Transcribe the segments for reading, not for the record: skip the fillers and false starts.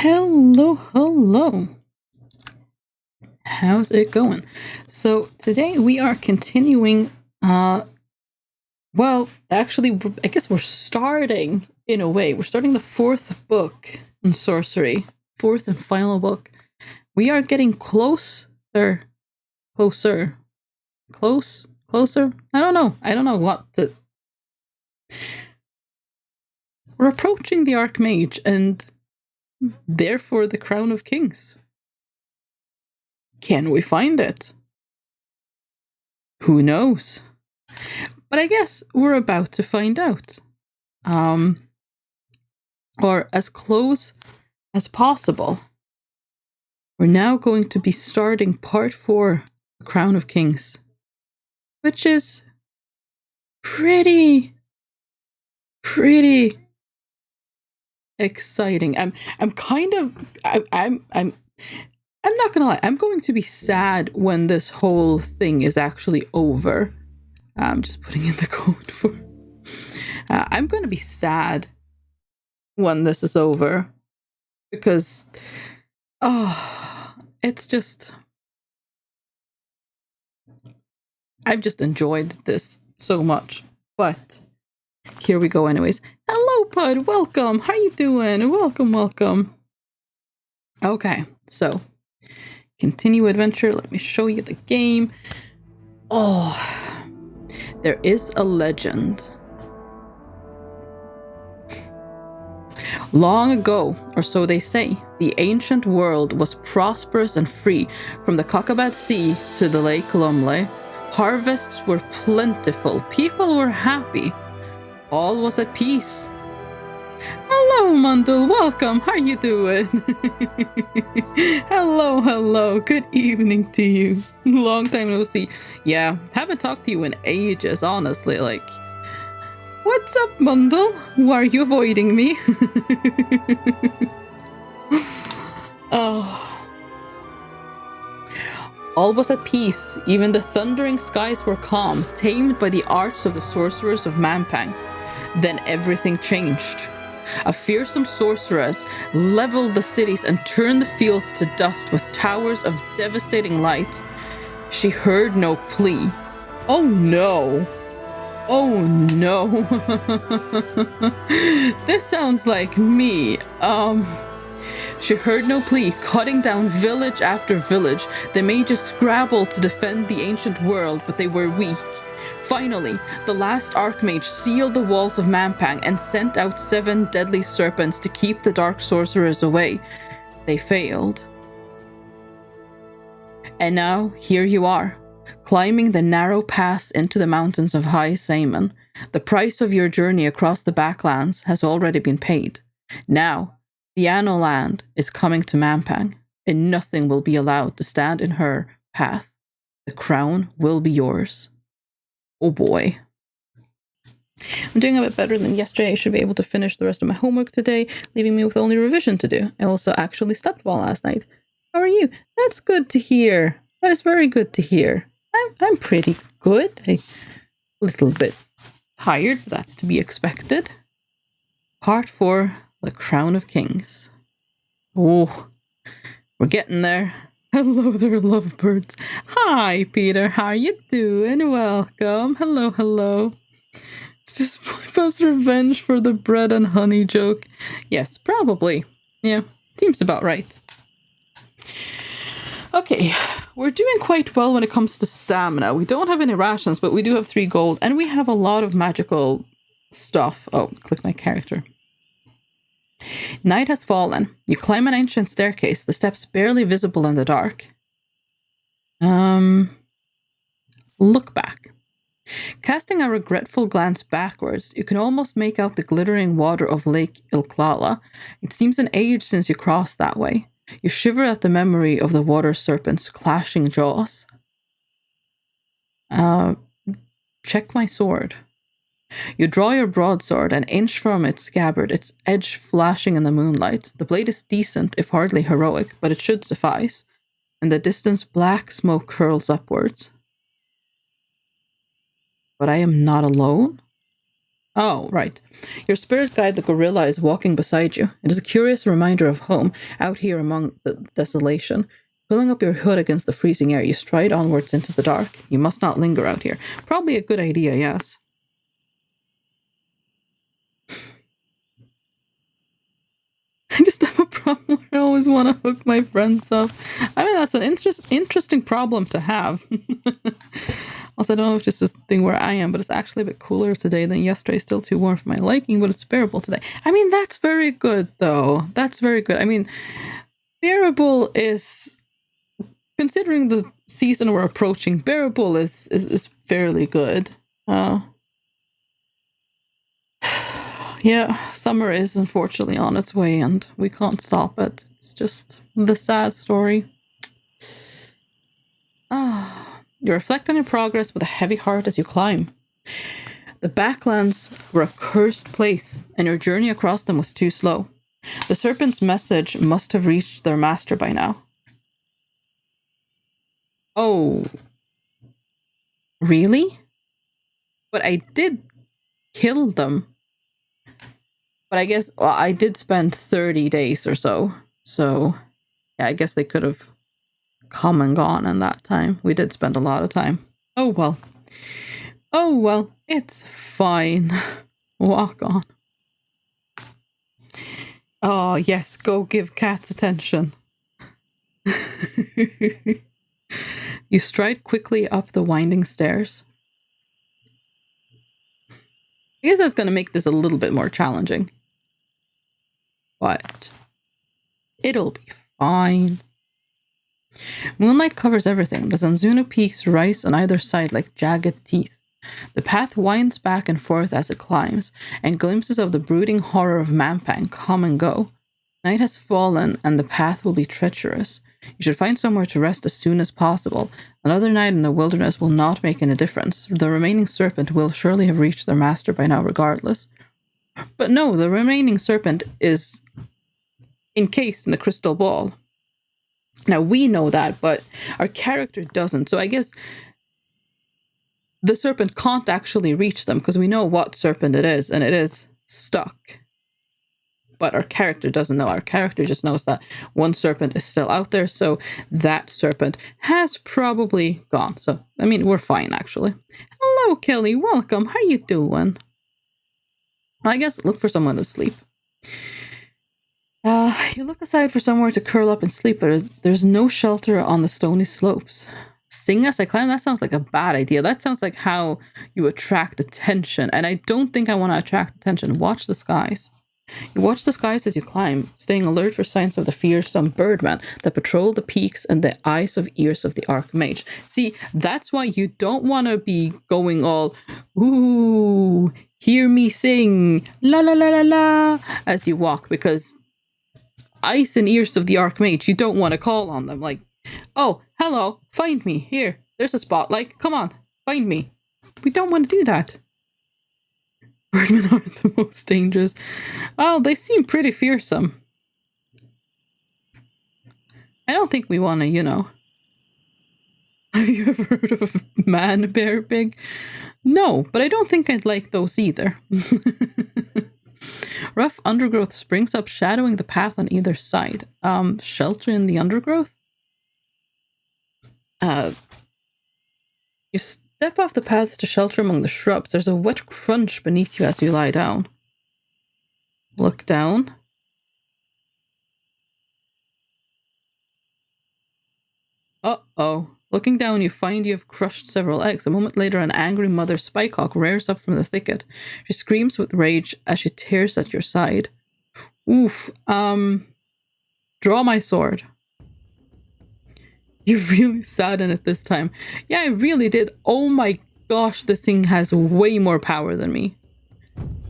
Hello, hello. How's it going? So today we are continuing, well, actually, I guess we're starting, in a way, we're starting the fourth book in Sorcery. Fourth and final book. We are getting closer. Closer. I don't know what to... We're approaching the Archmage and therefore the Crown of Kings. Can we find it? Who knows? But I guess we're about to find out. Or as close as possible. We're now going to be starting part 4, The Crown of Kings. Which is pretty exciting. I'm not gonna lie, I'm going to be sad when this whole thing is actually over. I'm just putting in the code for... I'm going to be sad when this is over. Because... it's just... I've just enjoyed this so much. But here we go anyways. Hello, Pud. Welcome. How you doing? Welcome. Okay, so... Continue adventure. Let me show you the game. There is a legend. Long ago, or so they say, the ancient world was prosperous and free from the Cockabad Sea to the Lake Lumley. Harvests were plentiful. People were happy. All was at peace. Hello, Mundul. Welcome. How are you doing? Hello. Good evening to you. Long time no see. Yeah, haven't talked to you in ages, honestly. Like, what's up, Mundul? Why are you avoiding me? All was at peace. Even the thundering skies were calm, tamed by the arts of the sorcerers of Mampang. Then everything changed. A fearsome sorceress leveled the cities and turned the fields to dust with towers of devastating light. She heard no plea. Oh no! This sounds like me. She heard no plea, cutting down village after village. The mages scrabbled to defend the ancient world, but they were weak. Finally, the last Archmage sealed the walls of Mampang and sent out 7 deadly serpents to keep the dark sorcerers away. They failed. And now, here you are, climbing the narrow pass into the mountains of High Saemon. The price of your journey across the Backlands has already been paid. Now, the Anno land is coming to Mampang, and nothing will be allowed to stand in her path. The crown will be yours. Oh boy. I'm doing a bit better than yesterday. I should be able to finish the rest of my homework today, leaving me with only revision to do. I also actually slept well last night. How are you? That's good to hear. That is very good to hear. I'm pretty good. A little bit tired, but that's to be expected. Part 4, The Crown of Kings. Oh, we're getting there. Hello there, lovebirds. Hi, Peter. How are you doing? Welcome. Hello. Just post revenge for the bread and honey joke. Yes, probably. Yeah, seems about right. Okay, we're doing quite well when it comes to stamina. We don't have any rations, but we do have 3 gold, and we have a lot of magical stuff. Oh, click my character. Night has fallen. You climb an ancient staircase, the steps barely visible in the dark. Look back. Casting a regretful glance backwards, you can almost make out the glittering water of Lake Ilklala. It seems an age since you crossed that way. You shiver at the memory of the water serpent's clashing jaws. Check my sword. You draw your broadsword an inch from its scabbard, its edge flashing in the moonlight. The blade is decent, if hardly heroic, but it should suffice. In the distance, black smoke curls upwards. But I am not alone? Oh, right. Your spirit guide, the gorilla, is walking beside you. It is a curious reminder of home, out here among the desolation. Pulling up your hood against the freezing air, you stride onwards into the dark. You must not linger out here. Probably a good idea, yes. I just have a problem where I always want to hook my friends up. I mean, that's an interesting problem to have. Also, I don't know if this is the thing where I am, but it's actually a bit cooler today than yesterday. Still too warm for my liking, but it's bearable today. I mean, that's very good, though. That's very good. I mean, bearable is, considering the season we're approaching, bearable is fairly good. Yeah, summer is unfortunately on its way and we can't stop it. It's just the sad story. You reflect on your progress with a heavy heart as you climb. The backlands were a cursed place, and your journey across them was too slow. The serpent's message must have reached their master by now. Oh. Really? But I did kill them. But I guess, well, I did spend 30 days or so. So, yeah, I guess they could have come and gone in that time. We did spend a lot of time. Oh, well. Oh, well, it's fine. Walk on. Oh, yes, go give cats attention. You stride quickly up the winding stairs. I guess that's going to make this a little bit more challenging. But it'll be fine. Moonlight covers everything. The Zanzuna peaks rise on either side like jagged teeth. The path winds back and forth as it climbs, and glimpses of the brooding horror of Mampang come and go. Night has fallen, and the path will be treacherous. You should find somewhere to rest as soon as possible. Another night in the wilderness will not make any difference. The remaining serpent will surely have reached their master by now regardless. But no, the remaining serpent is encased in a crystal ball. Now, we know that, but our character doesn't. So I guess the serpent can't actually reach them because we know what serpent it is, and it is stuck. But our character doesn't know. Our character just knows that one serpent is still out there, so that serpent has probably gone. So, I mean, we're fine, actually. Hello, Kelly. Welcome. How you doing? I guess look for someone to sleep. You look aside for somewhere to curl up and sleep, but there's no shelter on the stony slopes. Sing as I climb? That sounds like a bad idea. That sounds like how you attract attention, and I don't think I want to attract attention. Watch the skies. You watch the skies as you climb, staying alert for signs of the fearsome birdmen that patrol the peaks and the eyes of ears of the Archmage. See, that's why you don't want to be going all, ooh, hear me sing, la la la la la, as you walk, because eyes and ears of the Archmage, you don't want to call on them. Like, oh, hello, find me, here, there's a spotlight, come on, find me. We don't want to do that. Birdmen aren't the most dangerous. Oh, they seem pretty fearsome. I don't think we want to, you know. Have you ever heard of man bear pig? No, but I don't think I'd like those either. Rough undergrowth springs up, shadowing the path on either side. Shelter in the undergrowth? You step off the path to shelter among the shrubs. There's a wet crunch beneath you as you lie down. Look down. Uh-oh. Looking down, you find you have crushed several eggs. A moment later, an angry mother spyhawk rears up from the thicket. She screams with rage as she tears at your side. Oof. Draw my sword. You really saddened it this time. Yeah, I really did. Oh my gosh, this thing has way more power than me.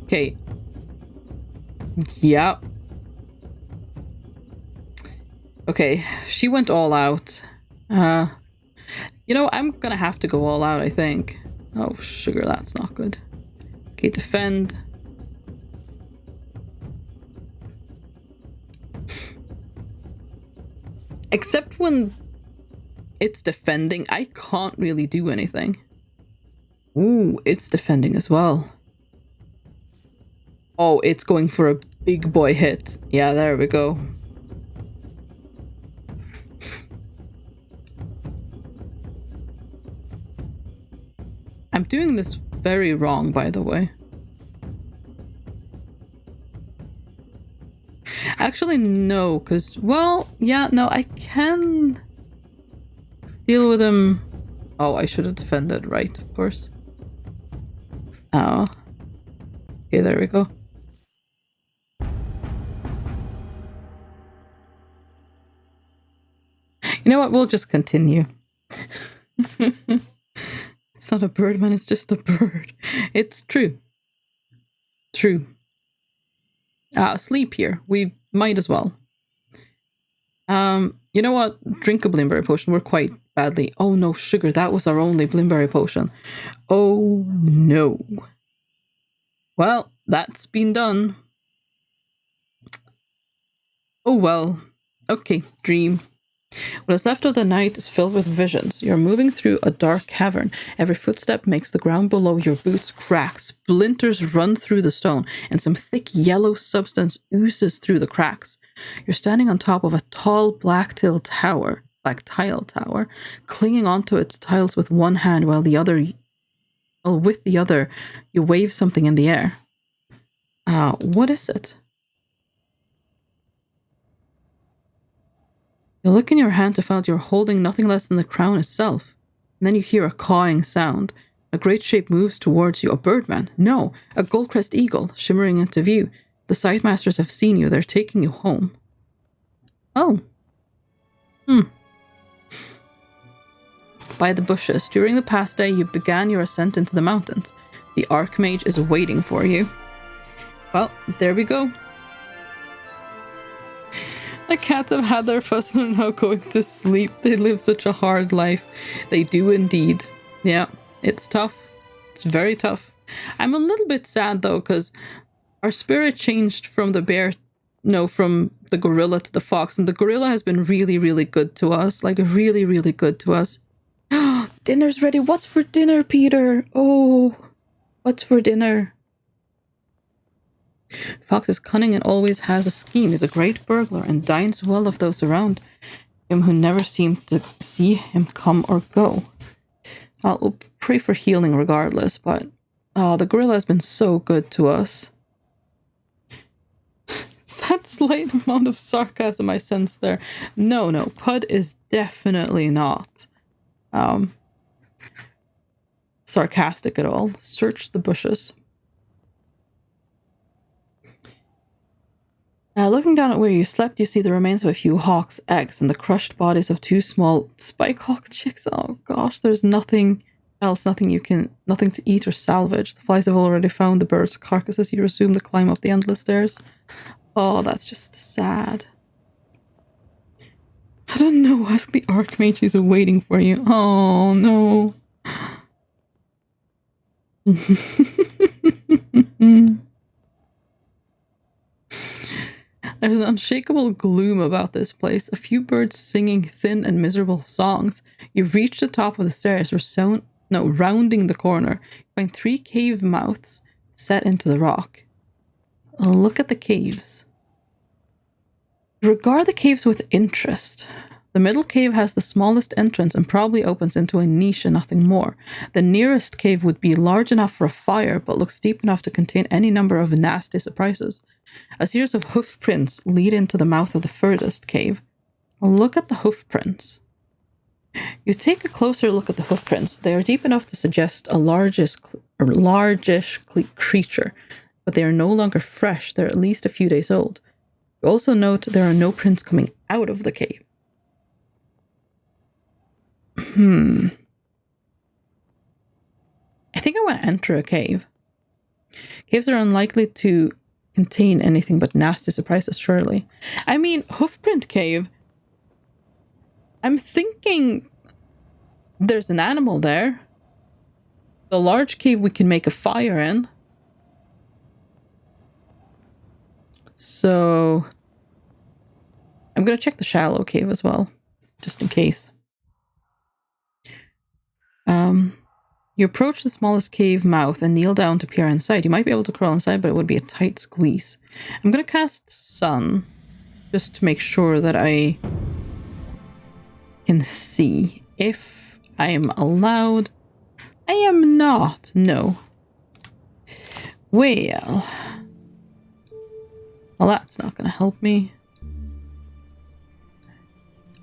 Okay. Yep. Okay, she went all out. You know, I'm gonna have to go all out, I think. Oh, sugar, that's not good. Okay, defend. Except when it's defending, I can't really do anything. Ooh, it's defending as well. Oh, it's going for a big boy hit. Yeah, there we go. I'm doing this very wrong, by the way. Actually, no, because, well, yeah, no, I can deal with him. Oh, I should have defended, right, of course. Oh. Okay, there we go. You know what? We'll just continue. It's not a bird, man. It's just a bird. It's true. True. Sleep here. We might as well. You know what? Drink a Blimberry potion. We're quite badly. Oh no, sugar. That was our only Blimberry potion. Oh no. Well, that's been done. Oh well. Okay, dream. What is left of the night is filled with visions. You're moving through a dark cavern. Every footstep makes the ground below your boots crack. Splinters run through the stone, and some thick yellow substance oozes through the cracks. You're standing on top of a tall black tile tower, clinging onto its tiles with one hand while with the other, you wave something in the air. What is it? You look in your hand to find you're holding nothing less than the crown itself. And then you hear a cawing sound. A great shape moves towards you. A birdman. No, a goldcrest eagle, shimmering into view. The sightmasters have seen you. They're taking you home. Oh. By the bushes. During the past day, you began your ascent into the mountains. The Archmage is waiting for you. Well, there we go. The cats have had their fuss and are now going to sleep. They live such a hard life. They do indeed. Yeah, it's tough. It's very tough. I'm a little bit sad though, because our spirit changed from the bear, from the gorilla to the fox, and the gorilla has been really, really good to us. Like, really, really good to us. Dinner's ready. What's for dinner, Peter? Oh, what's for dinner? Fox is cunning and always has a scheme. He's a great burglar and dines well of those around him who never seem to see him come or go. I'll pray for healing regardless, but the gorilla has been so good to us. Is that slight amount of sarcasm I sense there? No, Pud is definitely not sarcastic at all. Search the bushes. Looking down at where you slept, you see the remains of a few hawks' eggs and the crushed bodies of two small spike-hawk chicks. Oh gosh, there's nothing else, nothing to eat or salvage. The flies have already found the birds' carcasses. You resume the climb up the endless stairs. Oh, that's just sad. I don't know, ask the Archmage, he's waiting for you. Oh no. There's an unshakable gloom about this place, a few birds singing thin and miserable songs. You reach the top of the stairs, rounding the corner, you find 3 cave mouths set into the rock. Look at the caves. Regard the caves with interest. The middle cave has the smallest entrance and probably opens into a niche and nothing more. The nearest cave would be large enough for a fire, but looks deep enough to contain any number of nasty surprises. A series of hoof prints lead into the mouth of the furthest cave. Look at the hoof prints. You take a closer look at the hoof prints. They are deep enough to suggest a largish creature, but they are no longer fresh. They're at least a few days old. You also note there are no prints coming out of the cave. I think I want to enter a cave. Caves are unlikely to contain anything but nasty surprises, surely. I mean, Hoofprint Cave. I'm thinking there's an animal there. The large cave we can make a fire in. So I'm going to check the shallow cave as well, just in case. You approach the smallest cave mouth and kneel down to peer inside. You might be able to crawl inside, but it would be a tight squeeze. I'm going to cast Sun, just to make sure that I can see if I am allowed. I am not. No. Well, that's not going to help me.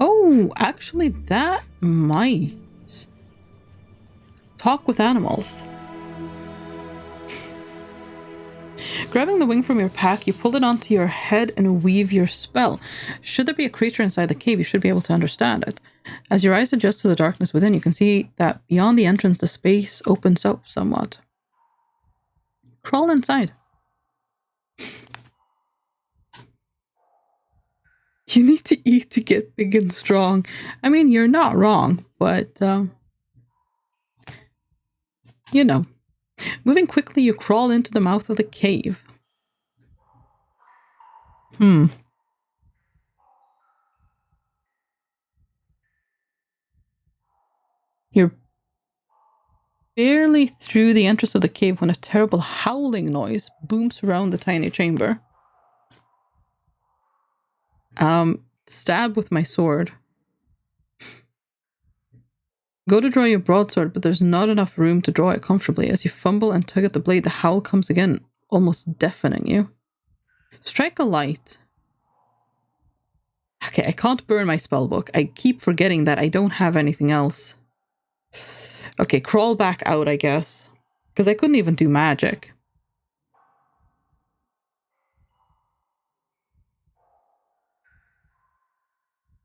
Oh, actually, that might. Talk with animals. Grabbing the wing from your pack, you pull it onto your head and weave your spell. Should there be a creature inside the cave, you should be able to understand it. As your eyes adjust to the darkness within, you can see that beyond the entrance, the space opens up somewhat. Crawl inside. You need to eat to get big and strong. I mean, you're not wrong, but, you know. Moving quickly, you crawl into the mouth of the cave. You're barely through the entrance of the cave when a terrible howling noise booms around the tiny chamber. Stab with my sword. Go to draw your broadsword, but there's not enough room to draw it comfortably. As you fumble and tug at the blade, the howl comes again, almost deafening you. Strike a light. Okay, I can't burn my spellbook. I keep forgetting that I don't have anything else. Okay, crawl back out, I guess. Because I couldn't even do magic.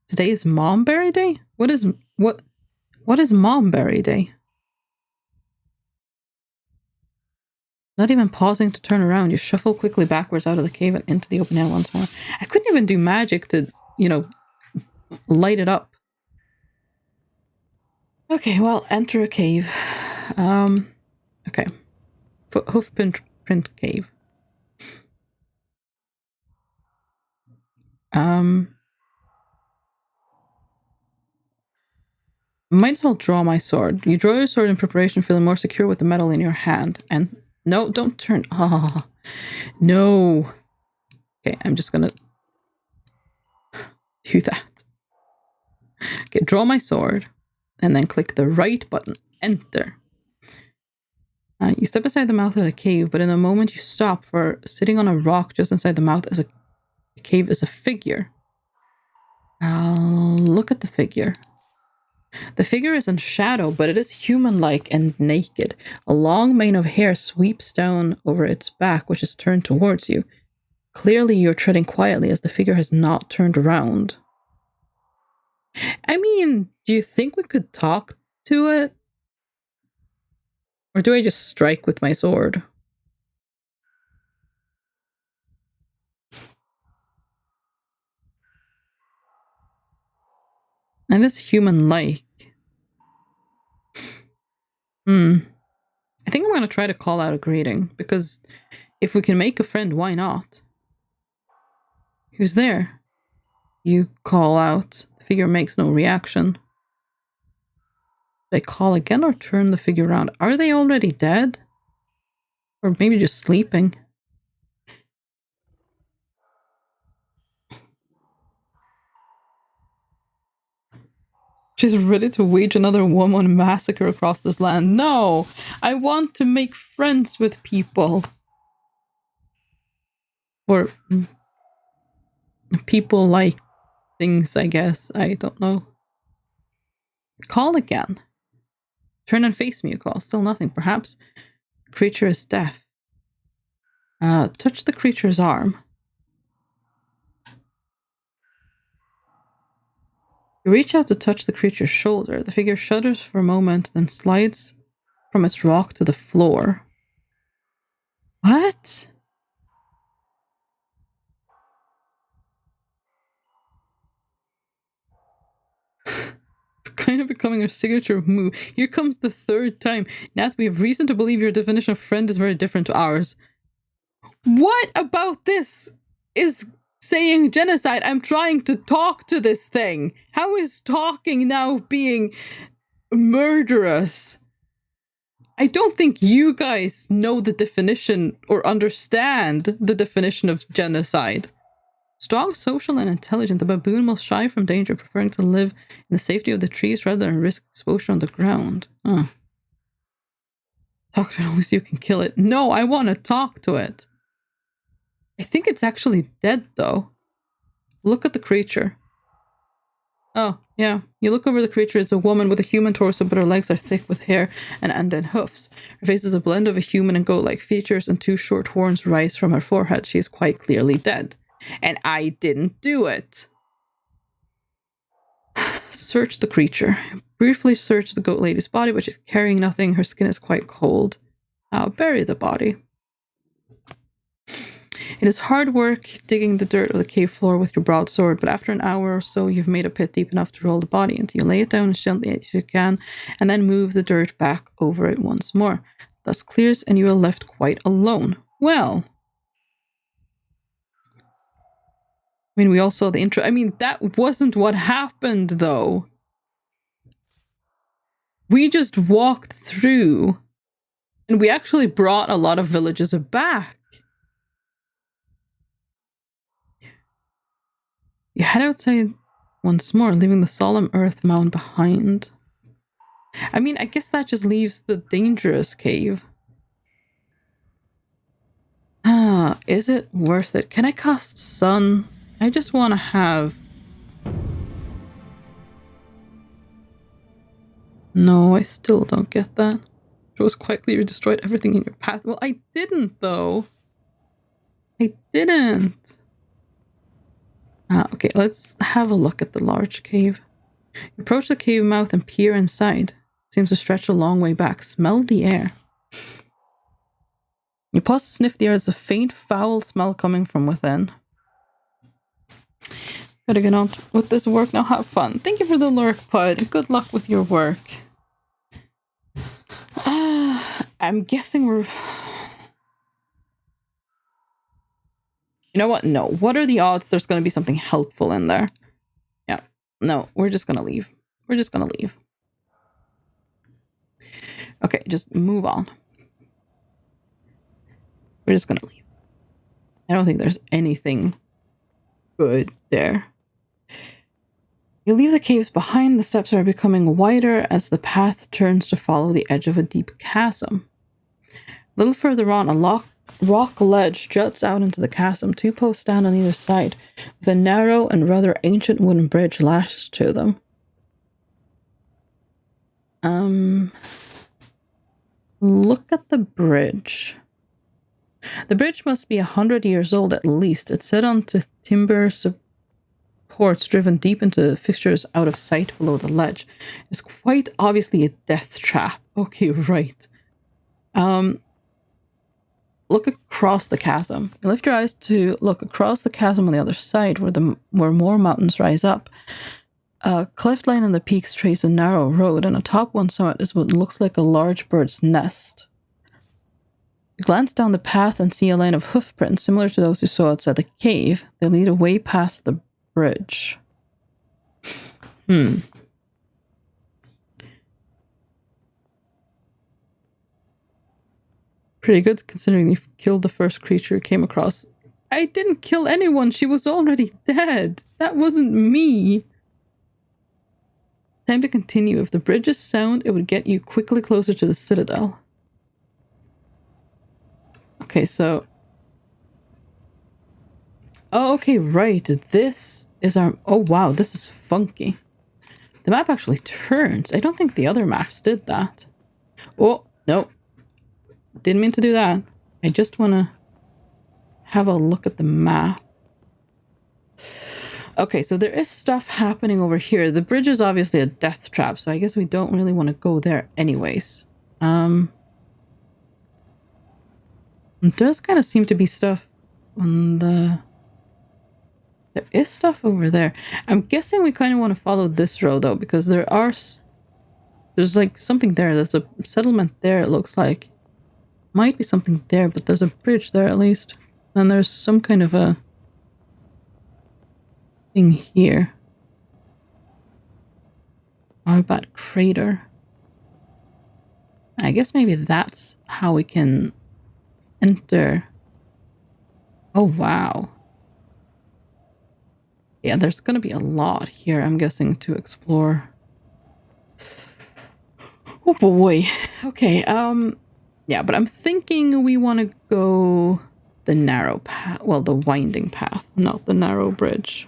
Today's Momberry Day? What is Momberry Day? Not even pausing to turn around, you shuffle quickly backwards out of the cave and into the open air once more. I couldn't even do magic to, you know, light it up. Okay, well, enter a cave. Okay. Hoofprint cave. Might as well draw my sword. You draw your sword in preparation, feeling more secure with the metal in your hand. And no, don't turn. Ah, no. Okay, I'm just gonna do that. Okay, draw my sword, and then click the right button. Enter. You step inside the mouth of the cave, but in a moment you stop, for sitting on a rock just inside the mouth as a cave is a figure. Look at the figure. The figure is in shadow, but it is human-like and naked. A long mane of hair sweeps down over its back, which is turned towards you. Clearly, you're treading quietly as the figure has not turned around. I mean, do you think we could talk to it? Or do I just strike with my sword? And it's human-like. I think I'm going to try to call out a greeting, because if we can make a friend, why not? Who's there? You call out. The figure makes no reaction. Do I call again or turn the figure around? Are they already dead? Or maybe just sleeping? She's ready to wage another woman massacre across this land. No! I want to make friends with people. Or people like things, I guess. I don't know. Call again. Turn and face me, you call. Still nothing. Perhaps creature is deaf. Touch the creature's arm. You reach out to touch the creature's shoulder. The figure shudders for a moment, then slides from its rock to the floor. What? It's kind of becoming a signature move. Here comes the third time. Nat, we have reason to believe your definition of friend is very different to ours. What about this is saying genocide? I'm trying to talk to this thing. How is talking now being murderous? I don't think you guys know the definition or understand the definition of genocide. Strong, social, and intelligent, the baboon will shy from danger, preferring to live in the safety of the trees rather than risk exposure on the ground. Oh. Talk to it only so you can kill it. No, I want to talk to it. I think it's actually dead, though. Look at the creature. Oh, yeah. You look over the creature, it's a woman with a human torso, but her legs are thick with hair and then hoofs. Her face is a blend of a human and goat-like features, and 2 short horns rise from her forehead. She is quite clearly dead. And I didn't do it. Search the creature. Briefly search the goat lady's body, but she's carrying nothing. Her skin is quite cold. Bury the body. It is hard work digging the dirt of the cave floor with your broadsword, but after an hour or so, you've made a pit deep enough to roll the body into. You lay it down as gently as you can, and then move the dirt back over it once more. Dust clears, and you are left quite alone. Well, I mean, we all saw the intro. I mean, that wasn't what happened, though. We just walked through, and we actually brought a lot of villages back. You head outside once more, leaving the solemn earth mound behind. I mean, I guess that just leaves the dangerous cave. Is it worth it? Can I cast Sun? I just want to have... No, I still don't get that. It was quite clear you destroyed everything in your path. Well, I didn't, though. I didn't. Okay, let's have a look at the large cave. You approach the cave mouth and peer inside. It seems to stretch a long way back. Smell the air. You pause to sniff the air. There's a faint, foul smell coming from within. Gotta get on with this work now. Have fun. Thank you for the lurk, Pud. Good luck with your work. I'm guessing we're... You know what? No. What are the odds there's going to be something helpful in there? Yeah. No, we're just going to leave. We're just going to leave. Okay, just move on. We're just going to leave. I don't think there's anything good there. You leave the caves behind. The steps are becoming wider as the path turns to follow the edge of a deep chasm. A little further on, a rock ledge juts out into the chasm. 2 posts stand on either side, with a narrow and rather ancient wooden bridge lashed to them. Look at the bridge. The bridge must be 100 years old at least. It's set onto timber supports driven deep into the fixtures out of sight below the ledge. It's quite obviously a death trap. Okay, right. Look across the chasm. You lift your eyes to look across the chasm on the other side where more mountains rise up. A cleft line in the peaks trace a narrow road, and atop one summit is what looks like a large bird's nest. You glance down the path and see a line of hoof prints similar to those you saw outside the cave. They lead away past the bridge. Pretty good considering you killed the first creature you came across. I didn't kill anyone. She was already dead. That wasn't me. Time to continue. If the bridge is sound, it would get you quickly closer to the citadel. Okay, so... Oh, okay, right. This is our... Oh, wow, this is funky. The map actually turns. I don't think the other maps did that. Oh, no. Didn't mean to do that. I just want to have a look at the map. Okay, so there is stuff happening over here. The bridge is obviously a death trap, so I guess we don't really want to go there anyways. There does kind of seem to be stuff on the... There is stuff over there. I'm guessing we kind of want to follow this road, though, because there are... There's, like, something there. There's a settlement there, it looks like. Might be something there, but there's a bridge there, at least. And there's some kind of a... thing here. Arbat crater. I guess maybe that's how we can enter. Oh, wow. Yeah, there's going to be a lot here, I'm guessing, to explore. Oh, boy. Okay, yeah, but I'm thinking we want to go the narrow path. Well, the winding path, not the narrow bridge.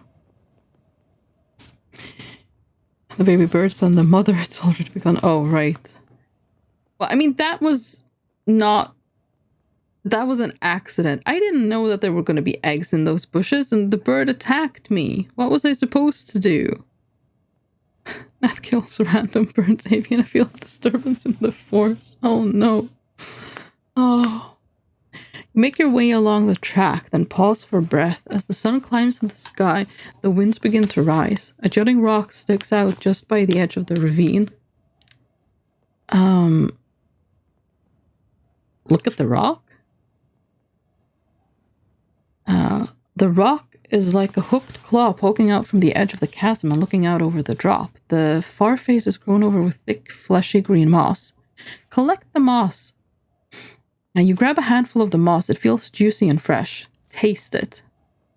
The baby birds, then the mother, it's already begun. Oh, right. Well, I mean, that was not... That was an accident. I didn't know that there were going to be eggs in those bushes, and the bird attacked me. What was I supposed to do? Math kills random birds, avian. I feel a disturbance in the force. Oh, no. Oh... Make your way along the track, then pause for breath. As the sun climbs to the sky, the winds begin to rise. A jutting rock sticks out just by the edge of the ravine. Look at the rock. The rock is like a hooked claw poking out from the edge of the chasm and looking out over the drop. The far face is grown over with thick, fleshy green moss. Collect the moss. Now you grab a handful of the moss. It feels juicy and fresh. Taste it.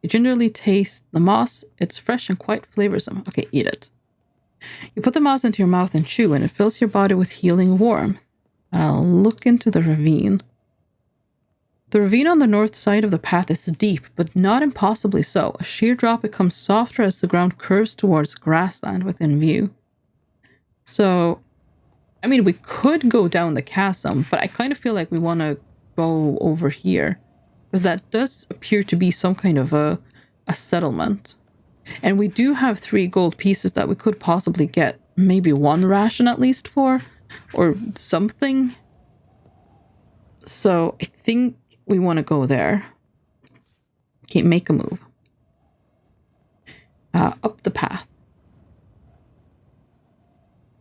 You gingerly taste the moss. It's fresh and quite flavorsome. Okay, eat it. You put the moss into your mouth and chew, and it fills your body with healing warmth. Look into the ravine. The ravine on the north side of the path is deep, but not impossibly so. A sheer drop becomes softer as the ground curves towards grassland within view. So, I mean, we could go down the chasm, but I kind of feel like we want to go over here, because that does appear to be some kind of a settlement. And we do have 3 gold pieces that we could possibly get maybe 1 ration at least for, or something. So I think we want to go there. Okay, make a move. Up the path.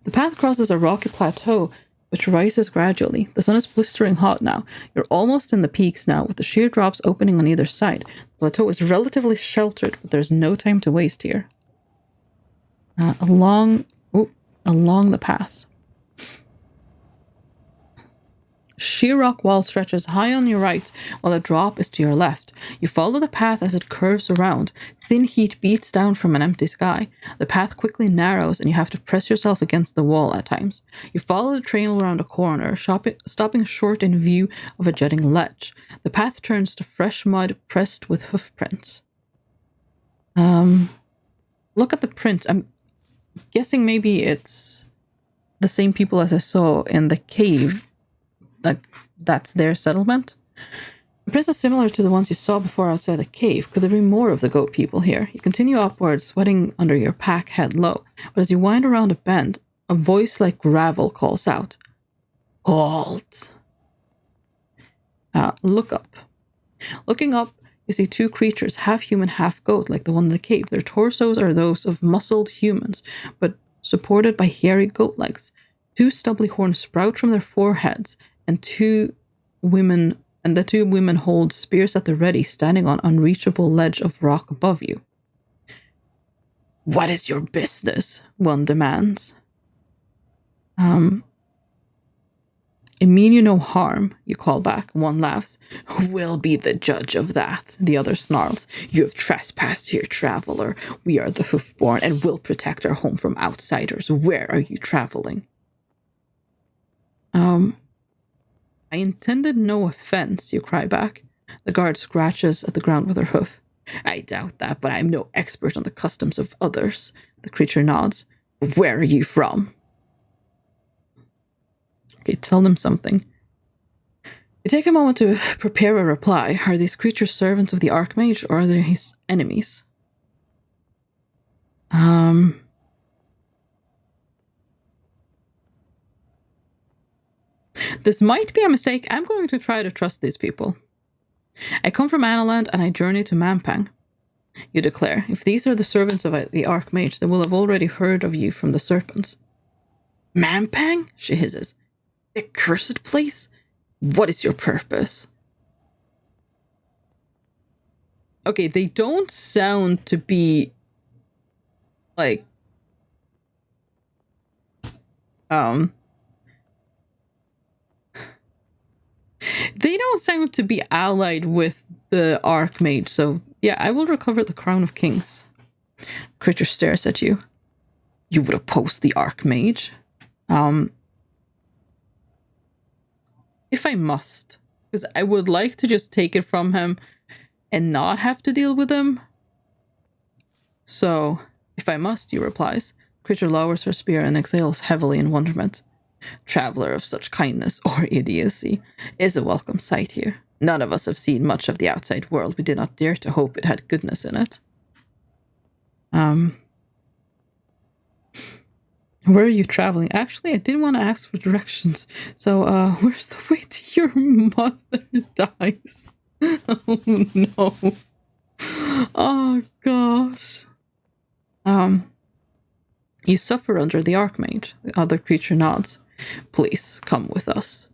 The path crosses a rocky plateau, which rises gradually. The sun is blistering hot now. You're almost in the peaks now, with the sheer drops opening on either side. The plateau is relatively sheltered, but there's no time to waste here. Along the pass. Sheer rock wall stretches high on your right, while a drop is to your left. You follow the path as it curves around. Thin heat beats down from an empty sky. The path quickly narrows, and you have to press yourself against the wall at times. You follow the trail around a corner, stopping short in view of a jutting ledge. The path turns to fresh mud pressed with hoof prints. Look at the prints. I'm guessing maybe it's the same people as I saw in the cave. Like, that's their settlement. The prints are similar to the ones you saw before outside the cave. Could there be more of the goat people here? You continue upwards, sweating under your pack head low. But as you wind around a bend, a voice like gravel calls out. Halt! Look up. Looking up, you see 2 creatures, half human, half goat, like the one in the cave. Their torsos are those of muscled humans, but supported by hairy goat legs. 2 stubbly horns sprout from their foreheads, and the 2 women hold spears at the ready, standing on unreachable ledge of rock above you. What is your business? One demands. It mean you no harm, you call back. One laughs. We'll be the judge of that, the other snarls. You have trespassed here, traveler. We are the hoofborn and will protect our home from outsiders. Where are you traveling? I intended no offense, you cry back. The guard scratches at the ground with her hoof. I doubt that, but I'm no expert on the customs of others. The creature nods. Where are you from? Okay, tell them something. You take a moment to prepare a reply. Are these creatures servants of the Archmage, or are they his enemies? This might be a mistake. I'm going to try to trust these people. I come from Analand and I journey to Mampang. You declare. If these are the servants of the Archmage, they will have already heard of you from the serpents. Mampang? She hisses. The cursed place? What is your purpose? Okay, they don't sound to be like They don't sound to be allied with the Archmage, so yeah, I will recover the Crown of Kings. Creature stares at you. You would oppose the Archmage? If I must. Because I would like to just take it from him and not have to deal with him. So, if I must, he replies. Creature lowers her spear and exhales heavily in wonderment. Traveler of such kindness or idiocy is a welcome sight here. None of us have seen much of the outside world. We did not dare to hope it had goodness in it. Where are you traveling? Actually, I didn't want to ask for directions. So, where's the way to your mother dies? Oh, no. Oh, gosh. You suffer under the Archmage. The other creature nods. Please, come with us.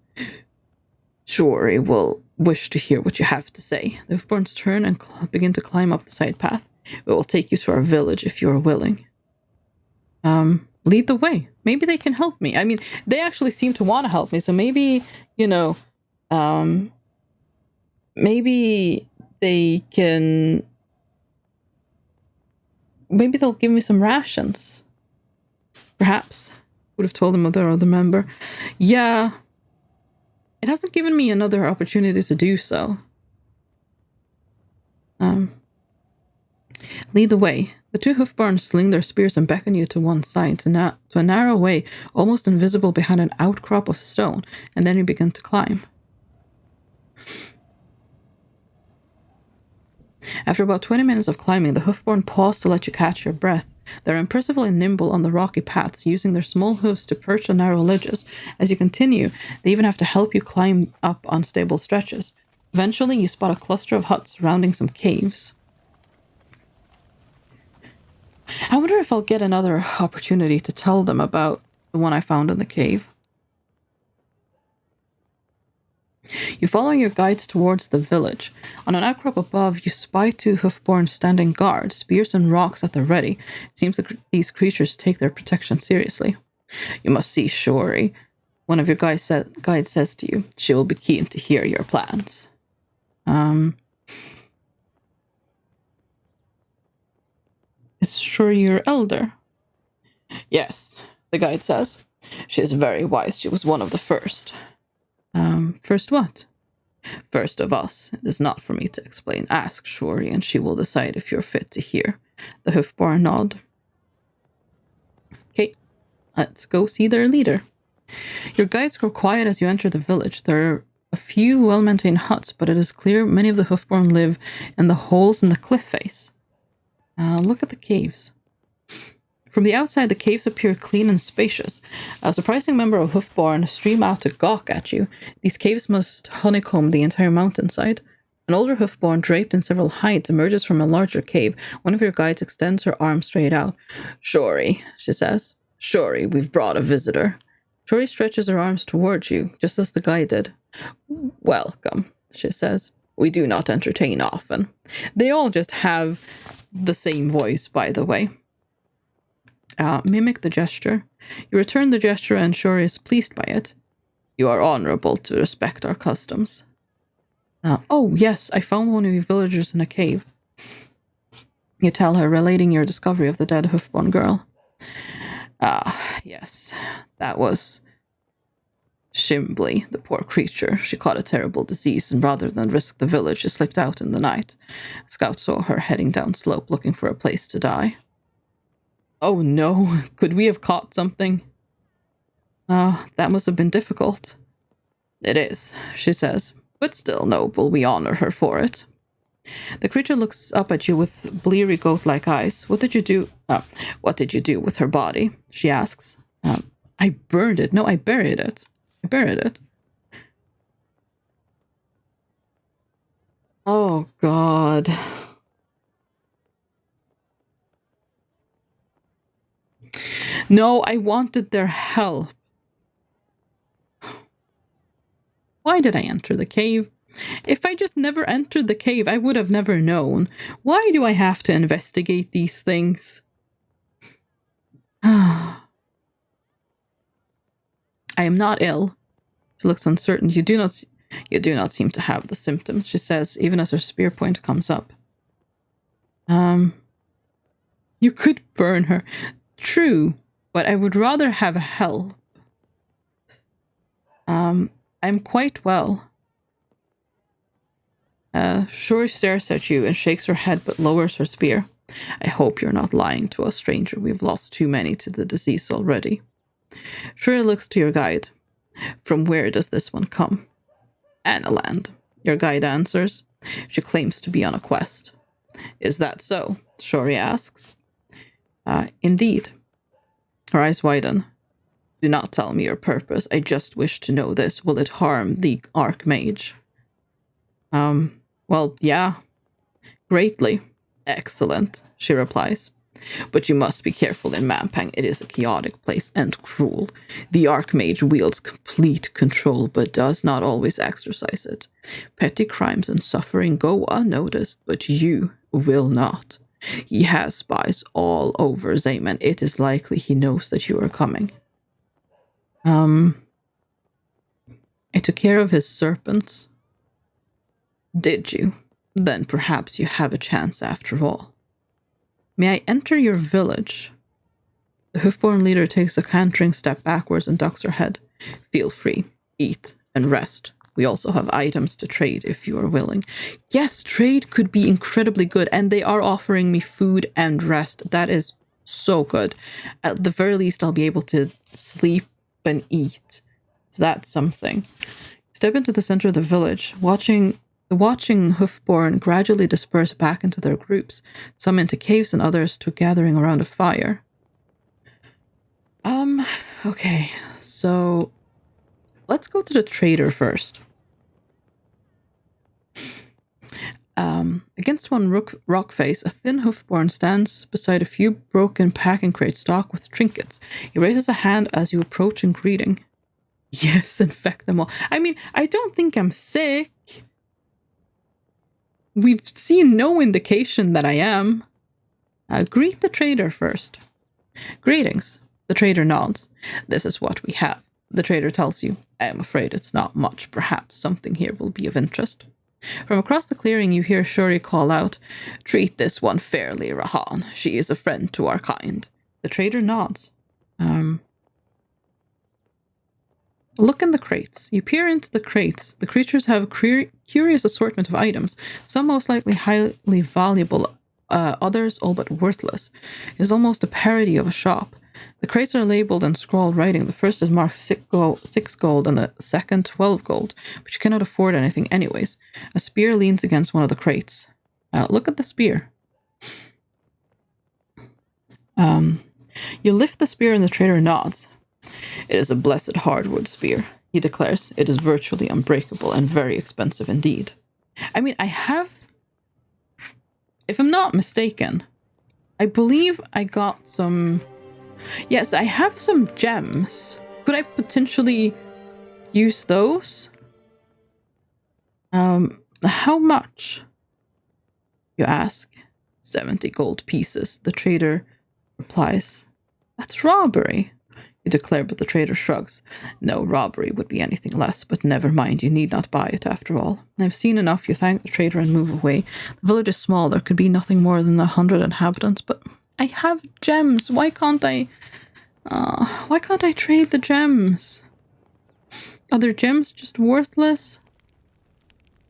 Sorcery will wish to hear what you have to say. The Hoofborns turn and begin to climb up the side path. It will take you to our village if you are willing. Lead the way. Maybe they can help me. I mean, they actually seem to want to help me, so maybe, you know, maybe they can... Maybe they'll give me some rations. Perhaps. Would have told them of their other member. Yeah. It hasn't given me another opportunity to do so. Lead the way. The two Hoofborns sling their spears and beckon you to one side, to a narrow way, almost invisible behind an outcrop of stone, and then you begin to climb. After about 20 minutes of climbing, the Hoofborn pause to let you catch your breath. They're impressively nimble on the rocky paths, using their small hooves to perch on narrow ledges. As you continue, they even have to help you climb up unstable stretches. Eventually, you spot a cluster of huts surrounding some caves. I wonder if I'll get another opportunity to tell them about the one I found in the cave. You follow your guides towards the village. On an outcrop above, you spy two Hoofborns standing guard, spears and rocks at the ready. It seems that these creatures take their protection seriously. You must see Sorcery. One of your guides says to you, she will be keen to hear your plans. Is Sorcery your elder? Yes, the guide says. She is very wise. She was one of the first. First what? First of us. It is not for me to explain. Ask Sorcery, and she will decide if you're fit to hear. The Hoofborn nod. Okay, let's go see their leader. Your guides grow quiet as you enter the village. There are a few well-maintained huts, but it is clear many of the Hoofborn live in the holes in the cliff face. Look at the caves. From the outside, the caves appear clean and spacious. A surprising number of Hoofborn stream out to gawk at you. These caves must honeycomb the entire mountainside. An older Hoofborn, draped in several hides, emerges from a larger cave. One of your guides extends her arm straight out. Sorcery, she says. Sorcery, we've brought a visitor. Sorcery stretches her arms towards you, just as the guide did. Welcome, she says. We do not entertain often. They all just have the same voice, by the way. Mimic the gesture. You return the gesture and Sorcery is pleased by it. You are honorable to respect our customs. Oh, yes, I found one of you villagers in a cave. You tell her, relating your discovery of the dead Hoofborn girl. Yes, that was Shimbly, the poor creature. She caught a terrible disease, and rather than risk the village, she slipped out in the night. A scout saw her heading down slope, looking for a place to die. Oh no, could we have caught something? That must have been difficult. It is, she says, but still noble. We honor her for it. The creature looks up at you with bleary goat-like eyes. What did you do? What did you do with her body? She asks. I burned it. No, I buried it. Oh, God. No, I wanted their help. Why did I enter the cave? If I just never entered the cave, I would have never known. Why do I have to investigate these things? I am not ill. She looks uncertain. You do not You do not seem to have the symptoms, she says, even as her spear point comes up. You could burn her. True, but I would rather have hell. I'm quite well. Shuri stares at you and shakes her head but lowers her spear. I hope you're not lying to us, stranger. We've lost too many to the disease already. Shuri looks to your guide. From where does this one come? Analand, your guide answers. She claims to be on a quest. Is that so? Shuri asks. Indeed. Her eyes widen. Do not tell me your purpose. I just wish to know this. Will it harm the Archmage? Well, yeah. Greatly. Excellent, she replies. But you must be careful in Mampang. It is a chaotic place and cruel. The Archmage wields complete control, but does not always exercise it. Petty crimes and suffering go unnoticed, but you will not. He has spies all over Zayman. It is likely he knows that you are coming. I took care of his serpents. Did you? Then perhaps you have a chance after all. May I enter your village? The Hoofborn leader takes a cantering step backwards and ducks her head. Feel free. Eat and rest. We also have items to trade if you are willing. Yes, trade could be incredibly good, and they are offering me food and rest. That is so good. At the very least, I'll be able to sleep and eat. So that's something. Step into the center of the village, watching Hoofborn gradually disperse back into their groups, some into caves and others to gathering around a fire. Okay, so let's go to the trader first. Against one rock face, a thin Hoofborn stands beside a few broken packing crates stocked with trinkets. He raises a hand as you approach in greeting. Yes, infect them all. I mean, I don't think I'm sick. We've seen no indication that I am. Greet the trader first. Greetings. The trader nods. This is what we have. The trader tells you, I am afraid it's not much. Perhaps something here will be of interest. From across the clearing, you hear Shuri call out, Treat this one fairly, Rahan. She is a friend to our kind. The trader nods. Look in the crates. You peer into the crates. The creatures have a curious assortment of items, some most likely highly valuable, others all but worthless. It is almost a parody of a shop. The crates are labeled in scrawled writing. The first is marked 6 gold and the second 12 gold, but you cannot afford anything anyways. A spear leans against one of the crates. Look at the spear. You lift the spear and the trader nods. It is a blessed hardwood spear, he declares. It is virtually unbreakable and very expensive indeed. I mean, I have, if I'm not mistaken, I believe I got some, yes, I have some gems. Could I potentially use those? How much? You ask. 70 gold pieces, the trader replies. That's robbery, you declare, but the trader shrugs. No, robbery would be anything less, but never mind, you need not buy it after all. I've seen enough. You thank the trader and move away. The village is small. There could be nothing more than 100 inhabitants, but I have gems. Why can't I trade the gems? Are their gems just worthless?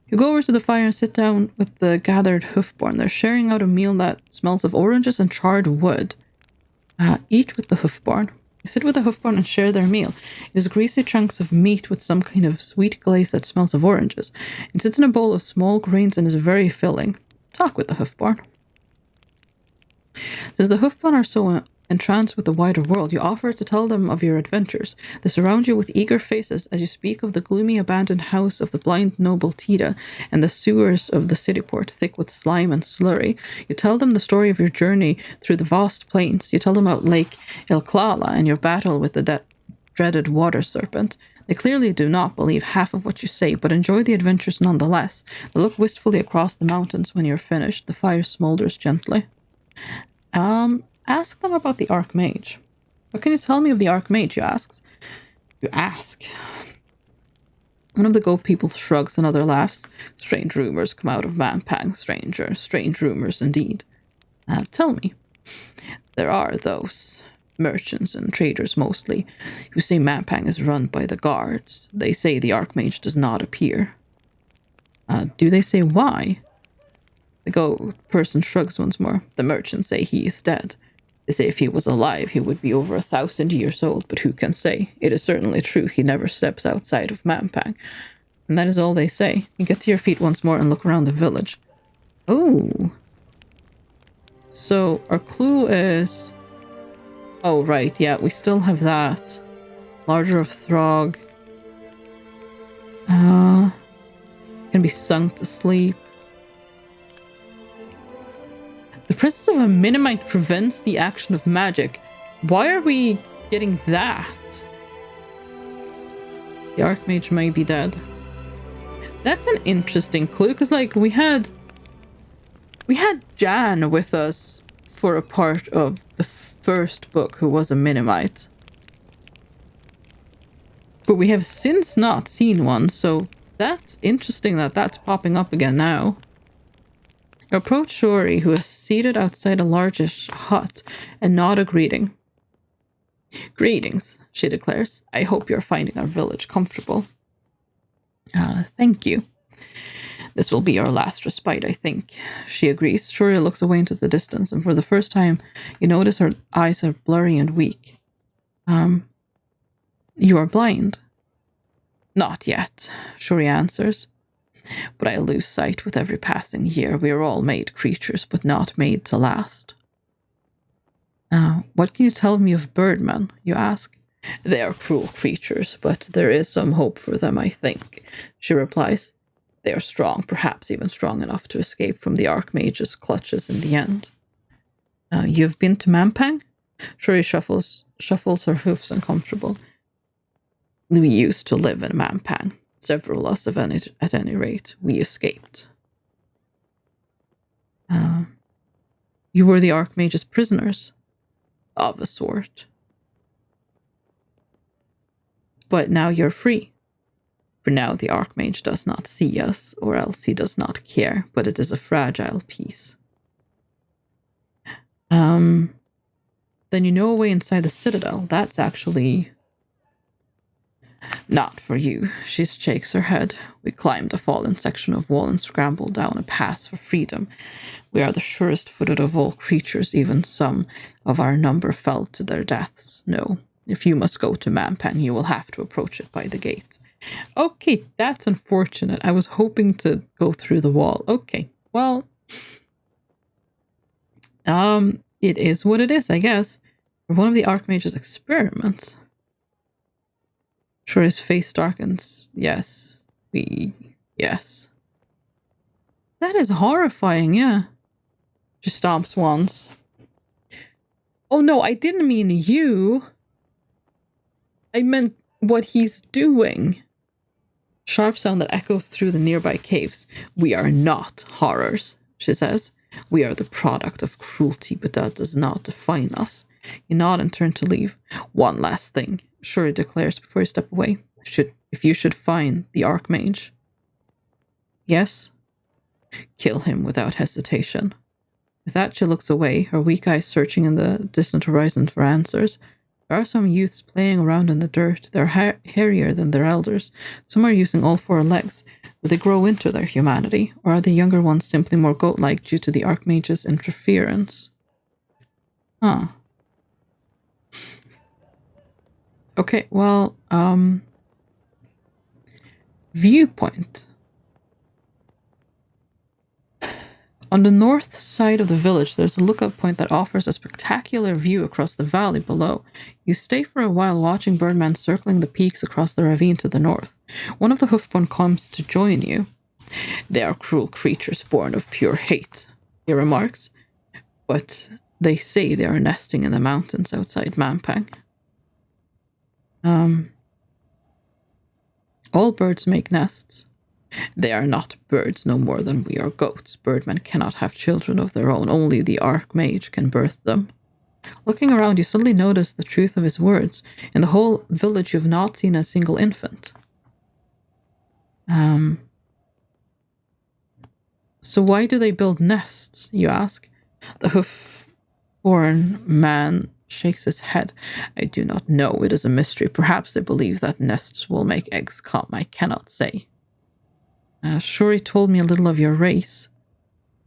You go over to the fire and sit down with the gathered Hoofborn. They're sharing out a meal that smells of oranges and charred wood. Eat with the Hoofborn. You sit with the Hoofborn and share their meal. It is greasy chunks of meat with some kind of sweet glaze that smells of oranges. It sits in a bowl of small grains and is very filling. Talk with the Hoofborn. Since the Hoofborn are so entranced with the wider world, you offer to tell them of your adventures. They surround you with eager faces as you speak of the gloomy abandoned house of the blind noble Tita and the sewers of the city port, thick with slime and slurry. You tell them the story of your journey through the vast plains. You tell them about Lake Ilklala and your battle with the dreaded water serpent. They clearly do not believe half of what you say, but enjoy the adventures nonetheless. They look wistfully across the mountains when you're finished. The fire smolders gently. Ask them about the Archmage. What can you tell me of the Archmage, you ask? You ask. One of the goat people shrugs, another laughs. Strange rumors come out of Mampang, stranger. Strange rumors indeed. Tell me. There are those merchants and traders mostly who say Mampang is run by the guards. They say the Archmage does not appear. Do they say why? The goat person shrugs once more. The merchants say he is dead. They say if he was alive, he would be over 1,000 years old, but who can say? It is certainly true he never steps outside of Mampang. And that is all they say. You get to your feet once more and look around the village. Oh. So, our clue is... Oh, right, yeah, we still have that. Larger of Throg. Can be sunk to sleep. The presence of a Minimite prevents the action of magic. Why are we getting that? The Archmage may be dead. That's an interesting clue, because, like, we had Jan with us for a part of the first book who was a Minimite. But we have since not seen one, so that's interesting that that's popping up again now. You approach Sorcery, who is seated outside a largish hut, and nod a greeting. Greetings, she declares. I hope you're finding our village comfortable. Thank you. This will be our last respite, I think. She agrees. Sorcery looks away into the distance, and for the first time, you notice her eyes are blurry and weak. You are blind? Not yet, Sorcery answers. But I lose sight with every passing year. We are all made creatures, but not made to last. What can you tell me of birdmen, you ask? They are cruel creatures, but there is some hope for them, I think, she replies. They are strong, perhaps even strong enough to escape from the Archmage's clutches in the end. You've been to Mampang? Sorcery shuffles her hoofs uncomfortable. We used to live in Mampang. Several of us, at any rate, we escaped. You were the Archmage's prisoners? Of a sort. But now you're free. For now the Archmage does not see us, or else he does not care, but it is a fragile peace. Then you know a way inside the Citadel. That's actually... Not for you, she shakes her head. We climbed a fallen section of wall and scrambled down a path for freedom. We are the surest-footed of all creatures, even some of our number fell to their deaths. No, if you must go to Mampang, you will have to approach it by the gate. Okay, that's unfortunate. I was hoping to go through the wall. Okay, well... it is what it is, I guess. One of the Archmage's experiments. Sure, his face darkens. Yes. Yes. That is horrifying, yeah. Just stomps once. Oh no, I didn't mean you. I meant what he's doing. Sharp sound that echoes through the nearby caves. We are not horrors, she says. We are the product of cruelty, but that does not define us. You nod and turn to leave. One last thing, Sorcery declares before you step away. If you should find the Archmage. Yes? Kill him without hesitation. With that, she looks away, her weak eyes searching in the distant horizon for answers. There are some youths playing around in the dirt. They're hairier than their elders. Some are using all 4 legs. Will they grow into their humanity? Or are the younger ones simply more goat-like due to the Archmage's interference? Huh. Okay, well, viewpoint. On the north side of the village, there's a lookout point that offers a spectacular view across the valley below. You stay for a while watching birdmen circling the peaks across the ravine to the north. One of the hoofbone comes to join you. They are cruel creatures born of pure hate, he remarks. But they say they are nesting in the mountains outside Mampang. All birds make nests. They are not birds no more than we are goats. Birdmen cannot have children of their own. Only the Archmage can birth them. Looking around, you suddenly notice the truth of his words. In the whole village, you have not seen a single infant. So why do they build nests, you ask? The hoof-born man shakes his head. I do not know. It is a mystery. Perhaps they believe that nests will make eggs come. I cannot say. Shuri told me a little of your race.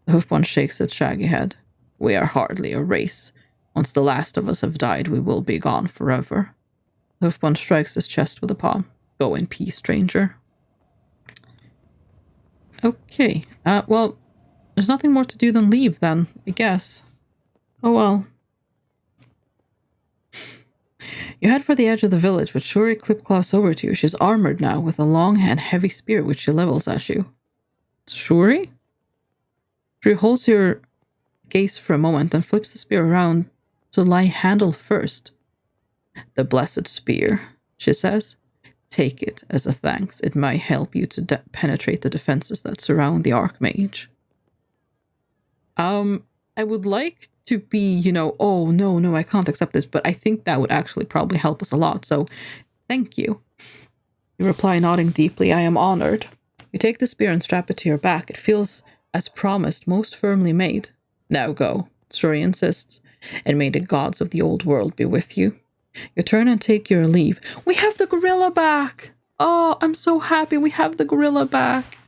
The hoof-born shakes its shaggy head. We are hardly a race. Once the last of us have died, we will be gone forever. The hoof-born strikes his chest with a palm. Go in peace, stranger. Okay. Well, there's nothing more to do than leave then, I guess. Oh well. You head for the edge of the village, but Shuri clip-clops over to you. She's armored now, with a long and heavy spear which she levels at you. Shuri? Shuri holds your gaze for a moment and flips the spear around to lie handle first. The blessed spear, she says. Take it as a thanks. It might help you to penetrate the defenses that surround the Archmage. I would like to be, oh, no, I can't accept this, but I think that would actually probably help us a lot, so thank you. You reply, nodding deeply. I am honored. You take the spear and strap it to your back. It feels, as promised, most firmly made. Now go, Shuri insists, and may the gods of the old world be with you. You turn and take your leave. We have the gorilla back! Oh, I'm so happy we have the gorilla back.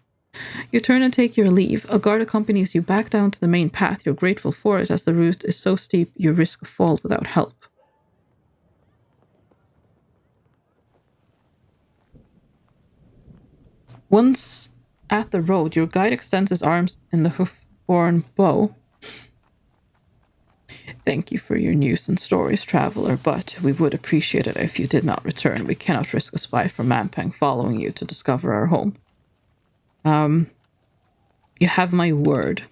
You turn and take your leave. A guard accompanies you back down to the main path. You're grateful for it, as the route is so steep you risk a fall without help. Once at the road, your guide extends his arms in the hoof-borne bow. Thank you for your news and stories, traveler, but we would appreciate it if you did not return. We cannot risk a spy from Mampang following you to discover our home. You have my word.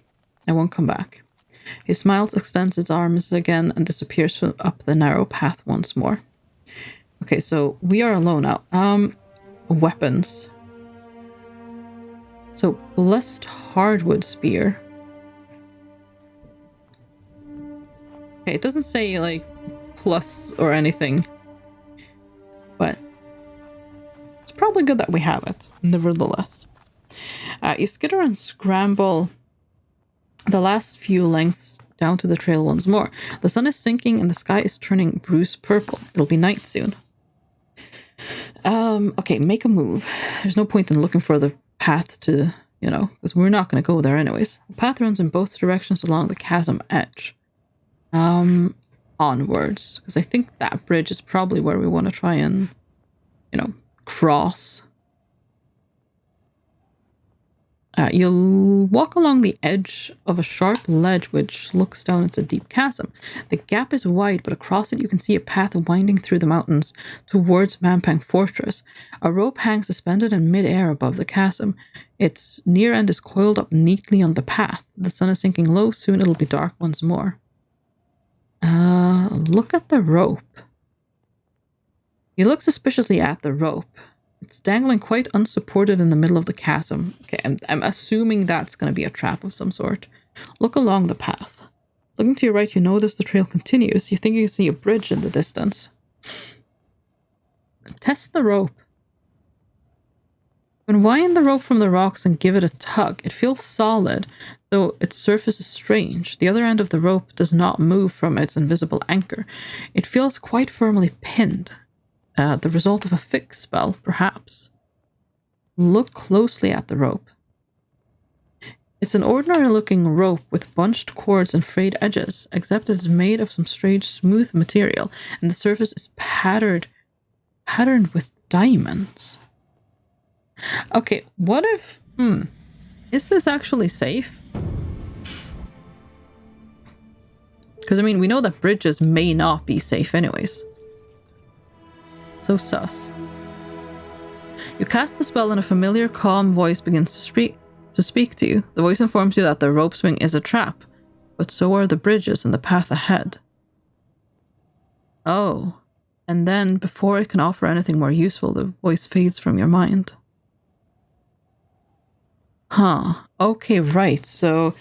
I won't come back. He smiles, extends his arms again, and disappears up the narrow path once more. Okay, so we are alone now. Weapons. So, blessed hardwood spear. Okay, it doesn't say, like, plus or anything. But it's probably good that we have it, nevertheless. You skitter and scramble the last few lengths down to the trail once more. The sun is sinking and the sky is turning bruise purple. It'll be night soon. Okay, make a move. There's no point in looking for the path to, because we're not going to go there anyways. The path runs in both directions along the chasm edge. Onwards, because I think that bridge is probably where we want to try and, cross. You'll walk along the edge of a sharp ledge which looks down into a deep chasm. The gap is wide, but across it you can see a path winding through the mountains towards Mampang Fortress. A rope hangs suspended in mid-air above the chasm. Its near end is coiled up neatly on the path. The sun is sinking low. Soon it'll be dark once more. Look at the rope. You look suspiciously at the rope. It's dangling quite unsupported in the middle of the chasm. Okay, I'm assuming that's going to be a trap of some sort. Look along the path. Looking to your right, you notice the trail continues. You think you can see a bridge in the distance. Test the rope. Unwind the rope from the rocks and give it a tug. It feels solid, though its surface is strange. The other end of the rope does not move from its invisible anchor. It feels quite firmly pinned. The result of a fix spell, perhaps. Look closely at the rope. It's an ordinary-looking rope with bunched cords and frayed edges, except it's made of some strange smooth material, and the surface is patterned with diamonds. Okay, what if... is this actually safe? Because, we know that bridges may not be safe anyways. So sus. You cast the spell and a familiar, calm voice begins to speak to you. The voice informs you that the rope swing is a trap, but so are the bridges and the path ahead. Oh. And then, before it can offer anything more useful, the voice fades from your mind. Huh. Okay, right. So,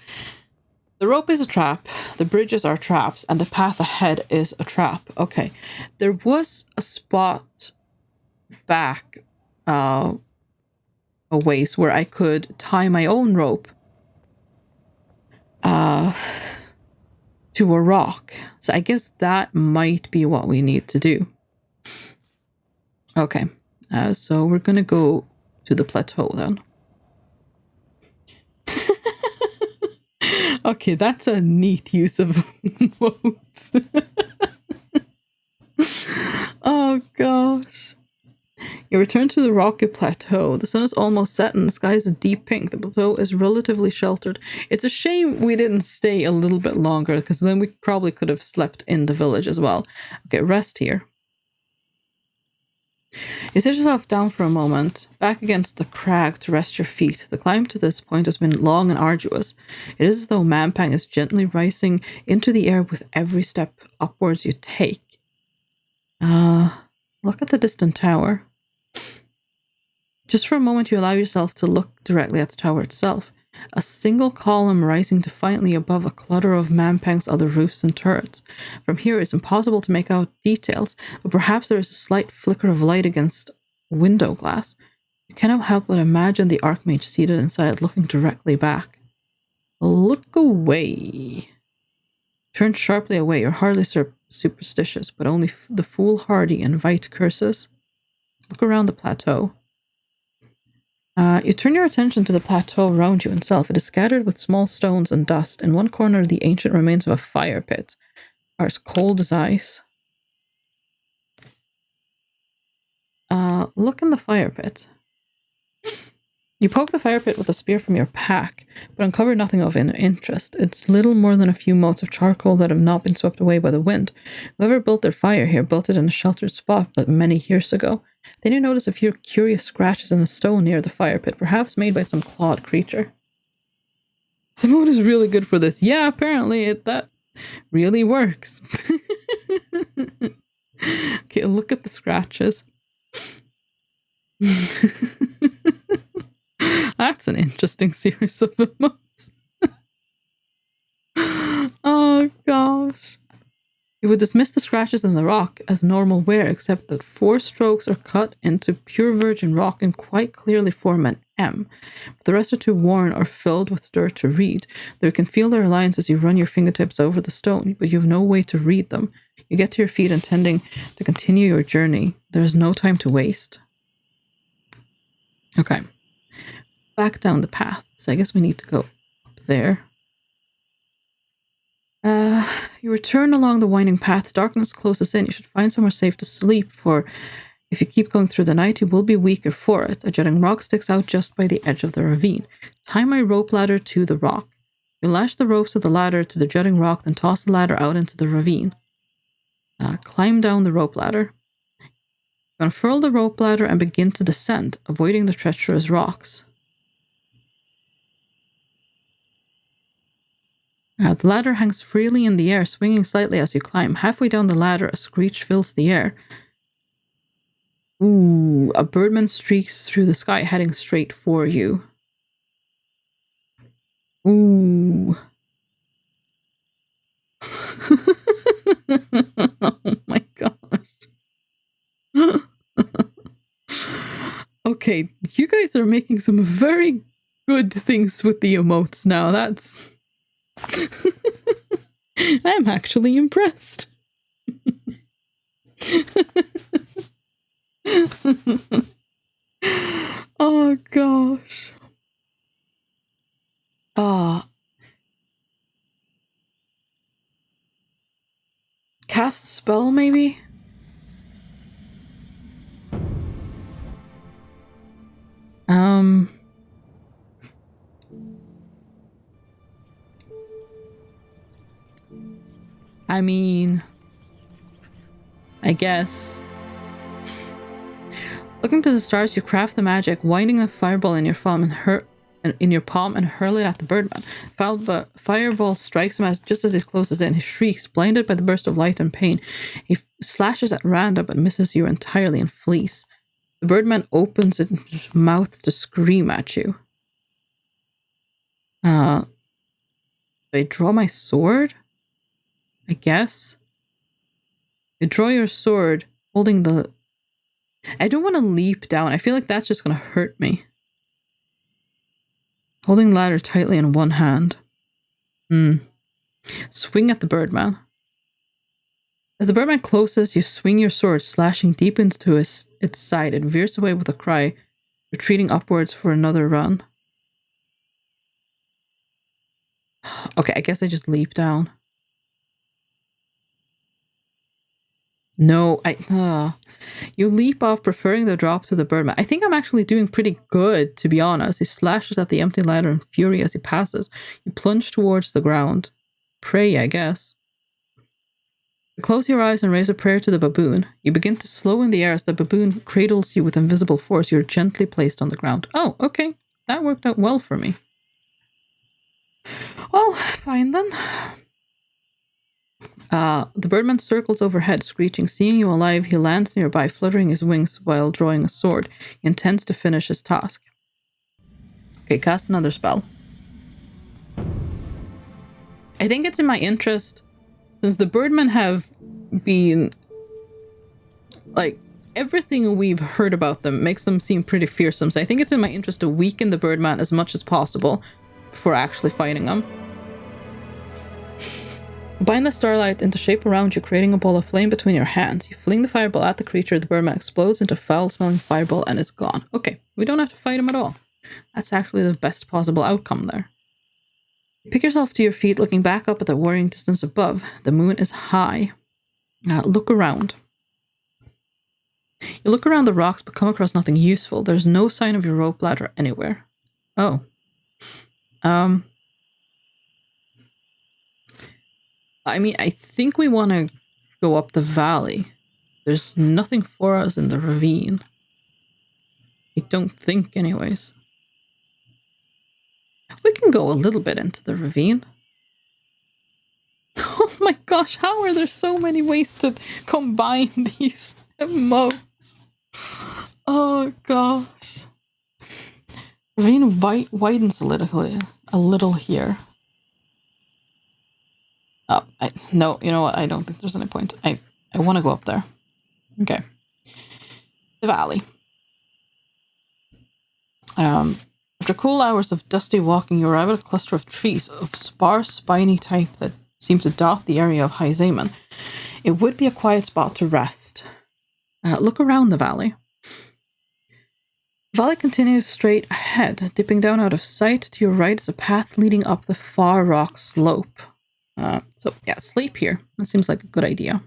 the rope is a trap, the bridges are traps, and the path ahead is a trap. Okay. There was a spot back a ways where I could tie my own rope to a rock. So I guess that might be what we need to do. Okay, so we're gonna go to the plateau then. Okay, that's a neat use of modes. Oh gosh. You return to the rocky plateau. The sun is almost set and the sky is a deep pink. The plateau is relatively sheltered. It's a shame we didn't stay a little bit longer, because then we probably could have slept in the village as well. Okay, rest here. You sit yourself down for a moment, back against the crag to rest your feet. The climb to this point has been long and arduous. It is as though Mampang is gently rising into the air with every step upwards you take. Look at the distant tower. Just for a moment you allow yourself to look directly at the tower itself. A single column rising defiantly above a clutter of Mampang's other roofs and turrets. From here it's impossible to make out details, but perhaps there is a slight flicker of light against window glass. You cannot help but imagine the Archmage seated inside, looking directly back. Look away. Turn sharply away. You're hardly superstitious, but only the foolhardy invite curses. Look around the plateau. You turn your attention to the plateau around you itself. It is scattered with small stones and dust. In one corner, the ancient remains of a fire pit are as cold as ice. Look in the fire pit. You poke the fire pit with a spear from your pack, but uncover nothing of interest. It's little more than a few motes of charcoal that have not been swept away by the wind. Whoever built their fire here built it in a sheltered spot, but many years ago. Then you notice a few curious scratches in the stone near the fire pit, perhaps made by some clawed creature. This mode is really good for this. Yeah, apparently that really works. Okay, look at the scratches. That's an interesting series of emotes. Oh gosh. You would dismiss the scratches in the rock as normal wear, except that 4 strokes are cut into pure virgin rock and quite clearly form an M. The rest are too worn or filled with dirt to read, though you can feel their lines as you run your fingertips over the stone, but you have no way to read them. You get to your feet intending to continue your journey. There is no time to waste. Okay. Back down the path. So I guess we need to go up there. You return along the winding path. Darkness closes in. You should find somewhere safe to sleep, for if you keep going through the night, you will be weaker for it. A jutting rock sticks out just by the edge of the ravine. Tie my rope ladder to the rock. You lash the ropes of the ladder to the jutting rock, then toss the ladder out into the ravine. Climb down the rope ladder. You unfurl the rope ladder and begin to descend, avoiding the treacherous rocks. The ladder hangs freely in the air, swinging slightly as you climb. Halfway down the ladder, a screech fills the air. Ooh, a birdman streaks through the sky, heading straight for you. Ooh. Oh my gosh. Okay, you guys are making some very good things with the emotes now. That's... I'm actually impressed. Oh gosh. Cast a spell maybe? I mean, I guess. Looking to the stars, you craft the magic, winding a fireball in your palm and hurl it at the birdman. Fireball strikes him just as he closes in. He shrieks, blinded by the burst of light and pain. He slashes at random but misses you entirely and flees. The birdman opens his mouth to scream at you. I draw my sword? I guess. You draw your sword, holding the... I don't want to leap down. I feel like that's just going to hurt me. Holding the ladder tightly in one hand. Swing at the birdman. As the birdman closes, you swing your sword, slashing deep into its side. It veers away with a cry, retreating upwards for another run. Okay, I guess I just leap down. No, you leap off, preferring the drop to the birdman. I think I'm actually doing pretty good, to be honest. He slashes at the empty ladder in fury as he passes. You plunge towards the ground. Pray, I guess. You close your eyes and raise a prayer to the baboon. You begin to slow in the air as the baboon cradles you with invisible force. You're gently placed on the ground. Oh, okay. That worked out well for me. Well, fine then. The birdman circles overhead, screeching. Seeing you alive, he lands nearby, fluttering his wings while drawing a sword. He intends to finish his task. Okay, cast another spell. I think it's in my interest, since the birdmen have been, like, everything we've heard about them makes them seem pretty fearsome, so I think it's in my interest to weaken the birdman as much as possible before actually fighting him. Bind the starlight into shape around you, creating a ball of flame between your hands. You fling the fireball at the creature. The birdman explodes into a foul-smelling fireball and is gone. Okay, we don't have to fight him at all. That's actually the best possible outcome there. You pick yourself to your feet, looking back up at the worrying distance above. The moon is high. Look around. You look around the rocks, but come across nothing useful. There's no sign of your rope ladder anywhere. Oh. I mean, I think we want to go up the valley. There's nothing for us in the ravine. I don't think, anyways. We can go a little bit into the ravine. Oh my gosh, how are there so many ways to combine these emotes? Oh gosh. Ravine widens a little here. Oh, no, you know what? I don't think there's any point. I want to go up there. Okay. The valley. After cool hours of dusty walking, you arrive at a cluster of trees of sparse, spiny type that seem to dot the area of High Zaman. It would be a quiet spot to rest. Look around the valley. The valley continues straight ahead, dipping down out of sight. To your right is a path leading up the far rock slope. So yeah, sleep here. That seems like a good idea.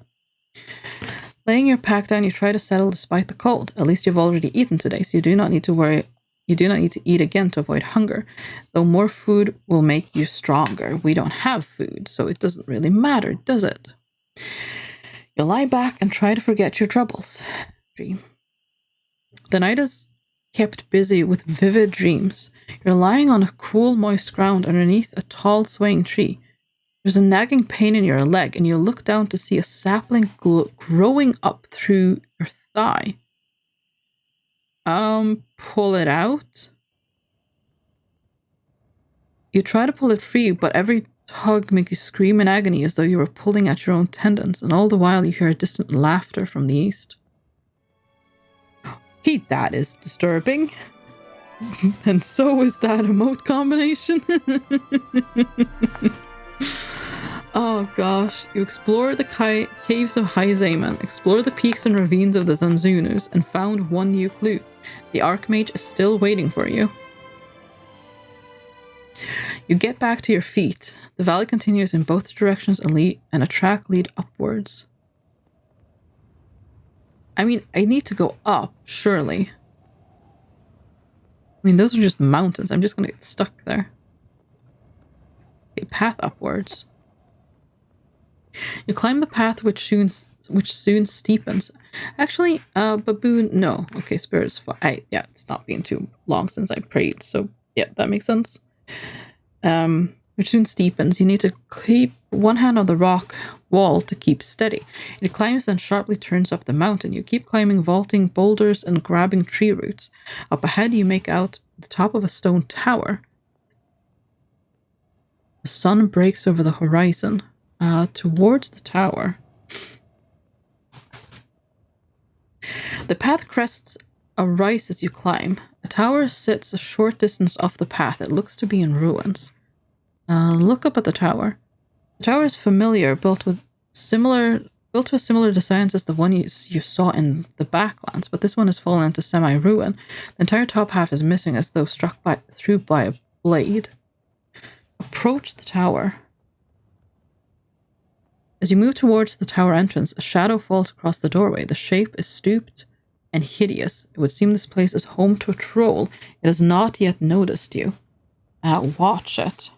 Laying your pack down, you try to settle despite the cold. At least you've already eaten today, so you do not need to worry. You do not need to eat again to avoid hunger. Though more food will make you stronger. We don't have food, so it doesn't really matter, does it? You lie back and try to forget your troubles. Dream. The night is kept busy with vivid dreams. You're lying on a cool, moist ground underneath a tall, swaying tree. There's a nagging pain in your leg, and you look down to see a sapling growing up through your thigh. Pull it out. You try to pull it free, but every tug makes you scream in agony as though you were pulling at your own tendons, and all the while you hear a distant laughter from the east. Okay, that is disturbing. And so is that emote combination. Oh gosh. You explore the caves of High Zaman, explore the peaks and ravines of the Zanzunus, and found one new clue. The Archmage is still waiting for you. You get back to your feet. The valley continues in both directions and a track lead upwards. I mean, I need to go up, surely. I mean, those are just mountains. I'm just gonna get stuck there. Okay, path upwards. You climb the path which soon steepens. Actually, baboon, no. Okay, spirit is fine. Yeah, it's not been too long since I prayed, so yeah, that makes sense. Which soon steepens. You need to keep one hand on the rock wall to keep steady. It climbs and sharply turns up the mountain. You keep climbing, vaulting boulders and grabbing tree roots. Up ahead, you make out the top of a stone tower. The sun breaks over the horizon. Towards the tower. The path crests a rise as you climb. A tower sits a short distance off the path. It looks to be in ruins. Look up at the tower. The tower is familiar, built to a similar design as the one you saw in the Backlands, but this one has fallen into semi-ruin. The entire top half is missing, as though struck through by a blade. Approach the tower. As you move towards the tower entrance, a shadow falls across the doorway. The shape is stooped and hideous. It would seem this place is home to a troll. It has not yet noticed you. Watch it.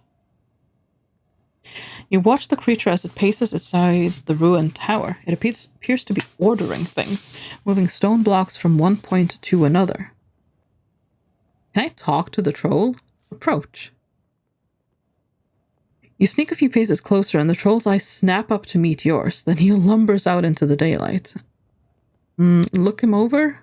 You watch the creature as it paces inside the ruined tower. It appears to be ordering things, moving stone blocks from one point to another. Can I talk to the troll? Approach. You sneak a few paces closer, and the troll's eyes snap up to meet yours. Then he lumbers out into the daylight. Look him over.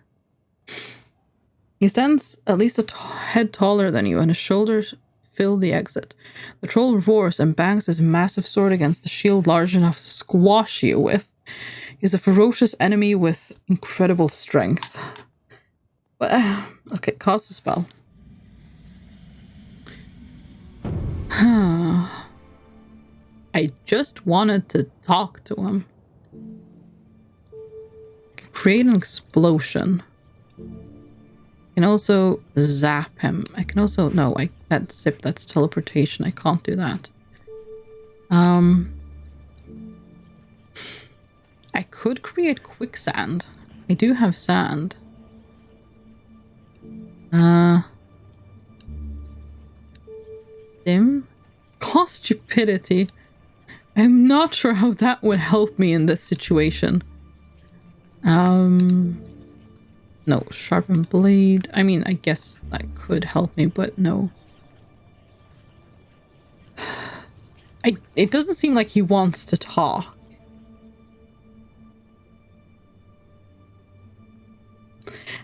He stands at least a head taller than you, and his shoulders fill the exit. The troll roars and bangs his massive sword against the shield large enough to squash you with. He's a ferocious enemy with incredible strength. But, okay, cast a spell. I just wanted to talk to him. Create an explosion. I can also zap him. I can also... No, that's zip. That's teleportation. I can't do that. I could create quicksand. I do have sand. Dim? Cost stupidity. I'm not sure how that would help me in this situation. No, sharpened blade. I mean, I guess that could help me, but no. It doesn't seem like he wants to talk.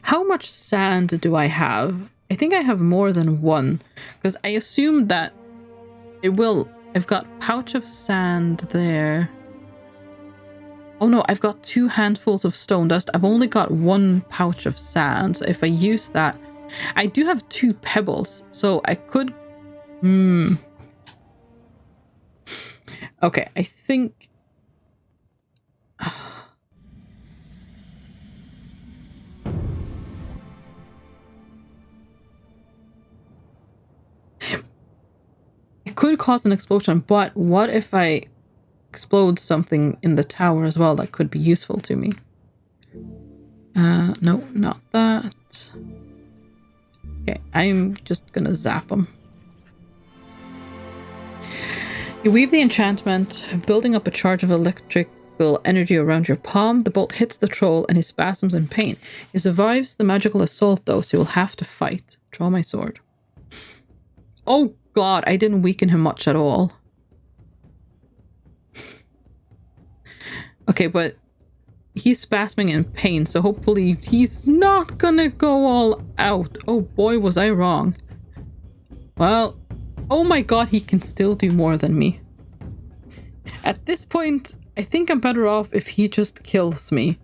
How much sand do I have? I think I have more than one, because I assumed that it will... I've got pouch of sand there. Oh no, I've got 2 handfuls of stone dust. I've only got 1 pouch of sand. So if I use that... I do have 2 pebbles, so I could... Okay, I think... It could cause an explosion, but what if I explode something in the tower as well that could be useful to me? No, not that. Okay, I'm just gonna zap him. You weave the enchantment, building up a charge of electrical energy around your palm. The bolt hits the troll and he spasms in pain. He survives the magical assault though, so he will have to fight. Draw my sword. Oh god, I didn't weaken him much at all. Okay, but he's spasming in pain, so hopefully he's not gonna go all out. Oh boy, was I wrong. Well, oh my god, he can still do more than me. At this point, I think I'm better off if he just kills me.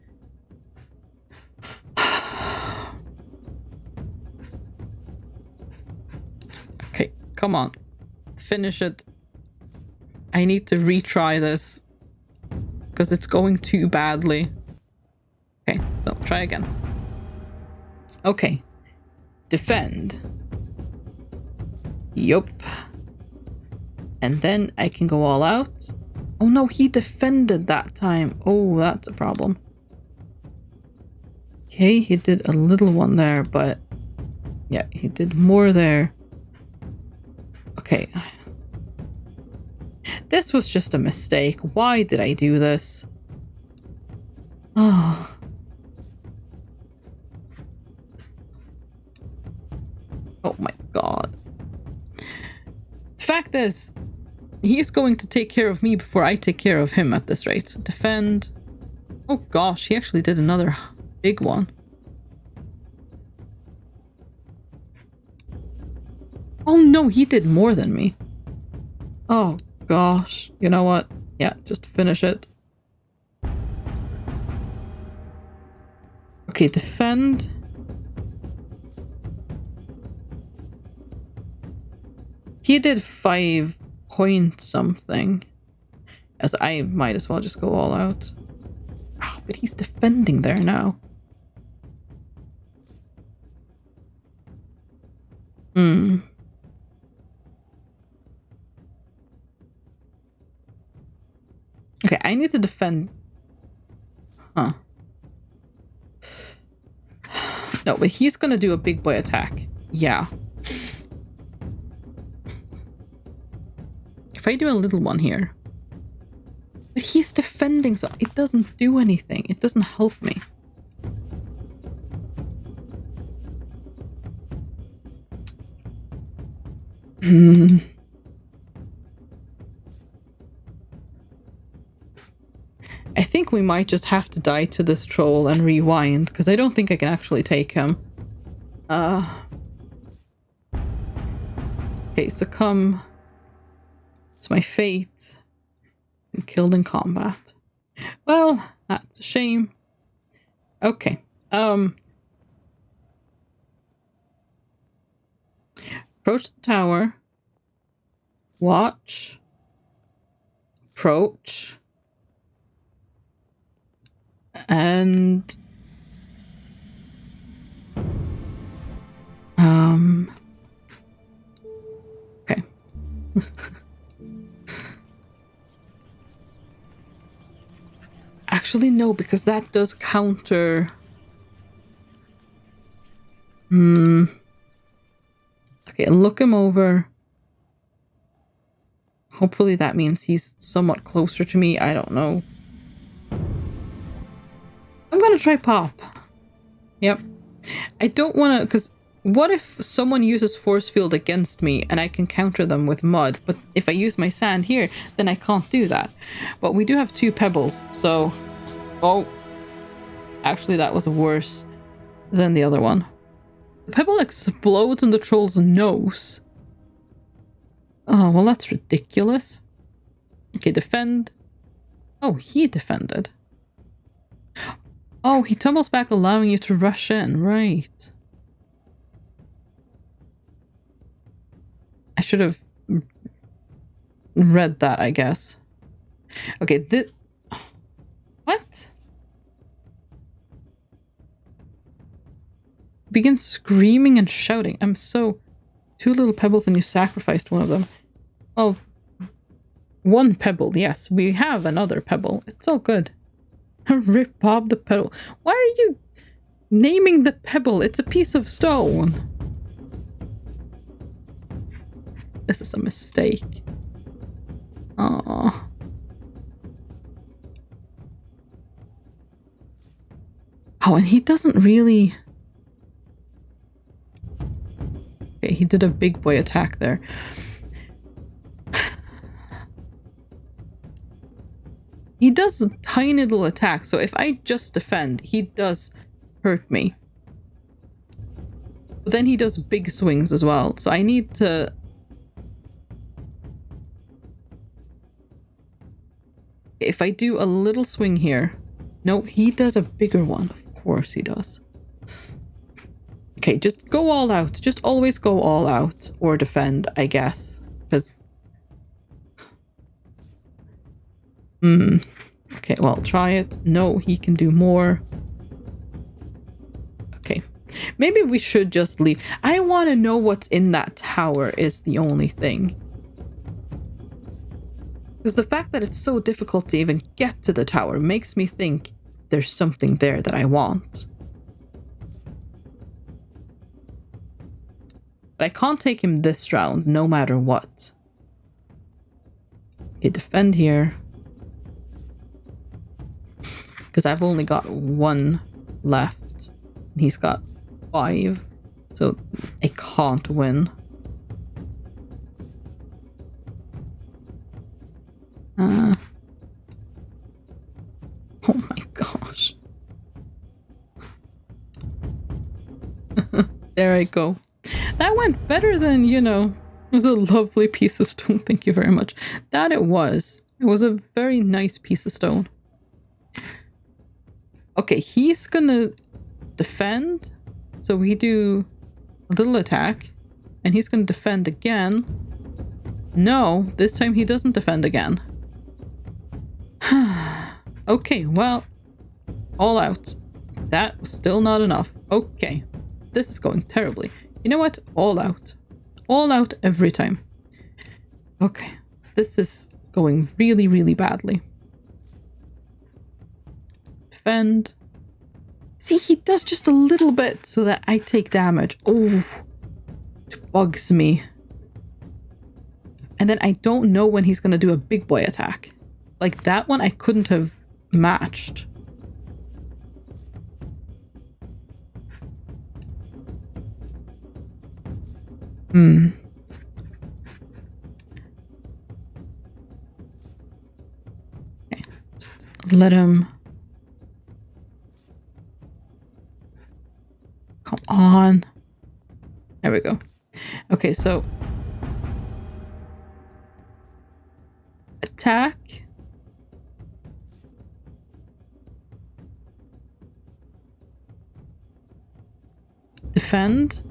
Okay, come on. Finish it. I need to retry this. Because it's going too badly. Okay, so try again. Okay. Defend. Yup. And then I can go all out. Oh no, he defended that time. Oh, that's a problem. Okay, he did a little one there, but... yeah, he did more there. Okay. This was just a mistake. Why did I do this? Oh. Oh my god. Fact is, he's going to take care of me before I take care of him at this rate. Defend. Oh gosh, he actually did another big one. Oh no, he did more than me. Oh gosh, you know what? Yeah, just finish it. Okay, defend. He did 5 point something. As I might as well just go all out. Oh, but he's defending there now. Hmm. Okay, I need to defend. Huh. No, but he's gonna do a big boy attack. Yeah. If I do a little one here. But he's defending, so it doesn't do anything. It doesn't help me. I think we might just have to die to this troll and rewind, because I don't think I can actually take him. Okay, succumb. It's my fate. I'm killed in combat. Well, that's a shame. Okay. Approach the tower. Watch. Approach. And okay. Actually no, because that does counter. Okay, look him over. Hopefully that means he's somewhat closer to me. I don't know. I'm gonna try pop. Yep. I don't want to, because what if someone uses force field against me and I can counter them with mud, but if I use my sand here, then I can't do that. But we do have 2 pebbles, so... Oh. Actually, that was worse than the other one. The pebble explodes in the troll's nose. Oh, well, that's ridiculous. Okay, defend. Oh, he defended. Oh, he tumbles back, allowing you to rush in. Right. I should have read that, I guess. Okay, this... What? Begin screaming and shouting. I'm so... 2 little pebbles and you sacrificed one of them. Oh. 1 pebble, yes. We have another pebble. It's all good. Rip Bob the pebble. Why are you naming the pebble? It's a piece of stone. This is a mistake. Aww. Oh, and he doesn't really... Okay, he did a big boy attack there. He does a tiny little attack, so if I just defend, he does hurt me. But then he does big swings as well, so I need to... If I do a little swing here... No, he does a bigger one. Of course he does. Okay, just go all out. Just always go all out. Or defend, I guess. Because... Okay, well, try it. No, he can do more. Okay. Maybe we should just leave. I want to know what's in that tower is the only thing. Because the fact that it's so difficult to even get to the tower makes me think there's something there that I want. But I can't take him this round, no matter what. Okay, defend here. Because I've only got 1 left. And he's got 5. So I can't win. Oh my gosh. There I go. That went better than, you know, it was a lovely piece of stone. Thank you very much. That it was. It was a very nice piece of stone. Okay, he's gonna defend. So we do a little attack. And he's gonna defend again. No, this time he doesn't defend again. Okay, well, all out. That was still not enough. Okay, this is going terribly. You know what? All out. All out every time. Okay, this is going really, really badly. Defend. See, he does just a little bit so that I take damage. Oh, it bugs me. And then I don't know when he's going to do a big boy attack. Like that one I couldn't have matched. Okay, just let him... Come on. There we go. Okay, so... Attack. Defend.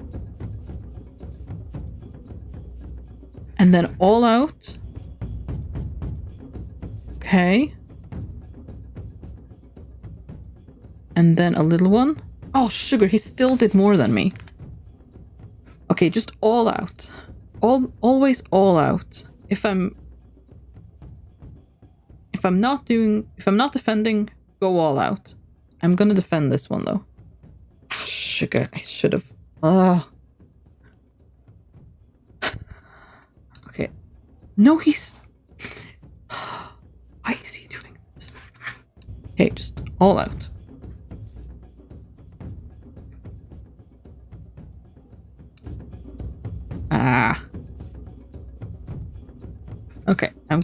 And then all out. Okay. And then a little one. Oh, sugar, he still did more than me. Okay, just all out. Always all out. If I'm not defending, go all out. I'm gonna defend this one though. Oh, sugar, I should have. Okay. No, he's... Why is he doing this? Okay, just all out. Okay, I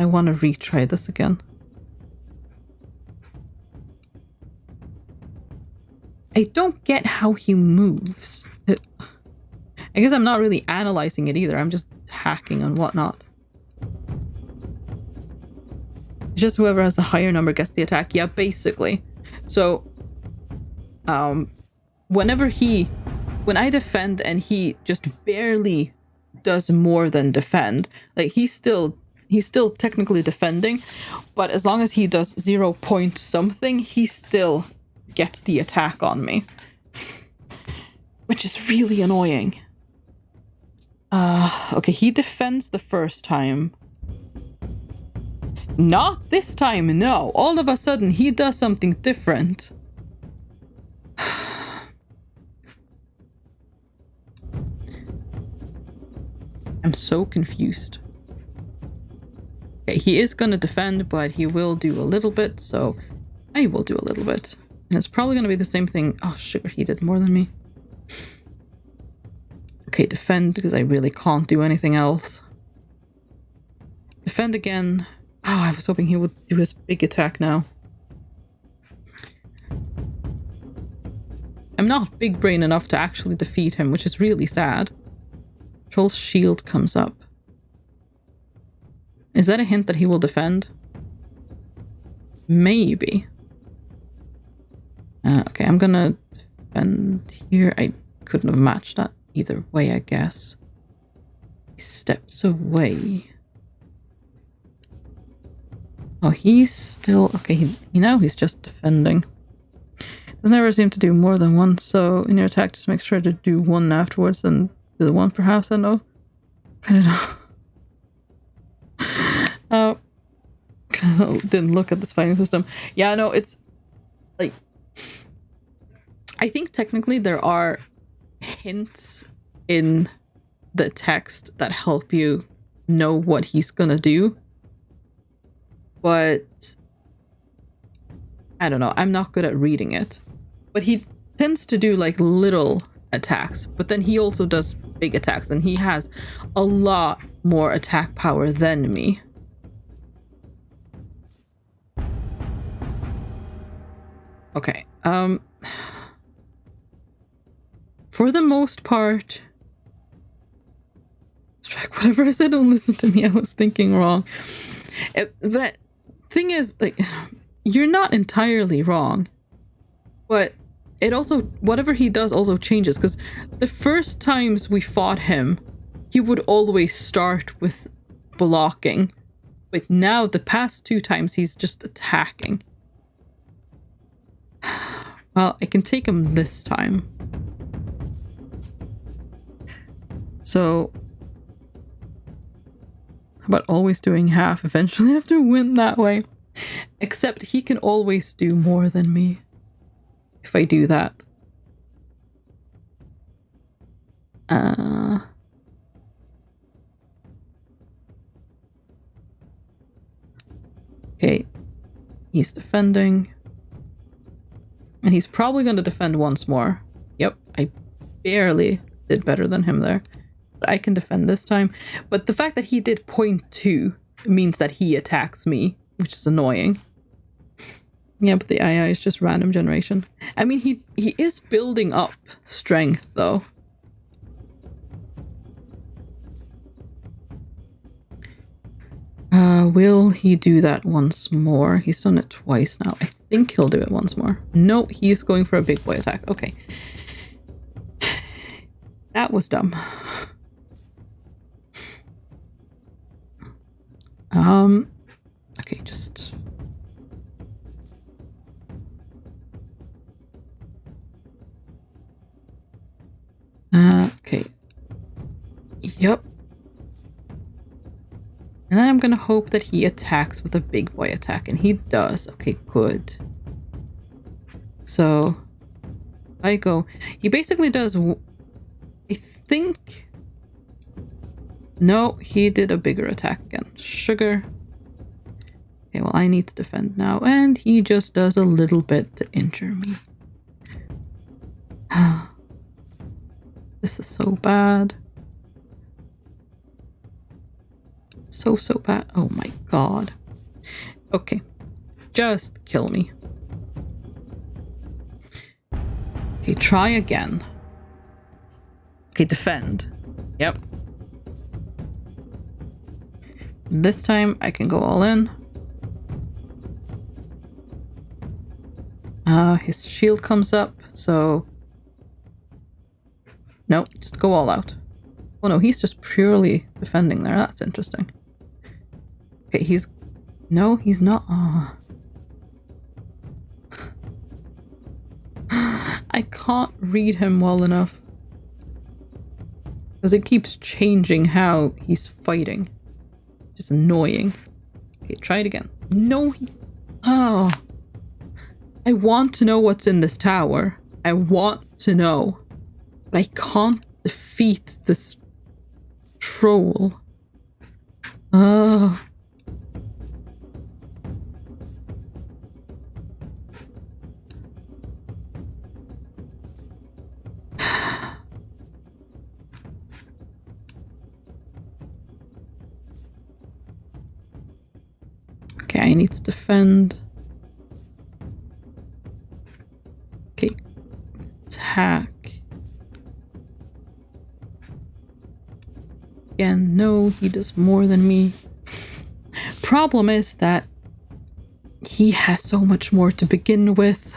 want to retry this again. I don't get how he moves. I guess I'm not really analyzing it either. I'm just hacking and whatnot. Just whoever has the higher number gets the attack. Yeah, basically. So, when I defend and he just barely does more than defend, like he's still technically defending, but as long as he does 0 point something, he still gets the attack on me, which is really annoying. Okay, he defends the first time. Not this time, no. All of a sudden, he does something different. I'm so confused. Okay, he is gonna defend, but he will do a little bit, so I will do a little bit. And it's probably gonna be the same thing. Oh, sugar, he did more than me. Okay, defend, because I really can't do anything else. Defend again. Oh, I was hoping he would do his big attack now. I'm not big brain enough to actually defeat him, which is really sad. Troll's shield comes up. Is that a hint that he will defend? Maybe. Okay, I'm gonna defend here. I couldn't have matched that either way, I guess. He steps away. Oh, he's still... Okay, he's just defending. Doesn't ever seem to do more than one, so in your attack, just make sure to do one afterwards, then do the one perhaps, I know. Kind of know. Didn't look at this fighting system. Yeah, no, it's... Like... I think technically there are hints in the text that help you know what he's gonna do. But... I don't know, I'm not good at reading it. But he tends to do like little attacks, but then he also does big attacks, and he has a lot more attack power than me. Okay, for the most part, Strike, whatever I said, don't listen to me, I was thinking wrong. But thing is, like, you're not entirely wrong, but it also, whatever he does also changes, because the first times we fought him, he would always start with blocking. But now, the past 2 times, he's just attacking. Well, I can take him this time. So, how about always doing half? Eventually I have to win that way. Except he can always do more than me if I do that. Okay, he's defending. And he's probably going to defend once more. Yep, I barely did better than him there. But I can defend this time. But the fact that he did 0.2 means that he attacks me, which is annoying. Yeah, but the AI is just random generation. I mean, he is building up strength, though. Will he do that once more? He's done it twice now. I think he'll do it once more. No, he's going for a big boy attack. Okay. That was dumb. Okay, just... okay. Yep. And then I'm gonna hope that he attacks with a big boy attack, and he does. Okay, good. So, I go... He basically does... I think... No, he did a bigger attack again. Sugar. Okay, well, I need to defend now, and he just does a little bit to injure me. This is so bad. So bad. Oh my god. Okay. Just kill me. Okay, try again. Okay, defend. Yep. This time I can go all in. His shield comes up, so... No, just go all out. Oh no, he's just purely defending there. That's interesting. Okay, he's... No, he's not. Oh. I can't read him well enough. Because it keeps changing how he's fighting. Just annoying. Okay, try it again. No, Oh. I want to know what's in this tower. I want to know. But I can't defeat this troll. Oh. Okay, I need to defend. Okay. Attack. Again, no, he does more than me. Problem is that he has so much more to begin with.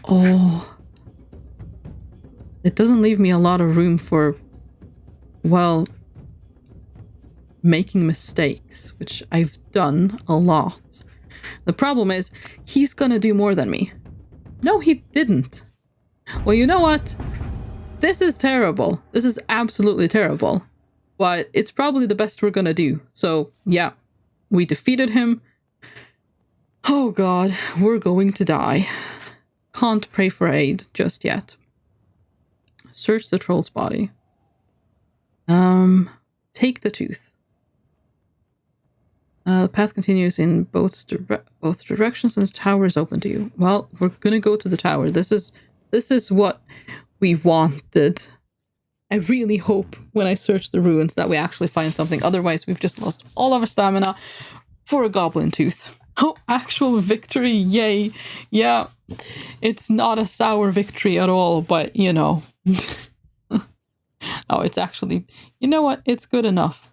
Oh. It doesn't leave me a lot of room for, well, making mistakes, which I've done a lot. The problem is, he's gonna do more than me. No, he didn't. Well, you know what? This is terrible. This is absolutely terrible. But it's probably the best we're gonna do. So, yeah. We defeated him. Oh god, we're going to die. Can't pray for aid just yet. Search the troll's body. Take the tooth. The path continues in both directions and the tower is open to you. Well, we're gonna go to the tower. This is what we wanted. I really hope when I search the ruins that we actually find something. Otherwise, we've just lost all of our stamina for a goblin tooth. Oh, actual victory. Yay. Yeah, it's not a sour victory at all, but you know. Oh, it's actually, you know what? It's good enough.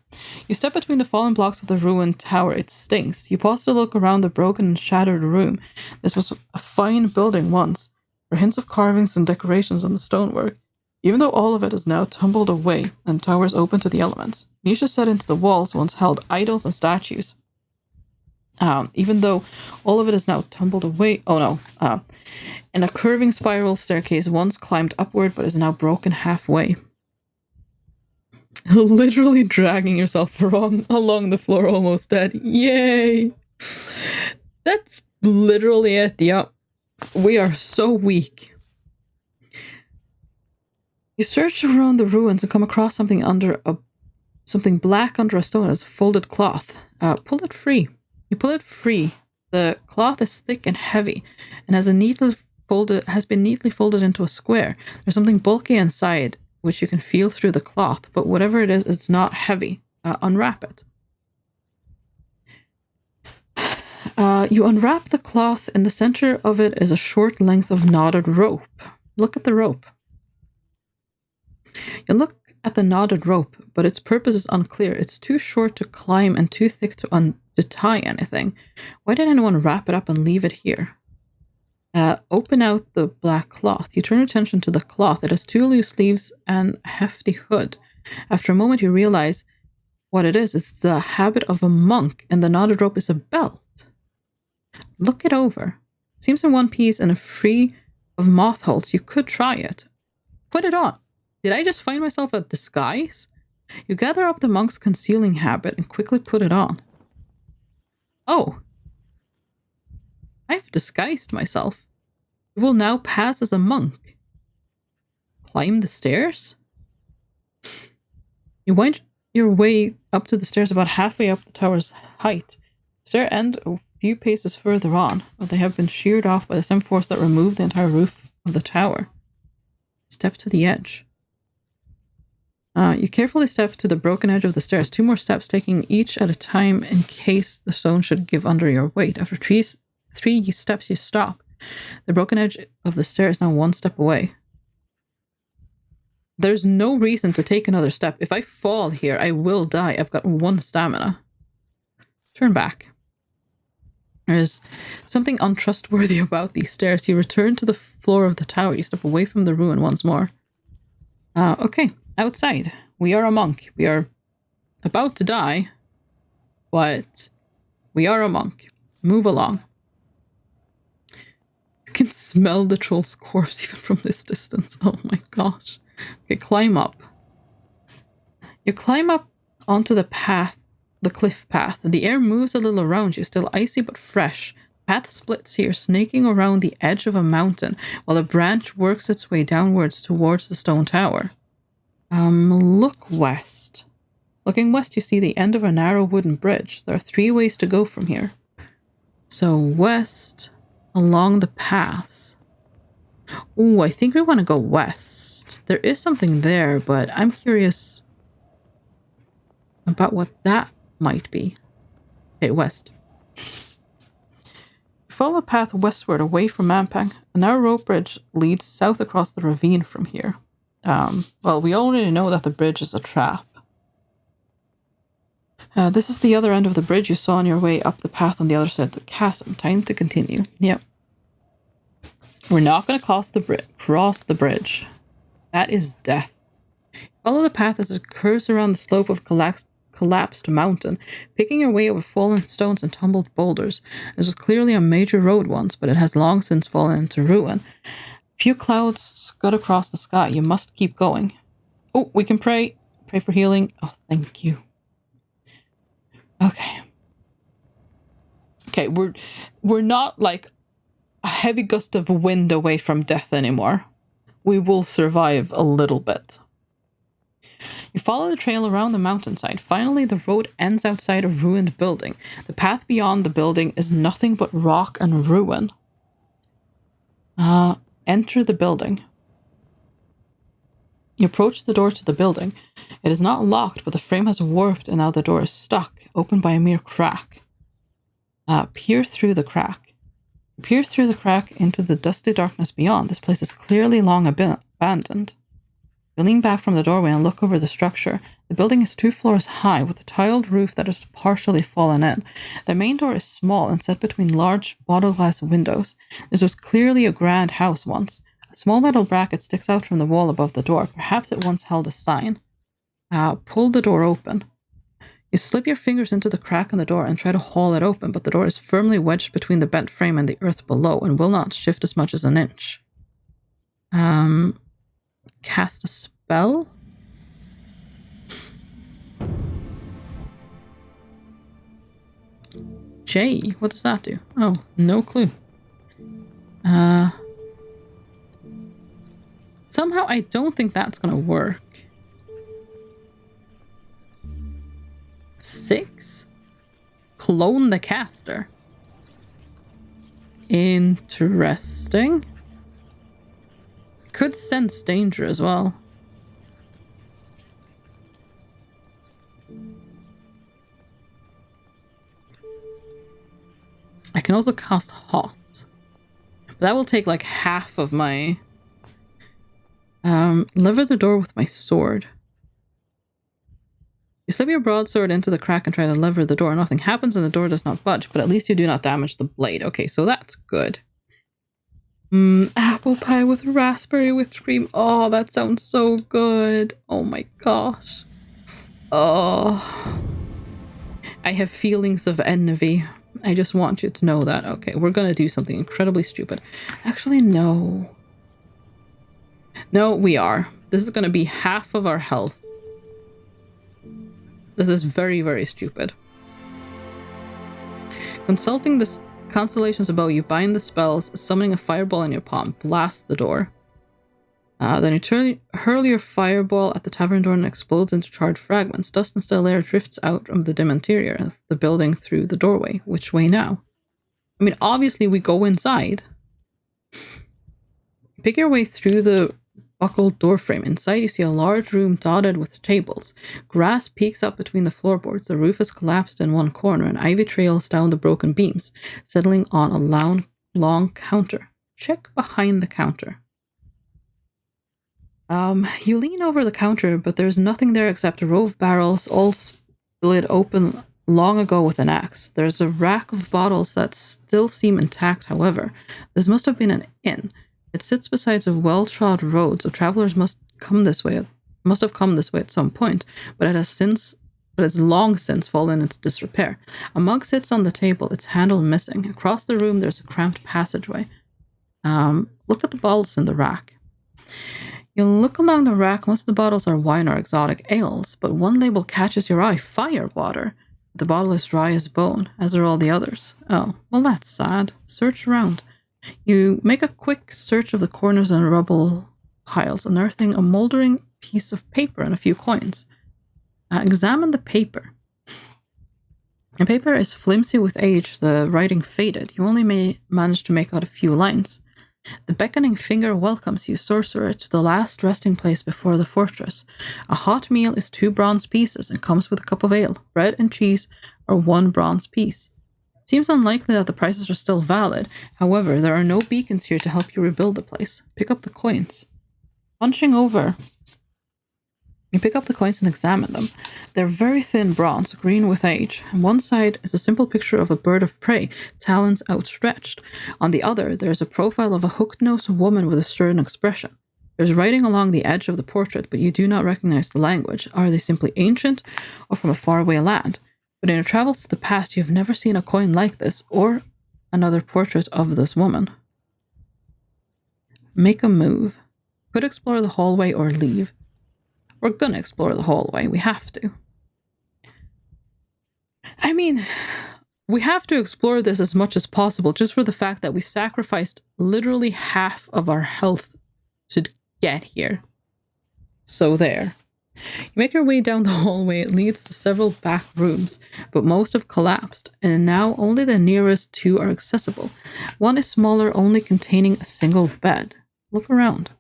You step between the fallen blocks of the ruined tower. It stinks. You pause to look around the broken and shattered room. This was a fine building once. There are hints of carvings and decorations on the stonework. Even though all of it is now tumbled away and towers open to the elements, niches set into the walls once held idols and statues. Even though all of it is now tumbled away, and a curving spiral staircase once climbed upward but is now broken halfway. Literally dragging yourself along the floor, almost dead. Yay! That's literally it. Yep. We are so weak. You search around the ruins and come across something black under a stone as a folded cloth. Pull it free. You pull it free. The cloth is thick and heavy, and has been neatly folded into a square. There's something bulky inside, which you can feel through the cloth, but whatever it is, it's not heavy. Unwrap it. You unwrap the cloth. In the center of it is a short length of knotted rope. Look at the rope. You look at the knotted rope, but its purpose is unclear. It's too short to climb and too thick to tie anything. Why did anyone wrap it up and leave it here? Open out the black cloth. You turn your attention to the cloth. It has 2 loose sleeves and a hefty hood. After a moment, you realize what it is. It's the habit of a monk, and the knotted rope is a belt. Look it over. It seems in one piece and free of moth holes. You could try it. Put it on. Did I just find myself a disguise? You gather up the monk's concealing habit and quickly put it on. Oh. I've disguised myself. You will now pass as a monk. Climb the stairs? You wind your way up to the stairs about halfway up the tower's height. The stair end a few paces further on, but they have been sheared off by the same force that removed the entire roof of the tower. Step to the edge. You carefully step to the broken edge of the stairs, 2 more steps, taking each at a time in case the stone should give under your weight. After 3 steps, you stop. The broken edge of the stair is now 1 step away. There's no reason to take another step. If I fall here, I will die. I've got 1 stamina. Turn back. There's something untrustworthy about these stairs. You return to the floor of the tower. You step away from the ruin once more. Okay. Outside. We are a monk. We are about to die, but we are a monk. Move along. You can smell the troll's corpse even from this distance. Oh my gosh. Okay, climb up. You climb up onto the path, the cliff path. The air moves a little around you, still icy but fresh. The path splits here, snaking around the edge of a mountain, while a branch works its way downwards towards the stone tower. Look west. Looking west, you see the end of a narrow wooden bridge. There are 3 ways to go from here. So west, along the pass. Ooh, I think we want to go west. There is something there, but I'm curious about what that might be. Okay, west. Follow the path westward away from Mampang. A narrow rope bridge leads south across the ravine from here. Well, we already know that the bridge is a trap. This is the other end of the bridge you saw on your way up the path on the other side of the chasm. Time to continue. Yep. We're not going to cross the bridge. That is death. Follow the path as it curves around the slope of collapsed mountain, picking your way over fallen stones and tumbled boulders. This was clearly a major road once, but it has long since fallen into ruin. Few clouds scud across the sky. You must keep going. Oh, we can pray. Pray for healing. Oh, thank you. Okay. Okay, we're not like a heavy gust of wind away from death anymore. We will survive a little bit. You follow the trail around the mountainside. Finally, the road ends outside a ruined building. The path beyond the building is nothing but rock and ruin. Enter the building. You approach the door to the building. It is not locked, but the frame has warped and now the door is stuck, open by a mere crack. Peer through the crack. Peer through the crack into the dusty darkness beyond. This place is clearly long abandoned. You lean back from the doorway and look over the structure. The building is 2 floors high, with a tiled roof that is partially fallen in. The main door is small and set between large bottle glass windows. This was clearly a grand house once. A small metal bracket sticks out from the wall above the door. Perhaps it once held a sign. Pull the door open. You slip your fingers into the crack in the door and try to haul it open, but the door is firmly wedged between the bent frame and the earth below and will not shift as much as an inch. Cast a spell? J, what does that do? Oh, no clue. Somehow I don't think that's gonna work. 6? Clone the caster. Interesting. Could sense danger as well. I can also cast Hot. But that will take like half of my... lever the door with my sword. You slip your broadsword into the crack and try to lever the door. Nothing happens and the door does not budge, but at least you do not damage the blade. Okay, so that's good. Apple pie with raspberry whipped cream. Oh, that sounds so good. Oh my gosh. Oh. I have feelings of envy. I just want you to know that. Okay, we're gonna do something incredibly stupid. Actually, no. No, we are. This is gonna be half of our health. This is very, very stupid. Consulting the constellations above you, bind the spells, summoning a fireball in your palm, blast the door. Then you hurl your fireball at the tavern door and it explodes into charred fragments. Dust and still air drifts out from the dim interior of the building through the doorway. Which way now? I mean, obviously we go inside. Pick your way through the buckled doorframe. Inside you see a large room dotted with tables. Grass peeks up between the floorboards. The roof is collapsed in one corner and ivy trails down the broken beams, settling on a long counter. Check behind the counter. You lean over the counter, but there's nothing there except a row of barrels, all split open long ago with an axe. There's a rack of bottles that still seem intact, however. This must have been an inn. It sits beside a well-trod road, so travelers must have come this way at some point, but it has long since fallen into disrepair. A mug sits on the table, its handle missing. Across the room, there's a cramped passageway. Look at the bottles in the rack. You look along the rack. Most of the bottles are wine or exotic ales, but one label catches your eye: firewater. The bottle is dry as bone, as are all the others. Oh, well, that's sad. Search around. You make a quick search of the corners and rubble piles, unearthing a moldering piece of paper and a few coins. Examine the paper. The paper is flimsy with age, the writing faded. You only may manage to make out a few lines. The beckoning finger welcomes you, sorcerer, to the last resting place before the fortress. A hot meal is 2 bronze pieces and comes with a cup of ale. Bread and cheese are 1 bronze piece. It seems unlikely that the prices are still valid. However, there are no beacons here to help you rebuild the place. Pick up the coins. Punching over, you pick up the coins and examine them. They're very thin bronze, green with age. On one side is a simple picture of a bird of prey, talons outstretched. On the other, there's a profile of a hooked-nosed woman with a stern expression. There's writing along the edge of the portrait, but you do not recognize the language. Are they simply ancient or from a faraway land? But in your travels to the past, you have never seen a coin like this, or another portrait of this woman. Make a move. Could explore the hallway or leave. We're gonna explore the hallway. We have to. I mean, we have to explore this as much as possible just for the fact that we sacrificed literally half of our health to get here. So there. You make your way down the hallway. It leads to several back rooms, but most have collapsed, and now only the nearest 2 are accessible. One is smaller, only containing a single bed. Look around.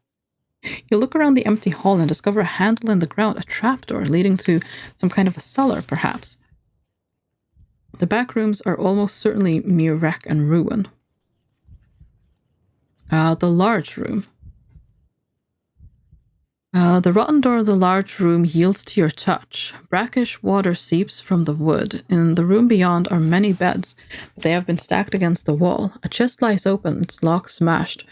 You look around the empty hall and discover a handle in the ground, a trapdoor leading to some kind of a cellar, perhaps. The back rooms are almost certainly mere wreck and ruin. The large room. The rotten door of the large room yields to your touch. Brackish water seeps from the wood. In the room beyond are many beds, but they have been stacked against the wall. A chest lies open, its lock smashed.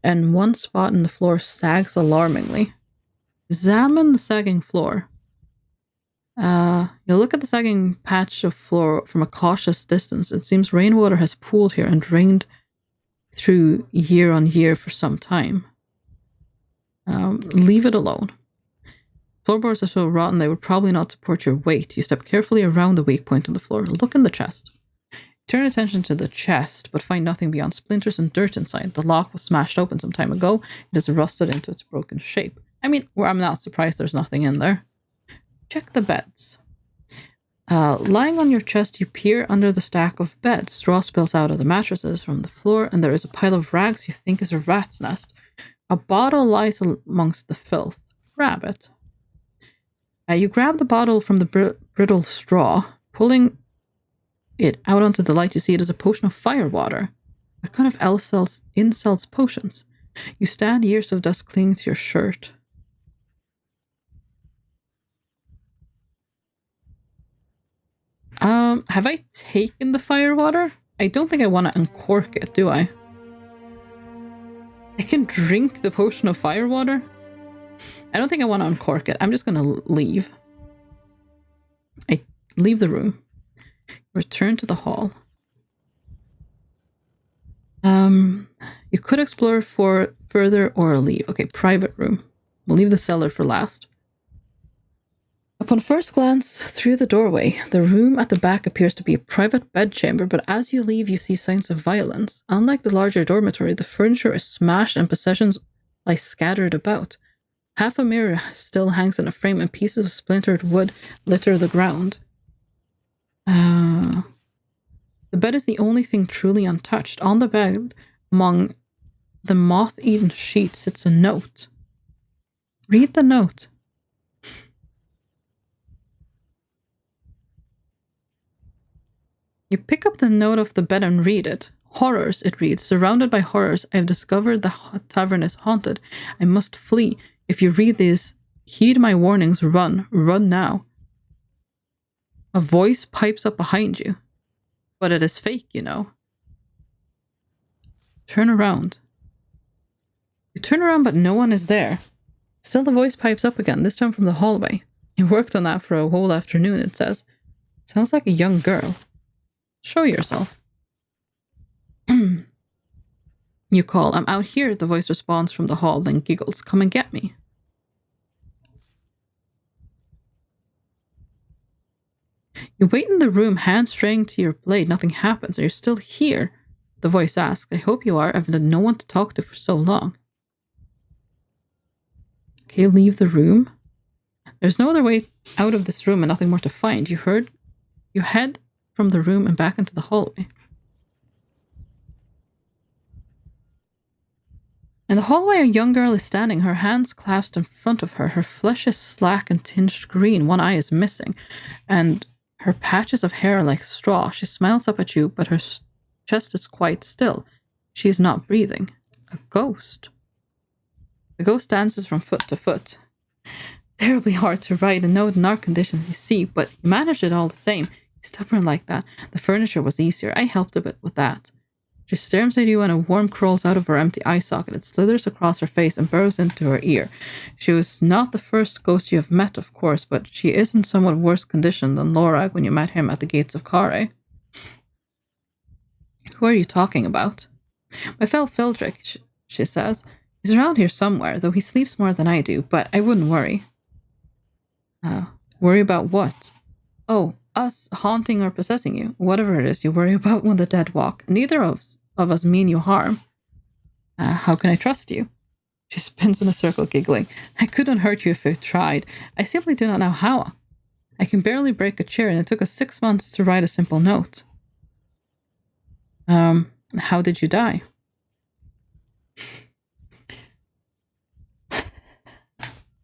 and one spot in the floor sags alarmingly. Examine the sagging floor. You look at the sagging patch of floor from a cautious distance. It seems rainwater has pooled here and drained through year on year for some time. Leave it alone. Floorboards are so rotten they would probably not support your weight. You step carefully around the weak point on the floor. Look in the chest. Turn attention to the chest, but find nothing beyond splinters and dirt inside. The lock was smashed open some time ago. It is rusted into its broken shape. I mean, I'm not surprised there's nothing in there. Check the beds. Lying on your chest, you peer under the stack of beds. Straw spills out of the mattresses from the floor, and there is a pile of rags you think is a rat's nest. A bottle lies amongst the filth. Grab it. You grab the bottle from the brittle straw. Pulling it out onto the light, you see it is a potion of fire water. What kind of incels potions? You stand years of dust clinging to your shirt. Have I taken the fire water? I don't think I want to uncork it, do I? I can drink the potion of fire water? I don't think I want to uncork it. I'm just going to leave. I leave the room. Return to the hall. You could explore for further or leave. Okay, private room. We'll leave the cellar for last. Upon first glance through the doorway, the room at the back appears to be a private bedchamber, but as you leave, you see signs of violence. Unlike the larger dormitory, the furniture is smashed and possessions lie scattered about. Half a mirror still hangs in a frame, and pieces of splintered wood litter the ground. The bed is the only thing truly untouched. On the bed, among the moth-eaten sheets, sits a note. Read the note. You pick up the note off the bed and read it. Horrors, it reads. Surrounded by horrors, I have discovered the tavern is haunted. I must flee. If you read this, heed my warnings. Run. Run now. A voice pipes up behind you. But it is fake, you know. Turn around. You turn around, but no one is there. Still the voice pipes up again, this time from the hallway. You worked on that for a whole afternoon, it says. Sounds like a young girl. Show yourself. You call, I'm out here, the voice responds from the hall, then giggles. Come and get me. You wait in the room, hand straying to your blade. Nothing happens. Are you still here? The voice asks. I hope you are. I've had no one to talk to for so long. Okay, leave the room. There's no other way out of this room and nothing more to find. You head from the room and back into the hallway. In the hallway, a young girl is standing, her hands clasped in front of her. Her flesh is slack and tinged green. One eye is missing, and her patches of hair are like straw. She smiles up at you, but her chest is quite still. She is not breathing. A ghost. The ghost dances from foot to foot. Terribly hard to ride, and no in our conditions, you see, but you managed it all the same. You're stubborn like that. The furniture was easier. I helped a bit with that. She stares at you and a worm crawls out of her empty eye socket. It slithers across her face and burrows into her ear. She was not the first ghost you have met, of course, but she is in somewhat worse condition than Lorag when you met him at the gates of Kare. Who are you talking about? My fellow Fildrick, she says. He's around here somewhere, though he sleeps more than I do, but I wouldn't worry. Worry about what? Oh, us haunting or possessing you. Whatever it is you worry about when the dead walk. Neither of us mean you harm. How can I trust you? She spins in a circle, giggling. I couldn't hurt you if I tried. I simply do not know how. I can barely break a chair, and it took us 6 months to write a simple note. How did you die?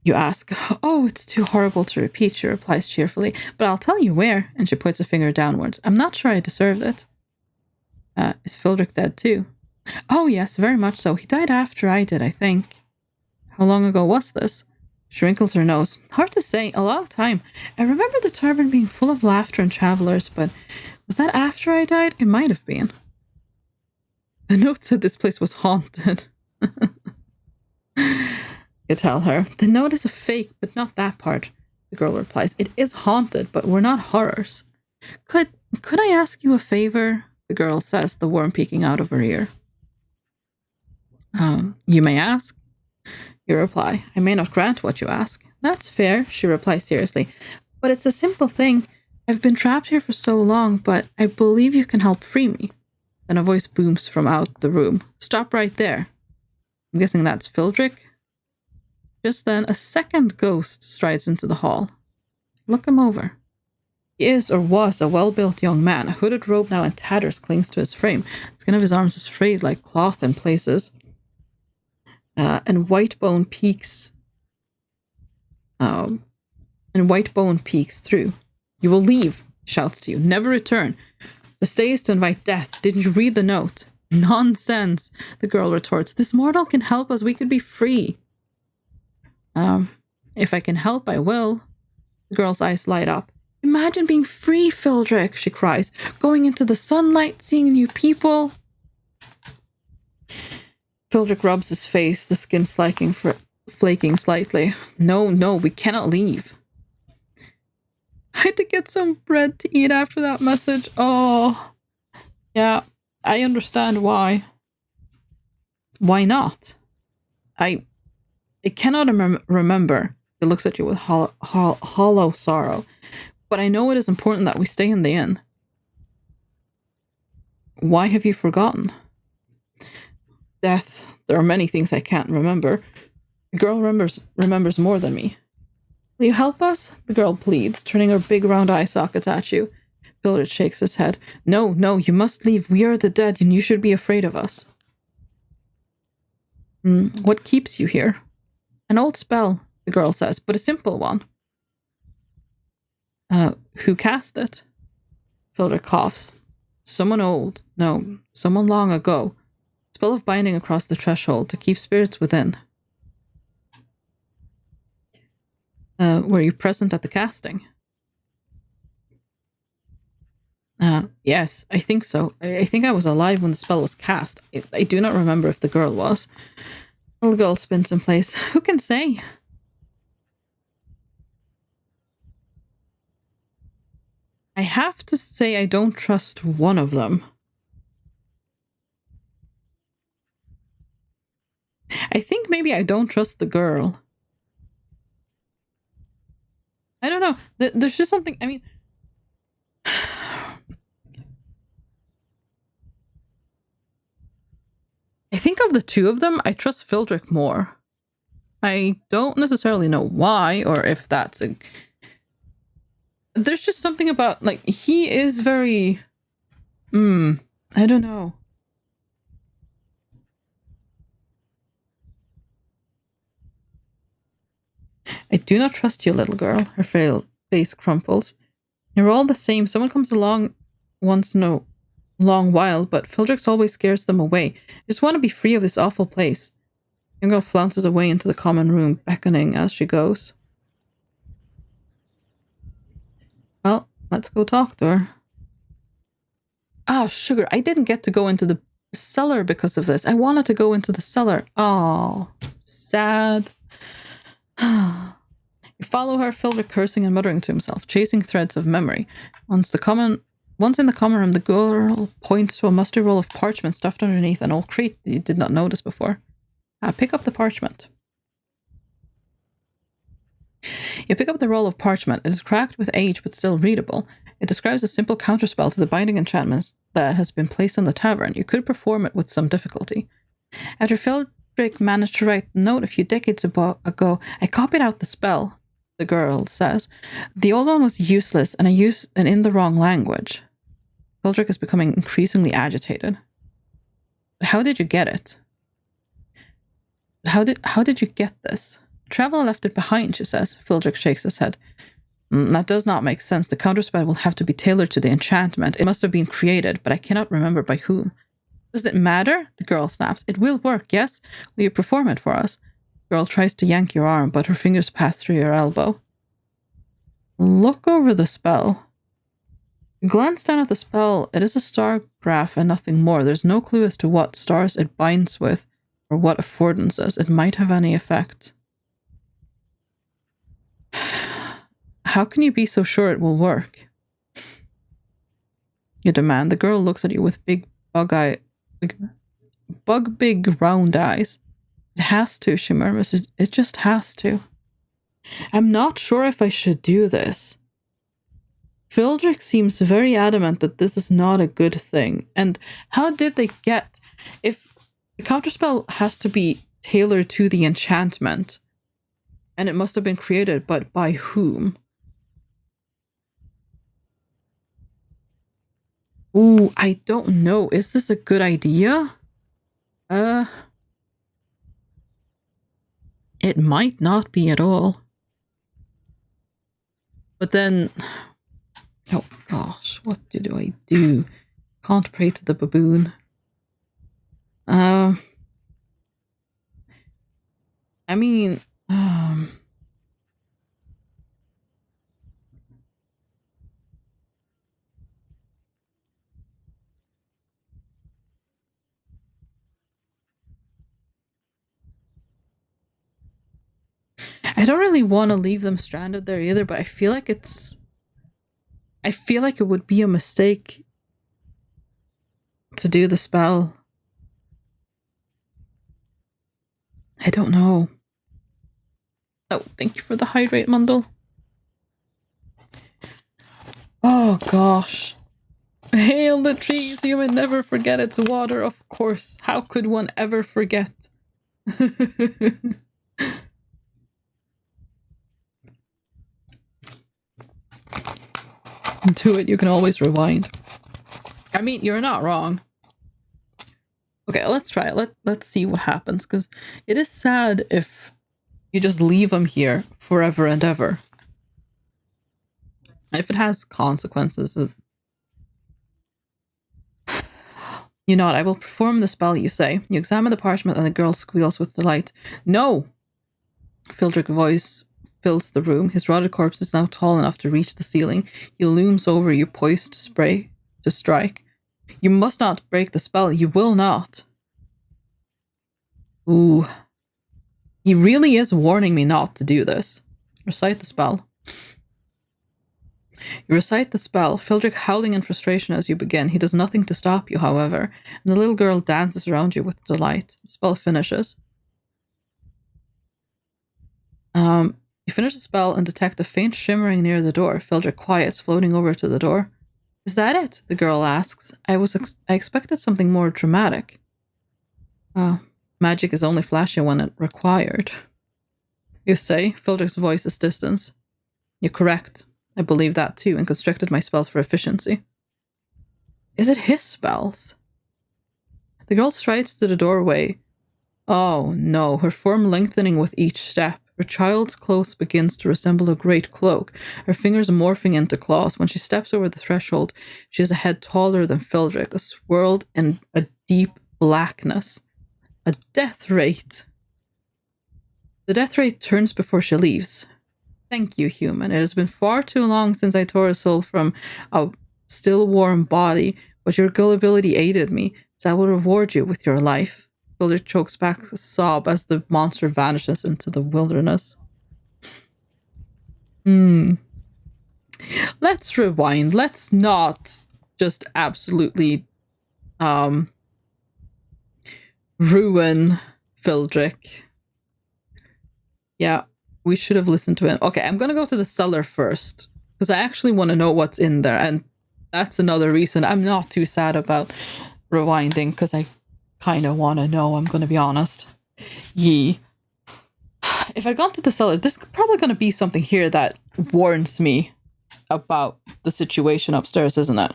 You ask. Oh, it's too horrible to repeat, she replies cheerfully. But I'll tell you where, and she points a finger downwards. I'm not sure I deserved it. Is Fildrick dead too? Oh, yes, very much so. He died after I did, I think. How long ago was this? She wrinkles her nose. Hard to say. A long time. I remember the tavern being full of laughter and travelers, but was that after I died? It might have been. The note said this place was haunted. You tell her. The note is a fake, but not that part. The girl replies. It is haunted, but we're not horrors. Could I ask you a favor? The girl says, the worm peeking out of her ear. You may ask. You reply. I may not grant what you ask. That's fair, she replies seriously. But it's a simple thing. I've been trapped here for so long, but I believe you can help free me. Then a voice booms from out the room. Stop right there. I'm guessing that's Fildrick. Just then, a second ghost strides into the hall. Look him over. He is or was a well-built young man. A hooded robe now in tatters clings to his frame. The skin of his arms is frayed like cloth in places. And white bone peeks through. You will leave, he shouts to you. Never return. The stay is to invite death. Didn't you read the note? Nonsense, the girl retorts. This mortal can help us. We could be free. If I can help, I will. The girl's eyes light up. Imagine being free, Fildrick, she cries. Going into the sunlight, seeing new people. Fildrick rubs his face, the skin flaking slightly. No, we cannot leave. I had to get some bread to eat after that message. Oh, yeah, I understand why. Why not? I cannot remember. He looks at you with hollow sorrow. But I know it is important that we stay in the inn. Why have you forgotten? Death. There are many things I can't remember. The girl remembers more than me. Will you help us? The girl pleads, turning her big round eye sockets at you. Fildrick shakes his head. No, you must leave. We are the dead, and you should be afraid of us. What keeps you here? An old spell, the girl says, but a simple one. Who cast it? Fildrick coughs. Someone old. No, someone long ago. Spell of binding across the threshold to keep spirits within. Were you present at the casting? Yes, I think so. I think I was alive when the spell was cast. I do not remember if the girl was. The little girl spins in place. Who can say? I have to say I don't trust one of them. I think maybe I don't trust the girl. I don't know. There's just something, I mean... I think of the two of them, I trust Fildrick more. I don't necessarily know why, or if that's a... There's just something about, like, he is very... I don't know. I do not trust you, little girl. Her frail face crumples. You're all the same. Someone comes along once in a long while, but Fildrick always scares them away. I just want to be free of this awful place. The young girl flounces away into the common room, beckoning as she goes. Well, let's go talk to her. Ah, sugar, I didn't get to go into the cellar because of this. I wanted to go into the cellar. Oh, sad. You follow her, Fildrick cursing and muttering to himself, chasing threads of memory. Once in the common room, the girl points to a musty roll of parchment stuffed underneath an old crate that you did not notice before. Pick up the parchment. You pick up the roll of parchment. It is cracked with age, but still readable. It describes a simple counterspell to the binding enchantment that has been placed on the tavern. You could perform it with some difficulty. After Fildrick managed to write the note a few decades ago, I copied out the spell, the girl says. The old one was useless and in the wrong language. Fildrick is becoming increasingly agitated. But how did you get it? How did you get this? Traveler left it behind, she says. Fildrick shakes his head. That does not make sense. The counterspell will have to be tailored to the enchantment. It must have been created, but I cannot remember by whom. Does it matter? The girl snaps. It will work, yes? Will you perform it for us? The girl tries to yank your arm, but her fingers pass through your elbow. Look over the spell. Glance down at the spell. It is a star graph and nothing more. There's no clue as to what stars it binds with or what affordances it might have any effect. How can you be so sure it will work? You demand. The girl looks at you with big round eyes. It has to, she murmurs. It just has to. I'm not sure if I should do this. Fildrick seems very adamant that this is not a good thing. And how did they get... If the counterspell has to be tailored to the enchantment, and it must have been created, but by whom? Ooh, I don't know. Is this a good idea? It might not be at all. But then... Oh gosh, what do I do? Can't pray to the baboon. I mean... I don't really want to leave them stranded there either, but I feel like it's... I feel like it would be a mistake to do the spell. I don't know. Oh, thank you for the hydrate, Mundle. Oh, gosh. Hail the trees, you may never forget its water, of course. How could one ever forget? To it, you can always rewind. I mean, you're not wrong. Okay, let's try it. Let's see what happens, because it is sad if you just leave them here forever and ever. And if it has consequences... You nod. I will perform the spell, you say. You examine the parchment and the girl squeals with delight. No! Fildrick's voice fills the room. His rotted corpse is now tall enough to reach the ceiling. He looms over you, poised to strike. You must not break the spell. You will not. Ooh. He really is warning me not to do this. Recite the spell. You recite the spell, Fildrick howling in frustration as you begin. He does nothing to stop you, however, and the little girl dances around you with delight. The spell finishes. You finish the spell and detect a faint shimmering near the door. Fildrick quiets, floating over to the door. Is that it? The girl asks. I expected something more dramatic. Magic is only flashy when it required. You say. Fildrick's voice is distant. You're correct. I believe that too, and constricted my spells for efficiency. Is it his spells? The girl strides to the doorway. Oh no, her form lengthening with each step. Her child's clothes begins to resemble a great cloak, her fingers morphing into claws. When she steps over the threshold, she has a head taller than Fildrick, swirled in a deep blackness. A death rate. The death rate turns before she leaves. Thank you, human. It has been far too long since I tore a soul from a still warm body, but your gullibility aided me, so I will reward you with your life. Fildrick chokes back a sob as the monster vanishes into the wilderness. Let's rewind. Let's not just absolutely ruin Fildrick. Yeah. We should have listened to him. Okay, I'm going to go to the cellar first, because I actually want to know what's in there, and that's another reason I'm not too sad about rewinding, because I kind of want to know, I'm going to be honest. If I'd gone to the cellar, there's probably going to be something here that warns me about the situation upstairs, isn't it?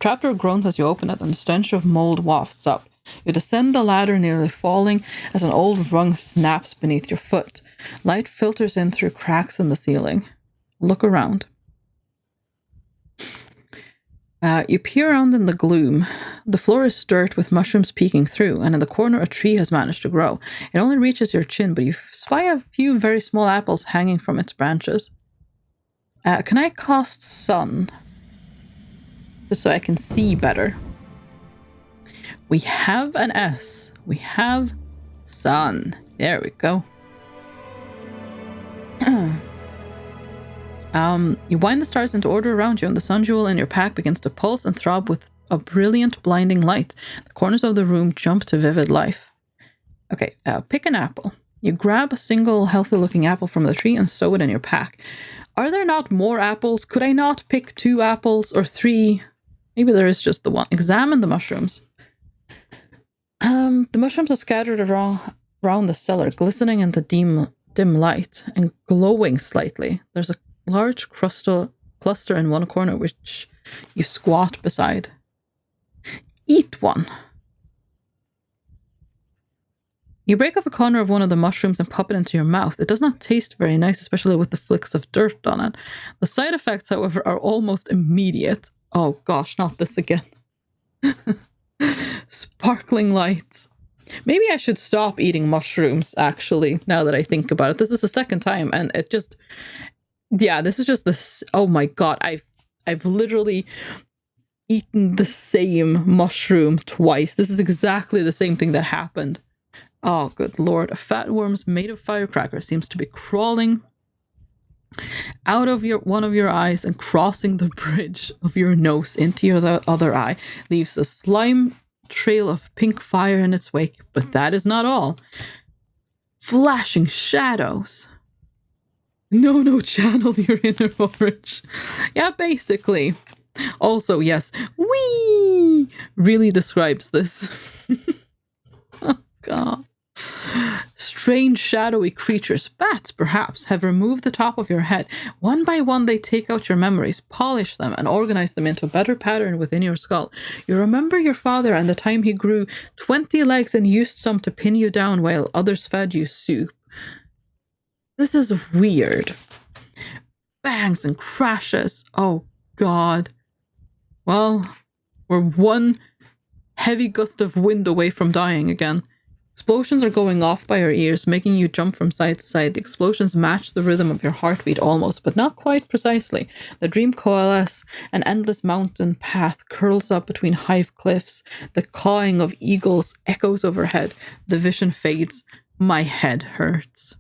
Trapdoor groans as you open it, and the stench of mold wafts up. You descend the ladder, nearly falling as an old rung snaps beneath your foot. Light filters in through cracks in the ceiling. Look around. You peer around in the gloom. The floor is dirt with mushrooms peeking through, and in the corner a tree has managed to grow. It only reaches your chin, but you spy a few very small apples hanging from its branches. Can I cast Sun? Just so I can see better. We have an S. We have Sun. There we go. You wind the stars into order around you, and the sun jewel in your pack begins to pulse and throb with a brilliant, blinding light. The corners of the room jump to vivid life. Okay, pick an apple. You grab a single healthy-looking apple from the tree and stow it in your pack. Are there not more apples? Could I not pick 2 apples or 3? Maybe there is just the one. Examine the mushrooms. The mushrooms are scattered around the cellar, glistening in the dim light and glowing slightly. There's a large cluster in one corner which you squat beside. Eat one. You break off a corner of one of the mushrooms and pop it into your mouth. It does not taste very nice, especially with the flicks of dirt on it. The side effects, however, are almost immediate. Oh gosh, not this again. Sparkling lights. Maybe I should stop eating mushrooms, actually, now that I think about it. This is the second time, and it just... Yeah, this is just this... Oh my god, I've literally eaten the same mushroom twice. This is exactly the same thing that happened. Oh, good lord. A fat worm's made of firecrackers seems to be crawling out of one of your eyes and crossing the bridge of your nose into your other eye. Leaves a slime trail of pink fire in its wake, but that is not all. Flashing shadows. No, channel your inner orange. Yeah, basically. Also, yes, wee really describes this. Oh, God. Strange shadowy creatures, bats perhaps, have removed the top of your head. One by one they take out your memories, polish them, and organize them into a better pattern within your skull. You remember your father and the time he grew 20 legs and used some to pin you down while others fed you soup. This is weird. Bangs and crashes. Oh god. Well, we're one heavy gust of wind away from dying again. Explosions are going off by your ears, making you jump from side to side. The explosions match the rhythm of your heartbeat almost, but not quite precisely. The dream coalesce. An endless mountain path curls up between high cliffs. The cawing of eagles echoes overhead. The vision fades. My head hurts.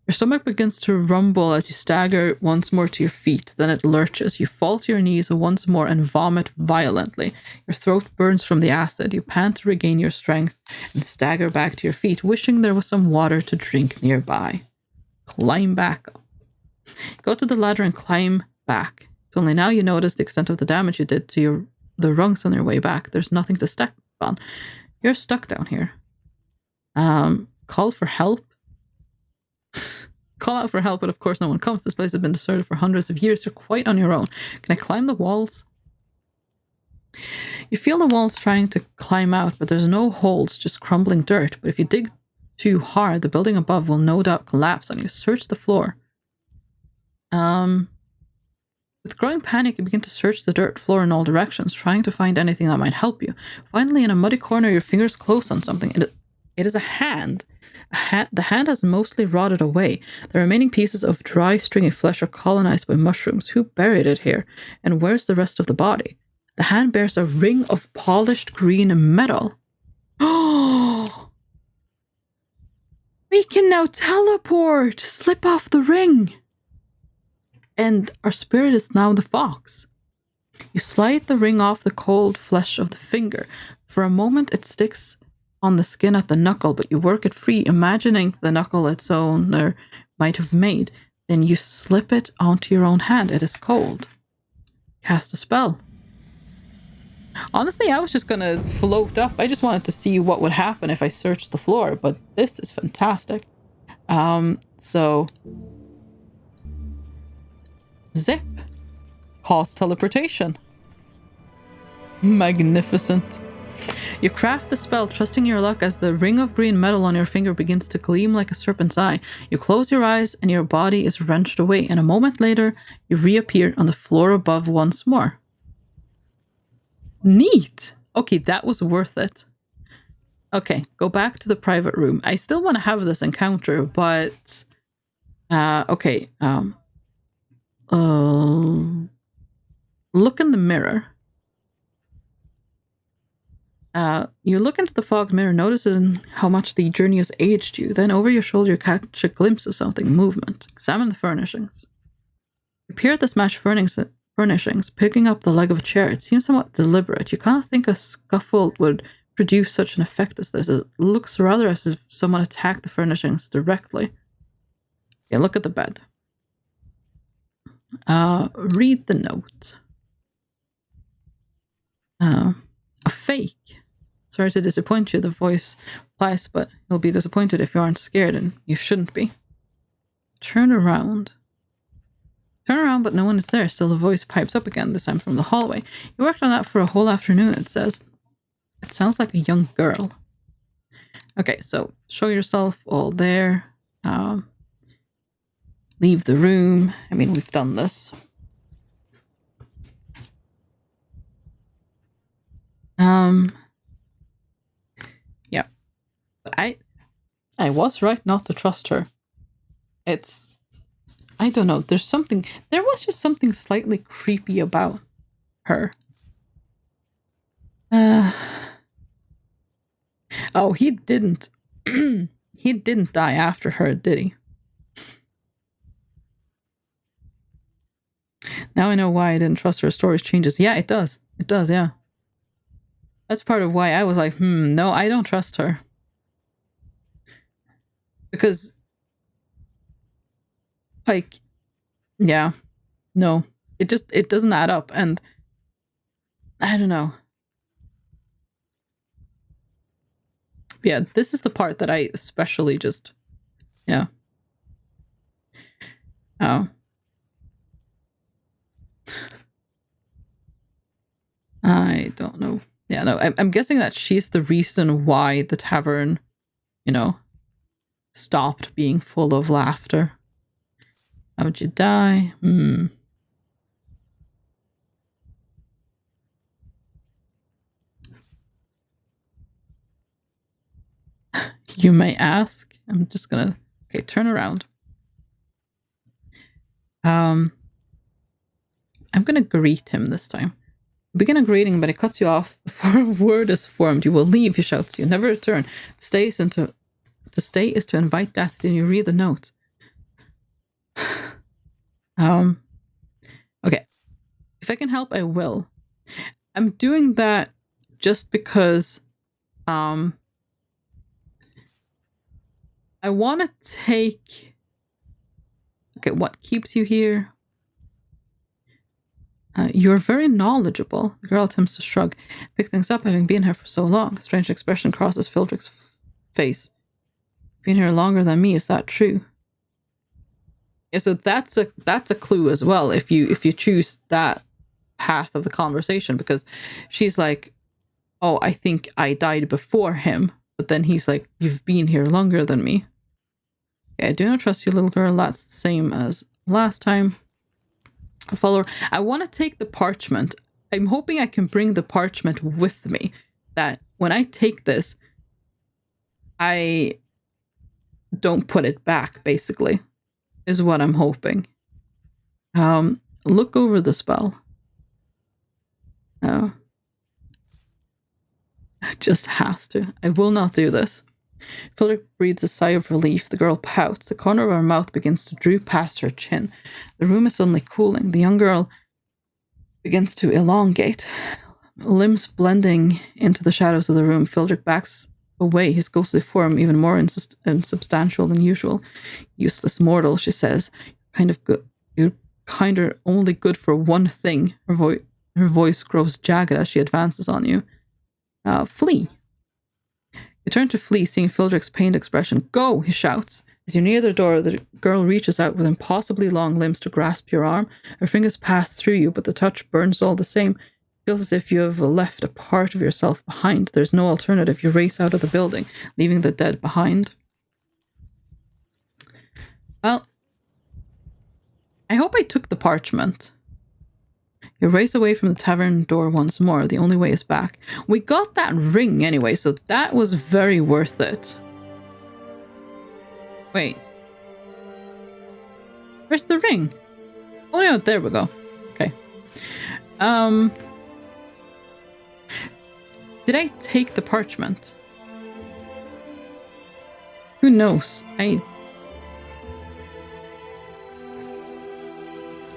Your stomach begins to rumble as you stagger once more to your feet. Then it lurches. You fall to your knees once more and vomit violently. Your throat burns from the acid. You pant to regain your strength and stagger back to your feet, wishing there was some water to drink nearby. Climb back up. Go to the ladder and climb back. It's only now you notice the extent of the damage you did to the rungs on your way back. There's nothing to step on. You're stuck down here. Call for help. Call out for help, but of course no one comes. This place has been deserted for hundreds of years. You're quite on your own. Can I climb the walls? You feel the walls trying to climb out, but there's no holes, just crumbling dirt. But if you dig too hard, the building above will no doubt collapse on you. Search the floor. With growing panic, you begin to search the dirt floor in all directions, trying to find anything that might help you. Finally, in a muddy corner, your fingers close on something. It is a hand. The hand has mostly rotted away. The remaining pieces of dry, stringy flesh are colonized by mushrooms. Who buried it here? And where's the rest of the body? The hand bears a ring of polished green metal. Oh! We can now teleport! Slip off the ring! And our spirit is now the fox. You slide the ring off the cold flesh of the finger. For a moment, it sticks on the skin at the knuckle, but you work it free, imagining the knuckle its owner might have made. Then you slip it onto your own hand. It is cold. Cast a spell. Honestly, I was just gonna float up. I just wanted to see what would happen if I searched the floor, but this is fantastic. So zip. Cause teleportation. Magnificent. You craft the spell, trusting your luck as the ring of green metal on your finger begins to gleam like a serpent's eye. You close your eyes and your body is wrenched away, and a moment later, you reappear on the floor above once more. Neat! Okay, that was worth it. Okay, go back to the private room. I still want to have this encounter, but... okay, look in the mirror. You look into the fog mirror, noticing how much the journey has aged you. Then over your shoulder, you catch a glimpse of something, movement. Examine the furnishings. You peer at the smashed furnishings, picking up the leg of a chair. It seems somewhat deliberate. You cannot think a scuffle would produce such an effect as this. It looks rather as if someone attacked the furnishings directly. Yeah, look at the bed. Read the note. A fake. Sorry to disappoint you, the voice replies, but you'll be disappointed if you aren't scared, and you shouldn't be. Turn around. Turn around, but no one is there. Still, the voice pipes up again, this time from the hallway. You worked on that for a whole afternoon, it says. It sounds like a young girl. Okay, so show yourself all there. Leave the room. I mean, we've done this. Yeah. I was right not to trust her. I don't know, there was just something slightly creepy about her. Oh, he didn't. He didn't die after her, did he? Now I know why I didn't trust her. Stories changes. Yeah, it does. It does, yeah. That's part of why I was like, no, I don't trust her. Because, like, yeah, no. It doesn't add up, and I don't know. Yeah, this is the part that I especially just, yeah. Oh. I don't know. Yeah, no, I'm guessing that she's the reason why the tavern, stopped being full of laughter. How would you die? You may ask. I'm just gonna... Okay, turn around. I'm gonna greet him this time. Begin a greeting, but it cuts you off before a word is formed. You will leave, he shouts to you. Never return. To stay is to invite death. Did you read the note? Okay. If I can help, I will. I'm doing that just because I want to take... Okay, what keeps you here? You're very knowledgeable. The girl attempts to shrug. Pick things up, having been here for so long. A strange expression crosses Phildrick's face. Been here longer than me, is that true? Yeah, so that's a clue as well, if you choose that path of the conversation, because she's like, oh, I think I died before him, but then he's like, you've been here longer than me. Okay, I do not trust you, little girl. That's the same as last time. A follower. I want to take the parchment. I'm hoping I can bring the parchment with me, that when I take this, I don't put it back, basically, is what I'm hoping. Look over the spell. Oh. It just has to. I will not do this. Phildrick breathes a sigh of relief. The girl pouts. The corner of her mouth begins to droop past her chin. The room is suddenly cooling. The young girl begins to elongate, limbs blending into the shadows of the room. Phildrick backs away, his ghostly form even more insubstantial than usual. Useless mortal, she says. You're kinder only good for one thing. Her voice grows jagged as she advances on you. Flee. You turn to flee, seeing Phildrick's pained expression. Go, he shouts. As you near the door, the girl reaches out with impossibly long limbs to grasp your arm. Her fingers pass through you, but the touch burns all the same. It feels as if you have left a part of yourself behind. There's no alternative. You race out of the building, leaving the dead behind. Well, I hope I took the parchment. You race away from the tavern door once more. The only way is back. We got that ring anyway, so that was very worth it. Wait. Where's the ring? Oh yeah, there we go. Okay. Did Did I take the parchment? Who knows?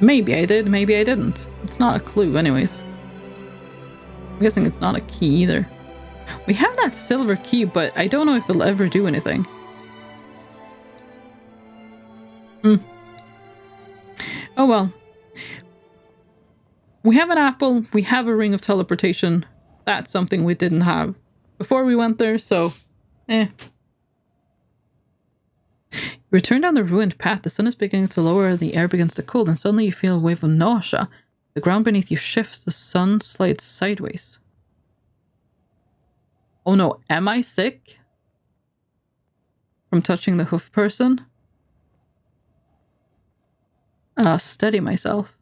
Maybe I did, maybe I didn't. It's not a clue anyways. I'm guessing it's not a key either. We have that silver key, but I don't know if it'll ever do anything. Oh well. We have an apple, we have a ring of teleportation. That's something we didn't have before we went there, so You return down the ruined path. The sun is beginning to lower, the air begins to cool, and suddenly you feel a wave of nausea. The ground beneath you shifts, the sun slides sideways. Oh no, am I sick? From touching the hoof person? Steady myself.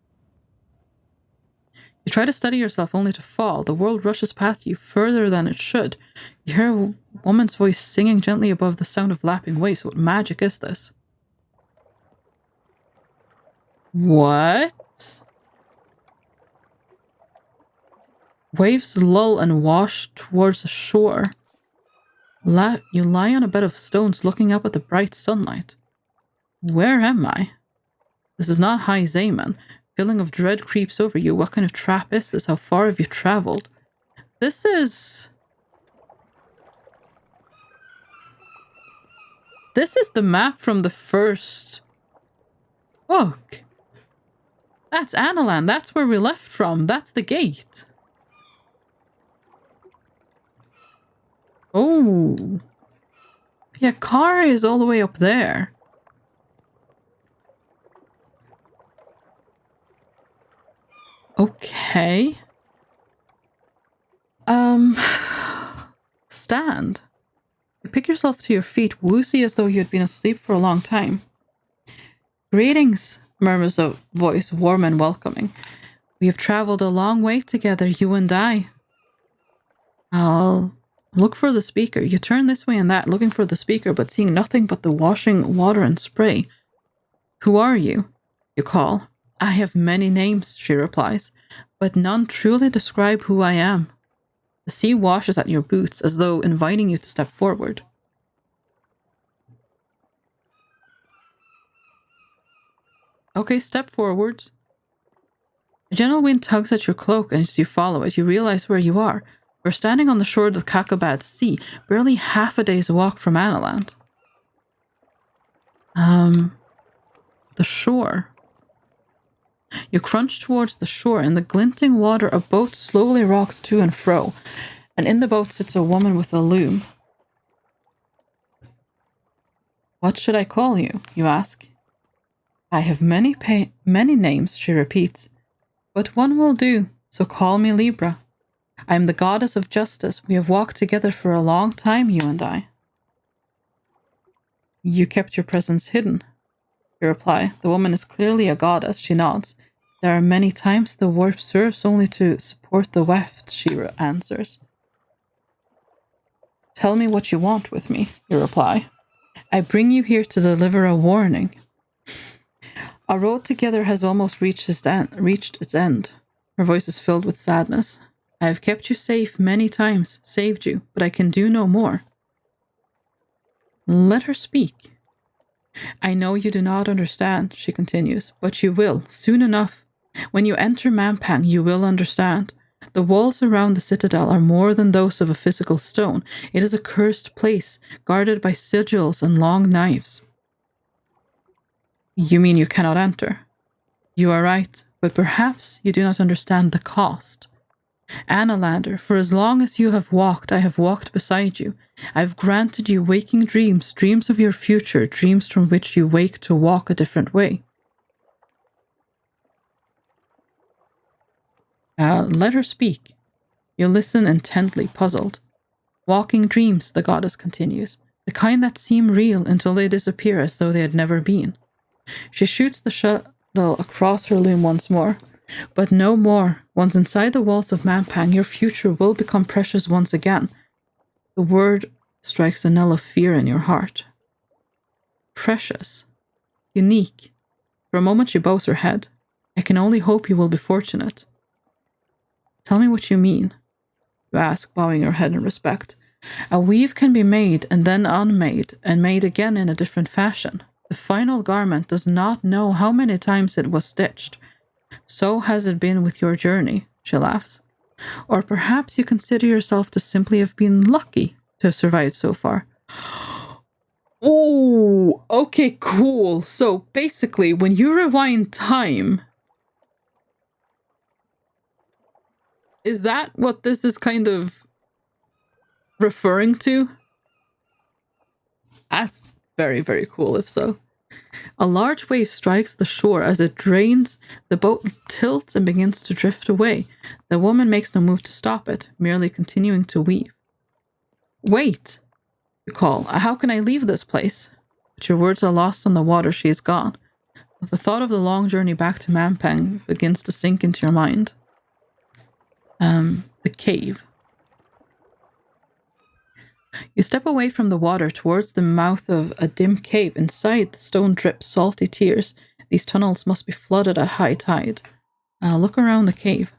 You try to steady yourself only to fall. The world rushes past you further than it should. You hear a woman's voice singing gently above the sound of lapping waves. What magic is this? What? Waves lull and wash towards the shore. You lie on a bed of stones looking up at the bright sunlight. Where am I? This is not High Zaman. Feeling of dread creeps over you. What kind of trap is this? How far have you traveled? This is the map from the first book. That's Analand. That's where we left from. That's the gate. Oh. Yeah, Kara is all the way up there. Okay. Stand. You pick yourself to your feet, woozy as though you had been asleep for a long time. Greetings, murmurs a voice, warm and welcoming. We have traveled a long way together, you and I. I'll look for the speaker. You turn this way and that, looking for the speaker, but seeing nothing but the washing water and spray. Who are you? You call. I have many names, she replies, but none truly describe who I am. The sea washes at your boots, as though inviting you to step forward. Okay, step forwards. A gentle wind tugs at your cloak, and as you follow it, you realize where you are. We're standing on the shore of the Kakabad Sea, barely half a day's walk from Analand. The shore. You crunch towards the shore. In the glinting water, a boat slowly rocks to and fro, and in the boat sits a woman with a loom. What should I call you? You ask. I have many names, she repeats, but one will do, so call me Libra. I am the goddess of justice. We have walked together for a long time, you and I. You kept your presence hidden. You reply. The woman is clearly a goddess. She nods. There are many times the warp serves only to support the weft, she answers. Tell me what you want with me, you reply. I bring you here to deliver a warning. Our road together has almost reached its end. Her voice is filled with sadness. I have kept you safe many times, saved you, but I can do no more. Let her speak. I know you do not understand, she continues, but you will, soon enough. When you enter Mampang, you will understand. The walls around the citadel are more than those of a physical stone. It is a cursed place, guarded by sigils and long knives. You mean you cannot enter? You are right, but perhaps you do not understand the cost. Annalander, for as long as you have walked, I have walked beside you. I have granted you waking dreams, dreams of your future, dreams from which you wake to walk a different way. Let her speak. You listen intently, puzzled. Walking dreams, the goddess continues, the kind that seem real until they disappear as though they had never been. She shoots the shuttle across her loom once more. But no more. Once inside the walls of Mampang, your future will become precious once again. The word strikes a knell of fear in your heart. Precious. Unique. For a moment she bows her head. I can only hope you will be fortunate. Tell me what you mean. you ask, bowing your head in respect. A weave can be made and then unmade, and made again in a different fashion. The final garment does not know how many times it was stitched. So has it been with your journey, she laughs. Or perhaps you consider yourself to simply have been lucky to have survived so far. Oh, okay, cool. So basically, when you rewind time, is that what this is kind of referring to? That's very, very cool if so. A large wave strikes the shore. As it drains, the boat tilts and begins to drift away. The woman makes no move to stop it, merely continuing to weave. Wait, you call. How can I leave this place? But your words are lost on the water. She is gone. The thought of the long journey back to Mampang begins to sink into your mind. The cave. You step away from the water towards the mouth of a dim cave. Inside, the stone drips salty tears. These tunnels must be flooded at high tide. Look around the cave.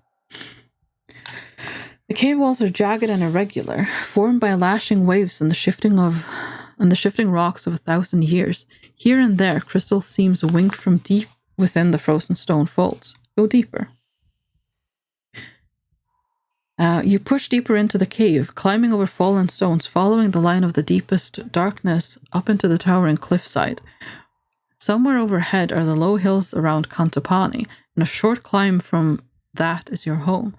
The cave walls are jagged and irregular, formed by lashing waves and the shifting rocks of 1,000 years. Here and there, crystal seams wink from deep within the frozen stone folds. Go deeper. You push deeper into the cave, climbing over fallen stones, following the line of the deepest darkness up into the towering cliffside. Somewhere overhead are the low hills around Kantapani, and a short climb from that is your home.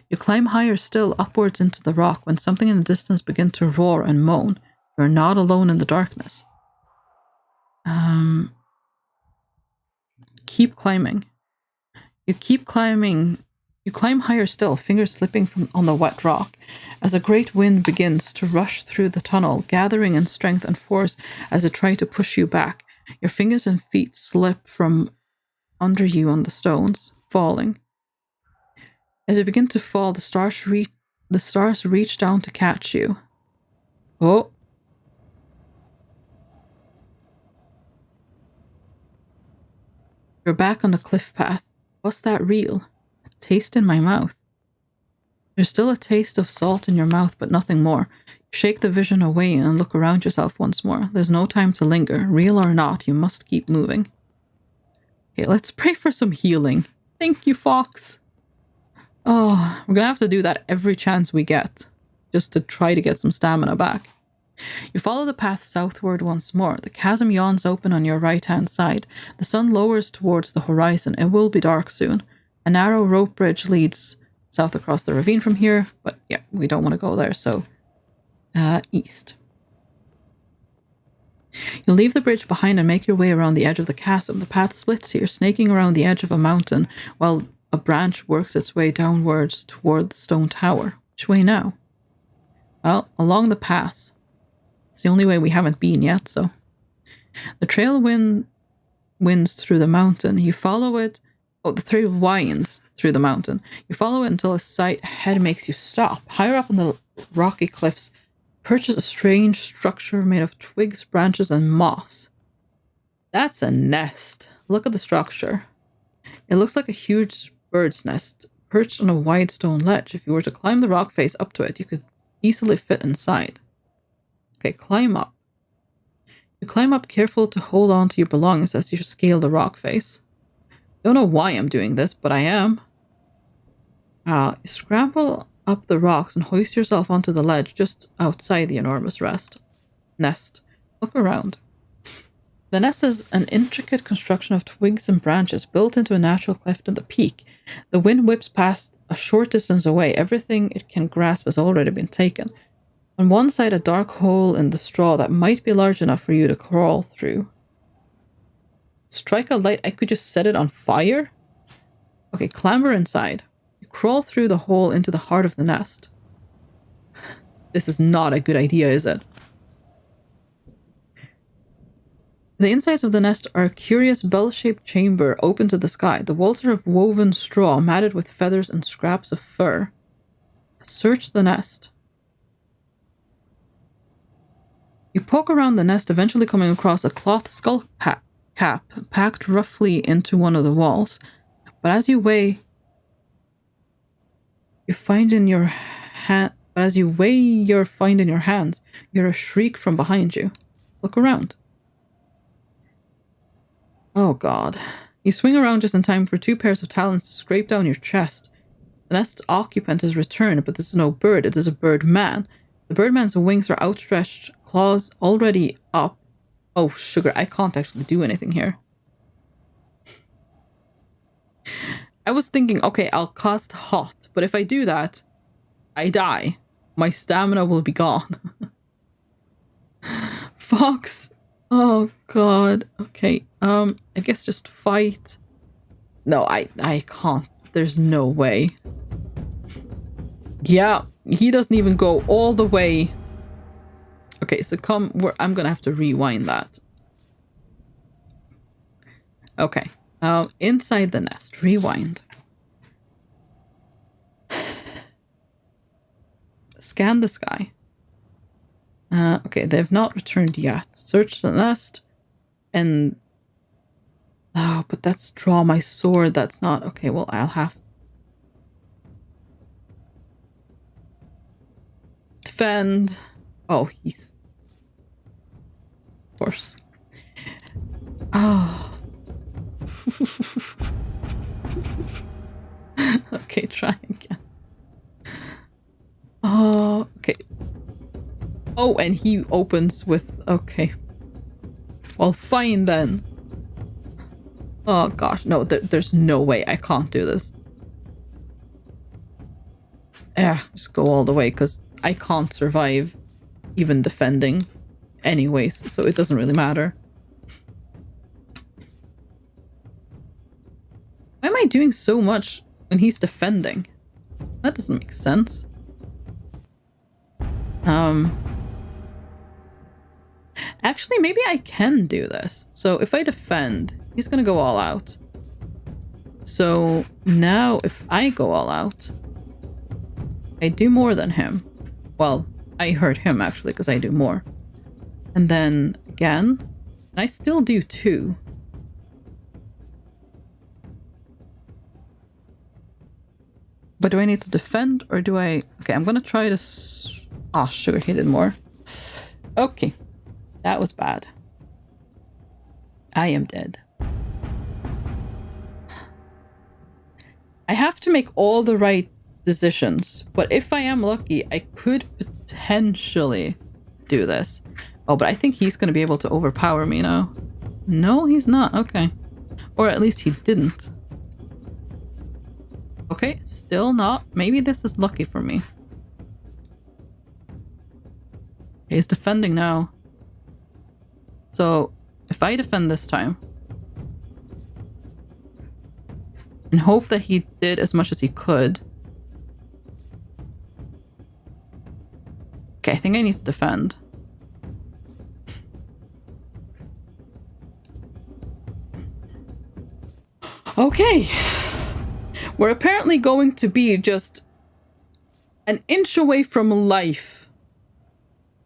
You climb higher still, upwards into the rock, when something in the distance begins to roar and moan. You are not alone in the darkness. Keep climbing. You keep climbing. You climb higher still, fingers slipping on the wet rock, as a great wind begins to rush through the tunnel, gathering in strength and force as it tries to push you back. Your fingers and feet slip from under you on the stones, falling. As you begin to fall, the stars reach down to catch you. Oh. You're back on the cliff path. Was that real? A taste in my mouth. There's still a taste of salt in your mouth, but nothing more. You shake the vision away and look around yourself once more. There's no time to linger. Real or not, you must keep moving. Okay, let's pray for some healing. Thank you, Fox. Oh, we're gonna have to do that every chance we get, just to try to get some stamina back. You follow the path southward once more. The chasm yawns open on your right-hand side. The sun lowers towards the horizon. It will be dark soon. A narrow rope bridge leads south across the ravine from here, but yeah, we don't want to go there, so east. You leave the bridge behind and make your way around the edge of the chasm. The path splits here, snaking around the edge of a mountain, while a branch works its way downwards toward the stone tower. Which way now? Well, along the pass. It's the only way we haven't been yet, so. The trail winds through the mountain. You follow it. Oh, the trail winds through the mountain. You follow it until a sight ahead makes you stop. Higher up on the rocky cliffs perches a strange structure made of twigs, branches, and moss. That's a nest. Look at the structure. It looks like a huge bird's nest perched on a wide stone ledge. If you were to climb the rock face up to it, you could easily fit inside. Okay, climb up. You climb up careful to hold on to your belongings as you scale the rock face. Don't know why I'm doing this, but I am. You scramble up the rocks and hoist yourself onto the ledge just outside the enormous nest. Look around. The nest is an intricate construction of twigs and branches built into a natural cleft in the peak. The wind whips past a short distance away. Everything it can grasp has already been taken. On one side, a dark hole in the straw that might be large enough for you to crawl through. Strike a light. I could just set it on fire? Okay, clamber inside. You crawl through the hole into the heart of the nest. This is not a good idea, is it? The insides of the nest are a curious bell-shaped chamber open to the sky. The walls are of woven straw, matted with feathers and scraps of fur. Search the nest. You poke around the nest, eventually coming across a cloth skull cap packed roughly into one of the walls. But as you weigh, you find in your But as you weigh your find in your hands, you hear a shriek from behind you. Look around. Oh god. You swing around just in time for 2 pairs of talons to scrape down your chest. The nest occupant has returned, but this is no bird, it is a bird man. The birdman's wings are outstretched, claws already up. Oh, sugar, I can't actually do anything here. I was thinking, okay, I'll cast hot, but if I do that, I die. My stamina will be gone. Fox. Oh god. Okay. I guess just fight. No, I can't. There's no way. Yeah, he doesn't even go all the way. Okay, so I'm gonna have to rewind that. Okay. Inside the nest. Rewind. Scan the sky. Okay, they've not returned yet. Search the nest. And... oh, but that's draw my sword. That's not... okay, well, I'll have... defend. Oh, he's... of course. Oh. Okay, try again. Oh, okay. Oh, and he opens with... okay. Well, fine then. Oh gosh, no, there's no way. I can't do this. Yeah, just go all the way, because I can't survive even defending anyways, so it doesn't really matter. Why am I doing so much when he's defending? That doesn't make sense. Actually, maybe I can do this. So if I defend, he's gonna go all out. So now if I go all out, I do more than him. Well, I hurt him actually because I do more. And then again, and I still do 2. But do I need to defend or do I... okay, I'm gonna try this... oh, sugar, he did more. Okay. That was bad. I am dead. I have to make all the right decisions, but if I am lucky, I could potentially do this. Oh, but I think he's going to be able to overpower me now. No, he's not. Okay. Or at least he didn't. Okay, still not. Maybe this is lucky for me. He's defending now. So, if I defend this time, and hope that he did as much as he could. Okay, I think I need to defend. Okay. We're apparently going to be just an inch away from life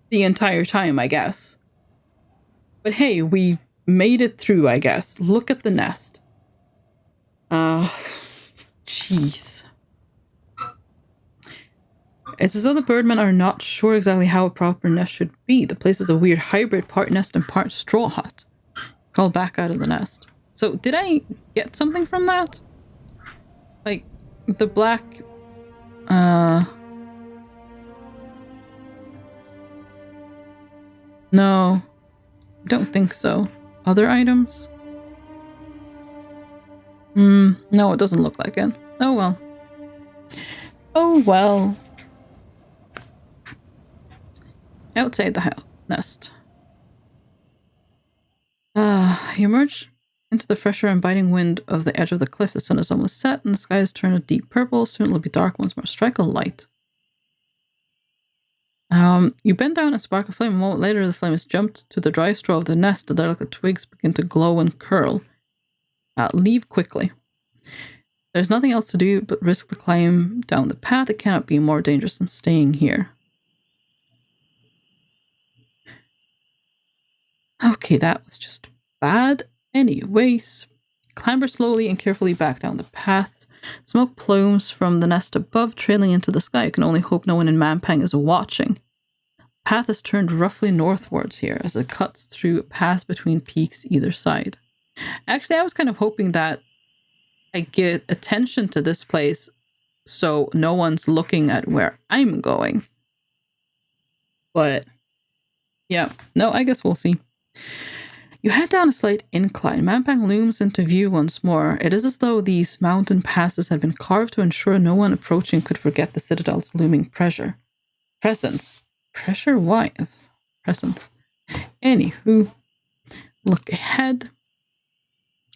the entire time, I guess. But hey, we made it through, I guess. Look at the nest. Jeez. It says though the birdmen are not sure exactly how a proper nest should be. The place is a weird hybrid, part nest and part straw hut. Crawl back out of the nest. So, did I get something from that? Like, the black... no. I don't think so. Other items? No, it doesn't look like it. Oh well. Oh well. Outside the nest. You emerge into the fresher and biting wind of the edge of the cliff. The sun is almost set and the sky has turned a deep purple. Soon it'll be dark once more. Strike a light. You bend down and spark a flame. A moment later, the flame has jumped to the dry straw of the nest. The delicate twigs begin to glow and curl. Leave quickly. There's nothing else to do but risk the climb down the path. It cannot be more dangerous than staying here. Okay, that was just bad. Anyways, clamber slowly and carefully back down the path. Smoke plumes from the nest above, trailing into the sky. You can only hope no one in Mampang is watching. Path is turned roughly northwards here as it cuts through a pass between peaks either side. Actually, I was kind of hoping that I get attention to this place so no one's looking at where I'm going. But yeah, no, I guess we'll see. You head down a slight incline. Mampang looms into view once more. It is as though these mountain passes had been carved to ensure no one approaching could forget the citadel's looming presence. Pressure-wise. Presence. Anywho, look ahead.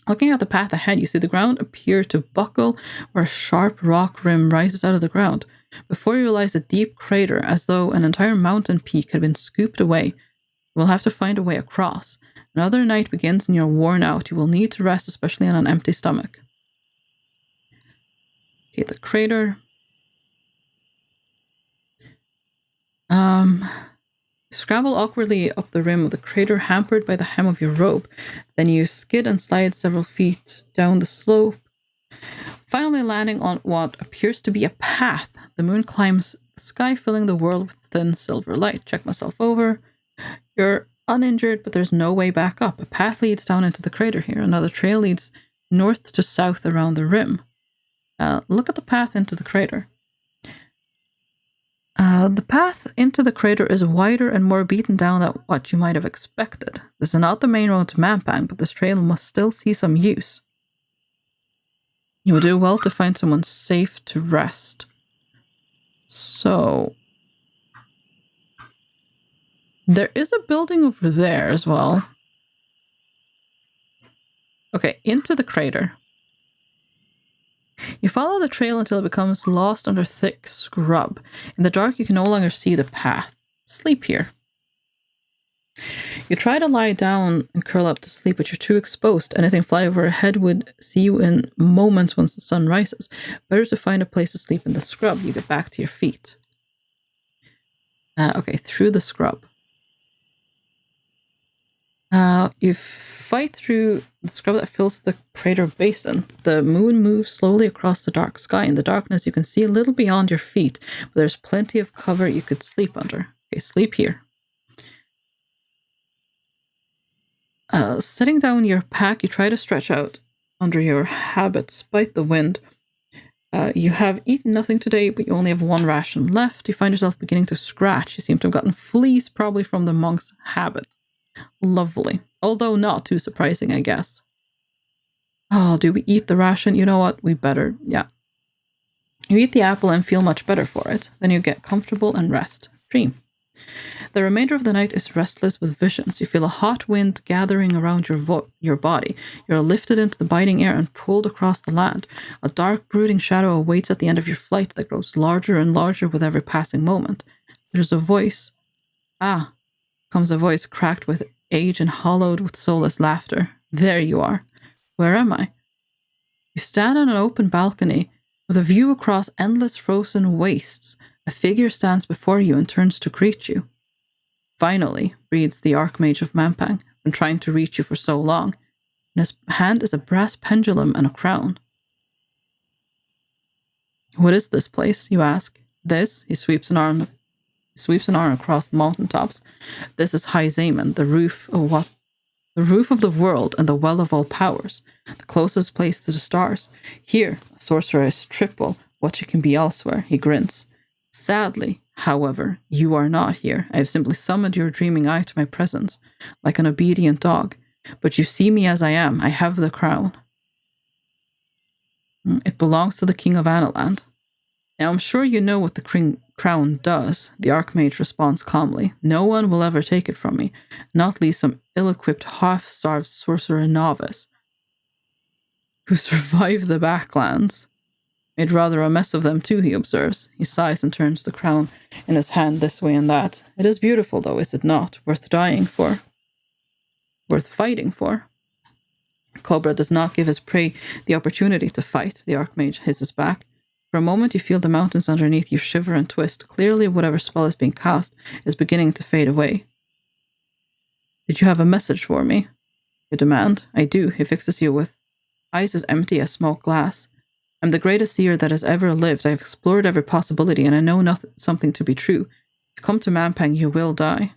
Looking at the path ahead, you see the ground appear to buckle where a sharp rock rim rises out of the ground. Before you realize a deep crater, as though an entire mountain peak had been scooped away. You will have to find a way across. Another night begins and you're worn out. You will need to rest, especially on an empty stomach. Okay, the crater. You scramble awkwardly up the rim of the crater, hampered by the hem of your robe. Then you skid and slide several feet down the slope, finally landing on what appears to be a path. The moon climbs the sky, filling the world with thin silver light. Check myself over. You're uninjured, but there's no way back up. A path leads down into the crater here. Another trail leads north to south around the rim. Look at the path into the crater. The path into the crater is wider and more beaten down than what you might have expected. This is not the main road to Mampang, but this trail must still see some use. You would do well to find someone safe to rest. So, there is a building over there as well. Okay, into the crater. You follow the trail until it becomes lost under thick scrub. In the dark, you can no longer see the path. Sleep here. You try to lie down and curl up to sleep, but you're too exposed. Anything fly overhead would see you in moments once the sun rises. Better to find a place to sleep in the scrub. You get back to your feet. Okay, through the scrub. You fight through the scrub that fills the crater basin. The moon moves slowly across the dark sky. In the darkness, you can see a little beyond your feet, but there's plenty of cover you could sleep under. Okay, sleep here. Setting down your pack, you try to stretch out under your habit, despite the wind. You have eaten nothing today, but you only have one ration left. You find yourself beginning to scratch. You seem to have gotten fleas, probably from the monk's habit. Lovely. Although not too surprising, I guess. Oh, do we eat the ration? You know what? We better. Yeah. You eat the apple and feel much better for it. Then you get comfortable and rest. Dream. The remainder of the night is restless with visions. You feel a hot wind gathering around your body. You're lifted into the biting air and pulled across the land. A dark, brooding shadow awaits at the end of your flight that grows larger and larger with every passing moment. There's a voice. Ah, comes a voice cracked with age and hollowed with soulless laughter. There you are. Where am I? You stand on an open balcony with a view across endless frozen wastes. A figure stands before you and turns to greet you. Finally, breathes the Archmage of Mampang, been trying to reach you for so long. In his hand is a brass pendulum and a crown. What is this place, you ask? This, he sweeps an arm across the mountaintops. This is High Zaman, the roof of the world and the well of all powers, the closest place to the stars. Here, a sorcerer is triple what you can be elsewhere, he grins. Sadly, however, you are not here. I have simply summoned your dreaming eye to my presence, like an obedient dog. But you see me as I am. I have the crown. It belongs to the King of Analand. Now, I'm sure you know what the crown does, the Archmage responds calmly. No one will ever take it from me, not least some ill-equipped, half-starved sorcerer novice who survived the Backlands. Made rather a mess of them too, he observes. He sighs and turns the crown in his hand this way and that. It is beautiful, though, is it not? Worth dying for. Worth fighting for. Cobra does not give his prey the opportunity to fight, the Archmage hisses back. For a moment you feel the mountains underneath you shiver and twist. Clearly whatever spell is being cast is beginning to fade away. Did you have a message for me? You demand. I do. He fixes you with eyes as empty as smoked glass. I'm the greatest seer that has ever lived. I've explored every possibility, and I know something to be true. If you come to Mampang, you will die.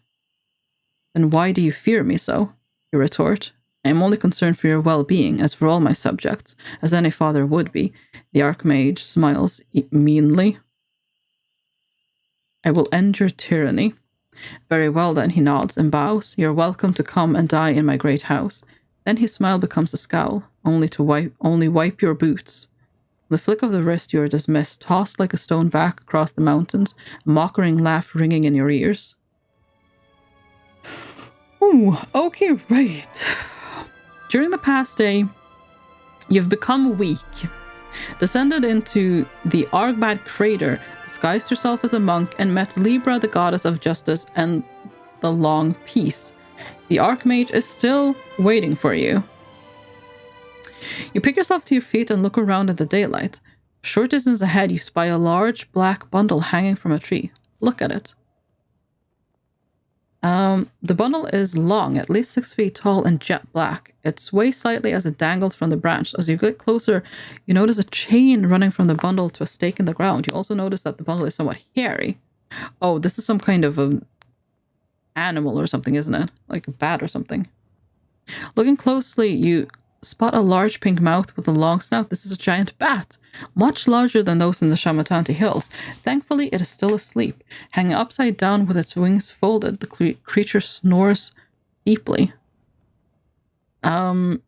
Then why do you fear me so? You retort. I am only concerned for your well-being, as for all my subjects, as any father would be. The Archmage smiles meanly. I will end your tyranny. Very well then, he nods and bows. You're welcome to come and die in my great house. Then his smile becomes a scowl, only wipe your boots. The flick of the wrist, you are dismissed, tossed like a stone back across the mountains, a mocking laugh ringing in your ears. Ooh, okay, right. During the past day, you've become weak, descended into the Argbad crater, disguised yourself as a monk, and met Libra, the goddess of justice, and the long peace. The Archmage is still waiting for you. You pick yourself to your feet and look around in the daylight. A short distance ahead, you spy a large black bundle hanging from a tree. Look at it. The bundle is long, at least 6 feet tall and jet black. It sways slightly as it dangles from the branch. As you get closer, you notice a chain running from the bundle to a stake in the ground. You also notice that the bundle is somewhat hairy. Oh, this is some kind of an animal or something, isn't it? Like a bat or something. Looking closely, you spot a large pink mouth with a long snout. This is a giant bat, much larger than those in the Shamatanti Hills. Thankfully, it is still asleep. Hanging upside down with its wings folded, the creature snores deeply. I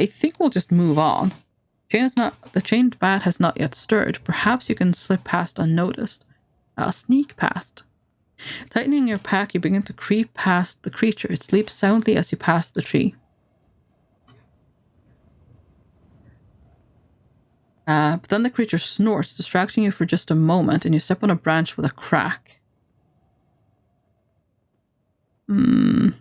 think we'll just move on. The chained bat has not yet stirred. Perhaps you can slip past unnoticed. Sneak past. Tightening your pack, you begin to creep past the creature. It sleeps soundly as you pass the tree. But then the creature snorts, distracting you for just a moment, and you step on a branch with a crack. Run.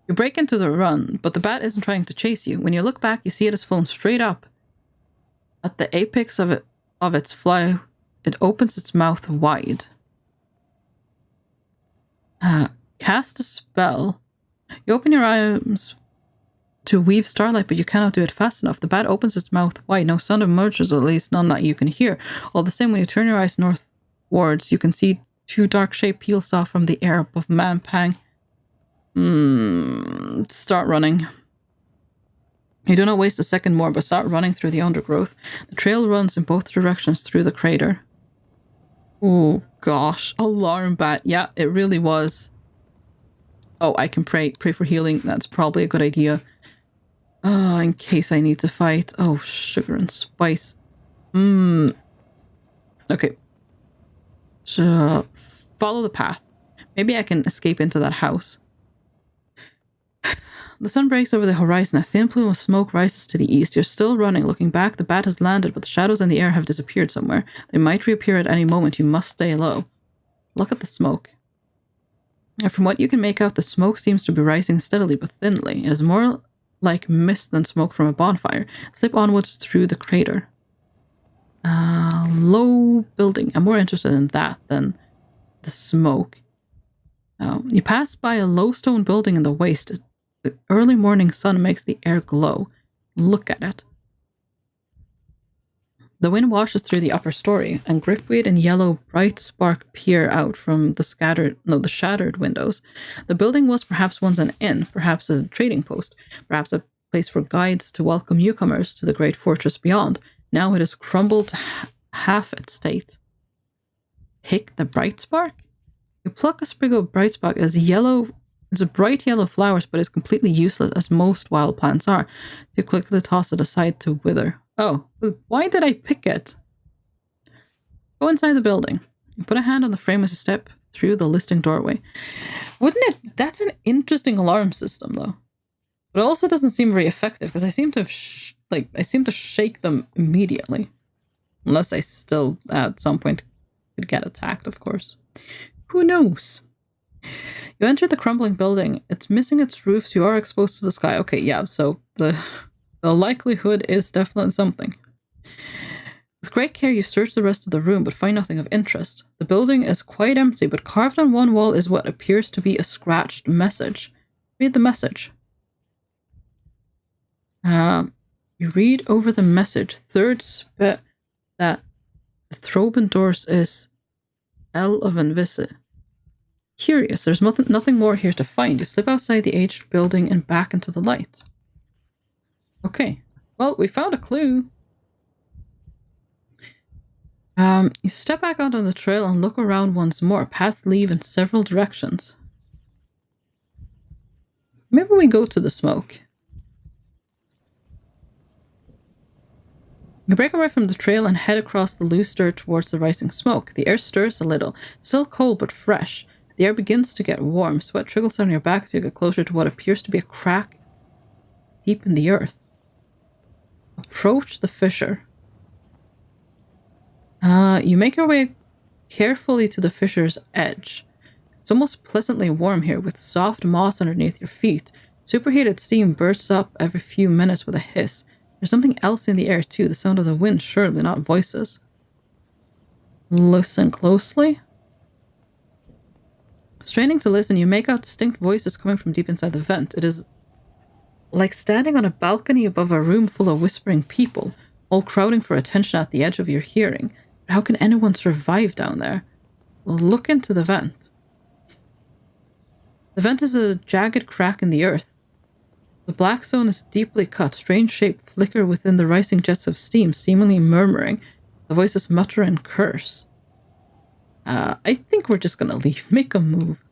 You break into the run, but the bat isn't trying to chase you. When you look back, you see it has flown straight up. At the apex of its fly, it opens its mouth wide. Cast a spell. You open your arms to weave starlight, but you cannot do it fast enough. The bat opens its mouth wide. No sound emerges, or at least none that you can hear. All the same, when you turn your eyes northwards, you can see 2 dark shapes peel off from the air above Mampang. Start running. You do not waste a second more, but start running through the undergrowth. The trail runs in both directions through the crater. Oh gosh, alarm bat. Yeah, it really was. Oh, I can pray for healing. That's probably a good idea. In case I need to fight. Oh, sugar and spice. Okay. So, follow the path. Maybe I can escape into that house. The sun breaks over the horizon. A thin plume of smoke rises to the east. You're still running. Looking back, the bat has landed, but the shadows in the air have disappeared somewhere. They might reappear at any moment. You must stay low. Look at the smoke. And from what you can make out, the smoke seems to be rising steadily but thinly. It is more like mist than smoke from a bonfire. Slip onwards through the crater. Low building. I'm more interested in that than the smoke. You pass by a low stone building in the waste. The early morning sun makes the air glow. Look at it. The wind washes through the upper story, and gripweed and yellow bright spark peer out from the shattered windows. The building was perhaps once an inn, perhaps a trading post, perhaps a place for guides to welcome newcomers to the great fortress beyond. Now it has crumbled to half its state. Pick the bright spark? You pluck a sprig of bright spark as a bright yellow flowers, but is completely useless as most wild plants are. You quickly toss it aside to wither. Oh, why did I pick it? Go inside the building. You put a hand on the frame as you step through the listing doorway. Wouldn't it? That's an interesting alarm system, though. But it also doesn't seem very effective because I seem to shake them immediately, unless I still at some point could get attacked. Of course, who knows? You enter the crumbling building. It's missing its roofs. You are exposed to the sky. Okay, yeah. So the likelihood is definitely something. With great care, you search the rest of the room, but find nothing of interest. The building is quite empty, but carved on one wall is what appears to be a scratched message. Read the message. You read over the message. Third spit that the Throbendors is L of Envisit. Curious, there's nothing more here to find. You slip outside the aged building and back into the light. Okay, well, we found a clue. You step back out on the trail and look around once more. Paths leave in several directions. Maybe we go to the smoke. You break away from the trail and head across the loose dirt towards the rising smoke. The air stirs a little, still cold but fresh. The air begins to get warm. Sweat trickles down your back as you get closer to what appears to be a crack deep in the earth. Approach the fissure. You make your way carefully to the fissure's edge. It's almost pleasantly warm here, with soft moss underneath your feet. Superheated steam bursts up every few minutes with a hiss. There's something else in the air too, the sound of the wind, surely not voices. Listen closely. Straining to listen, you make out distinct voices coming from deep inside the vent. It is like standing on a balcony above a room full of whispering people, all crowding for attention at the edge of your hearing. But how can anyone survive down there? Look into the vent. The vent is a jagged crack in the earth. The black stone is deeply cut, strange shape flicker within the rising jets of steam, seemingly murmuring. The voices mutter and curse. I think we're just gonna leave. Make a move.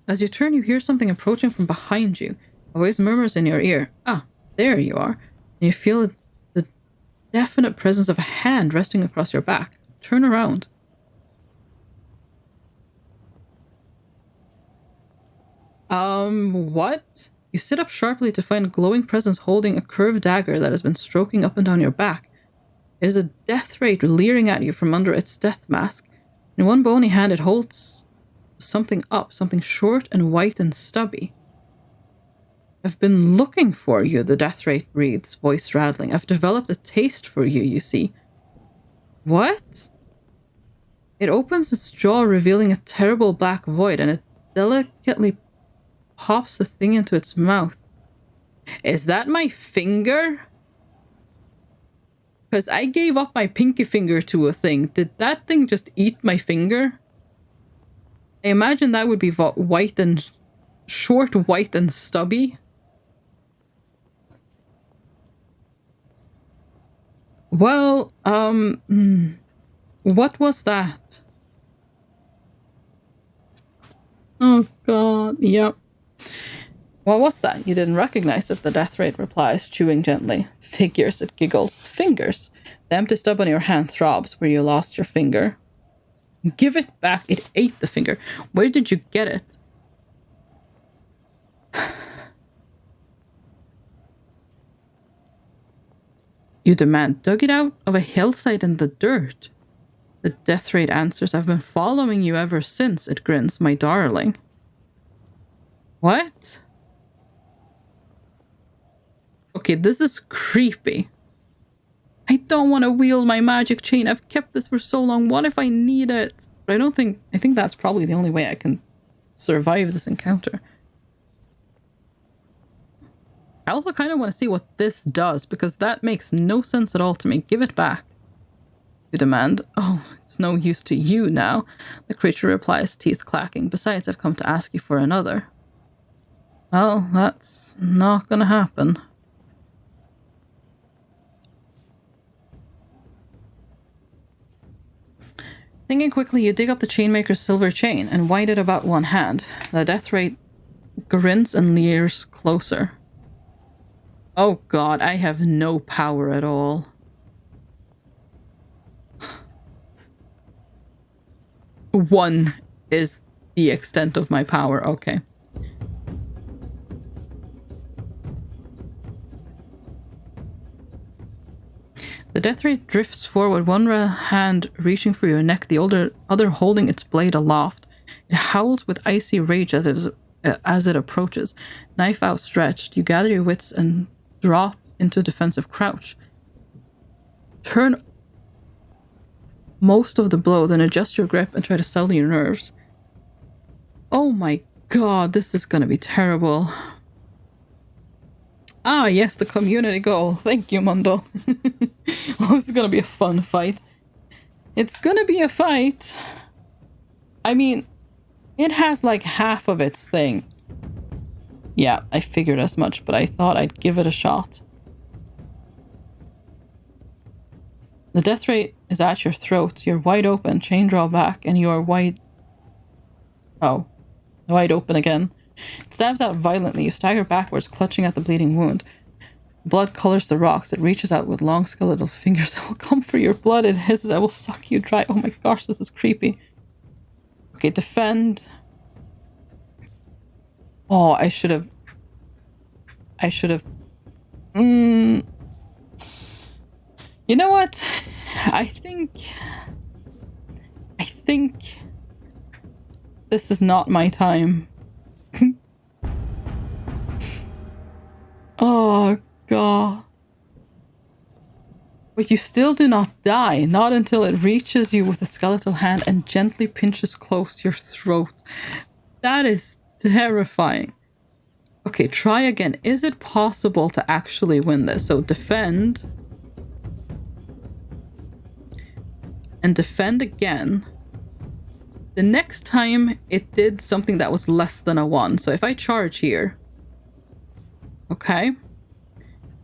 As you turn, you hear something approaching from behind you. A voice murmurs in your ear. Ah, there you are. And you feel the definite presence of a hand resting across your back. Turn around. What? You sit up sharply to find a glowing presence holding a curved dagger that has been stroking up and down your back. It is a death ray leering at you from under its death mask. In one bony hand it holds something up, something short and white and stubby. I've been looking for you, the death ray breathes, voice rattling. I've developed a taste for you, you see. What? It opens its jaw, revealing a terrible black void, and it delicately pops the thing into its mouth. Is that my finger? Because I gave up my pinky finger to a thing. Did that thing just eat my finger? I imagine that would be white and short, white and stubby. Well, what was that? Oh god, yep. What was that? You didn't recognize it, the death ray replies, chewing gently. Figures, it giggles. Fingers. The empty stub on your hand throbs where you lost your finger. Give it back. It ate the finger. Where did you get it? You demand. Dug it out of a hillside in the dirt. The death ray answers. I've been following you ever since, it grins, my darling. What? Okay, this is creepy. I don't want to wield my magic chain. I've kept this for so long. What if I need it? But I think that's probably the only way I can survive this encounter. I also kind of want to see what this does, because that makes no sense at all to me. Give it back. You demand. Oh, it's no use to you now. The creature replies, teeth clacking. Besides, I've come to ask you for another. Well, that's not gonna happen. Thinking quickly, you dig up the chainmaker's silver chain and wind it about one hand. The death ray grins and leers closer. Oh god, I have no power at all. One is the extent of my power, okay. The death ray drifts forward, one hand reaching for your neck, the other holding its blade aloft. It howls with icy rage as it approaches. Knife outstretched, you gather your wits and drop into defensive crouch. Turn most of the blow, then adjust your grip and try to settle your nerves. Oh my God, this is gonna be terrible. Ah, yes, the community goal. Thank you, Mundo. Well, this is gonna be a fun fight. It's gonna be a fight. I mean, it has like half of its thing. Yeah, I figured as much, but I thought I'd give it a shot. The death ray is at your throat. You're wide open. Chain draw back, and you are wide... Oh. Wide open again. It stabs out violently. You stagger backwards, clutching at the bleeding wound. Blood colors the rocks. It reaches out with long skeletal fingers. I will come for your blood. It hisses. I will suck you dry. Oh my gosh, this is creepy. Okay, defend. Oh, I should have... You know what? I think this is not my time. Oh, God. But you still do not die, not until it reaches you with a skeletal hand and gently pinches close to your throat. That is terrifying. Okay, try again. Is it possible to actually win this? So defend. And defend again. The next time it did something that was less than a 1. So if I charge here. Okay.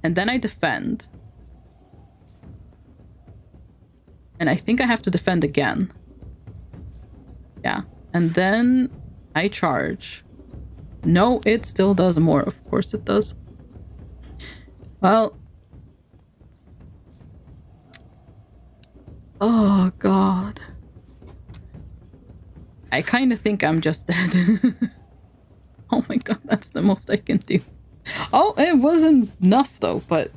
And then I defend. And I think I have to defend again. Yeah. And then I charge. No, it still does more. Of course it does. Well. Oh, God. I kind of think I'm just dead. Oh my God, that's the most I can do. Oh, it wasn't enough though, but...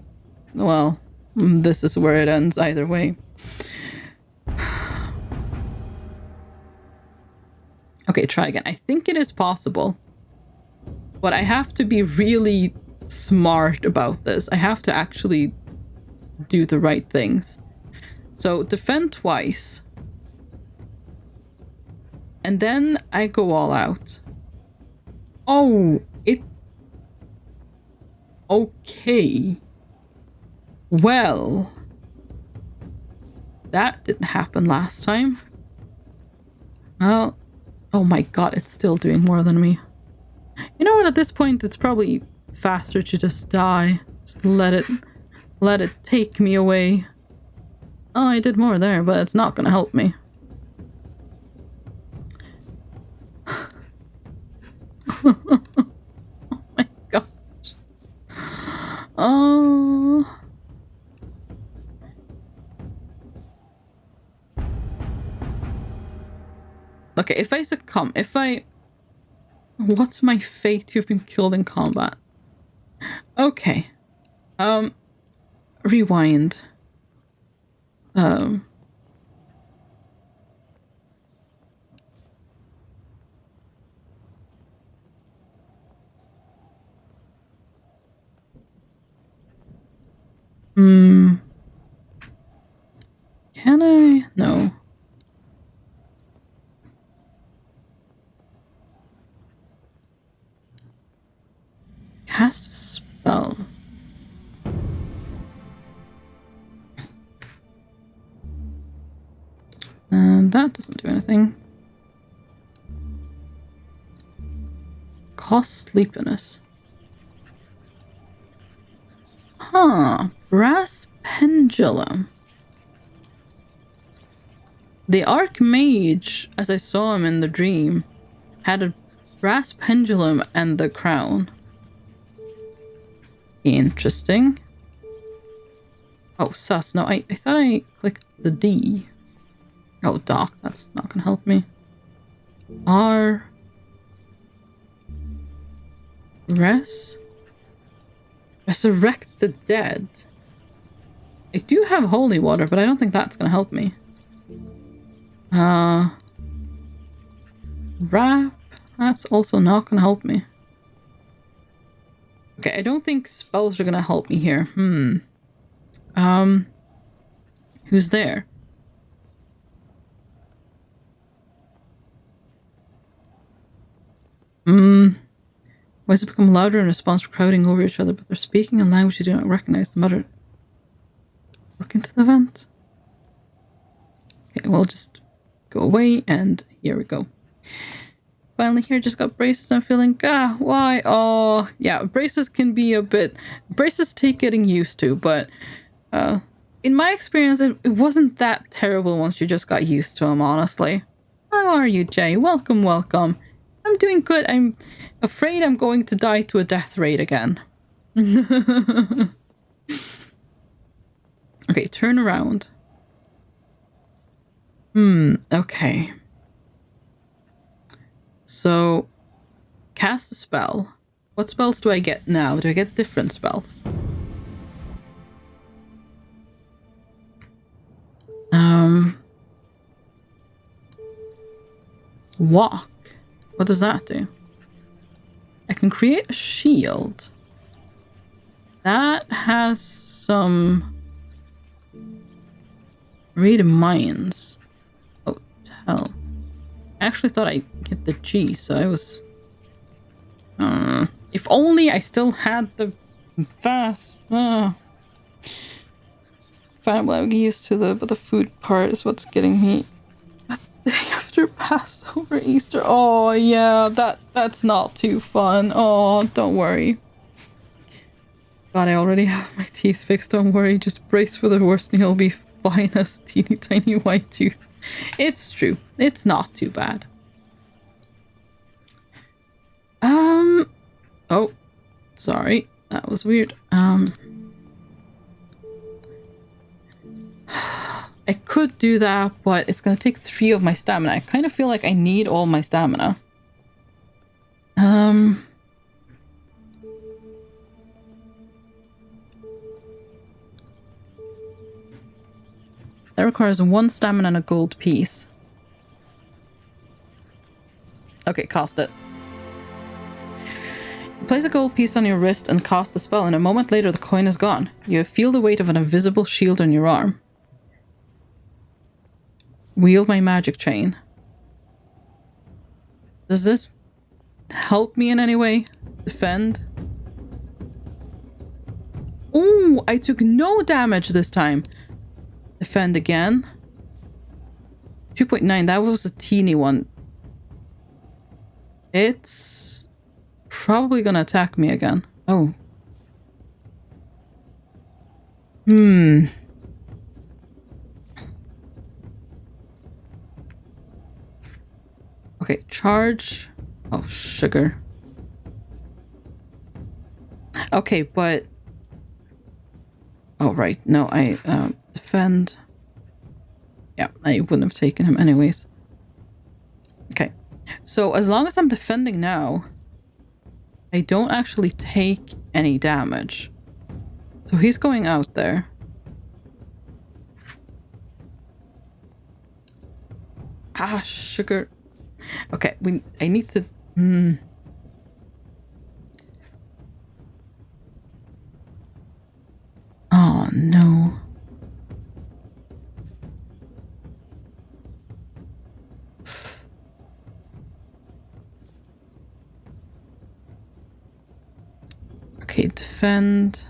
Well, this is where it ends either way. Okay, try again. I think it is possible. But I have to be really smart about this. I have to actually do the right things. So, defend twice. And then I go all out. Oh, it... Okay. Well... That didn't happen last time. Well... Oh my God, it's still doing more than me. You know what, at this point, it's probably faster to just die. Just let it take me away. Oh, I did more there, but it's not gonna help me. Oh my gosh. Oh. Okay, if I succumb, what's my fate? You've been killed in combat. Okay. Rewind. Can I? No. Cast a spell. And that doesn't do anything. Cost sleepiness. Huh. Brass pendulum. The Archmage, as I saw him in the dream, had a brass pendulum and the crown. Interesting. Oh, sus. No, I thought I clicked the D. Oh, Doc. That's not gonna help me. R. Resurrect the dead. I do have holy water, but I don't think that's gonna help me. Wrap. That's also not gonna help me. Okay, I don't think spells are gonna help me here. Who's there? Voices become louder in response to crowding over each other, but they're speaking a language you do not recognize. The mother. Look into the vent. Okay, we'll just go away, and here we go. Finally here, just got braces. I'm feeling, why? Oh, yeah, braces can be a bit... Braces take getting used to, but in my experience, it wasn't that terrible once you just got used to them, honestly. How are you, Jay? Welcome, welcome. I'm doing good. I'm afraid I'm going to die to a death rate again. Okay, turn around. Okay. So, cast a spell. What spells do I get now? Do I get different spells? Walk. What does that do? I can create a shield. That has some... Read minds. Oh, tell. I actually thought I hit the G, so I was... if only I still had the fast... Fine, well, I'm used to the food part is what's getting me. A day after Passover, Easter. Oh, yeah, that's not too fun. Oh, don't worry. God, I already have my teeth fixed. Don't worry, just brace for the worst and you'll be fine as a teeny tiny white tooth. It's true. It's not too bad. Oh, sorry. That was weird. I could do that, but it's gonna take 3 of my stamina. I kind of feel like I need all my stamina. That requires 1 stamina and a gold piece. Okay, cast it. You place a gold piece on your wrist and cast the spell, and a moment later the coin is gone. You feel the weight of an invisible shield on your arm. Wield my magic chain. Does this help me in any way? Defend? Ooh, I took no damage this time. Defend again. 2.9, that was a teeny one. It's probably gonna attack me again. Oh. Okay, charge. Oh, sugar. Okay, but... Oh, right. No, I defend. Yeah, I wouldn't have taken him anyways. Okay. So, as long as I'm defending now, I don't actually take any damage. So, he's going out there. Ah, sugar. Okay, I need to... Oh, no. Okay, defend.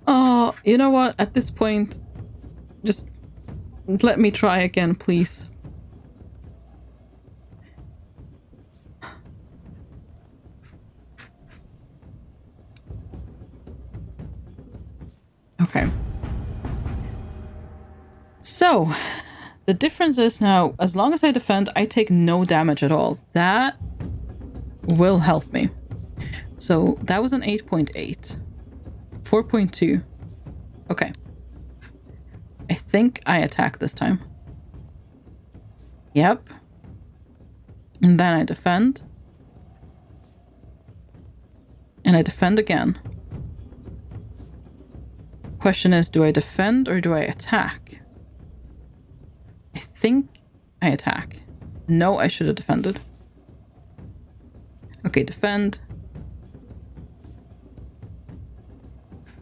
Oh, you know what? At this point, just let me try again, please. Okay. So, the difference is now, as long as I defend, I take no damage at all. That will help me. So, that was an 8.8. 4.2. Okay. I think I attack this time. Yep. And then I defend. And I defend again. Question is, do I defend or do I attack? I think I attack. No, I should have defended. Okay, defend.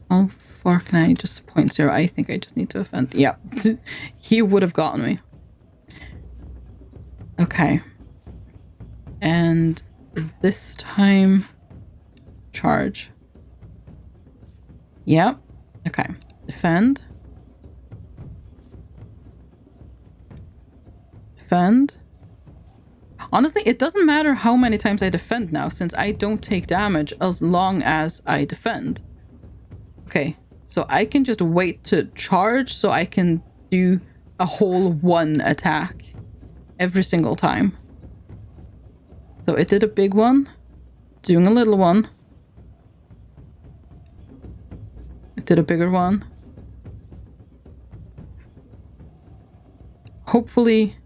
Oh, far can I just point 0? I think I just need to offend. Yeah. He would have gotten me. Okay. And this time... charge. Yep. Okay. Defend. Defend. Honestly, it doesn't matter how many times I defend now, since I don't take damage as long as I defend. Okay, so I can just wait to charge so I can do a whole 1 attack every single time. So it did a big one, doing a little one. It did a bigger one. Hopefully...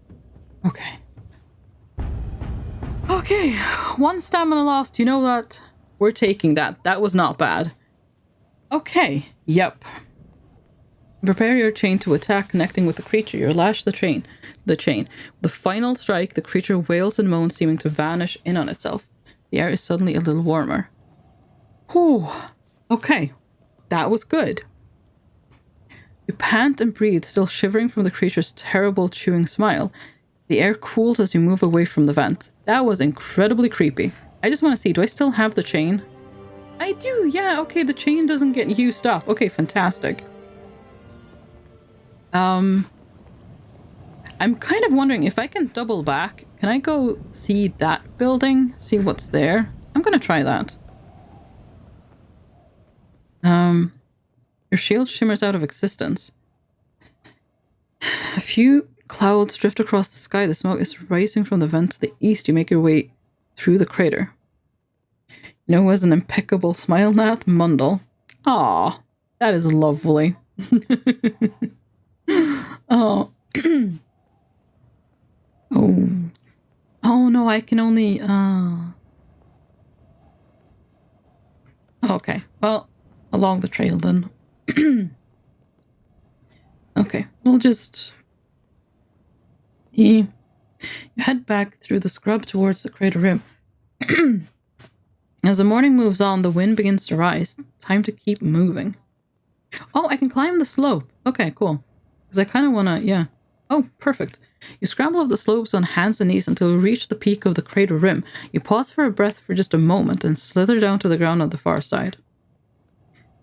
okay. Okay, 1 stamina lost. You know what? We're taking that. That was not bad. Okay, yep. Prepare your chain to attack, connecting with the creature. You lash the chain. The final strike, the creature wails and moans, seeming to vanish in on itself. The air is suddenly a little warmer. Whew. Okay, that was good. You pant and breathe, still shivering from the creature's terrible chewing smile. The air cools as you move away from the vent. That was incredibly creepy. I just want to see, do I still have the chain? I do, yeah, okay, the chain doesn't get used up. Okay, fantastic. I'm kind of wondering if I can double back. Can I go see that building? See what's there? I'm gonna try that. Your shield shimmers out of existence. A few clouds drift across the sky. The smoke is rising from the vent to the east. You make your way through the crater. Noah has an impeccable smile, Nath. Mundle. Aw, that is lovely. Oh. Oh. Oh no, I can only... Okay, well, along the trail then. Okay, we'll just... You head back through the scrub towards the crater rim. As the morning moves on, the wind begins to rise. Time to keep moving. Oh, I can climb the slope. Okay, cool. Because I kind of want to, yeah. Oh, perfect. You scramble up the slopes on hands and knees until you reach the peak of the crater rim. You pause for a breath for just a moment and slither down to the ground on the far side.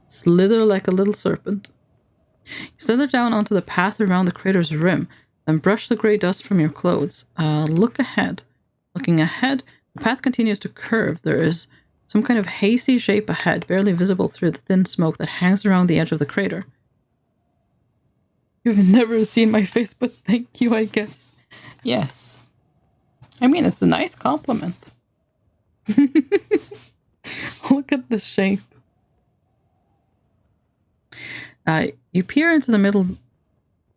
Slither like a little serpent. You slither down onto the path around the crater's rim, then brush the grey dust from your clothes. Look ahead. Looking ahead, the path continues to curve. There is some kind of hazy shape ahead, barely visible through the thin smoke that hangs around the edge of the crater. You've never seen my face, but thank you, I guess. Yes. I mean, it's a nice compliment. Look at the shape. You peer into the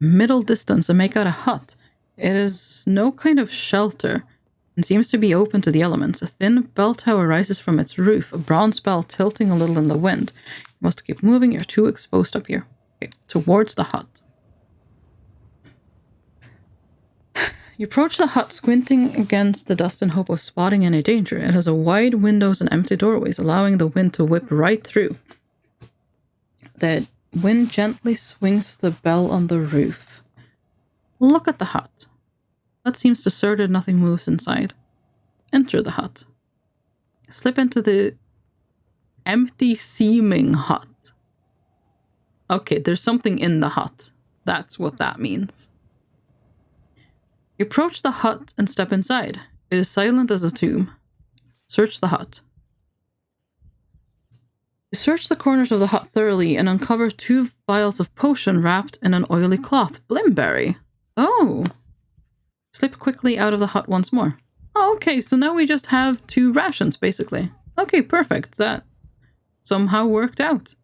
middle distance and make out a hut. It is no kind of shelter and seems to be open to the elements. A thin bell tower rises from its roof, a bronze bell tilting a little in the wind. You must keep moving, you're too exposed up here. Okay, towards the hut. You approach the hut, squinting against the dust in hope of spotting any danger. It has a wide windows and empty doorways, allowing the wind to whip right through. The wind gently swings the bell on the roof. Look at the hut. Hut seems deserted, nothing moves inside. Enter the hut. Slip into the empty-seeming hut. Okay, there's something in the hut. That's what that means. You approach the hut and step inside. It is silent as a tomb. Search the hut. You search the corners of the hut thoroughly and uncover 2 vials of potion wrapped in an oily cloth. Blimberry. Oh. Slip quickly out of the hut once more. Oh, okay, so now we just have 2 rations, basically. Okay, perfect. That somehow worked out.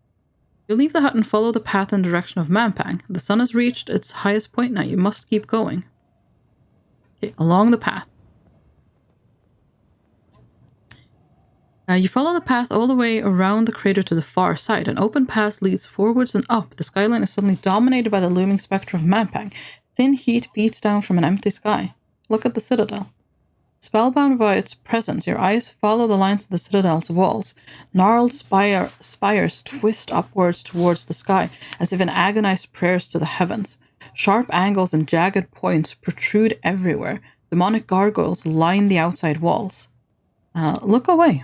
You leave the hut and follow the path in the direction of Mampang. The sun has reached its highest point now. You must keep going. Okay, along the path. You follow the path all the way around the crater to the far side. An open path leads forwards and up. The skyline is suddenly dominated by the looming spectre of Mampang. Thin heat beats down from an empty sky. Look at the citadel. Spellbound by its presence, your eyes follow the lines of the citadel's walls. Gnarled spires twist upwards towards the sky, as if in agonized prayers to the heavens. Sharp angles and jagged points protrude everywhere. Demonic gargoyles line the outside walls. Look away.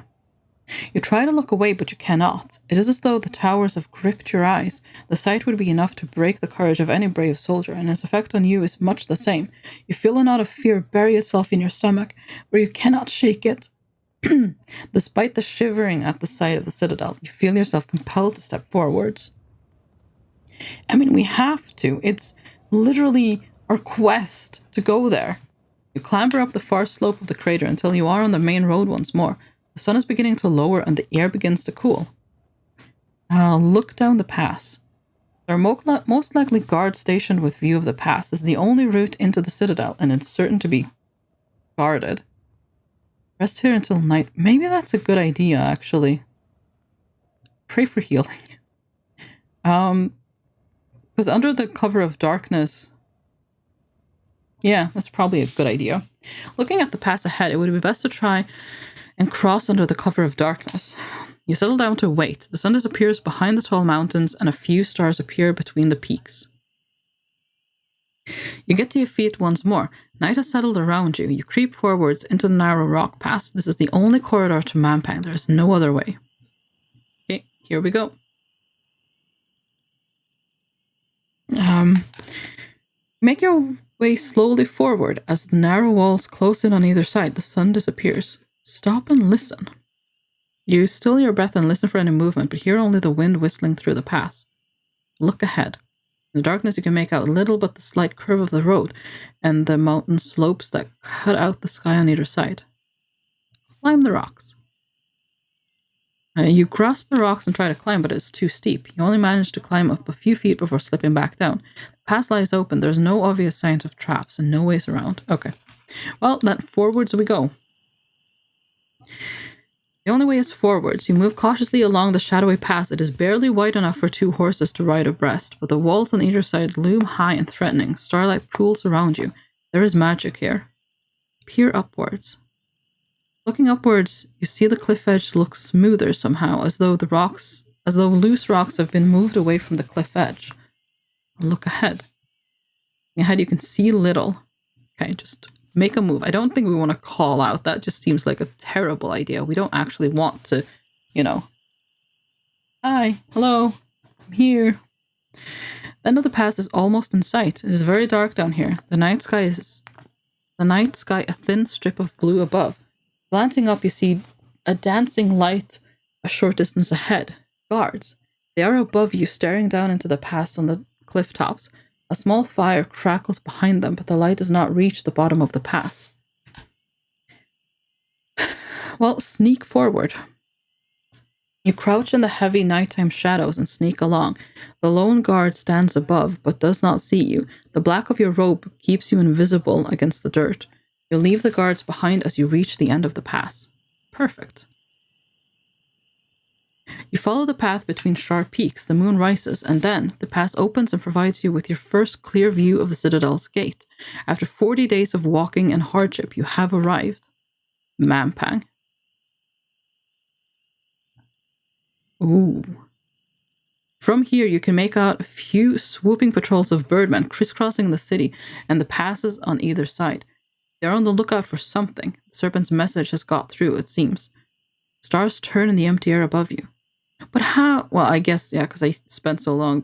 You try to look away, but you cannot. It is as though the towers have gripped your eyes. The sight would be enough to break the courage of any brave soldier, and its effect on you is much the same. You feel a knot of fear bury itself in your stomach, where you cannot shake it. Despite the shivering at the sight of the citadel, you feel yourself compelled to step forwards. I mean, we have to. It's literally our quest to go there. You clamber up the far slope of the crater until you are on the main road once more. The sun is beginning to lower and the air begins to cool. Look down the pass. There are most likely guards stationed with view of the pass. This is the only route into the citadel, and it's certain to be guarded. Rest here until night. Maybe that's a good idea, actually. Pray for healing. Because under the cover of darkness... Yeah, that's probably a good idea. Looking at the pass ahead, it would be best to try and cross under the cover of darkness. You settle down to wait. The sun disappears behind the tall mountains, and a few stars appear between the peaks. You get to your feet once more. Night has settled around you. You creep forwards into the narrow rock pass. This is the only corridor to Mampang. There is no other way. Okay, here we go. Make your way slowly forward. As the narrow walls close in on either side, the sun disappears. Stop and listen. You still your breath and listen for any movement, but hear only the wind whistling through the pass. Look ahead. In the darkness, you can make out little but the slight curve of the road and the mountain slopes that cut out the sky on either side. Climb the rocks. You grasp the rocks and try to climb, but it's too steep. You only manage to climb up a few feet before slipping back down. The pass lies open. There's no obvious signs of traps and no ways around. Okay. Well, then forwards we go. The only way is forwards. You move cautiously along the shadowy pass. It is barely wide enough for two horses to ride abreast, but the walls on either side loom high and threatening. Starlight pools around you. There is magic here. Peer upwards. Looking upwards, you see the cliff edge look smoother somehow, as though loose rocks have been moved away from the cliff edge. Look ahead. Ahead you can see little. Okay, just make a move. I don't think we want to call out. That just seems like a terrible idea. We don't actually want to, Hi, hello, I'm here. The end of the pass is almost in sight. It is very dark down here. The night sky a thin strip of blue above. Glancing up, you see a dancing light a short distance ahead. Guards. They are above you, staring down into the pass on the cliff tops. A small fire crackles behind them, but the light does not reach the bottom of the pass. Well, sneak forward. You crouch in the heavy nighttime shadows and sneak along. The lone guard stands above, but does not see you. The black of your robe keeps you invisible against the dirt. You leave the guards behind as you reach the end of the pass. Perfect. You follow the path between sharp peaks. The moon rises, and then the pass opens and provides you with your first clear view of the citadel's gate. After 40 days of walking and hardship, you have arrived. Mampang. Ooh. From here, you can make out a few swooping patrols of birdmen crisscrossing the city and the passes on either side. They're on the lookout for something. The serpent's message has got through, it seems. Stars turn in the empty air above you. But how? Well, I guess, yeah, because I spent so long.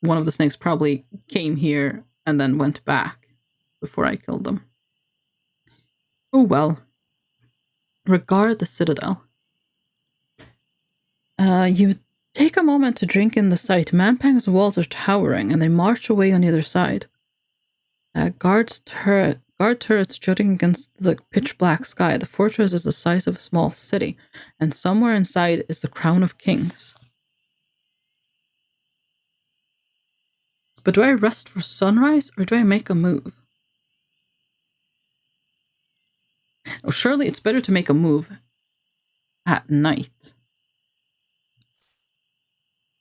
One of the snakes probably came here and then went back before I killed them. Oh well. Regard the citadel. You take a moment to drink in the sight. Mampang's walls are towering, and they march away on either side. Guard turrets jutting against the pitch-black sky. The fortress is the size of a small city, and somewhere inside is the crown of kings. But do I rest for sunrise, or do I make a move? Oh, surely it's better to make a move at night.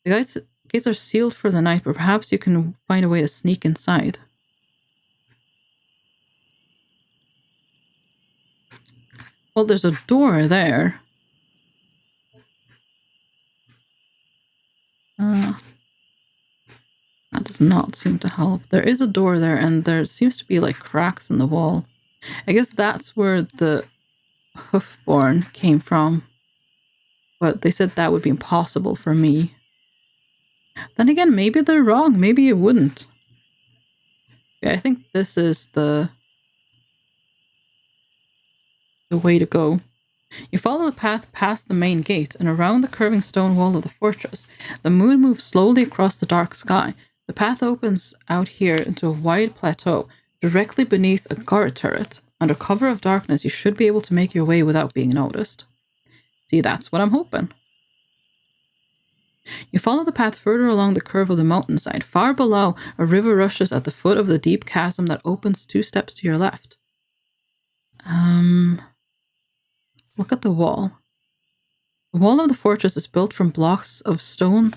The gates are sealed for the night, but perhaps you can find a way to sneak inside. Well, there's a door there. That does not seem to help. There is a door there, and there seems to be like cracks in the wall. I guess that's where the hoofborn came from. But they said that would be impossible for me. Then again, maybe they're wrong. Maybe it wouldn't. Yeah, I think this is the way to go. You follow the path past the main gate and around the curving stone wall of the fortress. The moon moves slowly across the dark sky. The path opens out here into a wide plateau, directly beneath a guard turret. Under cover of darkness, you should be able to make your way without being noticed. See, that's what I'm hoping. You follow the path further along the curve of the mountainside. Far below, a river rushes at the foot of the deep chasm that opens 2 steps to your left. Look at the wall. The wall of the fortress is built from blocks of stone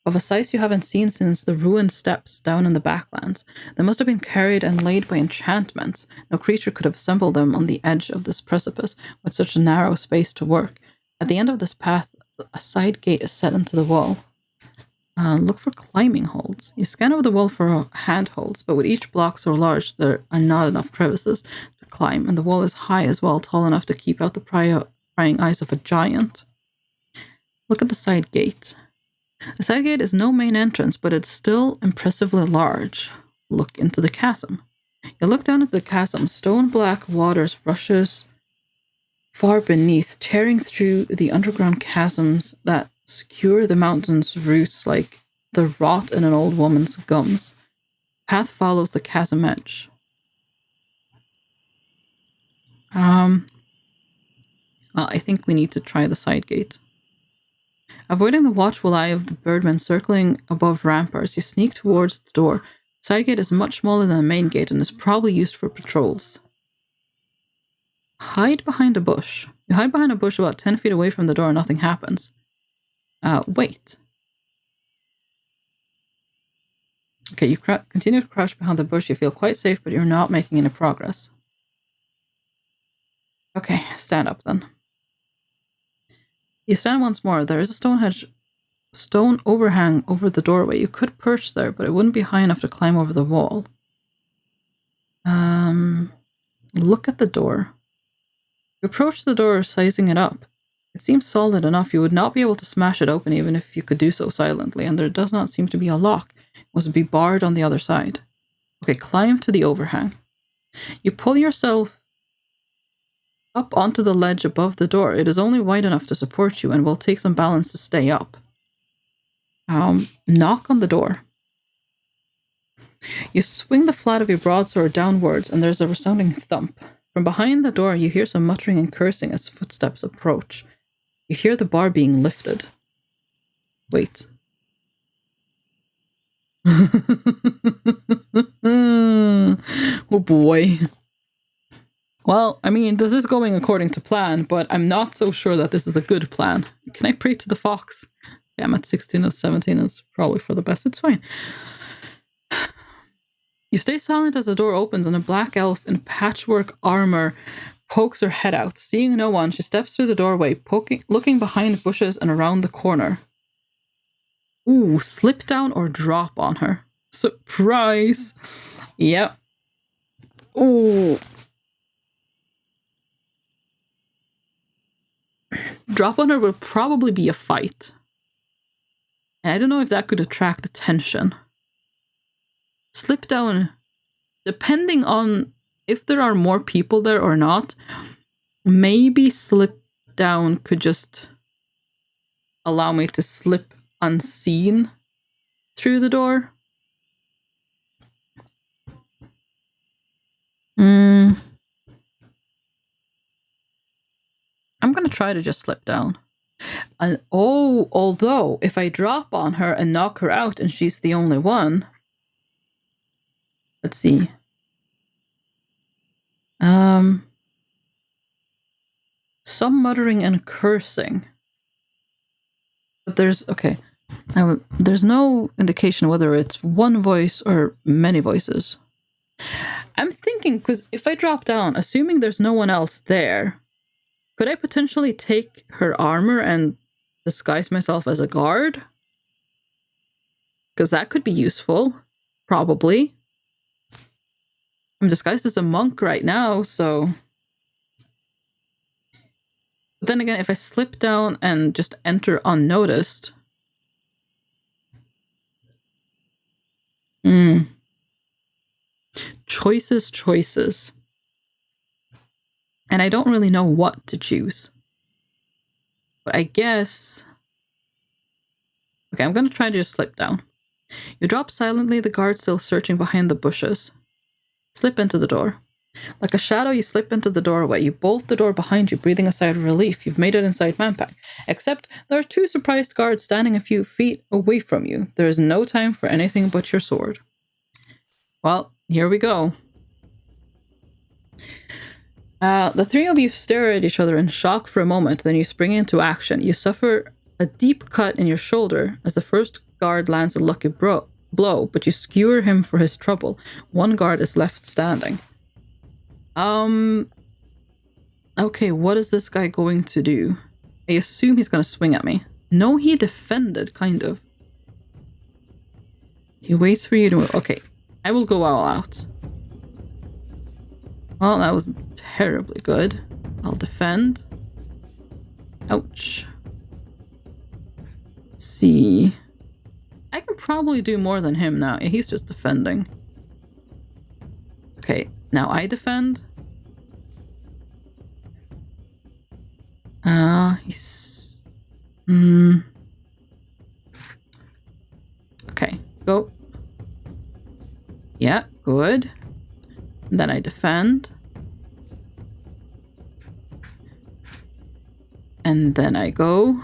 of a size you haven't seen since the ruined steps down in the backlands. They must have been carried and laid by enchantments. No creature could have assembled them on the edge of this precipice with such a narrow space to work. At the end of this path, a side gate is set into the wall. Look for climbing holds. You scan over the wall for handholds, but with each block so large, there are not enough crevices to climb, and the wall is high as well, tall enough to keep out the prying eyes of a giant. Look at the side gate. The side gate is no main entrance, but it's still impressively large. Look into the chasm. You look down into the chasm. Stone black waters rushes far beneath, tearing through the underground chasms that skewer the mountain's roots like the rot in an old woman's gums. Path follows the chasm edge. Well, I think we need to try the side gate. Avoiding the watchful eye of the birdmen circling above ramparts, you sneak towards the door. The side gate is much smaller than the main gate and is probably used for patrols. Hide behind a bush. You hide behind a bush about 10 feet away from the door and nothing happens. Wait. Okay, you continue to crouch behind the bush. You feel quite safe, but you're not making any progress. Okay, stand up then. You stand once more. There is a stone overhang over the doorway. You could perch there, but it wouldn't be high enough to climb over the wall. Look at the door. You approach the door, sizing it up. It seems solid enough. You would not be able to smash it open even if you could do so silently, and there does not seem to be a lock. It must be barred on the other side. Okay, climb to the overhang. You pull yourself up onto the ledge above the door. It is only wide enough to support you and will take some balance to stay up. Knock on the door. You swing the flat of your broadsword downwards and there's a resounding thump. From behind the door you hear some muttering and cursing as footsteps approach. You hear the bar being lifted. Wait. Oh boy. Well, I mean, this is going according to plan, but I'm not so sure that this is a good plan. Can I pray to the fox? Yeah, I'm at 16 or 17. It's probably for the best. It's fine. You stay silent as the door opens and a black elf in patchwork armor pokes her head out. Seeing no one, she steps through the doorway, looking behind bushes and around the corner. Ooh, slip down or drop on her. Surprise! Yep. Ooh. Drop on her will probably be a fight. And I don't know if that could attract attention. Slip down, depending on if there are more people there or not, maybe slip down could just allow me to slip unseen through the door. I'm going to try to just slip down. Although if I drop on her and knock her out and she's the only one... Let's see. Some muttering and cursing. But there's no indication whether it's one voice or many voices. I'm thinking, because if I drop down, assuming there's no one else there, Could I potentially take her armor and disguise myself as a guard? Because that could be useful. Probably. I'm disguised as a monk right now, so... But then again, if I slip down and just enter unnoticed... Choices. And I don't really know what to choose. But I guess... Okay, I'm gonna try to just slip down. You drop silently, the guard still searching behind the bushes. Slip into the door. Like a shadow, you slip into the doorway. You bolt the door behind you, breathing a sigh of relief. You've made it inside Manpack. Except there are 2 surprised guards standing a few feet away from you. There is no time for anything but your sword. Well, here we go. The 3 of you stare at each other in shock for a moment, then you spring into action. You suffer a deep cut in your shoulder as the first guard lands a lucky blow, but you skewer him for his trouble. 1 guard is left standing. Okay, what is this guy going to do? I assume he's gonna swing at me. No, he defended, kind of. He waits for you to move. Okay, I will go all out. Well, that was terribly good. I'll defend. Ouch. Let's see. I can probably do more than him now. He's just defending. Okay, now I defend. He's... Okay, go. Yeah, good. And then I defend. And then I go.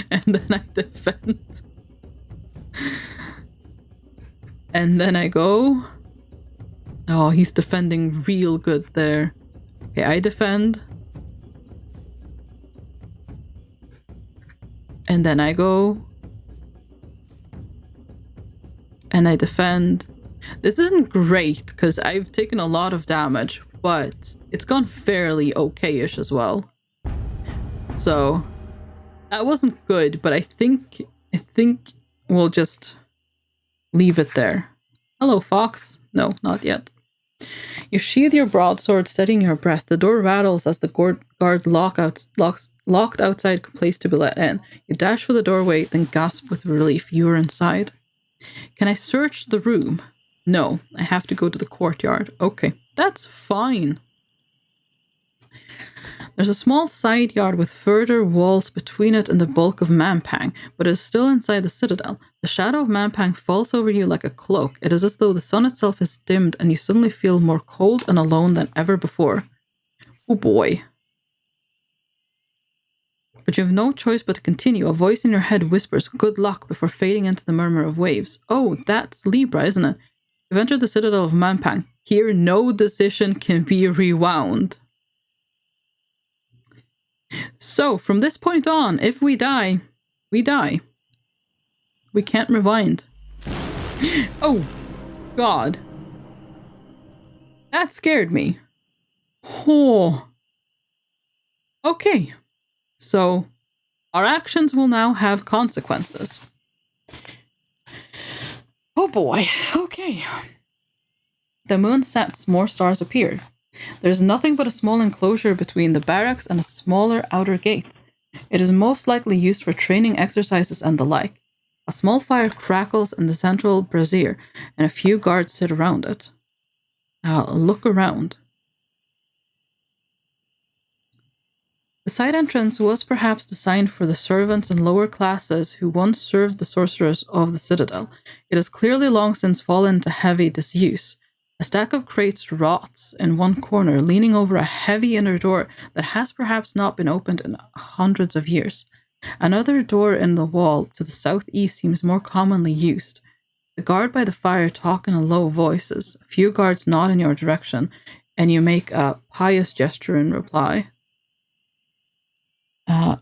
And then I defend. And then I go. Oh, he's defending real good there. Okay, I defend. And then I go. And I defend. This isn't great, because I've taken a lot of damage, but it's gone fairly okay-ish as well. So, that wasn't good, but I think we'll just leave it there. Hello, Fox. No, not yet. You sheathe your broadsword, steadying your breath. The door rattles as the guard locked outside complains to be let in. You dash for the doorway, then gasp with relief. You are inside. Can I search the room? No, I have to go to the courtyard. Okay, that's fine. There's a small side yard with further walls between it and the bulk of Mampang, but it is still inside the citadel. The shadow of Mampang falls over you like a cloak. It is as though the sun itself is dimmed and you suddenly feel more cold and alone than ever before. Oh boy. But you have no choice but to continue. A voice in your head whispers, "Good luck," before fading into the murmur of waves. Oh, that's Libra, isn't it? You've entered the citadel of Mampang. Here, no decision can be rewound. So, from this point on, if we die, we die. We can't rewind. Oh, God. That scared me. Oh. Okay. So, our actions will now have consequences. Oh boy. Okay. The moon sets, more stars appear. There's nothing but a small enclosure between the barracks and a smaller outer gate. It is most likely used for training exercises and the like. A small fire crackles in the central brazier, and a few guards sit around it. Look around. The side entrance was perhaps designed for the servants and lower classes who once served the sorcerers of the citadel. It has clearly long since fallen into heavy disuse. A stack of crates rots in one corner, leaning over a heavy inner door that has perhaps not been opened in hundreds of years. Another door in the wall to the southeast seems more commonly used. The guard by the fire talk in low voices. A few guards nod in your direction, and you make a pious gesture in reply. I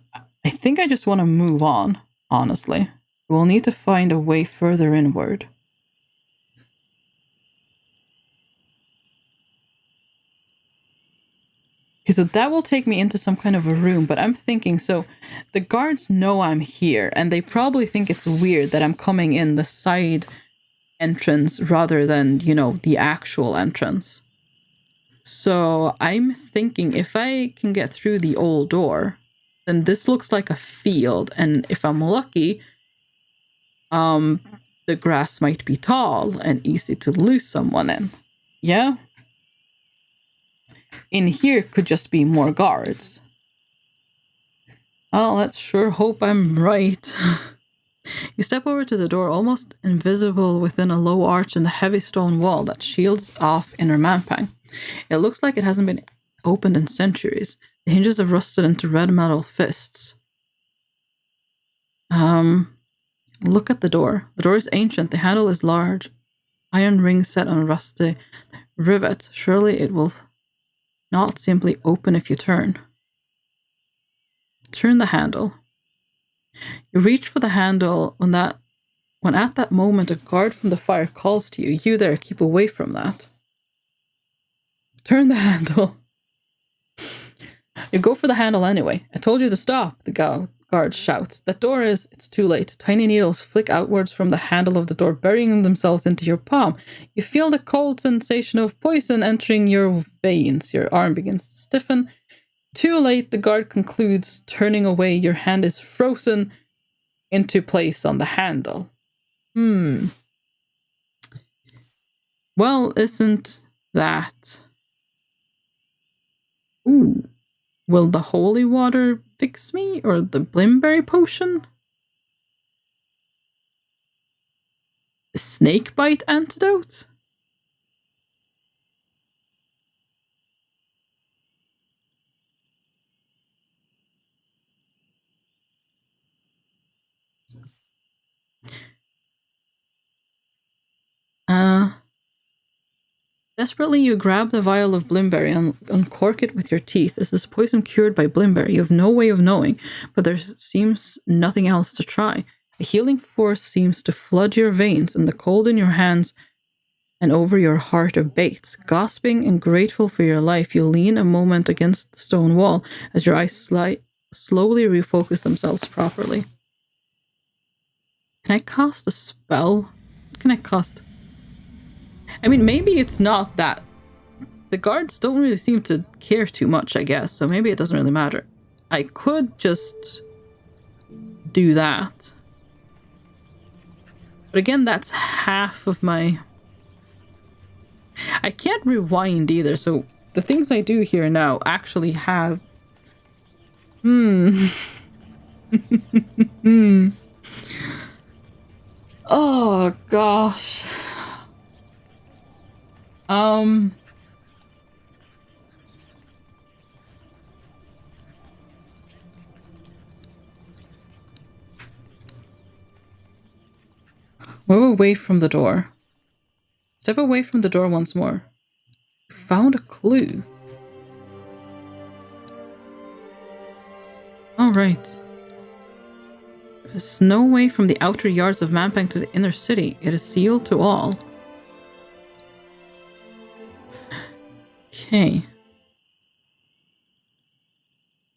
think I just want to move on, honestly. We'll need to find a way further inward. Okay, so that will take me into some kind of a room, but I'm thinking, so the guards know I'm here, and they probably think it's weird that I'm coming in the side entrance rather than, you know, the actual entrance. So I'm thinking if I can get through the old door, then this looks like a field, and if I'm lucky, the grass might be tall and easy to lose someone in. Yeah? In here could just be more guards. Oh, let's sure hope I'm right. You step over to the door, almost invisible within a low arch in the heavy stone wall that shields off inner Mampang. It looks like it hasn't been opened in centuries. The hinges have rusted into red metal fists. Look at the door. The door is ancient. The handle is large. Iron ring set on a rusty rivet. Surely it will not simply open if you turn. Turn the handle. You reach for the handle when at that moment a guard from the fire calls to you. You there, keep away from that. Turn the handle. You go for the handle anyway. I told you to stop, the guard shouts. That door it's too late. Tiny needles flick outwards from the handle of the door, burying themselves into your palm. You feel the cold sensation of poison entering your veins. Your arm begins to stiffen. Too late, the guard concludes, turning away. Your hand is frozen into place on the handle. Well, isn't that... Ooh. Will the holy water fix me? Or the blimberry potion? The snake bite antidote? Desperately, you grab the vial of blimberry and uncork it with your teeth. Is this poison cured by blimberry? You have no way of knowing, but there seems nothing else to try. A healing force seems to flood your veins, and the cold in your hands and over your heart abates. Gasping and grateful for your life, you lean a moment against the stone wall as your eyes slowly refocus themselves properly. Can I cast a spell? What can I cast? I mean, maybe it's not that. The guards don't really seem to care too much, I guess, so maybe it doesn't really matter. I could just do that. But again, that's half of my... I can't rewind either, so the things I do here now actually have... Oh, gosh. Move away from the door. Step away from the door once more. You found a clue. Alright. There's no way from the outer yards of Mampang to the inner city. It is sealed to all. Okay.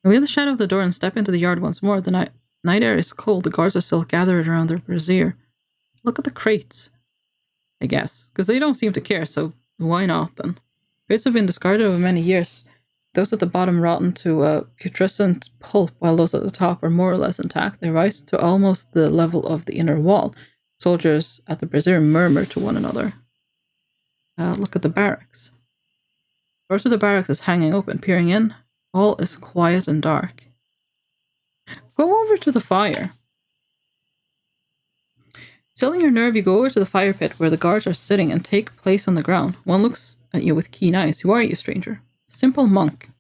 You leave the shadow of the door and step into the yard once more. The night air is cold. The guards are still gathered around their brazier. Look at the crates. I guess. Because they don't seem to care, so why not then? Crates have been discarded over many years. Those at the bottom rotten to a putrescent pulp, while those at the top are more or less intact. They rise to almost the level of the inner wall. Soldiers at the brazier murmur to one another. Look at the barracks. The door to the barracks is hanging open. Peering in, all is quiet and dark. Go over to the fire. Stilling your nerve, you go over to the fire pit where the guards are sitting and take place on the ground. One looks at you with keen eyes. Who are you, stranger? Simple monk.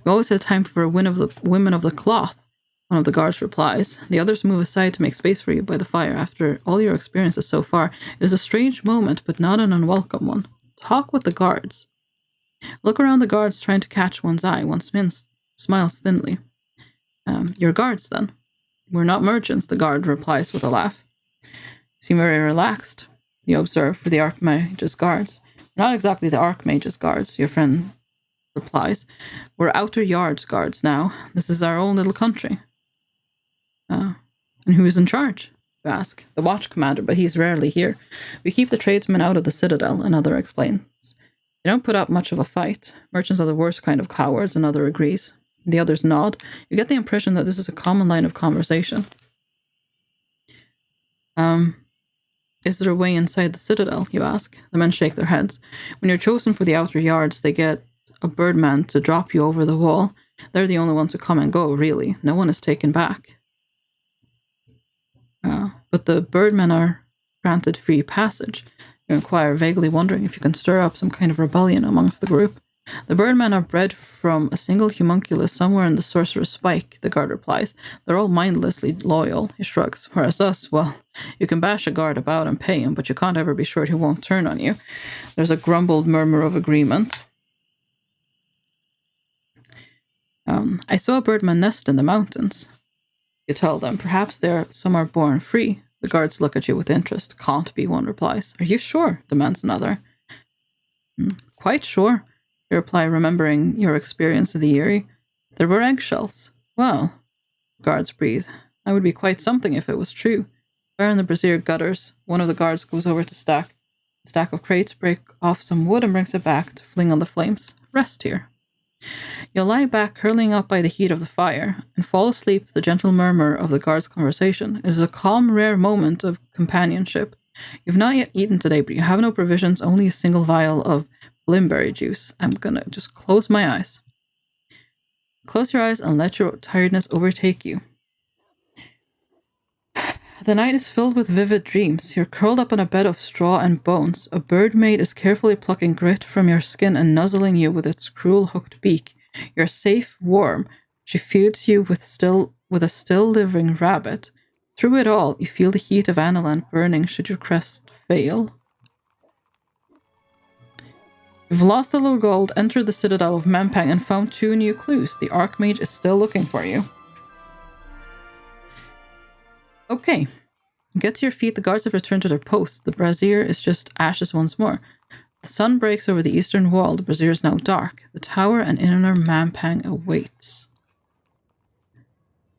We always have time for women of the cloth, one of the guards replies. The others move aside to make space for you by the fire. After all your experiences so far, it is a strange moment, but not an unwelcome one. Talk with the guards. Look around the guards, trying to catch one's eye. One smiles thinly. You're guards, then? We're not merchants, the guard replies with a laugh. You seem very relaxed, you observe, for the Archmage's guards. Not exactly the Archmage's guards. Your friend replies. We're outer yards guards now. This is our own little country. And who's in charge? You ask. The watch commander, but he's rarely here. We keep the tradesmen out of the citadel, another explains. They don't put up much of a fight. Merchants are the worst kind of cowards, another agrees. The others nod. You get the impression that this is a common line of conversation. Is there a way inside the citadel, you ask? The men shake their heads. When you're chosen for the outer yards, they get a birdman to drop you over the wall. They're the only ones who come and go, really. No one is taken back. But the birdmen are granted free passage. You inquire, vaguely wondering if you can stir up some kind of rebellion amongst the group. The birdmen are bred from a single homunculus somewhere in the sorcerer's spike, the guard replies. They're all mindlessly loyal, he shrugs. Whereas us, well, you can bash a guard about and pay him, but you can't ever be sure he won't turn on you. There's a grumbled murmur of agreement. I saw a birdman nest in the mountains. You tell them, perhaps some are born free. The guards look at you with interest. Can't be, one replies. Are you sure? Demands another. Quite sure, you reply, remembering your experience of the Eyrie. There were eggshells. Well, guards breathe. That would be quite something if it was true. Where in the brazier gutters, one of the guards goes over to stack of crates, break off some wood and brings it back to fling on the flames. Rest here. You'll lie back, curling up by the heat of the fire, and fall asleep to the gentle murmur of the guard's conversation. It is a calm, rare moment of companionship. You've not yet eaten today, but you have no provisions, only a single vial of blimberry juice. I'm gonna just close my eyes. Close your eyes and let your tiredness overtake you. The night is filled with vivid dreams. You're curled up on a bed of straw and bones. A bird maid is carefully plucking grit from your skin and nuzzling you with its cruel hooked beak. You're safe, warm. She feeds you with a still living rabbit. Through it all, you feel the heat of Analand burning should your quest fail. You've lost a little gold, entered the citadel of Mempang, and found 2 new clues. The Archmage is still looking for you. Okay. Get to your feet. The guards have returned to their posts. The brazier is just ashes once more. The sun breaks over the eastern wall. The brazier is now dark. The tower and inner Mempang awaits.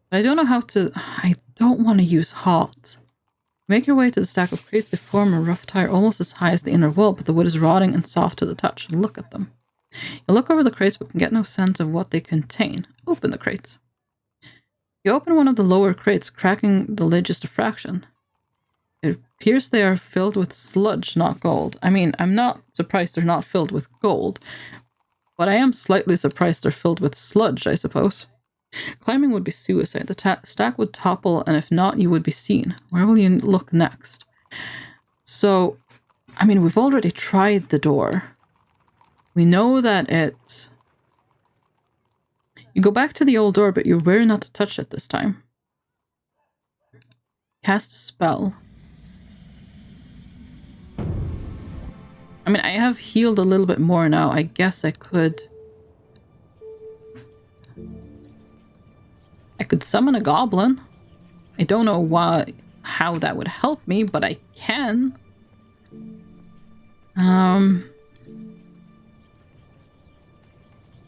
But I don't know how to... I don't want to use hot. Make your way to the stack of crates. They form a rough tire almost as high as the inner wall, but the wood is rotting and soft to the touch. Look at them. You look over the crates but can get no sense of what they contain. Open the crates. You open one of the lower crates, cracking the lid just a fraction. It appears they are filled with sludge, not gold. I mean, I'm not surprised they're not filled with gold, but I am slightly surprised they're filled with sludge, I suppose. Climbing would be suicide. The stack would topple, and if not, you would be seen. Where will you look next? So, I mean, we've already tried the door. We know that it... You go back to the old door, but you're aware not to touch it this time. Cast a spell. I mean, I have healed a little bit more now. I guess I could summon a goblin. I don't know how that would help me, but I can.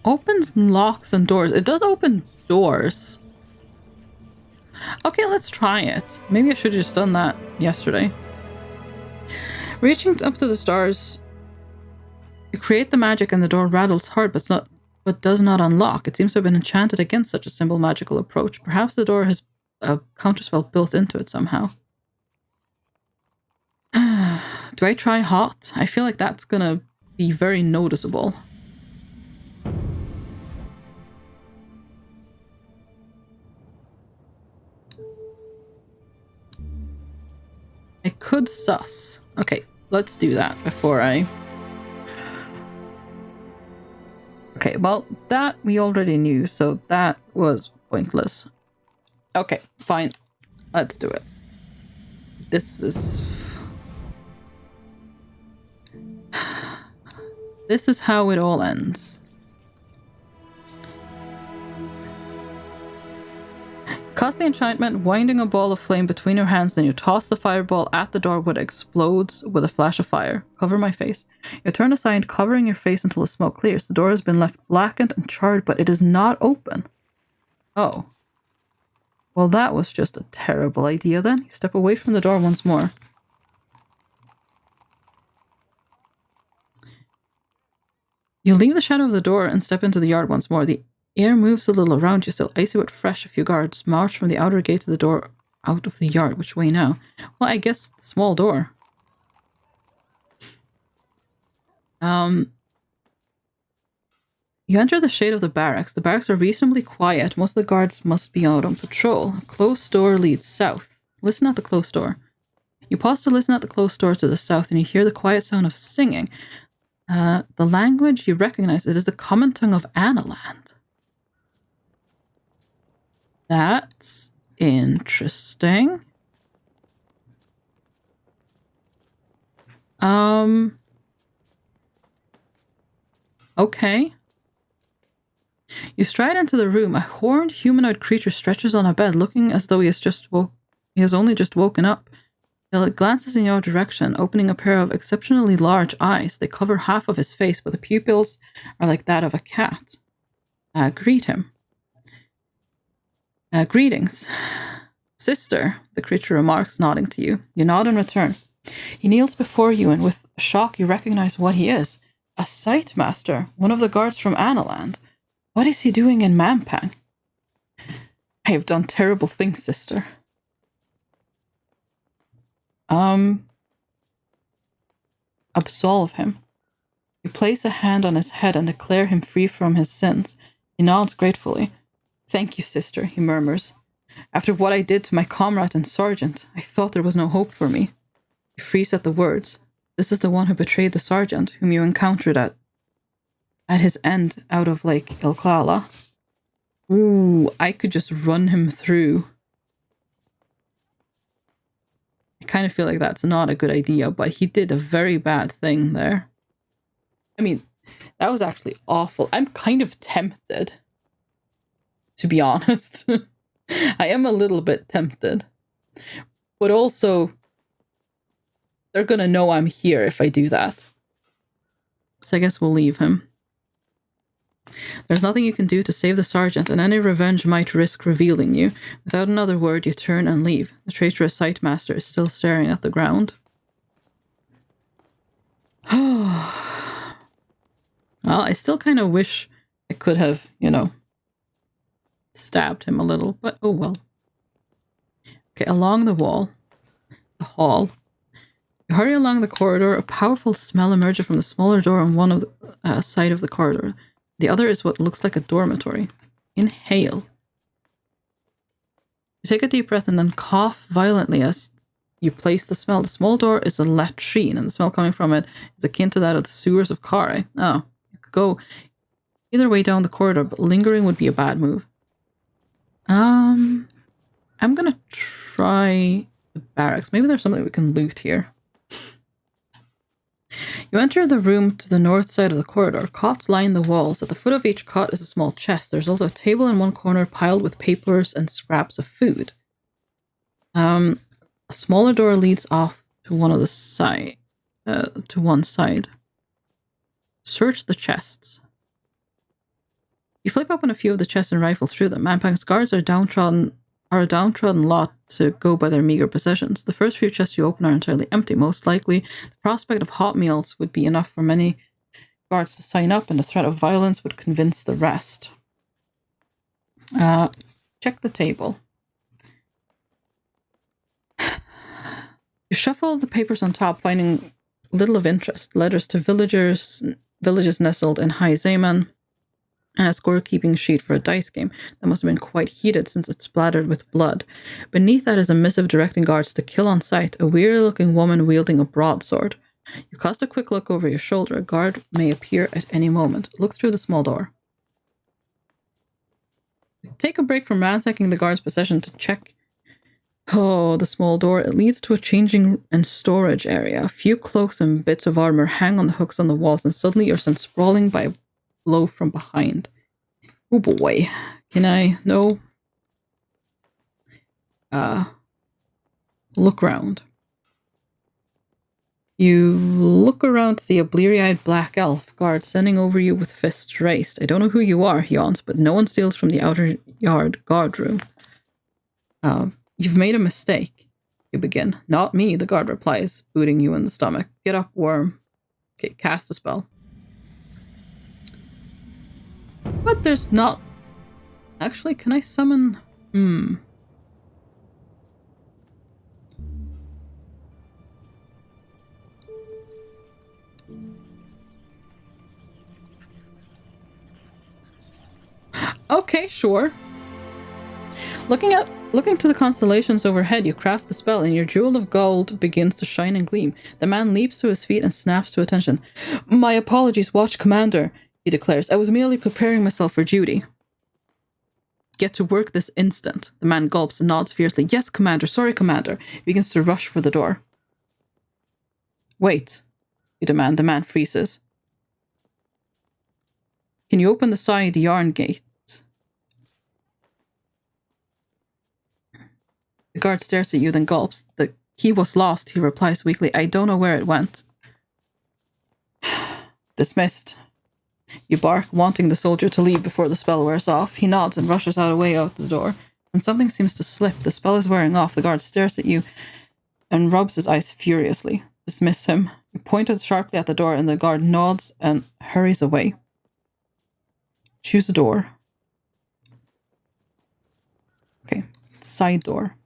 Opens locks and doors. It does open doors. Okay, let's try it. Maybe I should have just done that yesterday. Reaching up to the stars, you create the magic and the door rattles hard but does not unlock. It seems to have been enchanted against such a simple magical approach. Perhaps the door has a counterspell built into it somehow. Do I try hot? I feel like that's gonna be very noticeable. I could sus. Okay, let's do that before I... Okay, well, that we already knew, so that was pointless. Okay, fine. Let's do it. This is... This is how it all ends. Cast the enchantment, winding a ball of flame between your hands, then you toss the fireball at the door, which explodes with a flash of fire. Cover my face. You turn aside, covering your face until the smoke clears. The door has been left blackened and charred, but it is not open. Oh. Well, that was just a terrible idea then. You step away from the door once more. You leave the shadow of the door and step into the yard once more. The air moves a little around you, still icy but fresh. A few guards march from the outer gate to the door out of the yard. Which way now? Well, I guess the small door. You enter the shade of the barracks. The barracks are reasonably quiet. Most of the guards must be out on patrol. A closed door leads south. Listen at the closed door. You pause to listen at the closed door to the south, and you hear the quiet sound of singing. The language you recognize, it is the common tongue of Analand. That's interesting. Okay. You stride into the room. A horned humanoid creature stretches on a bed, looking as though he has only just woken up. It glances in your direction, opening a pair of exceptionally large eyes. They cover half of his face, but the pupils are like that of a cat. Greet him. Greetings. Sister, the creature remarks, nodding to you. You nod in return. He kneels before you, and with shock you recognize what he is. A sight master, one of the guards from Analand. What is he doing in Mampang? I have done terrible things, sister. Absolve him. You place a hand on his head and declare him free from his sins. He nods gratefully. Thank you, sister, he murmurs. After what I did to my comrade and sergeant, I thought there was no hope for me. You freeze at the words. This is the one who betrayed the sergeant, whom you encountered at his end out of Lake Ilklala. Ooh, I could just run him through. I kind of feel like that's not a good idea, but he did a very bad thing there. I mean, that was actually awful. I'm kind of tempted, to be honest. I am a little bit tempted. But also, they're gonna know I'm here if I do that. So I guess we'll leave him. There's nothing you can do to save the sergeant, and any revenge might risk revealing you. Without another word, you turn and leave. The traitorous sight master is still staring at the ground. Well, I still kind of wish I could have, stabbed him a little, but oh well. Okay, along the hall. You hurry along the corridor. A powerful smell emerges from the smaller door on one of the side of the corridor. The other is what looks like a dormitory. Inhale. You take a deep breath and then cough violently as you place the smell. The small door is a latrine, and the smell coming from it is akin to that of the sewers of Kare. Oh, you could go either way down the corridor, but lingering would be a bad move. I'm gonna try the barracks. Maybe there's something we can loot here. You enter the room to the north side of the corridor. Cots line the walls. At the foot of each cot is a small chest. There's also a table in one corner piled with papers and scraps of food. A smaller door leads off to one side. Search the chests. You flip open a few of the chests and rifle through them. Mampang's guards are a downtrodden lot to go by their meager possessions. The first few chests you open are entirely empty. Most likely, the prospect of hot meals would be enough for many guards to sign up, and the threat of violence would convince the rest. Check the table. You shuffle the papers on top, finding little of interest. Letters to villages nestled in High Zaman, and a scorekeeping sheet for a dice game that must have been quite heated since it's splattered with blood. Beneath that is a missive directing guards to kill on sight, a weary-looking woman wielding a broadsword. You cast a quick look over your shoulder. A guard may appear at any moment. Look through the small door. Take a break from ransacking the guard's possession to check the small door. It leads to a changing and storage area. A few cloaks and bits of armor hang on the hooks on the walls, and suddenly you're sent sprawling by a blow from behind. Oh boy. Can I? No. look around. You look around to see a bleary-eyed black elf guard standing over you with fists raised. I don't know who you are, he yawns, but no one steals from the outer yard guard room. You've made a mistake. You begin. Not me, the guard replies, booting you in the stomach. Get up, worm. Okay, cast a spell. But there's not... Actually, can I summon... Okay, sure. Looking to the constellations overhead, you craft the spell, and your jewel of gold begins to shine and gleam. The man leaps to his feet and snaps to attention. My apologies, Watch Commander, he declares. I was merely preparing myself for duty. Get to work this instant. The man gulps and nods fiercely. Yes, Commander. Sorry, Commander. He begins to rush for the door. Wait, you demand. The man freezes. Can you open the side yarn gate? The guard stares at you, then gulps. The key was lost, he replies weakly. I don't know where it went. Dismissed. You bark, wanting the soldier to leave before the spell wears off. He nods and rushes away out the door. And something seems to slip. The spell is wearing off. The guard stares at you and rubs his eyes furiously. Dismiss him. You point sharply at the door, and the guard nods and hurries away. Choose a door. Okay, side door.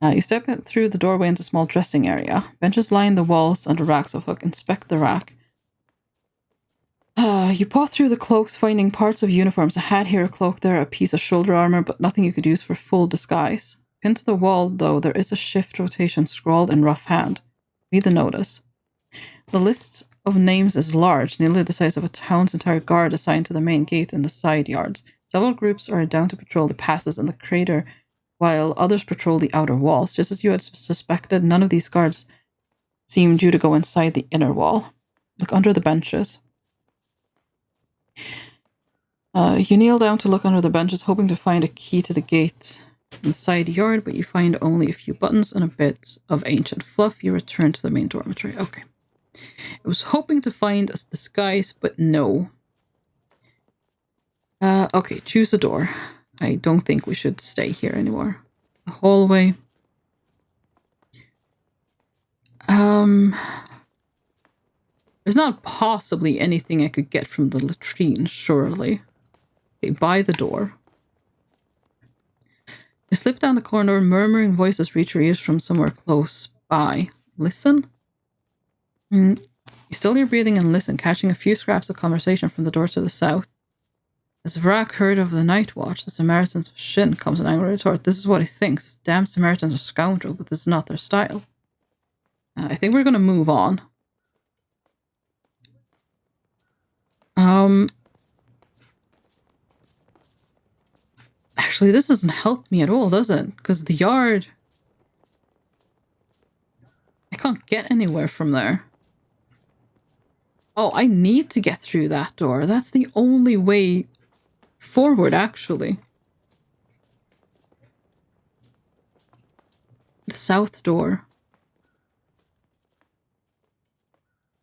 You step through the doorway into a small dressing area. Benches line the walls under racks of hook. Inspect the rack. You paw through the cloaks, finding parts of uniforms. A hat here, a cloak there, a piece of shoulder armor, but nothing you could use for full disguise. Pinned to the wall, though, there is a shift rotation scrawled in rough hand. Read the notice. The list of names is large, nearly the size of a town's entire guard assigned to the main gate and the side yards. Several groups are down to patrol the passes and the crater, while others patrol the outer walls. Just as you had suspected, none of these guards seem due to go inside the inner wall. Look under the benches. You kneel down to look under the benches, hoping to find a key to the gate in the side yard, but you find only a few buttons and a bit of ancient fluff. You return to the main dormitory. Okay. I was hoping to find a disguise, but no. Okay, choose a door. I don't think we should stay here anymore. The hallway. There's not possibly anything I could get from the latrine, surely. Okay, by the door. You slip down the corridor, murmuring voices reach your ears from somewhere close by. Listen? You still hear breathing and listen, catching a few scraps of conversation from the door to the south. As Vrak heard of the Night Watch, the Samaritans of Shin, comes an angry retort. This is what he thinks. Damn Samaritans are scoundrels, but this is not their style. I think we're going to move on. Actually, this doesn't help me at all, does it? Because the yard... I can't get anywhere from there. Oh, I need to get through that door. That's the only way forward, actually. The south door.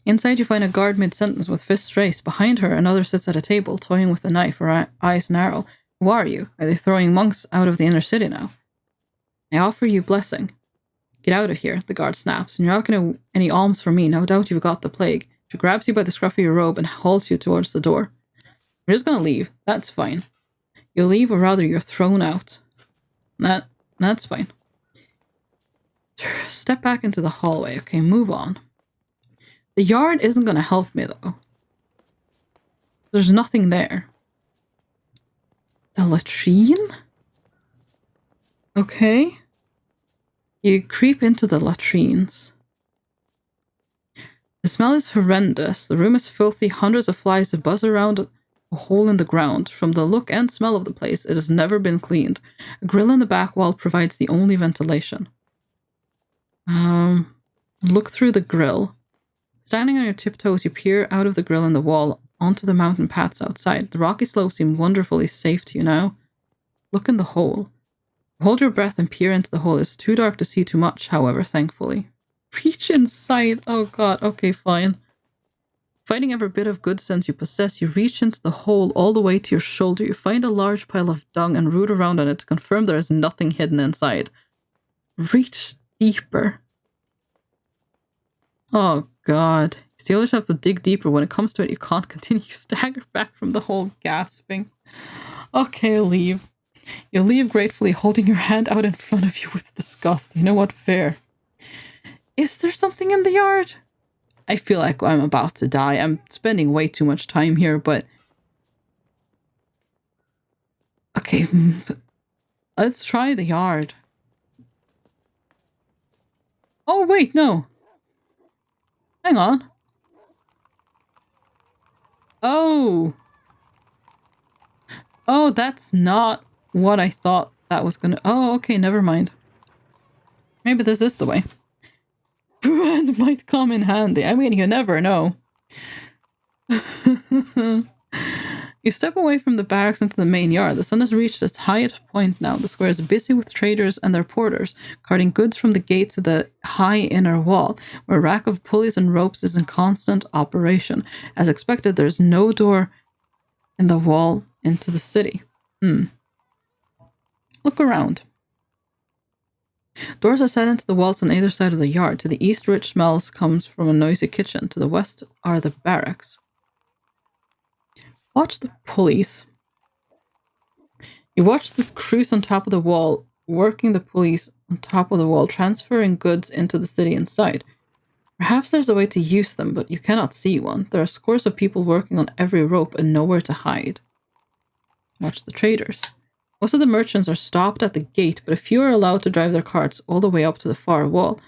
Inside you find a guard mid-sentence with fists raised. Behind her, another sits at a table, toying with a knife, her eyes narrow. Who are you? Are they throwing monks out of the inner city now? I offer you blessing. Get out of here, the guard snaps. And you're not going to any alms for me. No doubt you've got the plague. She grabs you by the scruff of your robe and hauls you towards the door. I'm just going to leave. That's fine. You'll leave, or rather you're thrown out. That's fine. Step back into the hallway. Okay, move on. The yard isn't going to help me, though. There's nothing there. The latrine? Okay. You creep into the latrines. The smell is horrendous. The room is filthy. Hundreds of flies buzz around a hole in the ground. From the look and smell of the place, it has never been cleaned. A grill in the back wall provides the only ventilation. Look through the grill. Standing on your tiptoes, you peer out of the grill in the wall onto the mountain paths outside. The rocky slopes seem wonderfully safe to you now. Look in the hole. Hold your breath and peer into the hole. It's too dark to see too much, however, thankfully. Reach inside. Oh god, okay, fine. Finding every bit of good sense you possess, you reach into the hole all the way to your shoulder. You find a large pile of dung and root around on it to confirm there is nothing hidden inside. Reach deeper. Oh god. You still have to dig deeper. When it comes to it, you can't continue. You stagger back from the hole, gasping. Okay, leave. You leave gratefully, holding your hand out in front of you with disgust. You know what? Fair. Is there something in the yard? I feel like I'm about to die. I'm spending way too much time here, but... Okay, let's try the yard. Oh, wait, no. Hang on. Oh. Oh, that's not what I thought that was gonna... Oh, okay, never mind. Maybe this is the way. Brand might come in handy. I mean, you never know. You step away from the barracks into the main yard. The sun has reached its highest point now. The square is busy with traders and their porters, carting goods from the gate to the high inner wall, where a rack of pulleys and ropes is in constant operation. As expected, there is no door in the wall into the city. Look around. Doors are set into the walls on either side of the yard. To the east, rich smells comes from a noisy kitchen. To the west are the barracks. Watch the pulleys. You watch the crews on top of the wall, working the pulleys on top of the wall, transferring goods into the city inside. Perhaps there's a way to use them, but you cannot see one. There are scores of people working on every rope and nowhere to hide. Watch the traders. Most of the merchants are stopped at the gate, but a few are allowed to drive their carts all the way up to the far wall.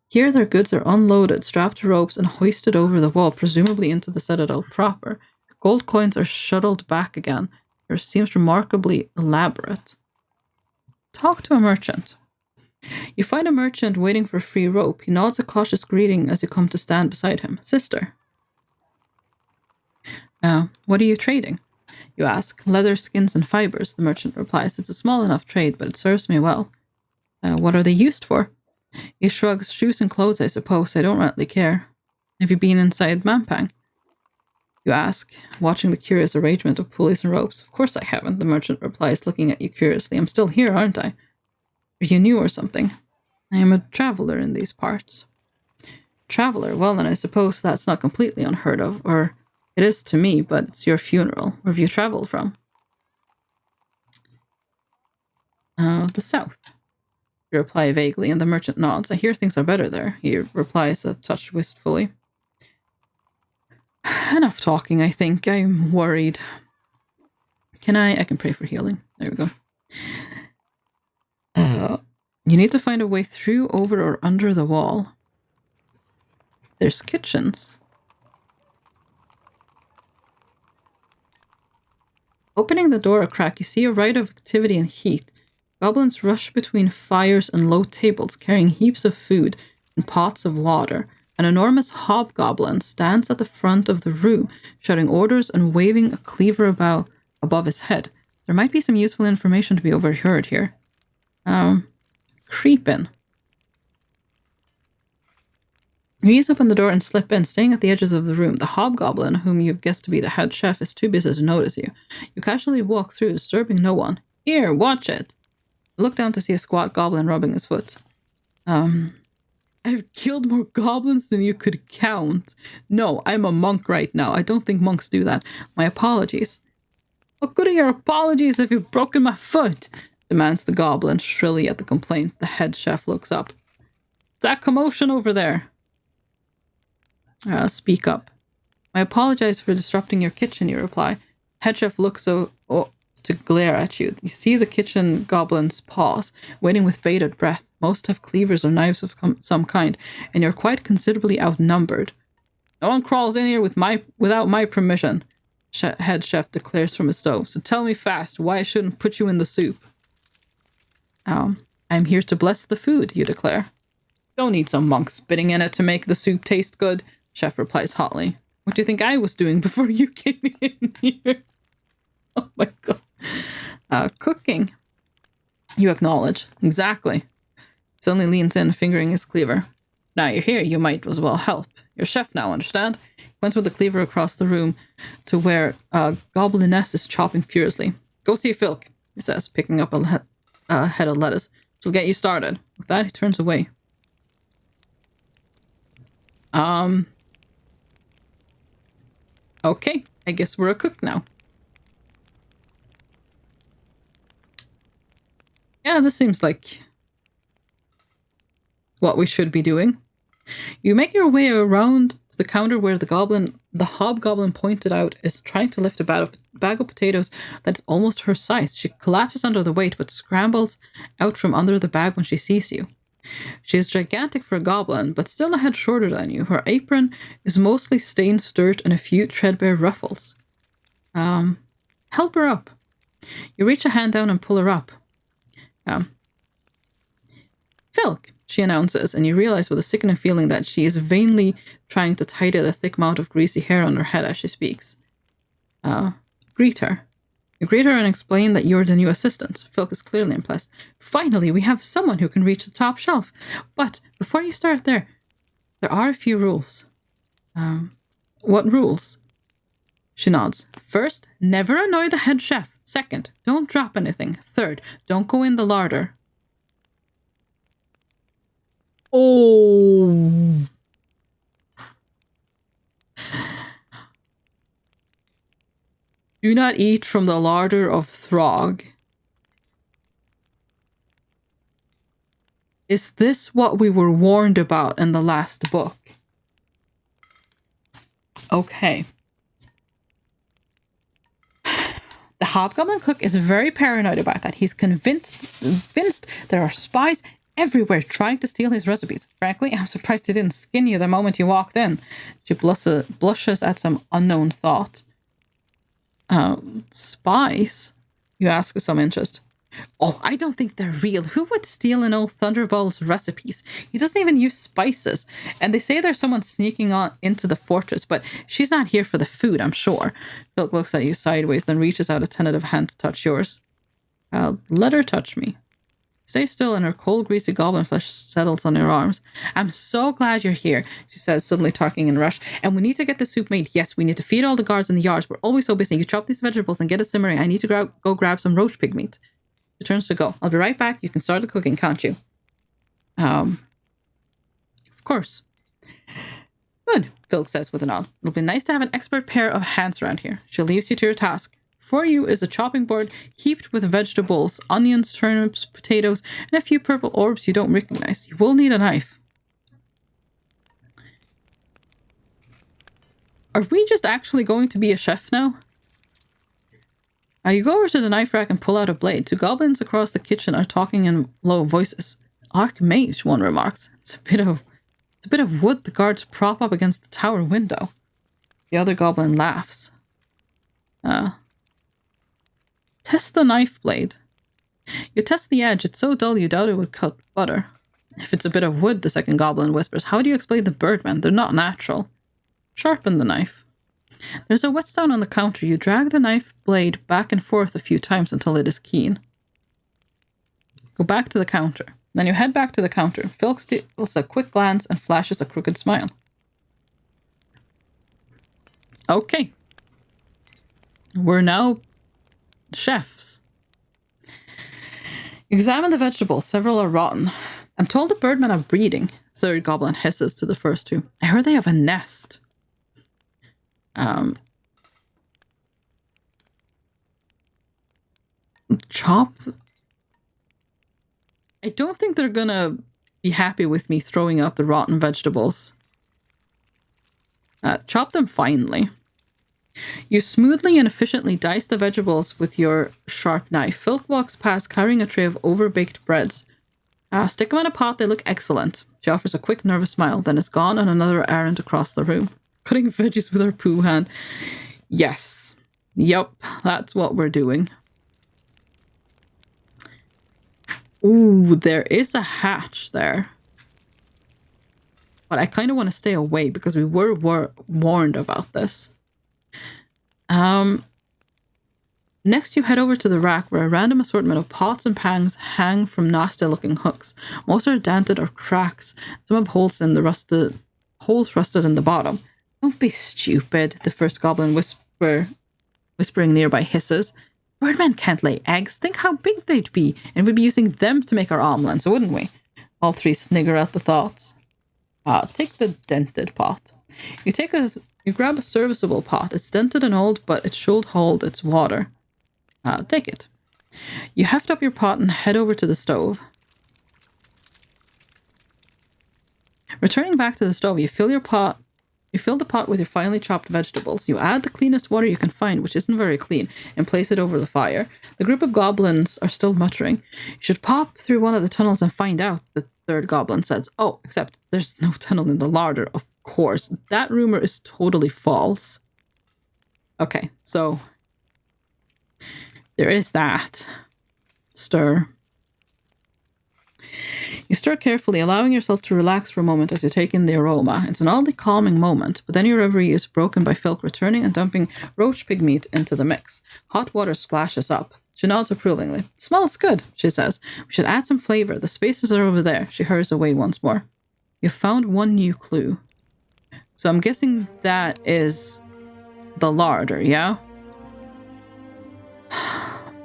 Here their goods are unloaded, strapped to ropes, and hoisted over the wall, presumably into the citadel proper. Gold coins are shuttled back again. It seems remarkably elaborate. Talk to a merchant. You find a merchant waiting for a free rope. He nods a cautious greeting as you come to stand beside him. Sister. What are you trading? You ask. Leather, skins, and fibers, the merchant replies. It's a small enough trade, but it serves me well. What are they used for? He shrugs. Shoes and clothes, I suppose. I don't really care. Have you been inside Mampang? You ask, watching the curious arrangement of pulleys and ropes. Of course I haven't, the merchant replies, looking at you curiously. I'm still here, aren't I? Are you new or something? I am a traveler in these parts. Traveler? Well, then I suppose that's not completely unheard of, or... It is to me, but it's your funeral. Where have you traveled from? The south. You reply vaguely, and the merchant nods. I hear things are better there, he replies a touch wistfully. Enough talking, I think. I'm worried. I can pray for healing. There we go. You need to find a way through, over, or under the wall. There's kitchens. Opening the door a crack, you see a riot of activity and heat. Goblins rush between fires and low tables, carrying heaps of food and pots of water. An enormous hobgoblin stands at the front of the room, shouting orders and waving a cleaver above his head. There might be some useful information to be overheard here. Creep in. You ease open the door and slip in, staying at the edges of the room. The hobgoblin, whom you've guessed to be the head chef, is too busy to notice you. You casually walk through, disturbing no one. Here, watch it. You look down to see a squat goblin rubbing his foot. I've killed more goblins than you could count. No, I'm a monk right now. I don't think monks do that. My apologies. What good are your apologies if you've broken my foot? Demands the goblin, shrilly at the complaint. The head chef looks up. What's that commotion over there? Speak up. I apologize for disrupting your kitchen, you reply. Head chef looks to glare at you. You see the kitchen goblin's pause, waiting with bated breath. Most have cleavers or knives of some kind, and you're quite considerably outnumbered. No one crawls in here without my permission, head chef declares from his stove. So tell me fast why I shouldn't put you in the soup. I'm here to bless the food, you declare. Don't need some monk spitting in it to make the soup taste good, chef replies hotly. What do you think I was doing before you came in here? Oh my god. Cooking. You acknowledge. Exactly. Suddenly leans in, fingering his cleaver. Now you're here, you might as well help. You're chef now, understand? Points with the cleaver across the room to where a gobliness is chopping furiously. Go see Filk, he says, picking up a head of lettuce. She'll get you started. With that, he turns away. Okay, I guess we're a cook now. Yeah, this seems like what we should be doing. You make your way around to the counter where the hobgoblin pointed out is trying to lift a bag of potatoes that's almost her size. She collapses under the weight, but scrambles out from under the bag when she sees you. She is gigantic for a goblin, but still a head shorter than you. Her apron is mostly stained dirt and a few threadbare ruffles. Help her up. You reach a hand down and pull her up. Filk, she announces, and you realize with a sickening feeling that she is vainly trying to tidy the thick mount of greasy hair on her head as she speaks. Greet her. You greet her and explain that you're the new assistant. Filk is clearly impressed. Finally, we have someone who can reach the top shelf. But before you start there are a few rules. What rules? She nods. First, never annoy the head chef. Second, don't drop anything. Third, don't go in the larder. Oh. Do not eat from the larder of Throg. Is this what we were warned about in the last book? Okay. The hobgoblin cook is very paranoid about that. He's convinced there are spies everywhere trying to steal his recipes. Frankly, I'm surprised he didn't skin you the moment you walked in. She blushes at some unknown thought. Spies? You ask with some interest. Oh, I don't think they're real. Who would steal an old Thunderbolt's recipes? He doesn't even use spices. And they say there's someone sneaking on into the fortress, but she's not here for the food, I'm sure. Filk looks at you sideways, then reaches out a tentative hand to touch yours. Let her touch me. Stay still, and her cold, greasy goblin flesh settles on your arms. I'm so glad you're here, she says, suddenly talking in a rush. And we need to get the soup made. Yes, we need to feed all the guards in the yards. We're always so busy. You chop these vegetables and get it simmering. I need to go grab some roach pig meat. She turns to go. I'll be right back. You can start the cooking, can't you? Of course. Good, Filk says with a nod. It'll be nice to have an expert pair of hands around here. She leaves you to your task. For you is a chopping board heaped with vegetables, onions, turnips, potatoes, and a few purple orbs you don't recognize. You will need a knife. Are we just actually going to be a chef now? You go over to the knife rack and pull out a blade. Two goblins across the kitchen are talking in low voices. Archmage, one remarks. It's a bit of wood the guards prop up against the tower window. The other goblin laughs. Test the knife blade. You test the edge. It's so dull you doubt it would cut butter. If it's a bit of wood, the second goblin whispers. How do you explain the birdmen? They're not natural. Sharpen the knife. There's a whetstone on the counter. You drag the knife blade back and forth a few times until it is keen. Go back to the counter. Then you head back to the counter. Filk steals a quick glance and flashes a crooked smile. Okay. We're now chefs. Examine the vegetables. Several are rotten. I'm told the birdmen are breeding. Third goblin hisses to the first two. I heard they have a nest. Chop. I don't think they're gonna be happy with me throwing out the rotten vegetables. Chop them finely. You smoothly and efficiently dice the vegetables with your sharp knife. Filk walks past carrying a tray of overbaked breads. Stick them in a pot, they look excellent. She offers a quick, nervous smile, then is gone on another errand across the room. Cutting veggies with her poo hand. Yes. Yep, that's what we're doing. Ooh, there is a hatch there. But I kind of want to stay away because we were warned about this. Next, you head over to the rack where a random assortment of pots and pans hang from nasty-looking hooks. Most are dented or cracks. Some have holes rusted in the bottom. Don't be stupid, the first goblin whispering nearby hisses. Birdmen can't lay eggs. Think how big they'd be, and we'd be using them to make our omelets, wouldn't we? All three snigger at the thoughts. Take the dented pot. You grab a serviceable pot. It's dented and old, but it should hold its water. Take it. You heft up your pot and head over to the stove. Returning back to the stove, you fill the pot with your finely chopped vegetables. You add the cleanest water you can find, which isn't very clean, and place it over the fire. The group of goblins are still muttering. You should pop through one of the tunnels and find out, the third goblin says. Oh, except there's no tunnel in the larder, of course. That rumor is totally false. Okay, so there is that. Stir. You stir carefully, allowing yourself to relax for a moment as you take in the aroma. It's an oddly calming moment, but then your reverie is broken by Filk returning and dumping roach pig meat into the mix. Hot water splashes up. She nods approvingly. Smells good, she says. We should add some flavor. The spices are over there. She hurries away once more. You've found one new clue. So I'm guessing that is the larder, yeah?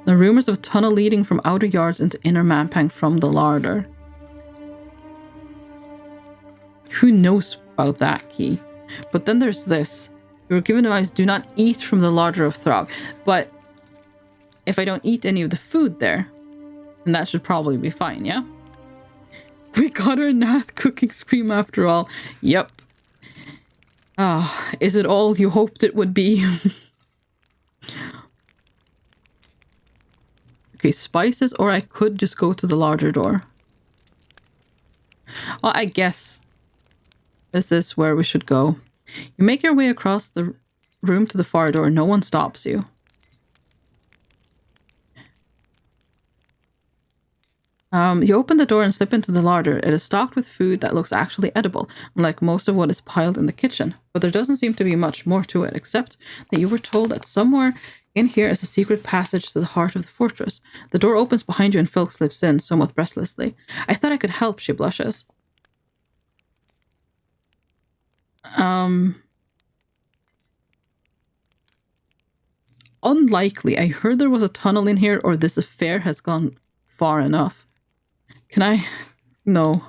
The rumors of a tunnel leading from outer yards into inner Mampang from the larder. Who knows about that key? But then there's this. You were given advice, do not eat from the larder of Throg. But if I don't eat any of the food there, then that should probably be fine, yeah? We got our Nath cooking scream after all. Yep. Is it all you hoped it would be? Okay, spices, or I could just go to the larger door. Well, I guess this is where we should go. You make your way across the room to the far door. No one stops you. You open the door and slip into the larder. It is stocked with food that looks actually edible, unlike most of what is piled in the kitchen. But there doesn't seem to be much more to it, except that you were told that somewhere in here is a secret passage to the heart of the fortress. The door opens behind you and Filk slips in, somewhat breathlessly. I thought I could help, she blushes. Unlikely. I heard there was a tunnel in here, or this affair has gone far enough. Can I? No.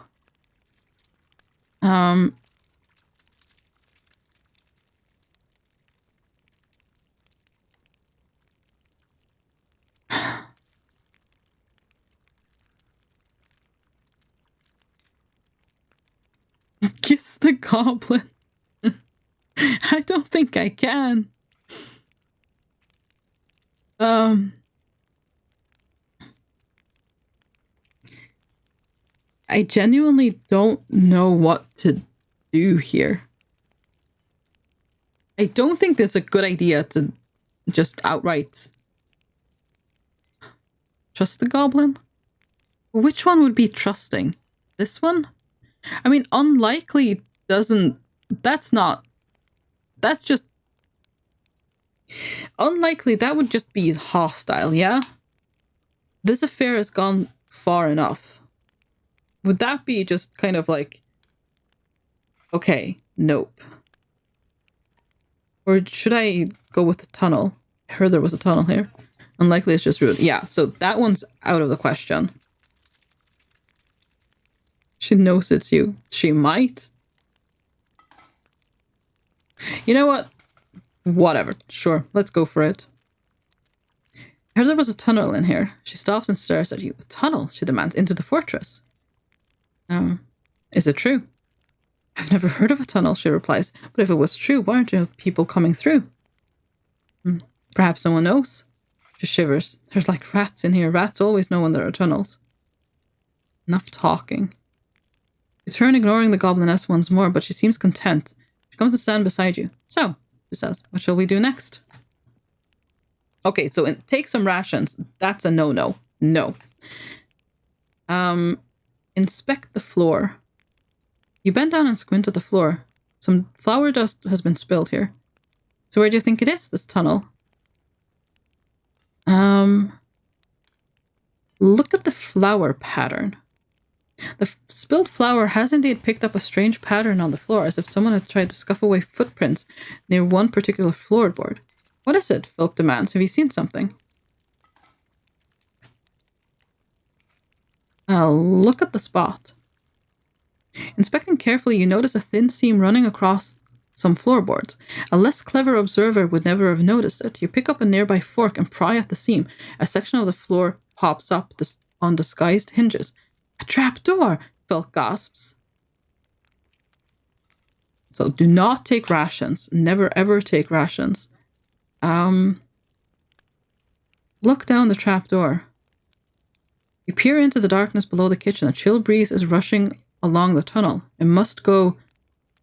Kiss the goblin. I don't think I can. I genuinely don't know what to do here. I don't think it's a good idea to just outright trust the goblin. Which one would be trusting? This one? I mean, unlikely doesn't... That's just... Unlikely, that would just be hostile, yeah? This affair has gone far enough. Would that be just kind of like... Okay, nope. Or should I go with the tunnel? I heard there was a tunnel here. Unlikely it's just rude. Yeah, so that one's out of the question. She knows it's you. She might. You know what? Whatever. Sure, let's go for it. I heard there was a tunnel in here. She stops and stares at you. A tunnel, she demands, into the fortress. Is it true? I've never heard of a tunnel, she replies. But if it was true, why aren't there people coming through? Perhaps someone knows. She shivers. There's like rats in here. Rats always know when there are tunnels. Enough talking. You turn, ignoring the gobliness once more, but she seems content. She comes to stand beside you. So, she says, what shall we do next? Okay, so take some rations. That's a no-no. No. Inspect the floor. You bend down and squint at the floor. Some flour dust has been spilled here. So where do you think it is, this tunnel? Look at the flower pattern. The spilled flour has indeed picked up a strange pattern on the floor, as if someone had tried to scuff away footprints near one particular floorboard. What is it? Philip demands. Have you seen something? Look at the spot. Inspecting carefully, you notice a thin seam running across some floorboards. A less clever observer would never have noticed it. You pick up a nearby fork and pry at the seam. A section of the floor pops up on disguised hinges. A trapdoor! Phil gasps. So do not take rations. Never ever take rations. Look down the trapdoor. You peer into the darkness below the kitchen. A chill breeze is rushing along the tunnel. It must go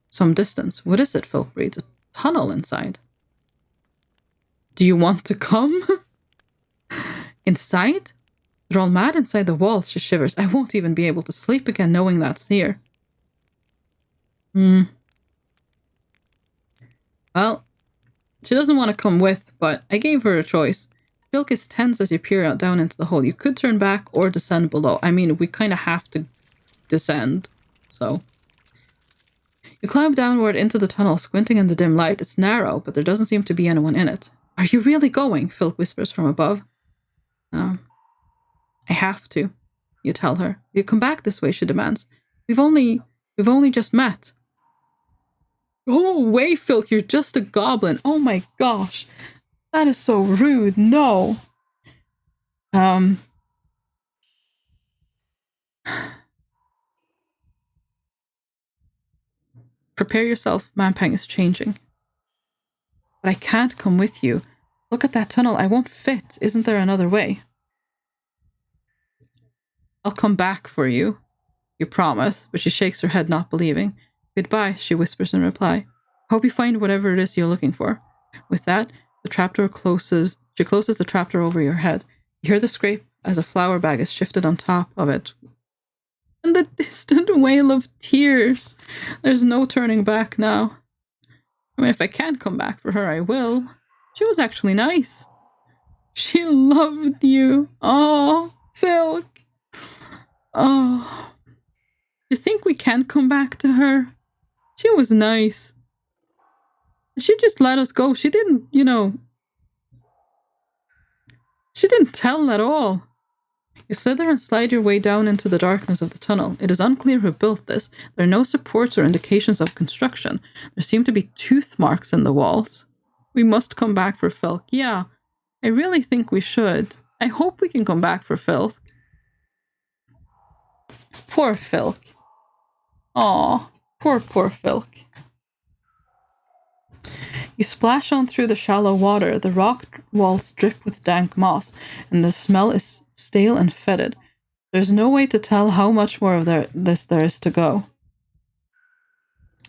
some distance. What is it? Phil breathes. A tunnel inside. Do you want to come? Inside? They're all mad inside the walls, she shivers. I won't even be able to sleep again knowing that's here. Well, she doesn't want to come with, but I gave her a choice. Filk is tense as you peer out down into the hole. You could turn back or descend below. I mean, we kind of have to descend, so. You climb downward into the tunnel, squinting in the dim light. It's narrow, but there doesn't seem to be anyone in it. Are you really going? Filk whispers from above. I have to, you tell her. You come back this way, she demands. We've only just met. Go away, Filk, you're just a goblin. Oh my gosh. That is so rude. No. Prepare yourself, Mampang is changing. But I can't come with you. Look at that tunnel, I won't fit. Isn't there another way? I'll come back for you. You promise, but she shakes her head, not believing. Goodbye, she whispers in reply. Hope you find whatever it is you're looking for. With that, the trapdoor closes. She closes the trapdoor over your head. You hear the scrape as a flour bag is shifted on top of it. And the distant wail of tears. There's no turning back now. I mean, if I can come back for her, I will. She was actually nice. She loved you. Oh, Phil. Oh. You think we can come back to her? She was nice. She just let us go. She didn't, she didn't tell at all. You slither and slide your way down into the darkness of the tunnel. It is unclear who built this. There are no supports or indications of construction. There seem to be tooth marks in the walls. We must come back for Filk. Yeah, I really think we should. I hope we can come back for Filk. Poor Filk. Aw, poor Filk. You splash on through the shallow water. The rock walls drip with dank moss, and the smell is stale and fetid. There's no way to tell how much more of this there is to go.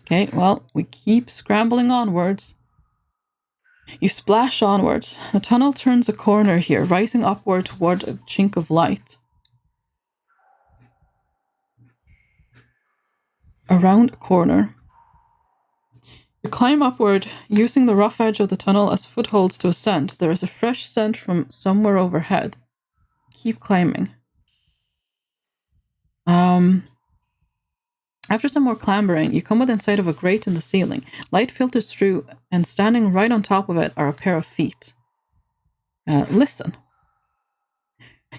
Okay, well, we keep scrambling onwards. You splash onwards. The tunnel turns a corner here, rising upward toward a chink of light. Around a corner. You climb upward, using the rough edge of the tunnel as footholds to ascend. There is a fresh scent from somewhere overhead. Keep climbing. After some more clambering, you come within sight of a grate in the ceiling. Light filters through, and standing right on top of it are a pair of feet. Listen.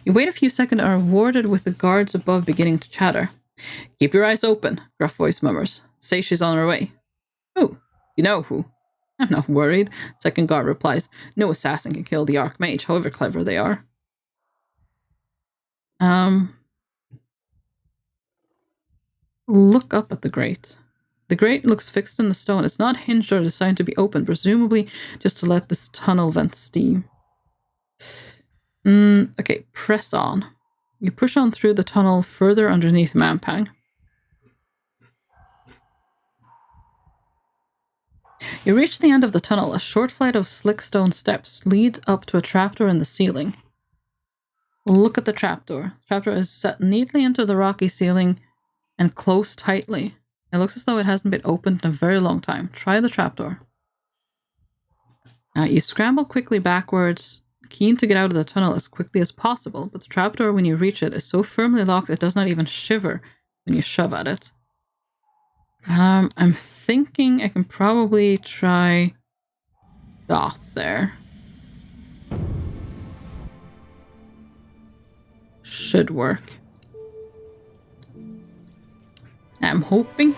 You wait a few seconds and are rewarded with the guards above beginning to chatter. Keep your eyes open, gruff voice murmurs. Say she's on her way. Who? You know who? I'm not worried, second guard replies. No assassin can kill the Archmage, however clever they are. Look up at the grate. The grate looks fixed in the stone. It's not hinged or designed to be opened, presumably just to let this tunnel vent steam. Okay, press on. You push on through the tunnel further underneath Mampang. You reach the end of the tunnel. A short flight of slick stone steps lead up to a trapdoor in the ceiling. Look at the trapdoor. The trapdoor is set neatly into the rocky ceiling and closed tightly. It looks as though it hasn't been opened in a very long time. Try the trapdoor. You scramble quickly backwards, keen to get out of the tunnel as quickly as possible, but the trapdoor, when you reach it, is so firmly locked it does not even shiver when you shove at it. I'm thinking I can probably try stop there. Should work. I'm hoping.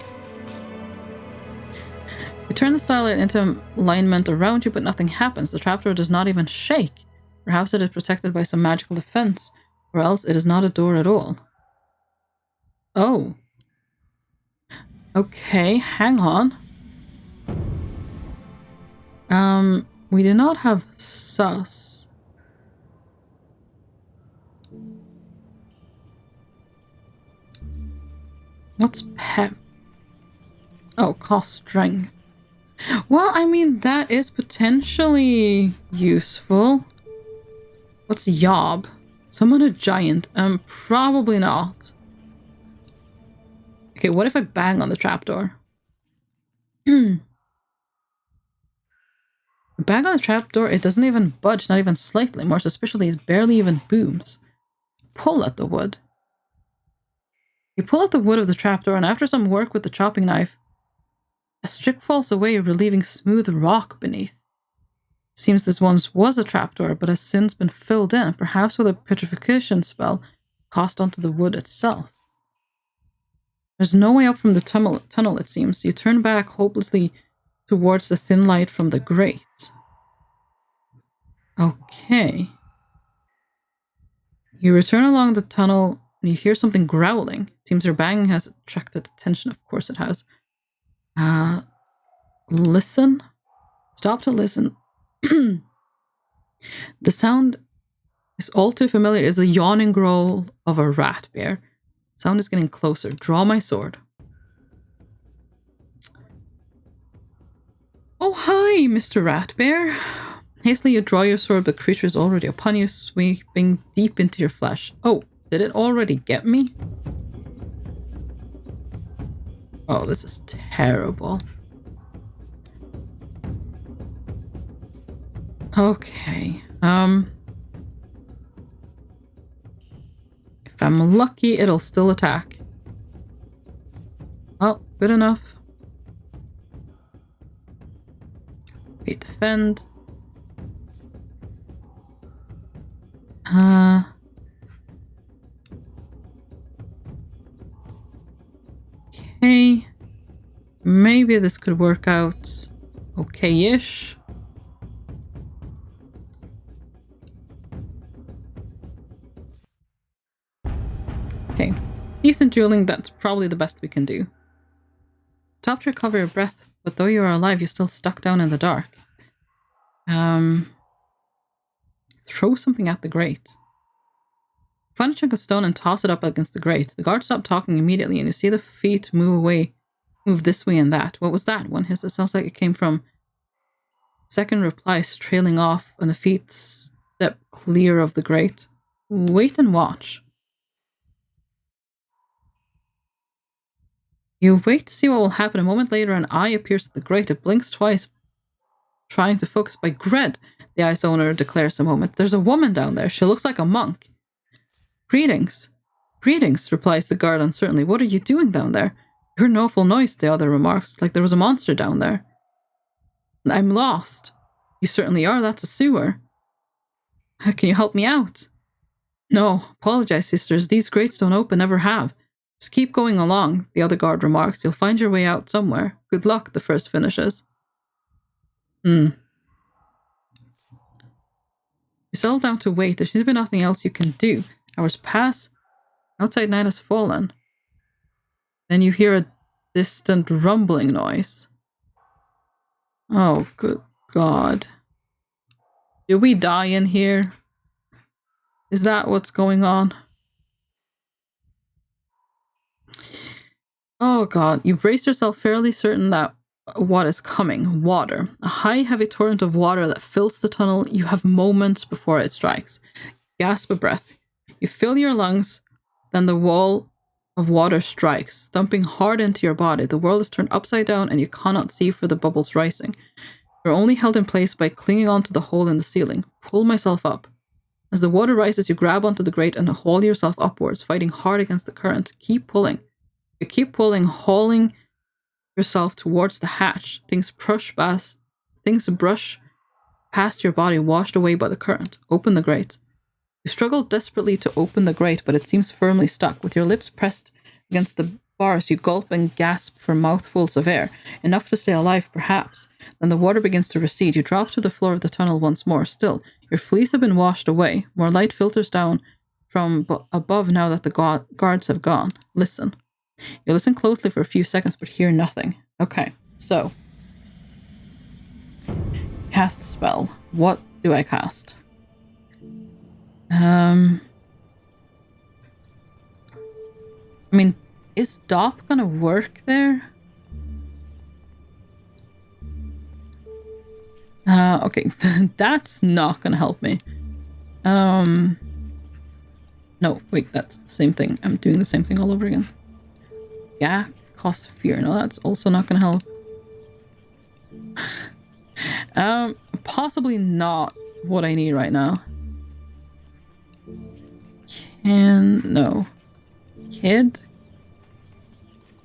You turn the starlight into alignment around you, but nothing happens. The trapdoor does not even shake. Perhaps it is protected by some magical defense, or else it is not a door at all. Oh. Okay, hang on. We do not have sus. What's pep? Oh, cost strength. Well, I mean, that is potentially useful. What's yob? Summon a giant. Probably not. Okay, what if I bang on the trapdoor? Bang on the trapdoor, it doesn't even budge, not even slightly. More suspiciously, it barely even booms. Pull at the wood. You pull at the wood of the trapdoor, and after some work with the chopping knife, a strip falls away, relieving smooth rock beneath. Seems this once was a trapdoor, but has since been filled in, perhaps with a petrification spell cast onto the wood itself. There's no way up from the tunnel, it seems. You turn back hopelessly towards the thin light from the grate. Okay. You return along the tunnel, and you hear something growling. It seems your banging has attracted attention. Of course it has. Listen. Stop to listen. The sound is all too familiar. It's the yawning growl of a rat bear. Sound is getting closer. Draw my sword. Oh, hi, Mr. Rat Bear. Hastily you draw your sword, but the creature is already upon you, sweeping deep into your flesh. Oh, did it already get me? Oh, this is terrible. Okay. If I'm lucky, it'll still attack. Oh, good enough. Okay, defend. Okay. Maybe this could work out okay-ish. Okay. Decent dueling, that's probably the best we can do. Stop to recover your breath, but though you are alive, you're still stuck down in the dark. Throw something at the grate. Find a chunk of stone and toss it up against the grate. The guards stop talking immediately, and you see the feet move this way and that. What was that? One hiss. It sounds like it came from. Second replies, trailing off, and the feet step clear of the grate. Wait and watch. You wait to see what will happen. A moment later, an eye appears at the grate. It blinks twice, trying to focus. By Gred, the eye's owner declares a moment. There's a woman down there. She looks like a monk. Greetings. Greetings, replies the guard uncertainly. What are you doing down there? You heard an awful noise, the other remarks, like there was a monster down there. I'm lost. You certainly are. That's a sewer. Can you help me out? No, apologize, sisters. These grates don't open, never have. Just keep going along, the other guard remarks. You'll find your way out somewhere. Good luck, the first finishes. You settle down to wait. There seems to be nothing else you can do. Hours pass. Outside night has fallen. Then you hear a distant rumbling noise. Oh, good God. Did we die in here? Is that what's going on? Oh God, you brace yourself, fairly certain that what is coming. Water. A high, heavy torrent of water that fills the tunnel. You have moments before it strikes. Gasp a breath. You fill your lungs, then the wall of water strikes, thumping hard into your body. The world is turned upside down and you cannot see for the bubbles rising. You're only held in place by clinging onto the hole in the ceiling. Pull myself up. As the water rises, you grab onto the grate and haul yourself upwards, fighting hard against the current. Keep pulling. You keep pulling, hauling yourself towards the hatch. Things brush past your body, washed away by the current. Open the grate. You struggle desperately to open the grate, but it seems firmly stuck. With your lips pressed against the bars, you gulp and gasp for mouthfuls of air, enough to stay alive, perhaps. Then the water begins to recede. You drop to the floor of the tunnel once more. Still, your fleas have been washed away. More light filters down from above now that the guards have gone. Listen. You listen closely for a few seconds, but hear nothing. Okay, so. Cast a spell. What do I cast? I mean, is Dop gonna work there? Okay, that's not gonna help me. No, wait, that's the same thing. I'm doing the same thing all over again. Yeah, cost fear. No, that's also not gonna help. Possibly not what I need right now. No. Kid?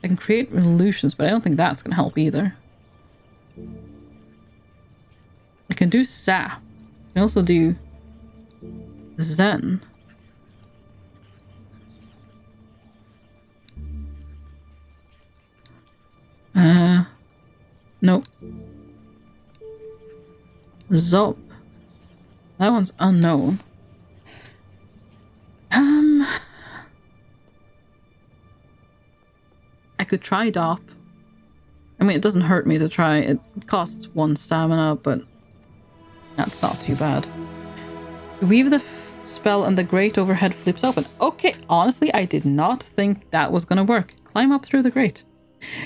I can create illusions, but I don't think that's gonna help either. I can do sap. I can also do Zen. Nope. Zop. That one's unknown. I could try Dop. I mean, it doesn't hurt me to try. It costs 1 stamina, but that's not too bad. You weave the spell and the grate overhead flips open. Okay, honestly, I did not think that was gonna work. Climb up through the grate.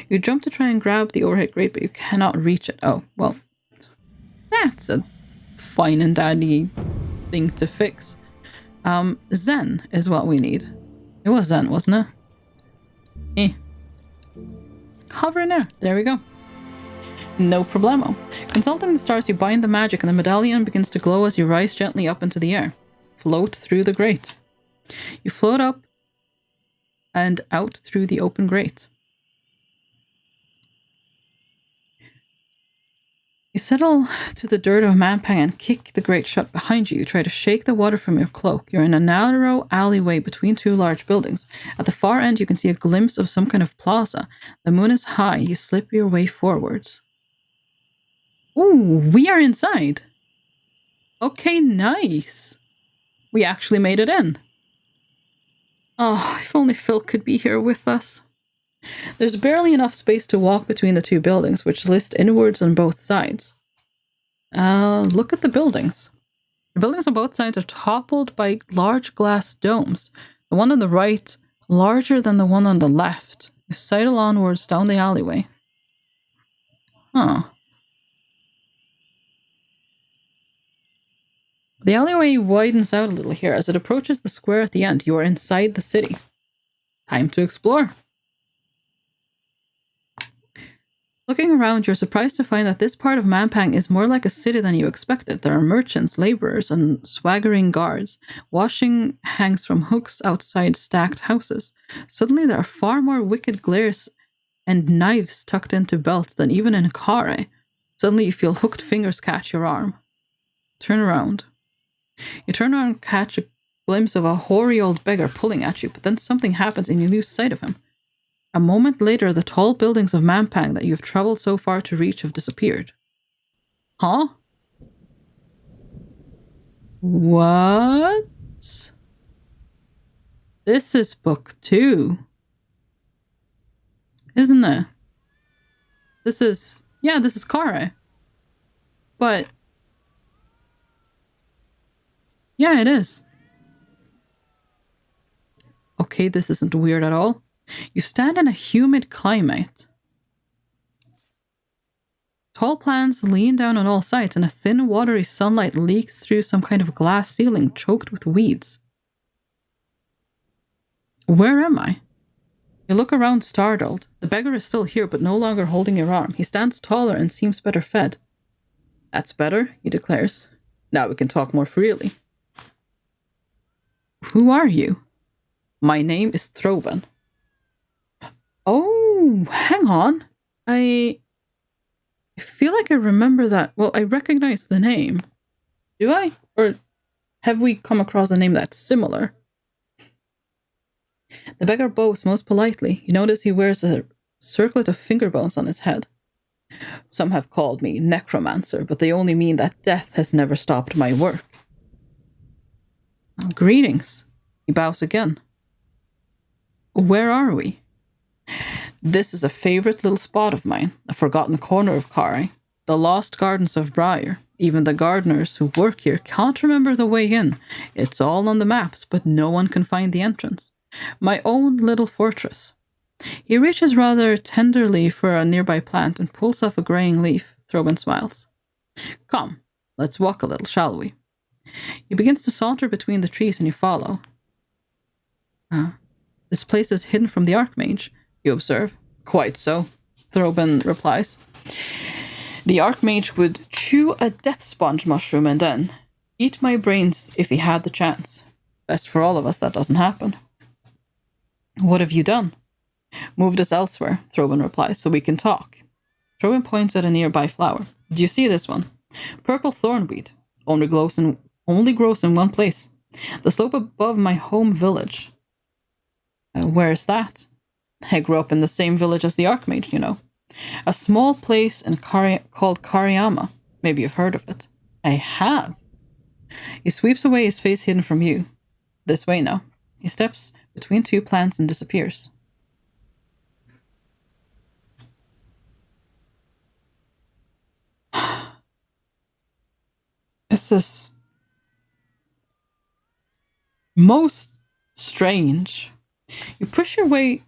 You jump to try and grab the overhead grate, but you cannot reach it. Oh, well. That's a fine and dandy thing to fix. Zen is what we need. It was Zen, wasn't it? Hover in there. There we go. No problemo. Consulting the stars, you bind the magic and the medallion begins to glow as you rise gently up into the air. Float through the grate. You float up and out through the open grate. You settle to the dirt of Mampang and kick the grate shut behind you. You try to shake the water from your cloak. You're in a narrow alleyway between 2 large buildings. At the far end, you can see a glimpse of some kind of plaza. The moon is high. You slip your way forwards. Ooh, we are inside. Okay, nice. We actually made it in. Oh, if only Phil could be here with us. There's barely enough space to walk between the 2 buildings, which list inwards on both sides. Look at the buildings. The buildings on both sides are toppled by large glass domes. The one on the right, larger than the one on the left. You sidle onwards down the alleyway. Huh. The alleyway widens out a little here. As it approaches the square at the end, you are inside the city. Time to explore. Looking around, you're surprised to find that this part of Mampang is more like a city than you expected. There are merchants, laborers, and swaggering guards. Washing hangs from hooks outside stacked houses. Suddenly, there are far more wicked glares and knives tucked into belts than even in Kare. Suddenly, you feel hooked fingers catch your arm. Turn around. You turn around and catch a glimpse of a hoary old beggar pulling at you, but then something happens and you lose sight of him. A moment later, the tall buildings of Mampang that you've traveled so far to reach have disappeared. Huh? What? This is book 2. Isn't it? This is Kare. But yeah, it is. Okay, this isn't weird at all. You stand in a humid climate. Tall plants lean down on all sides, and a thin, watery sunlight leaks through some kind of glass ceiling choked with weeds. Where am I? You look around startled. The beggar is still here, but no longer holding your arm. He stands taller and seems better fed. That's better, he declares. Now we can talk more freely. Who are you? My name is Throben. Oh, hang on. I feel like I remember that. Well, I recognize the name. Do I? Or have we come across a name that's similar? The beggar bows most politely. You notice he wears a circlet of finger bones on his head. Some have called me necromancer, but they only mean that death has never stopped my work. Greetings. He bows again. Where are we? This is a favorite little spot of mine, a forgotten corner of Kari, the lost gardens of Briar. Even the gardeners who work here can't remember the way in. It's all on the maps, but no one can find the entrance. My own little fortress. He reaches rather tenderly for a nearby plant and pulls off a graying leaf. Throben smiles. Come, let's walk a little, shall we? He begins to saunter between the trees and you follow. This place is hidden from the Archmage, you observe. Quite so, Throben replies. The Archmage would chew a death sponge mushroom and then eat my brains if he had the chance. Best for all of us that doesn't happen. What have you done? Moved us elsewhere, Throben replies, so we can talk. Throben points at a nearby flower. Do you see this one? Purple thornweed. Only grows in one place. The slope above my home village. Where is that? I grew up in the same village as the Archmage, you know. A small place in called Kariyama. Maybe you've heard of it. I have. He sweeps away, his face hidden from you. This way now. He steps between two plants and disappears. This is most strange. You push your way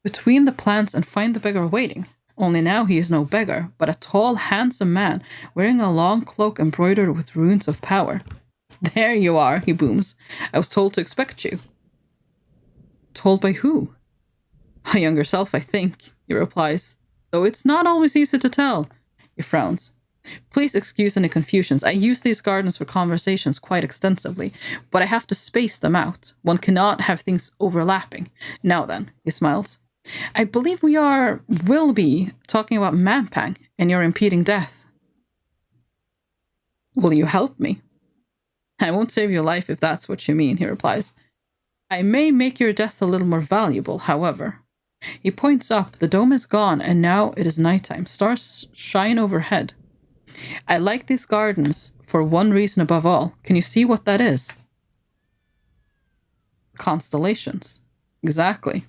between the plants and find the beggar waiting. Only now he is no beggar, but a tall, handsome man wearing a long cloak embroidered with runes of power. There you are, he booms. I was told to expect you. Told by who? My younger self, I think, he replies. Though it's not always easy to tell. He frowns. Please excuse any confusions. I use these gardens for conversations quite extensively, but I have to space them out. One cannot have things overlapping. Now then, he smiles. I believe will be talking about Mampang and your impeding death. Will you help me? I won't save your life if that's what you mean, he replies. I may make your death a little more valuable, however. He points up. The dome is gone, and now it is nighttime. Stars shine overhead. I like these gardens for one reason above all. Can you see what that is? Constellations. Exactly.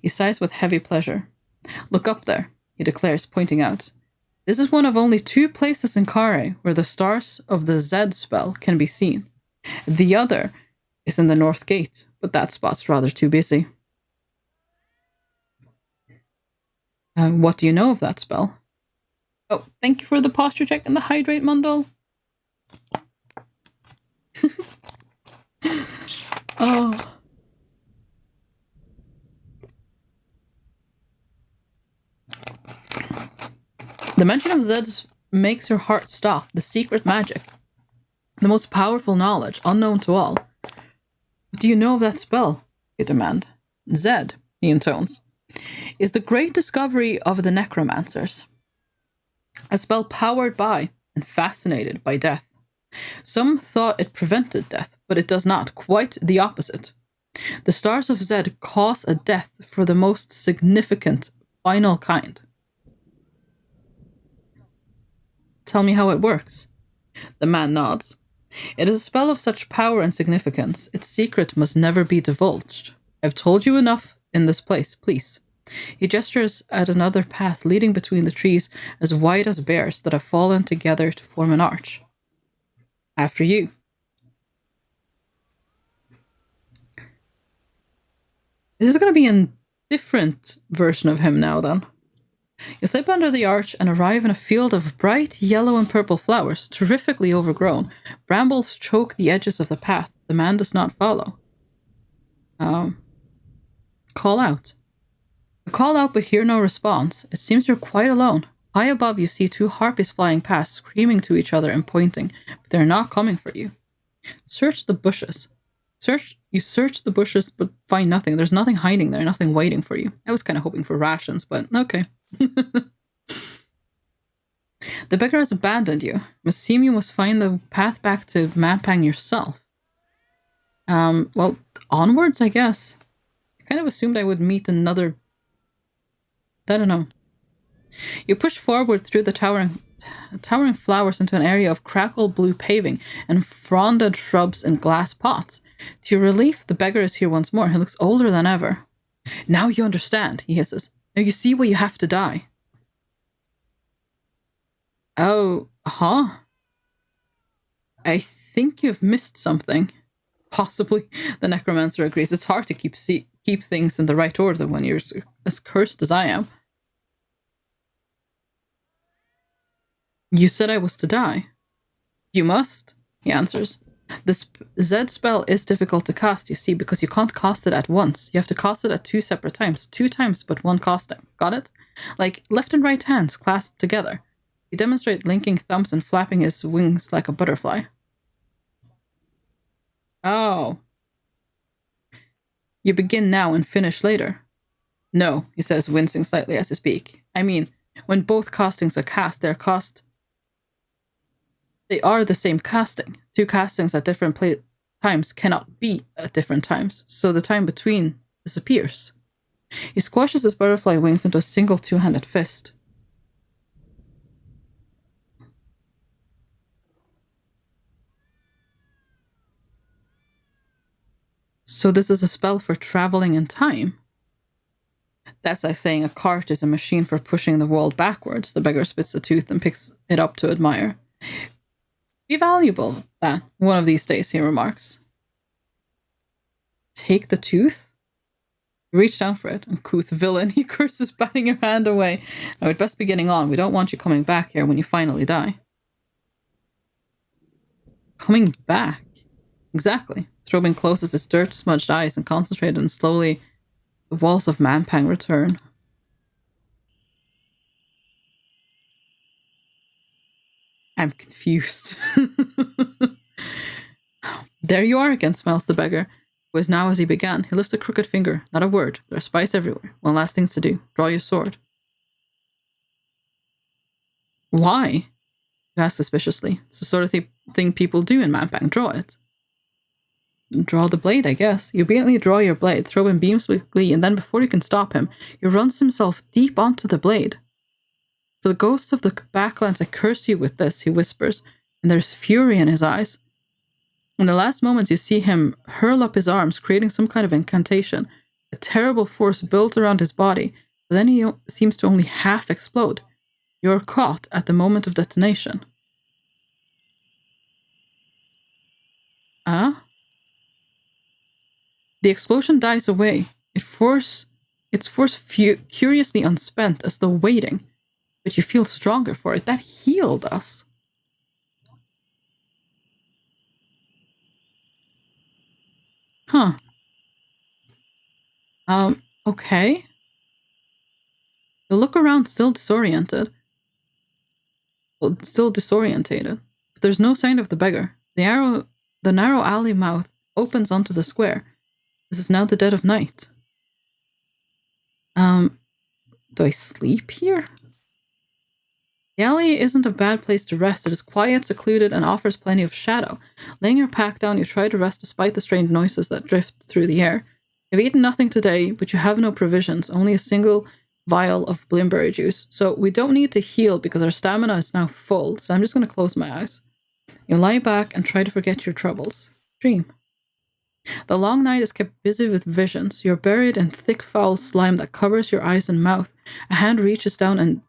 He sighs with heavy pleasure. Look up there, he declares, pointing out. This is one of only 2 places in Kare where the stars of the Zed spell can be seen. The other is in the North Gate, but that spot's rather too busy. What do you know of that spell? Oh, thank you for the posture check and the hydrate, Mundle. Oh. The mention of Zeds makes your heart stop. The secret magic. The most powerful knowledge, unknown to all. What do you know of that spell? You demand. Zed, he intones, is the great discovery of the necromancers. A spell powered by and fascinated by death. Some thought it prevented death, but it does not. Quite the opposite. The stars of Zed cause a death for the most significant, final kind. Tell me how it works. The man nods. It is a spell of such power and significance, its secret must never be divulged. I've told you enough in this place, please. He gestures at another path leading between the trees as wide as bears that have fallen together to form an arch. After you. This is going to be a different version of him now, then. You slip under the arch and arrive in a field of bright yellow and purple flowers, terrifically overgrown. Brambles choke the edges of the path. The man does not follow. Call out. You call out but hear no response. It seems you're quite alone. High above, you see two harpies flying past, screaming to each other and pointing, but they're not coming for you. Search the bushes. You search the bushes, but find nothing. There's nothing hiding there, nothing waiting for you. I was kind of hoping for rations, but okay. The beggar has abandoned you. Must seem you must find the path back to Mampang yourself. Well, onwards, I guess. I kind of assumed I would meet another... I don't know. You push forward through the towering flowers into an area of crackled blue paving and fronded shrubs in glass pots. To your relief, the beggar is here once more. He looks older than ever. Now you understand, he hisses. Now you see why you have to die. Oh, huh? I think you've missed something. Possibly, the necromancer agrees. It's hard to keep things in the right order when you're as cursed as I am. You said I was to die. You must, he answers. This Z spell is difficult to cast, you see, because you can't cast it at once. You have to cast it at 2 separate times. 2 times, but 1 casting. Got it? Like left and right hands clasped together. He demonstrates linking thumbs and flapping his wings like a butterfly. Oh. You begin now and finish later. No, he says, wincing slightly as he speaks. I mean, when both castings are cast, they are the same casting. 2 castings at different times cannot be at different times, so the time between disappears. He squashes his butterfly wings into a single 2-handed fist. So this is a spell for traveling in time. That's like saying a cart is a machine for pushing the world backwards. The beggar spits a tooth and picks it up to admire. Be valuable, that, one of these days, he remarks. Take the tooth? You reach down for it, uncouth villain, he curses, batting your hand away. Now, we'd best be getting on. We don't want you coming back here when you finally die. Coming back? Exactly. Throbin closes his dirt-smudged eyes and concentrates, and slowly the walls of Mampang return. I'm confused. There you are again, smiles the beggar, who is now as he began. He lifts a crooked finger. Not a word. There are spies everywhere. One last thing to do. Draw your sword. Why? You ask suspiciously. It's the sort of thing people do in Mampang. Draw it. Draw the blade, I guess. You obediently draw your blade. Throbin beams with glee, and then before you can stop him, he runs himself deep onto the blade. For the ghosts of the backlands, I curse you with this, he whispers, and there's fury in his eyes. In the last moments, you see him hurl up his arms, creating some kind of incantation. A terrible force builds around his body, but then he seems to only half explode. You're caught at the moment of detonation. The explosion dies away. Its force curiously unspent, as though waiting. But you feel stronger for it. That healed us. Huh. Okay. You look around, still disoriented. Well, still disorientated. But there's no sign of the beggar. The narrow alley mouth opens onto the square. This is now the dead of night. Do I sleep here? The alley isn't a bad place to rest. It is quiet, secluded, and offers plenty of shadow. Laying your pack down, you try to rest despite the strange noises that drift through the air. You've eaten nothing today, but you have no provisions, only a single vial of blimberry juice. So we don't need to heal because our stamina is now full, so I'm just going to close my eyes. You lie back and try to forget your troubles. Dream. The long night is kept busy with visions. You're buried in thick, foul slime that covers your eyes and mouth. A hand reaches down and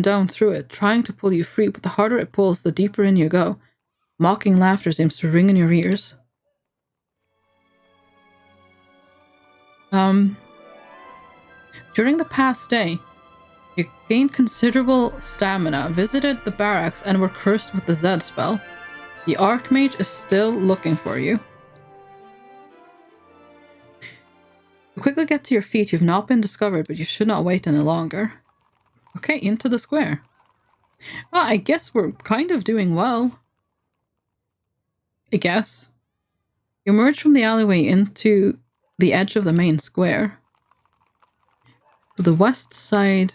down through it, trying to pull you free, but the harder it pulls, the deeper in you go. Mocking laughter seems to ring in your ears. During the past day, you gained considerable stamina, visited the barracks, and were cursed with the Z spell. The Archmage is still looking for you. You quickly get to your feet. You've not been discovered, but you should not wait any longer. Okay, into the square. Well, I guess we're kind of doing well. I guess. You emerge from the alleyway into the edge of the main square. To the west side,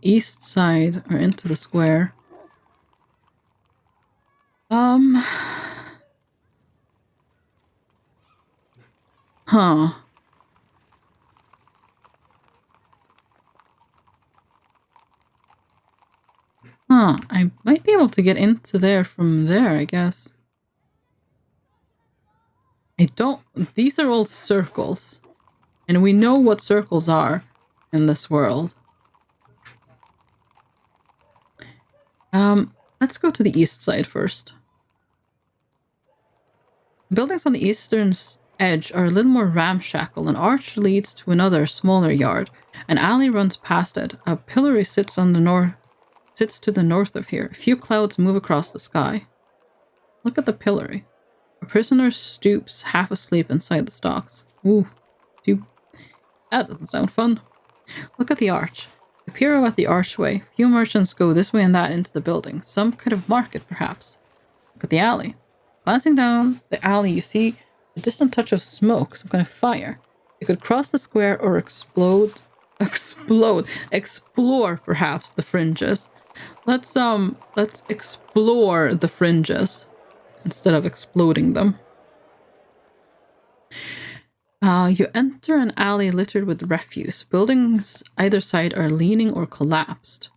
east side, or into the square. Huh. Huh, I might be able to get into there from there, I guess. These are all circles. And we know what circles are in this world. Let's go to the east side first. Buildings on the eastern edge are a little more ramshackle. An arch leads to another, smaller yard. An alley runs past it. A pillory sits to the north of here. A few clouds move across the sky. Look at the pillory. A prisoner stoops, half asleep inside the stocks. Ooh, that doesn't sound fun. Look at the arch. A piero at the archway. Few merchants go this way and that into the building. Some kind of market, perhaps. Look at the alley. Glancing down the alley, you see a distant touch of smoke, some kind of fire. It could cross the square or explore, perhaps, the fringes. Let's explore the fringes instead of exploding them. You enter an alley littered with refuse. Buildings either side are leaning or collapsed.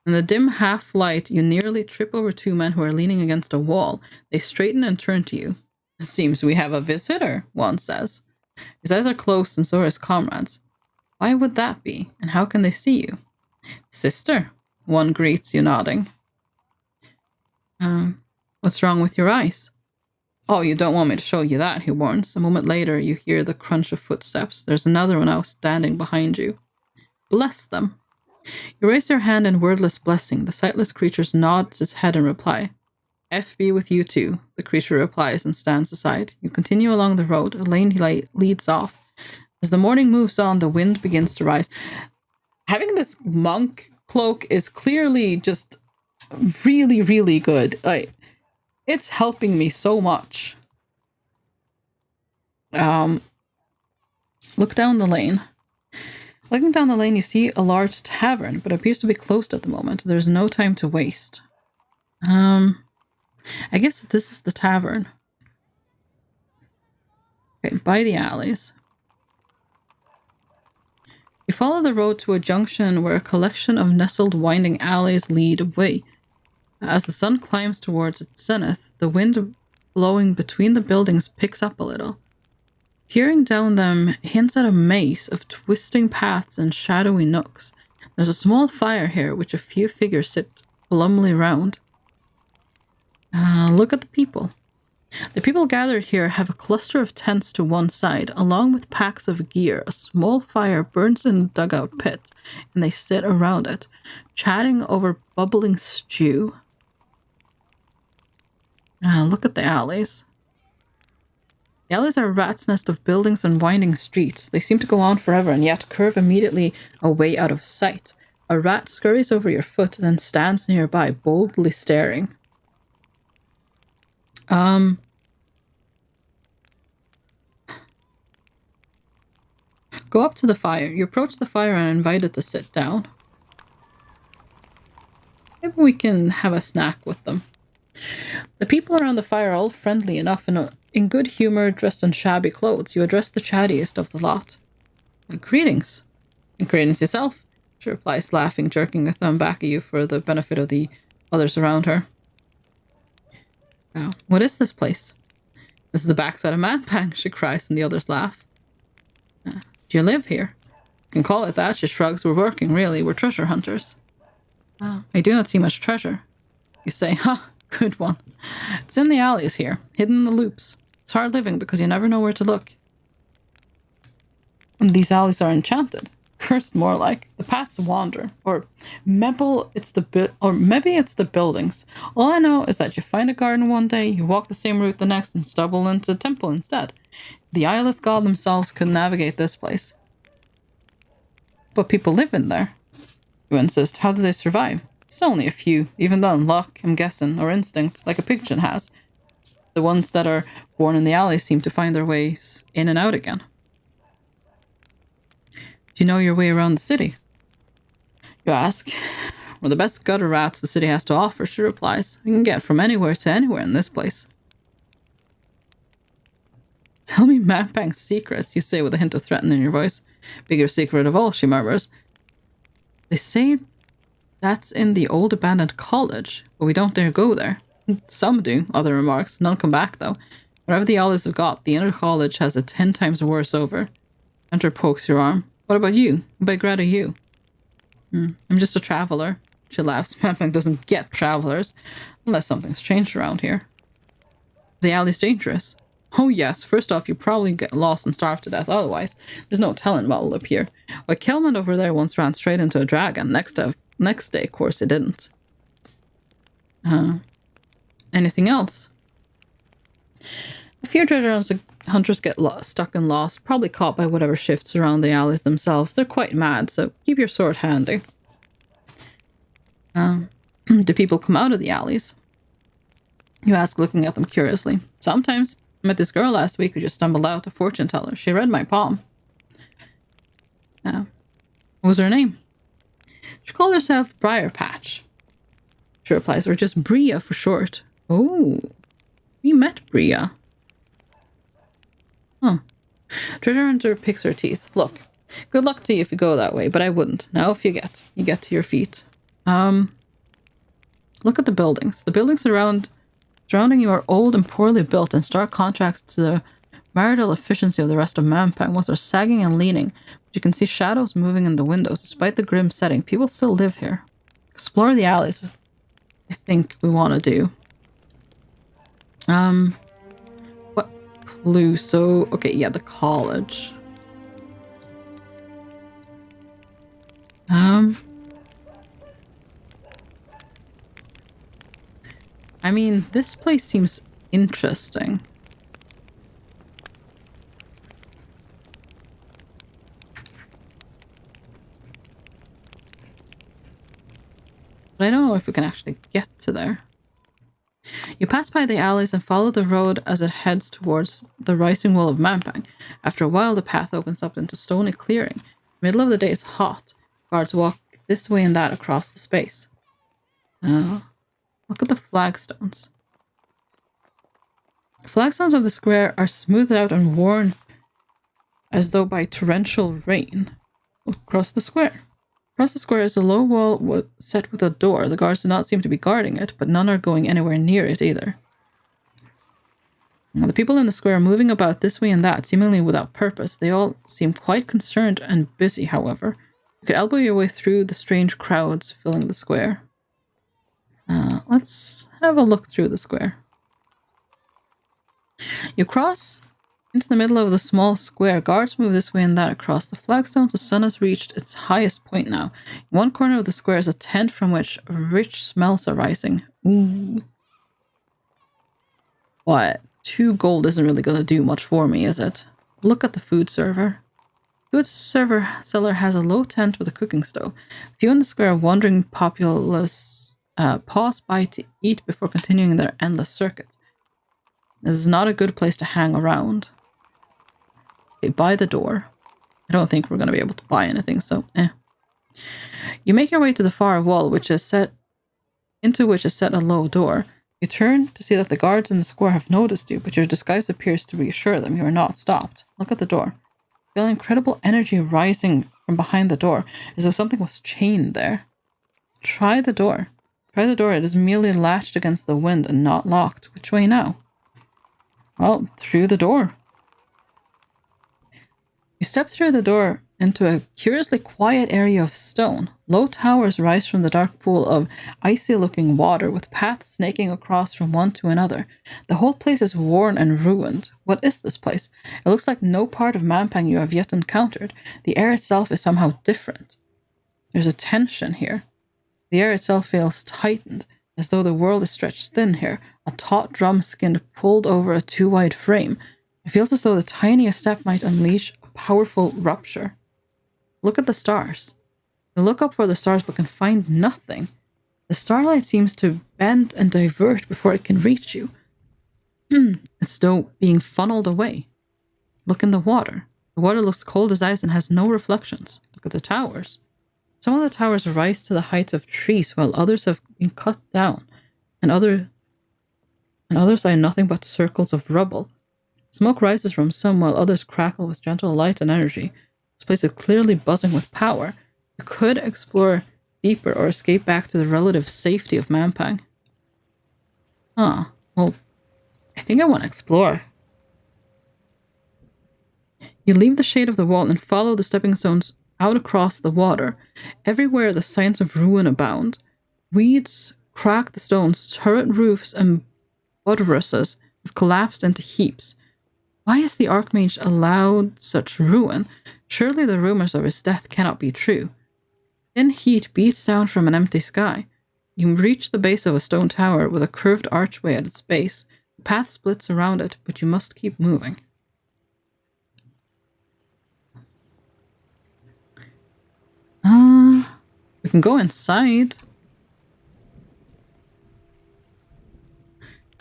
In the dim half-light, you nearly trip over two men who are leaning against a wall. They straighten and turn to you. It seems we have a visitor, one says. His eyes are closed and so are his comrades. Why would that be, and how can they see you? Sister, one greets you, nodding. What's wrong with your eyes? Oh, you don't want me to show you that, he warns. A moment later, you hear the crunch of footsteps. There's another one now standing behind you. Bless them. You raise your hand in wordless blessing. The sightless creature nods its head in reply. F be with you too, the creature replies and stands aside. You continue along the road. A lane leads off. As the morning moves on, the wind begins to rise. Having this monk cloak is clearly just really, really good. It's helping me so much. Look down the lane. Looking down the lane, you see a large tavern, but it appears to be closed at the moment. There's no time to waste. I guess this is the tavern. Okay, by the alleys. You follow the road to a junction where a collection of nestled winding alleys lead away. As the sun climbs towards its zenith, the wind blowing between the buildings picks up a little. Peering down them hints at a maze of twisting paths and shadowy nooks. There's a small fire here, which a few figures sit glumly round. Look at the people. The people gathered here have a cluster of tents to one side, along with packs of gear. A small fire burns in a dugout pit, and they sit around it, chatting over bubbling stew. Look at the alleys. The alleys are a rat's nest of buildings and winding streets. They seem to go on forever and yet curve immediately away out of sight. A rat scurries over your foot, then stands nearby, boldly staring. Go up to the fire. You approach the fire and invite it to sit down. Maybe we can have a snack with them. The people around the fire are all friendly enough and in good humor, dressed in shabby clothes. You address the chattiest of the lot. Greetings. And greetings yourself, she replies, laughing, jerking a thumb back at you for the benefit of the others around her. What is this place? This is the backside of Manpang, she cries, and the others laugh. Do you live here? You can call it that, she shrugs. We're working, really. We're treasure hunters. I do not see much treasure. You say, good one. It's in the alleys here, hidden in the loops. It's hard living because you never know where to look. And these alleys are enchanted. Cursed, more like. The paths wander. Or maybe it's the buildings. All I know is that you find a garden one day, you walk the same route the next, and stumble into a temple instead. The eyeless god themselves could navigate this place. But people live in there. You insist. How do they survive? It's only a few, even then luck, I'm guessing, or instinct, like a pigeon has. The ones that are born in the alley seem to find their ways in and out again. Do you know your way around the city? You ask. We're the best gutter rats the city has to offer, she replies. You can get from anywhere to anywhere in this place. Tell me Mampang's secrets, you say with a hint of threat in your voice. Bigger secret of all, she murmurs. They say that's in the old abandoned college, but we don't dare go there. Some do, other remarks. None come back, though. Whatever the Olives have got, the inner college has it 10 times worse over. Hunter pokes your arm. What about you? By Greta, you? I'm just a traveler. She laughs. Mampang doesn't get travelers, unless something's changed around here. The alley's dangerous. Oh yes, first off, you probably get lost and starve to death otherwise. There's no telling what will appear. Like Kelman over there once ran straight into a dragon. Next day, of course, it didn't. Anything else? A few treasure hunters get stuck and lost, probably caught by whatever shifts around the alleys themselves. They're quite mad, so keep your sword handy. Do people come out of the alleys? You ask, looking at them curiously. Sometimes. I met this girl last week who just stumbled out, a fortune teller. She read my palm. What was her name? She called herself Briarpatch. She replies, or just Bria for short. Oh, we met Bria. Huh. Treasure hunter picks her teeth. Look, good luck to you if you go that way, but I wouldn't. Now if you get to your feet. Look at the buildings. The buildings surrounding you are old and poorly built, in stark contrast to the marital efficiency of the rest of Mampang. Once they're sagging and leaning, but you can see shadows moving in the windows. Despite the grim setting, people still live here. Explore the alleys, I think we want to do. What clue? So, okay, yeah, the college. I mean, this place seems interesting. But I don't know if we can actually get to there. You pass by the alleys and follow the road as it heads towards the rising wall of Mampang. After a while, the path opens up into stony clearing. Middle of the day is hot. Guards walk this way and that across the space. Look at the flagstones. The flagstones of the square are smoothed out and worn as though by torrential rain. Across the square. Across the square is a low wall set with a door. The guards do not seem to be guarding it, but none are going anywhere near it either. Now, the people in the square are moving about this way and that, seemingly without purpose. They all seem quite concerned and busy, however. You could elbow your way through the strange crowds filling the square. Let's have a look through the square. You cross into the middle of the small square. Guards move this way and that across the flagstones. The sun has reached its highest point now. In one corner of the square is a tent from which rich smells are rising. Ooh. What? 2 gold isn't really going to do much for me, is it? Look at the food server. Food seller has a low tent with a cooking stove. A few in the square wandering populace pause by to eat before continuing their endless circuits. This is not a good place to hang around. Okay, by the door. I don't think we're going to be able to buy anything, so You make your way to the far wall, into which is set a low door. You turn to see that the guards in the square have noticed you, but your disguise appears to reassure them you are not stopped. Look at the door. Feel incredible energy rising from behind the door, as though something was chained there. Try the door. Try the door. It is merely latched against the wind and not locked. Which way now? Well, through the door. You step through the door into a curiously quiet area of stone. Low towers rise from the dark pool of icy-looking water, with paths snaking across from one to another. The whole place is worn and ruined. What is this place? It looks like no part of Mampang you have yet encountered. The air itself is somehow different. There's a tension here. The air itself feels tightened, as though the world is stretched thin here, a taut drum skin pulled over a too wide frame. It feels as though the tiniest step might unleash a powerful rupture. Look at the stars. You look up for the stars but can find nothing. The starlight seems to bend and divert before it can reach you. As though being funneled away. Look in the water. The water looks cold as ice and has no reflections. Look at the towers. Some of the towers rise to the heights of trees, while others have been cut down, and others are nothing but circles of rubble. Smoke rises from some, while others crackle with gentle light and energy. This place is clearly buzzing with power. You could explore deeper or escape back to the relative safety of Mampang. Well, I think I want to explore. You leave the shade of the wall and follow the stepping stones out across the water. Everywhere the signs of ruin abound. Weeds crack the stones, turret roofs and buttresses have collapsed into heaps. Why has the Archmage allowed such ruin? Surely the rumors of his death cannot be true. Thin heat beats down from an empty sky. You reach the base of a stone tower with a curved archway at its base. The path splits around it, but you must keep moving. We can go inside.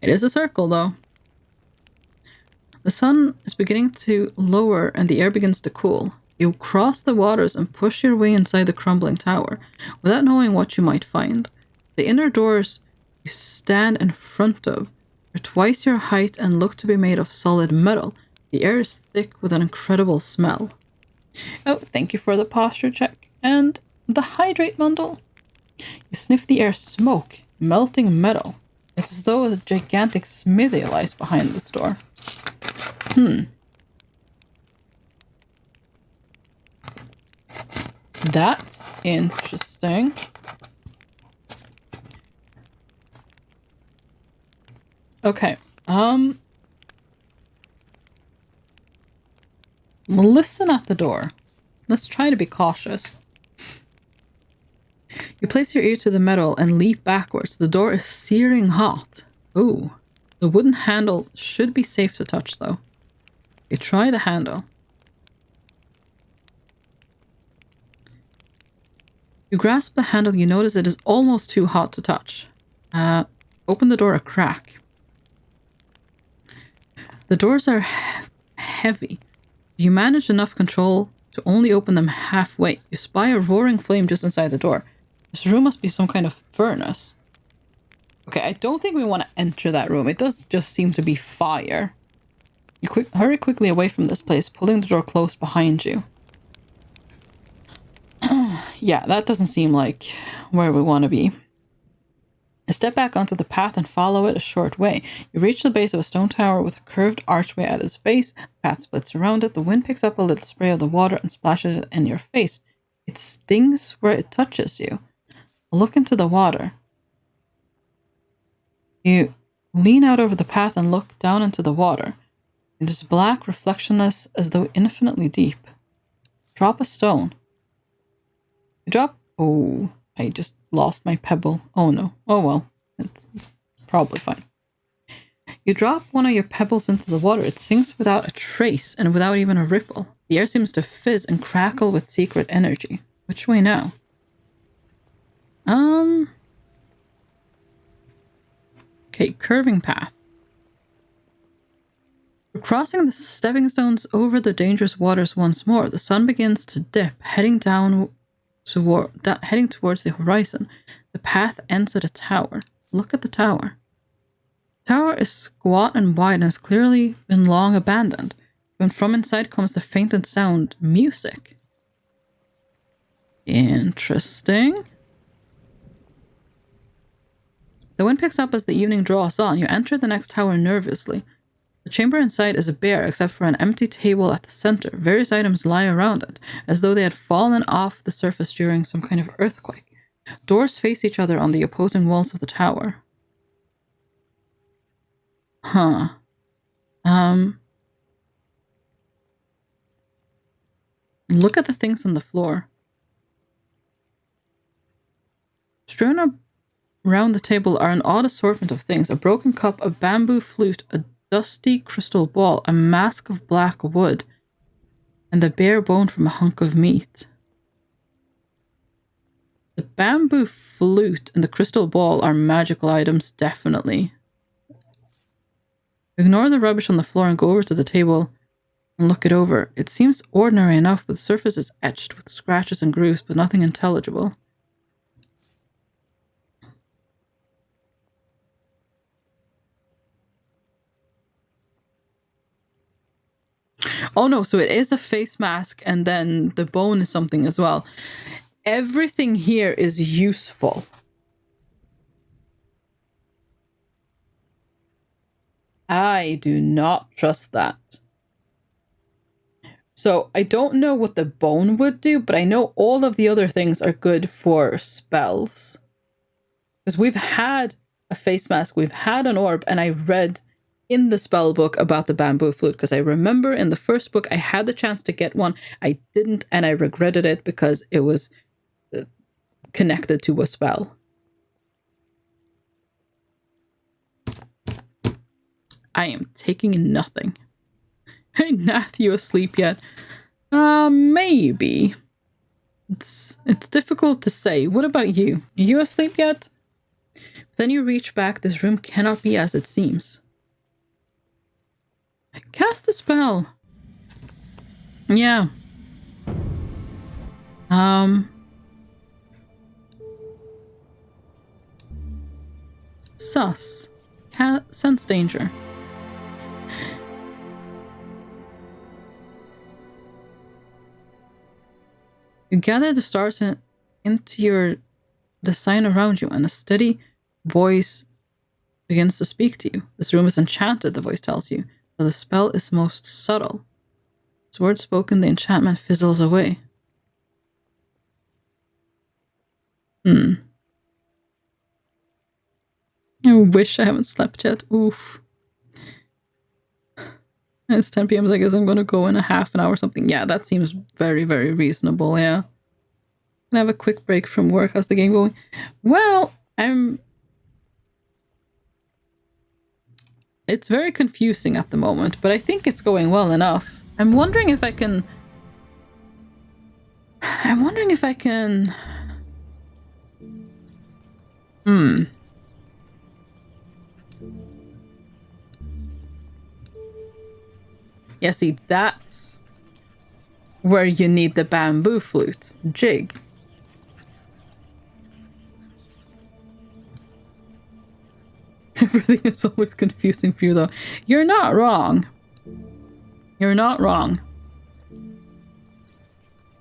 It is a circle, though. The sun is beginning to lower and the air begins to cool. You cross the waters and push your way inside the crumbling tower, without knowing what you might find. The inner doors you stand in front of are twice your height and look to be made of solid metal. The air is thick with an incredible smell. Oh, thank you for the posture check. And the hydrate bundle. You sniff the air smoke, melting metal. It's as though a gigantic smithy lies behind this door. That's interesting. Okay. Listen at the door. Let's try to be cautious. You place your ear to the metal and leap backwards. The door is searing hot. Ooh. The wooden handle should be safe to touch, though. You try the handle. You grasp the handle, you notice it is almost too hot to touch. Open the door a crack. The doors are heavy. You manage enough control to only open them halfway. You spy a roaring flame just inside the door. This room must be some kind of furnace. Okay, I don't think we want to enter that room. It does just seem to be fire. You hurry quickly away from this place, pulling the door close behind you. Yeah, that doesn't seem like where we want to be. Step back onto the path and follow it a short way. You reach the base of a stone tower with a curved archway at its base. The path splits around it. The wind picks up a little spray of the water and splashes it in your face. It stings where it touches you. Look into the water. You lean out over the path and look down into the water. It is black, reflectionless, as though infinitely deep. Drop a stone. You drop... Oh, I just lost my pebble. Oh no. Oh well. It's probably fine. You drop one of your pebbles into the water. It sinks without a trace and without even a ripple. The air seems to fizz and crackle with secret energy. Which way now? Okay, curving path. You're crossing the stepping stones over the dangerous waters once more. The sun begins to dip, heading towards the horizon. The path ends at a tower. Look at the tower. The tower is squat and wide and has clearly been long abandoned. When from inside comes the faint sound, music. Interesting. The wind picks up as the evening draws on. You enter the next tower nervously. The chamber inside is bare except for an empty table at the center. Various items lie around it, as though they had fallen off the surface during some kind of earthquake. Doors face each other on the opposing walls of the tower. Look at the things on the floor. Strewn around the table are an odd assortment of things. A broken cup, a bamboo flute, a dusty crystal ball, a mask of black wood, and the bare bone from a hunk of meat. bamboo flute and the crystal ball are magical items, definitely. Ignore the rubbish on the floor and go over to the table and look it over. It seems ordinary enough, but the surface is etched with scratches and grooves, but nothing intelligible. Oh no, so it is a face mask and then the bone is something as well. Everything here is useful. I do not trust that. So I don't know what the bone would do, but I know all of the other things are good for spells. Because we've had a face mask, we've had an orb, and I read in the spell book about the bamboo flute, because I remember in the first book I had the chance to get one. I didn't, and I regretted it because it was connected to a spell. I am taking nothing. Hey, Nath, you asleep yet? Maybe. It's difficult to say. What about you? Are you asleep yet? Then you reach back. This room cannot be as it seems. Cast a spell. Yeah. Sus. Sense danger. You gather the stars into the sign around you, and a steady voice begins to speak to you. This room is enchanted, the voice tells you, but the spell is most subtle. Its words spoken, the enchantment fizzles away. I wish I haven't slept yet. Oof. It's 10 p.m. So I guess I'm going to go in a half an hour or something. Yeah, that seems very, very reasonable, yeah. Can I have a quick break from work? How's the game going? Well, it's very confusing at the moment, but I think it's going well enough. I'm wondering if I can... Yeah, see, that's where you need the bamboo flute. Jig. Everything is always confusing for you, though. You're not wrong. You're not wrong.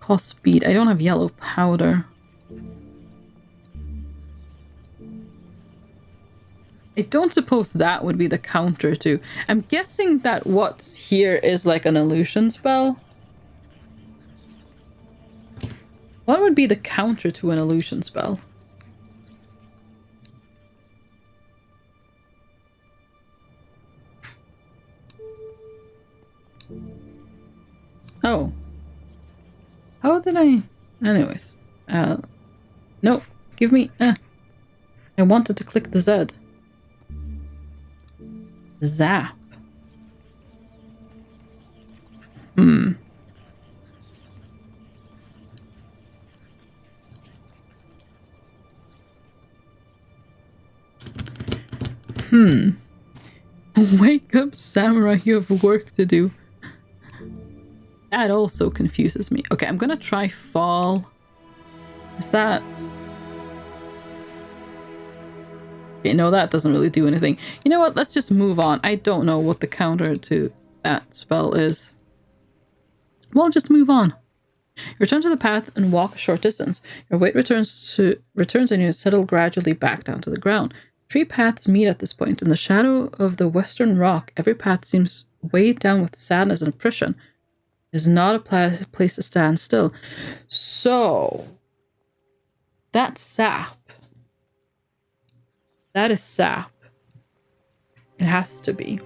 Cost speed. I don't have yellow powder. I don't suppose that would be the counter to... I'm guessing that what's here is like an illusion spell. What would be the counter to an illusion spell? Oh. How did I... Anyways. No. Give me... I wanted to click the Z. Zap. Wake up, samurai, you have work to do. That also confuses me. Okay, I'm gonna try fall. Is that... Okay, no, that doesn't really do anything. You know what? Let's just move on. I don't know what the counter to that spell is. We'll just move on. You return to the path and walk a short distance. Your weight returns and you settle gradually back down to the ground. 3 paths meet at this point. In the shadow of the western rock, every path seems weighed down with sadness and oppression. It is not a place to stand still. So, that's sap. That is sap. It has to be.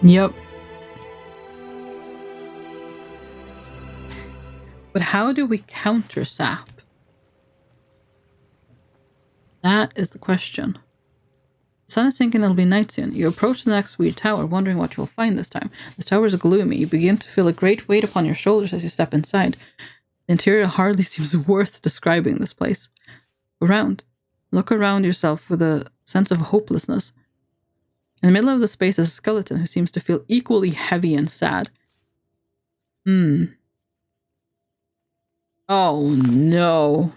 Yep. But how do we counter sap? That is the question. The sun is sinking, it'll be night soon. You approach the next weird tower, wondering what you will find this time. This tower is gloomy. You begin to feel a great weight upon your shoulders as you step inside. The interior hardly seems worth describing this place. Look around yourself with a sense of hopelessness. In the middle of the space is a skeleton who seems to feel equally heavy and sad. Oh no.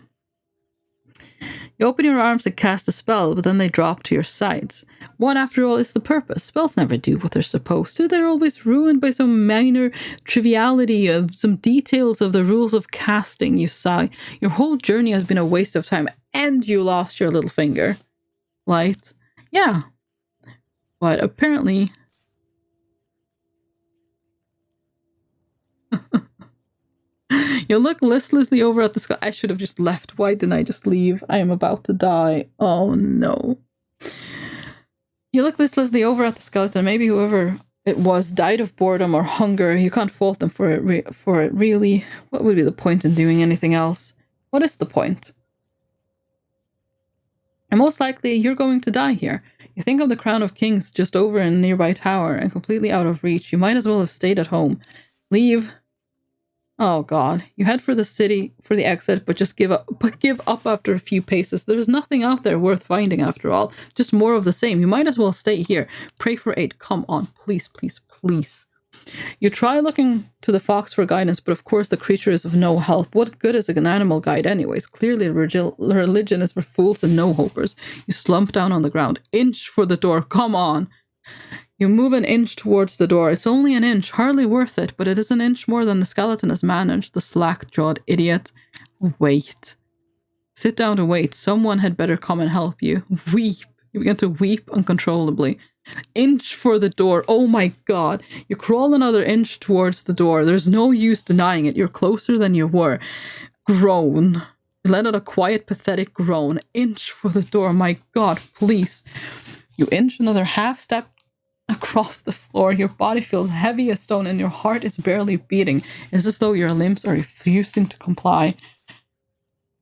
You open your arms to cast a spell, but then they drop to your sides. What, after all, is the purpose? Spells never do what they're supposed to. They're always ruined by some minor triviality of some details of the rules of casting, you sigh. Your whole journey has been a waste of time, and you lost your little finger. Right? Yeah. But apparently... You look listlessly over at the sky. I should have just left. Why didn't I just leave? I am about to die. Oh no. You look listlessly over at the skeleton. Maybe whoever it was died of boredom or hunger. You can't fault them for it really. What would be the point in doing anything else? What is the point? And most likely you're going to die here. You think of the crown of kings just over in a nearby tower and completely out of reach. You might as well have stayed at home. Leave. Oh god. You head for the city, for the exit, but just give up after a few paces. There's nothing out there worth finding after all. Just more of the same. You might as well stay here. Pray for aid. Come on. Please, please, please. You try looking to the fox for guidance, but of course the creature is of no help. What good is an animal guide anyways? Clearly religion is for fools and no-hopers. You slump down on the ground. Inch for the door. Come on. You move an inch towards the door. It's only an inch, hardly worth it, but it is an inch more than the skeleton has managed, the slack-jawed idiot. Wait. Sit down and wait. Someone had better come and help you. Weep. You begin to weep uncontrollably. Inch for the door. Oh my god. You crawl another inch towards the door. There's no use denying it. You're closer than you were. Groan. You let out a quiet, pathetic groan. Inch for the door. My god, please. You inch another half step across the floor. Your body feels heavy as stone and your heart is barely beating. It's as though your limbs are refusing to comply.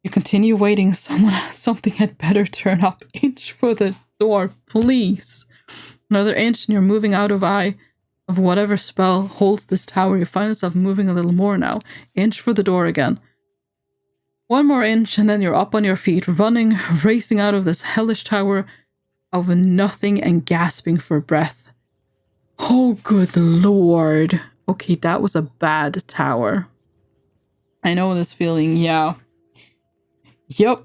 You continue waiting. Something had better turn up. Inch for the door, please. Another inch and you're moving out of eye of whatever spell holds this tower. You find yourself moving a little more now. Inch for the door again. One more inch and then you're up on your feet, running, racing out of this hellish tower of nothing and gasping for breath. Oh, good lord. Okay, that was a bad tower. I know this feeling, yeah. Yep.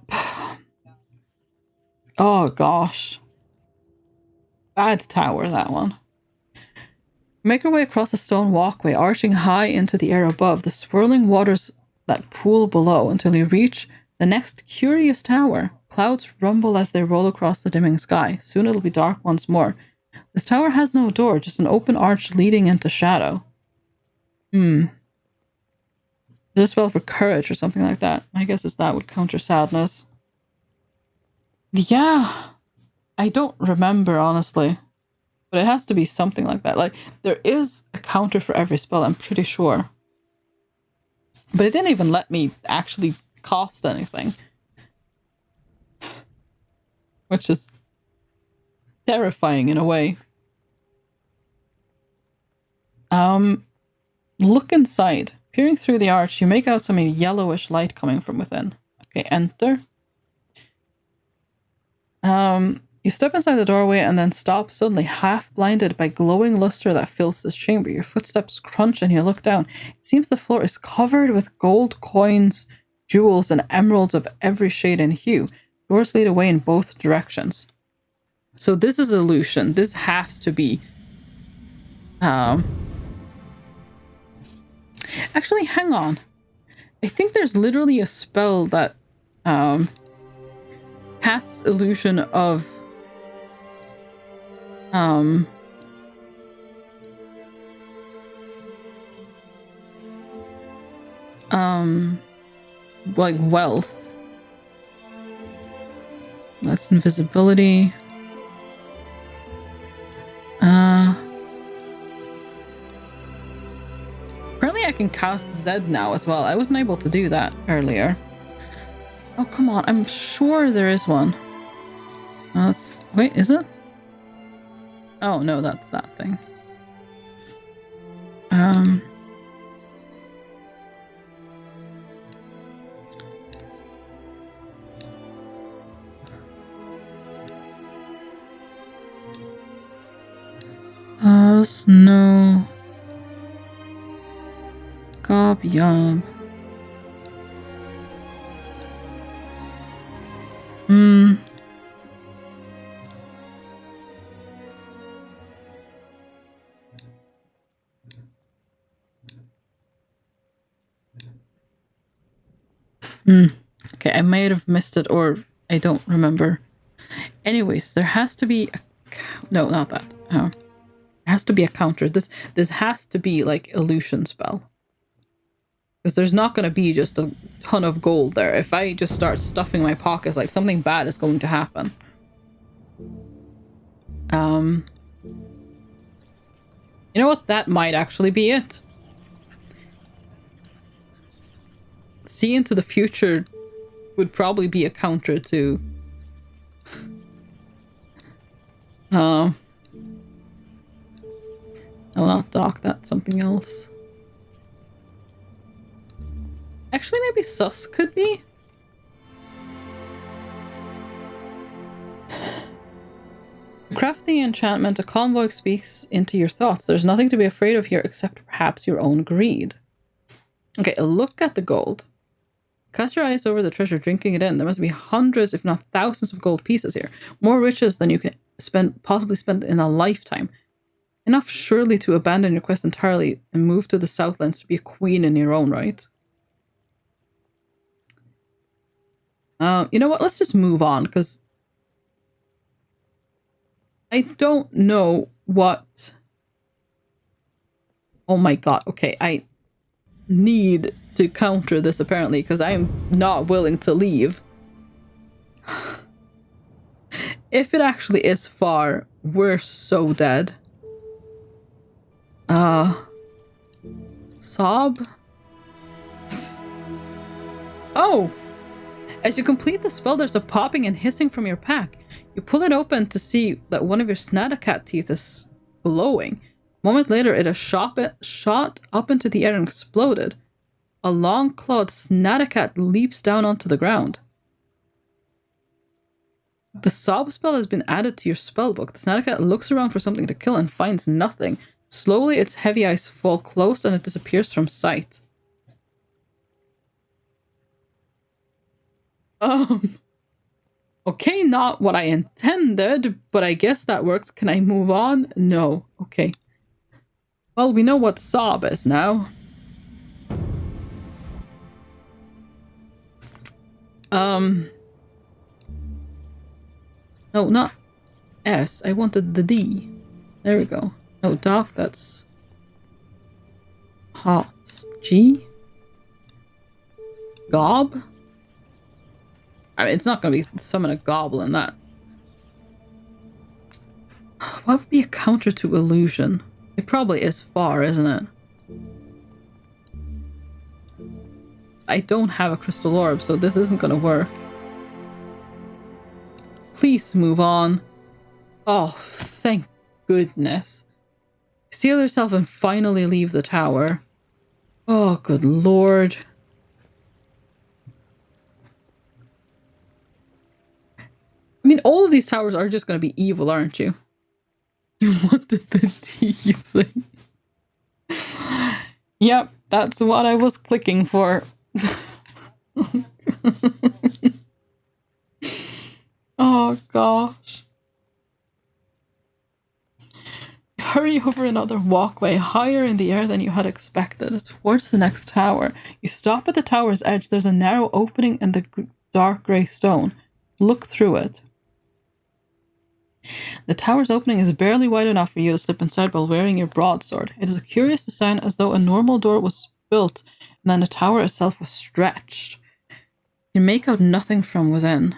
Oh, gosh. Bad tower, that one. Make your way across a stone walkway, arching high into the air above, the swirling waters that pool below until you reach the next curious tower. Clouds rumble as they roll across the dimming sky. Soon it'll be dark once more. This tower has no door, just an open arch leading into shadow. There's a spell for courage or something like that. My guess is that would counter sadness. Yeah. I don't remember, honestly. But it has to be something like that. Like, there is a counter for every spell, I'm pretty sure. But it didn't even let me actually cast anything. Which is terrifying in a way. Look inside. Peering through the arch, you make out some yellowish light coming from within. Okay, enter. You step inside the doorway and then stop, suddenly half blinded by glowing luster that fills this chamber. Your footsteps crunch and you look down. It seems the floor is covered with gold coins, jewels, and emeralds of every shade and hue. Doors lead away in both directions. So this is illusion. This has to be... Actually, hang on. I think there's literally a spell that casts illusion of... like wealth. That's invisibility. Apparently I can cast Zed now as well. I wasn't able to do that earlier. Oh, come on. I'm sure there is one. Wait, is it? Oh, no, that's that thing. Snow. Gob yob. Okay, I might have missed it, or I don't remember. Anyways, there has to be no, not that. Oh. There has to be a counter. This has to be like illusion spell. Because there's not going to be just a ton of gold there. If I just start stuffing my pockets, like something bad is going to happen. You know what? That might actually be it. See into the future would probably be a counter to... Oh, not Doc, that's something else. Actually, maybe Sus could be? Craft the enchantment, a convoy speaks into your thoughts. There's nothing to be afraid of here except perhaps your own greed. Okay, look at the gold. Cast your eyes over the treasure, drinking it in. There must be hundreds, if not thousands of gold pieces here. More riches than you can possibly spend in a lifetime. Enough surely to abandon your quest entirely and move to the Southlands to be a queen in your own right. You know what? Let's just move on, because I don't know what... Oh my god, okay, I need to counter this apparently, because I am not willing to leave. If it actually is far, we're so dead. Sob? Oh! As you complete the spell, there's a popping and hissing from your pack. You pull it open to see that one of your Snadacat teeth is glowing. A moment later, it has shot up into the air and exploded. A long-clawed Snadacat leaps down onto the ground. The Sob spell has been added to your spellbook. The Snadacat looks around for something to kill and finds nothing. Slowly, its heavy eyes fall closed and it disappears from sight. Okay, not what I intended, but I guess that works. Can I move on? No. Okay. Well, we know what Sob is now. No, not S. I wanted the D. There we go. No, Doc, that's... Hot. G? Gob? I mean, it's not going to be summon a goblin, that. What would be a counter to illusion? It probably is far, isn't it? I don't have a crystal orb, so this isn't going to work. Please move on. Oh, thank goodness. Seal yourself and finally leave the tower. Oh, good lord. I mean, all of these towers are just going to be evil, aren't you? You wanted the T using. Yep, that's what I was clicking for. Oh gosh. Hurry over another walkway higher in the air than you had expected, towards the next tower. You stop at the tower's edge. There's a narrow opening in the dark grey stone. Look through it. The tower's opening is barely wide enough for you to slip inside while wearing your broadsword. It is a curious design, as though a normal door was built and then the tower itself was stretched. You make out nothing from within.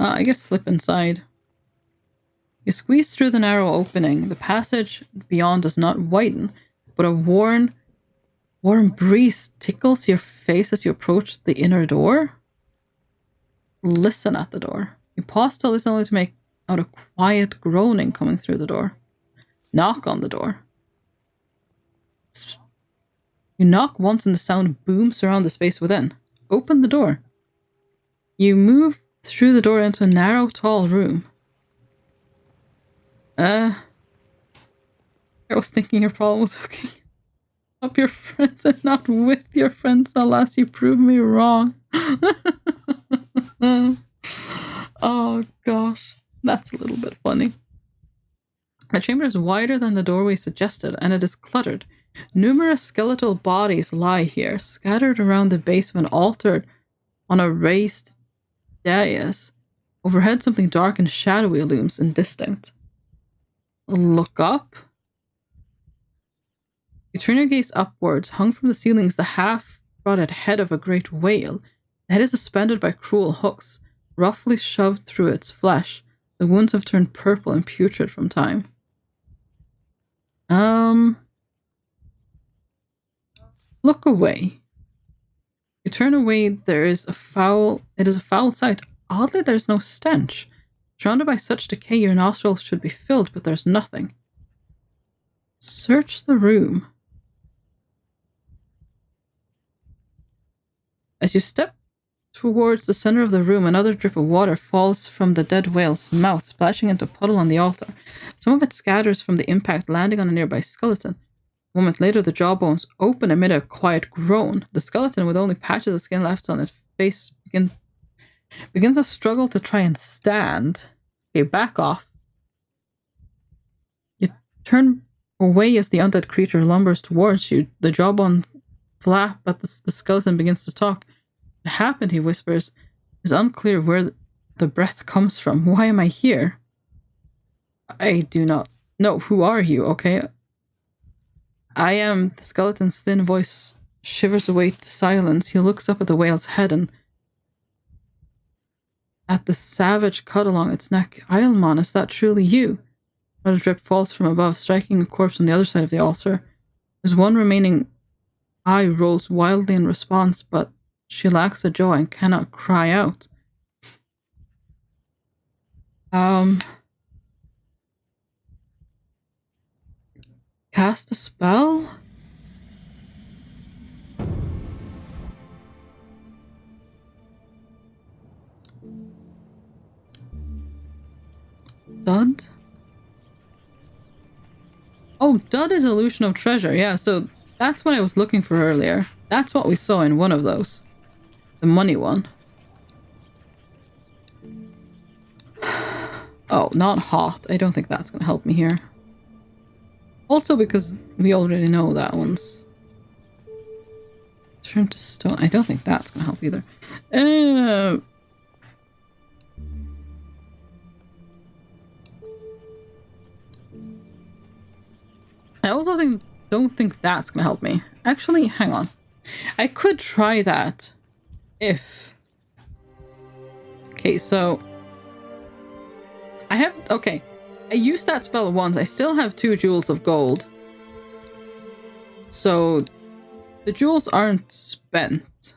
I guess slip inside. You squeeze through the narrow opening. The passage beyond does not widen, but a warm breeze tickles your face as you approach the inner door. Listen at the door. You pause to listen only to make out a quiet groaning coming through the door. Knock on the door. You knock once and the sound booms around the space within. Open the door. You move through the door into a narrow, tall room. I was thinking your problem was hooking up your friends and not with your friends unless you prove me wrong. Oh gosh, that's a little bit funny. The chamber is wider than the doorway suggested, and it is cluttered. Numerous skeletal bodies lie here, scattered around the base of an altar on a raised dais. Overhead, something dark and shadowy looms indistinct. Look up. You turn your gaze upwards. Hung from the ceiling is the half-rotted head of a great whale. The head is suspended by cruel hooks, roughly shoved through its flesh. The wounds have turned purple and putrid from time. Look away. You turn away. It is a foul sight. Oddly, there's no stench. Surrounded by such decay, your nostrils should be filled, but there's nothing. Search the room. As you step towards the center of the room, another drip of water falls from the dead whale's mouth, splashing into a puddle on the altar. Some of it scatters from the impact, landing on a nearby skeleton. A moment later, the jawbones open amid a quiet groan. The skeleton, with only patches of skin left on its face, begins a struggle to try and stand. Okay, back off. You turn away as the undead creature lumbers towards you. The jawbone flap, but the skeleton begins to talk. What happened, he whispers. It's unclear where the breath comes from. Why am I here? I do not know. Who are you, okay? I am. The skeleton's thin voice shivers away to silence. He looks up at the whale's head and at the savage cut along its neck. Ailmon, is that truly you? Another drip falls from above, striking a corpse on the other side of the altar. There's one remaining eye rolls wildly in response, but she lacks a jaw and cannot cry out. Cast a spell? Dud? Oh, Dud is illusion of treasure. Yeah, so that's what I was looking for earlier. That's what we saw in one of those. The money one. Oh, not hot. I don't think that's going to help me here. Also because we already know that one's... Turn to stone. I don't think that's going to help either. I also don't think that's going to help me. Actually, hang on. I could try that if... Okay, so... Okay. I used that spell once. I still have 2 jewels of gold. So, the jewels aren't spent.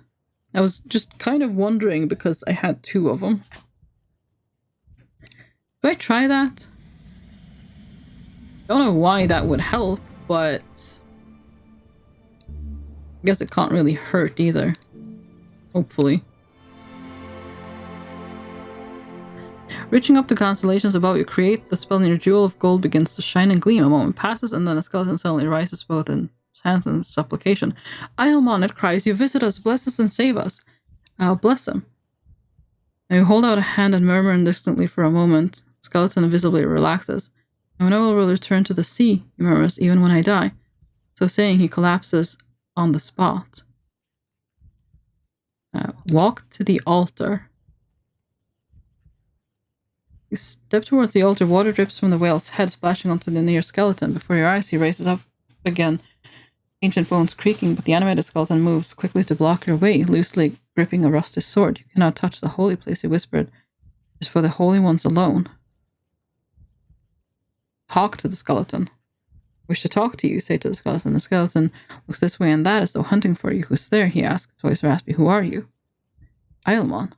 I was just kind of wondering because I had 2 of them. Do I try that? Don't know why that would help, but I guess it can't really hurt either. Hopefully. Reaching up to constellations above you, create the spell and your jewel of gold begins to shine and gleam. A moment passes and then a skeleton suddenly rises both in hands and supplication. Ailmon, it cries, you visit us, bless us and save us. I'll bless him. Now you hold out a hand and murmur indistantly for a moment. The skeleton visibly relaxes. I know I will return to the sea, he murmurs, even when I die. So saying, he collapses on the spot. Walk to the altar. You step towards the altar. Water drips from the whale's head, splashing onto the near skeleton. Before your eyes, he raises up again, ancient bones creaking, but the animated skeleton moves quickly to block your way, loosely gripping a rusty sword. You cannot touch the holy place, he whispered. It is for the holy ones alone. talk to the skeleton. Wish to talk to you, say to the skeleton. The skeleton looks this way and that as though hunting for you. Who's there? He asks, his voice raspy. Who are you? Ailmon.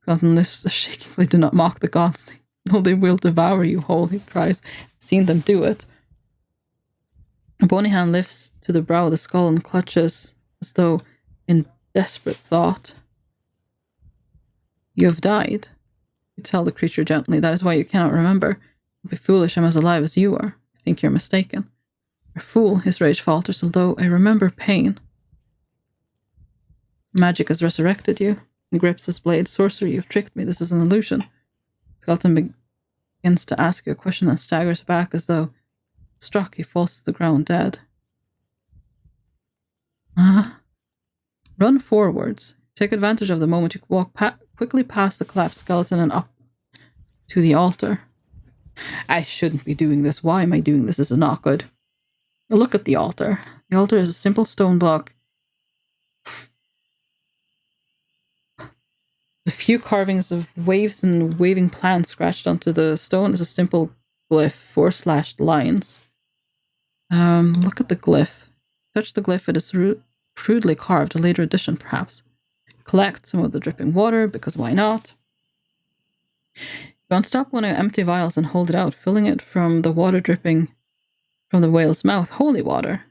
Skeleton lifts shakingly. Do not mock the gods. They will devour you whole, he cries. Seen them do it. A bony hand lifts to the brow of the skull and clutches as though in desperate thought. You have died. You tell the creature gently. That is why you cannot remember. Don't be foolish. I'm as alive as you are. I think you're mistaken. You're a fool, his rage falters, although I remember pain. Magic has resurrected you. He grips his blade. Sorcery, you've tricked me. This is an illusion. Skeleton begins to ask you a question and staggers back as though struck. He falls to the ground dead. Run forwards. Take advantage of the moment. You walk quickly past the collapsed skeleton and up to the altar. I shouldn't be doing this. Why am I doing this? This is not good. Look at the altar. The altar is a simple stone block. The few carvings of waves and waving plants scratched onto the stone is a simple glyph, 4 slashed lines. Look at the glyph. Touch the glyph. It is crudely carved, a later addition perhaps. Collect some of the dripping water, because why not? You unstop one of empty vials and hold it out, filling it from the water dripping from the whale's mouth. Holy water.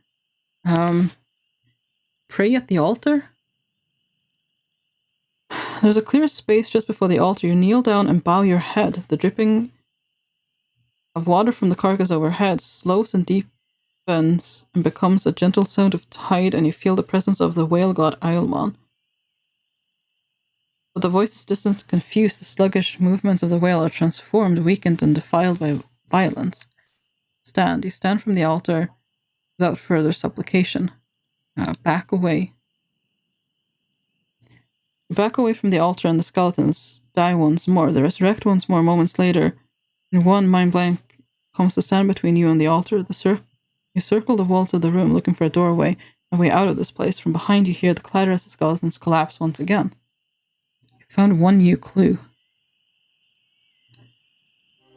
Pray at the altar? There's a clear space just before the altar. You kneel down and bow your head. The dripping of water from the carcass overhead slows and deepens and becomes a gentle sound of tide, and you feel the presence of the whale god Ailmon. But the voice is distant and confused. The sluggish movements of the whale are transformed, weakened, and defiled by violence. Stand. You stand from the altar without further supplication. Back away. You back away from the altar, and the skeletons die once more. They resurrect once more moments later, and one, mind blank, comes to stand between you and the altar. You circle the walls of the room, looking for a doorway, a way out of this place. From behind you hear the clatter as the skeletons collapse once again. Found one new clue.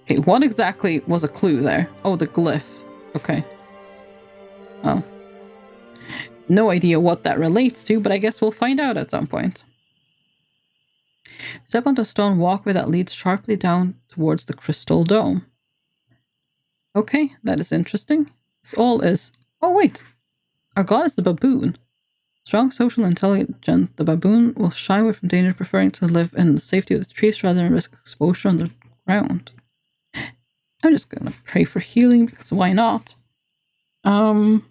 Okay, what exactly was a clue there? Oh, the glyph. Okay. Oh. No idea what that relates to, but I guess we'll find out at some point. Step onto a stone walkway that leads sharply down towards the crystal dome. Okay, that is interesting. This all is... Oh, wait. Our god is the baboon. Strong, social, intelligent, the baboon will shy away from danger, preferring to live in the safety of the trees rather than risk exposure on the ground. I'm just going to pray for healing, because why not? But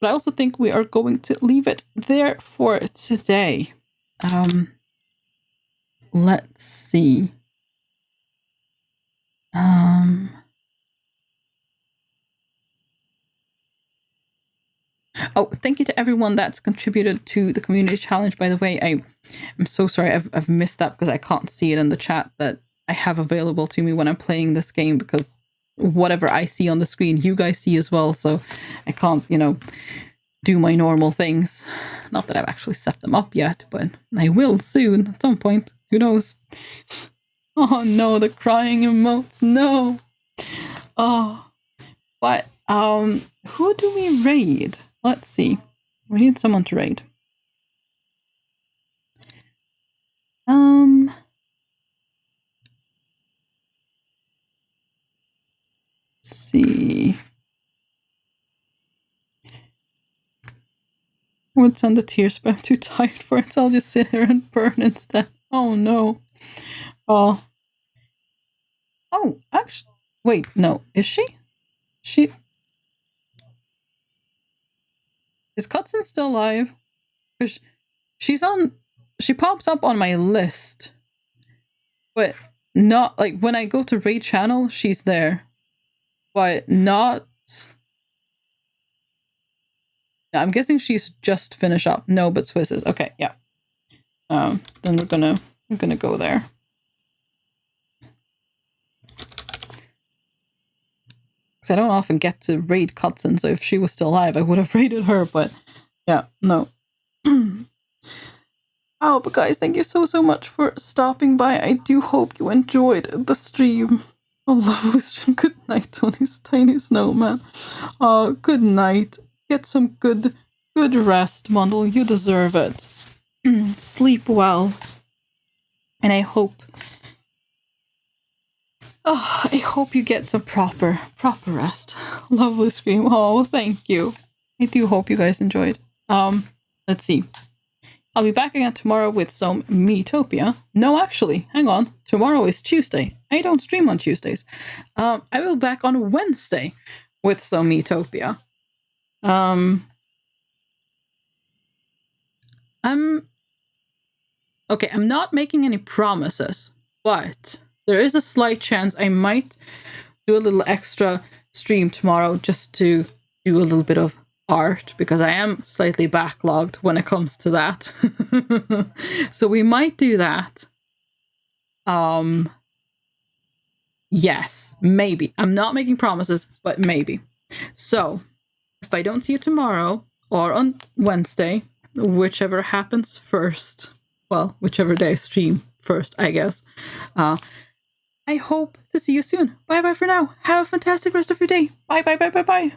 I also think we are going to leave it there for today. Let's see. Oh, thank you to everyone that's contributed to the community challenge, by the way. I'm so sorry I've missed that because I can't see it in the chat that I have available to me when I'm playing this game, because whatever I see on the screen, you guys see as well, so I can't, do my normal things. Not that I've actually set them up yet, but I will soon, at some point. Who knows? Oh no, the crying emotes, no! Oh, but, who do we raid? Let's see. We need someone to raid. Let's see. I would send the tears, but I'm too tired for it, so I'll just sit here and burn instead. Oh no. Oh. Oh, actually. Wait, no. Is she? Is Cutson's still alive? Because she pops up on my list. But not, like, when I go to raid channel, she's there. But not... I'm guessing she's just finished up. No, but Swiss is. Okay, yeah. Then we're gonna go there. Because I don't often get to raid Cutsons, so if she was still alive, I would have raided her, but yeah, no. Oh, but guys, thank you so much for stopping by. I do hope you enjoyed the stream. Oh, lovely stream. Good night, Tony's tiny snowman. Oh, good night. Get some good rest, Mundle. You deserve it. Sleep well. And I hope you get some proper rest. Lovely stream. Oh, thank you. I do hope you guys enjoyed. Let's see. I'll be back again tomorrow with some Metopia. No, actually, hang on. Tomorrow is Tuesday. I don't stream on Tuesdays. I will be back on Wednesday with some Metopia. I'm not making any promises, but there is a slight chance I might do a little extra stream tomorrow just to do a little bit of art, because I am slightly backlogged when it comes to that. So we might do that. Yes, maybe. I'm not making promises, but maybe. So if I don't see you tomorrow or on Wednesday, whichever happens first, well, whichever day I stream first, I guess, I hope to see you soon. Bye bye for now. Have a fantastic rest of your day. Bye bye bye bye bye.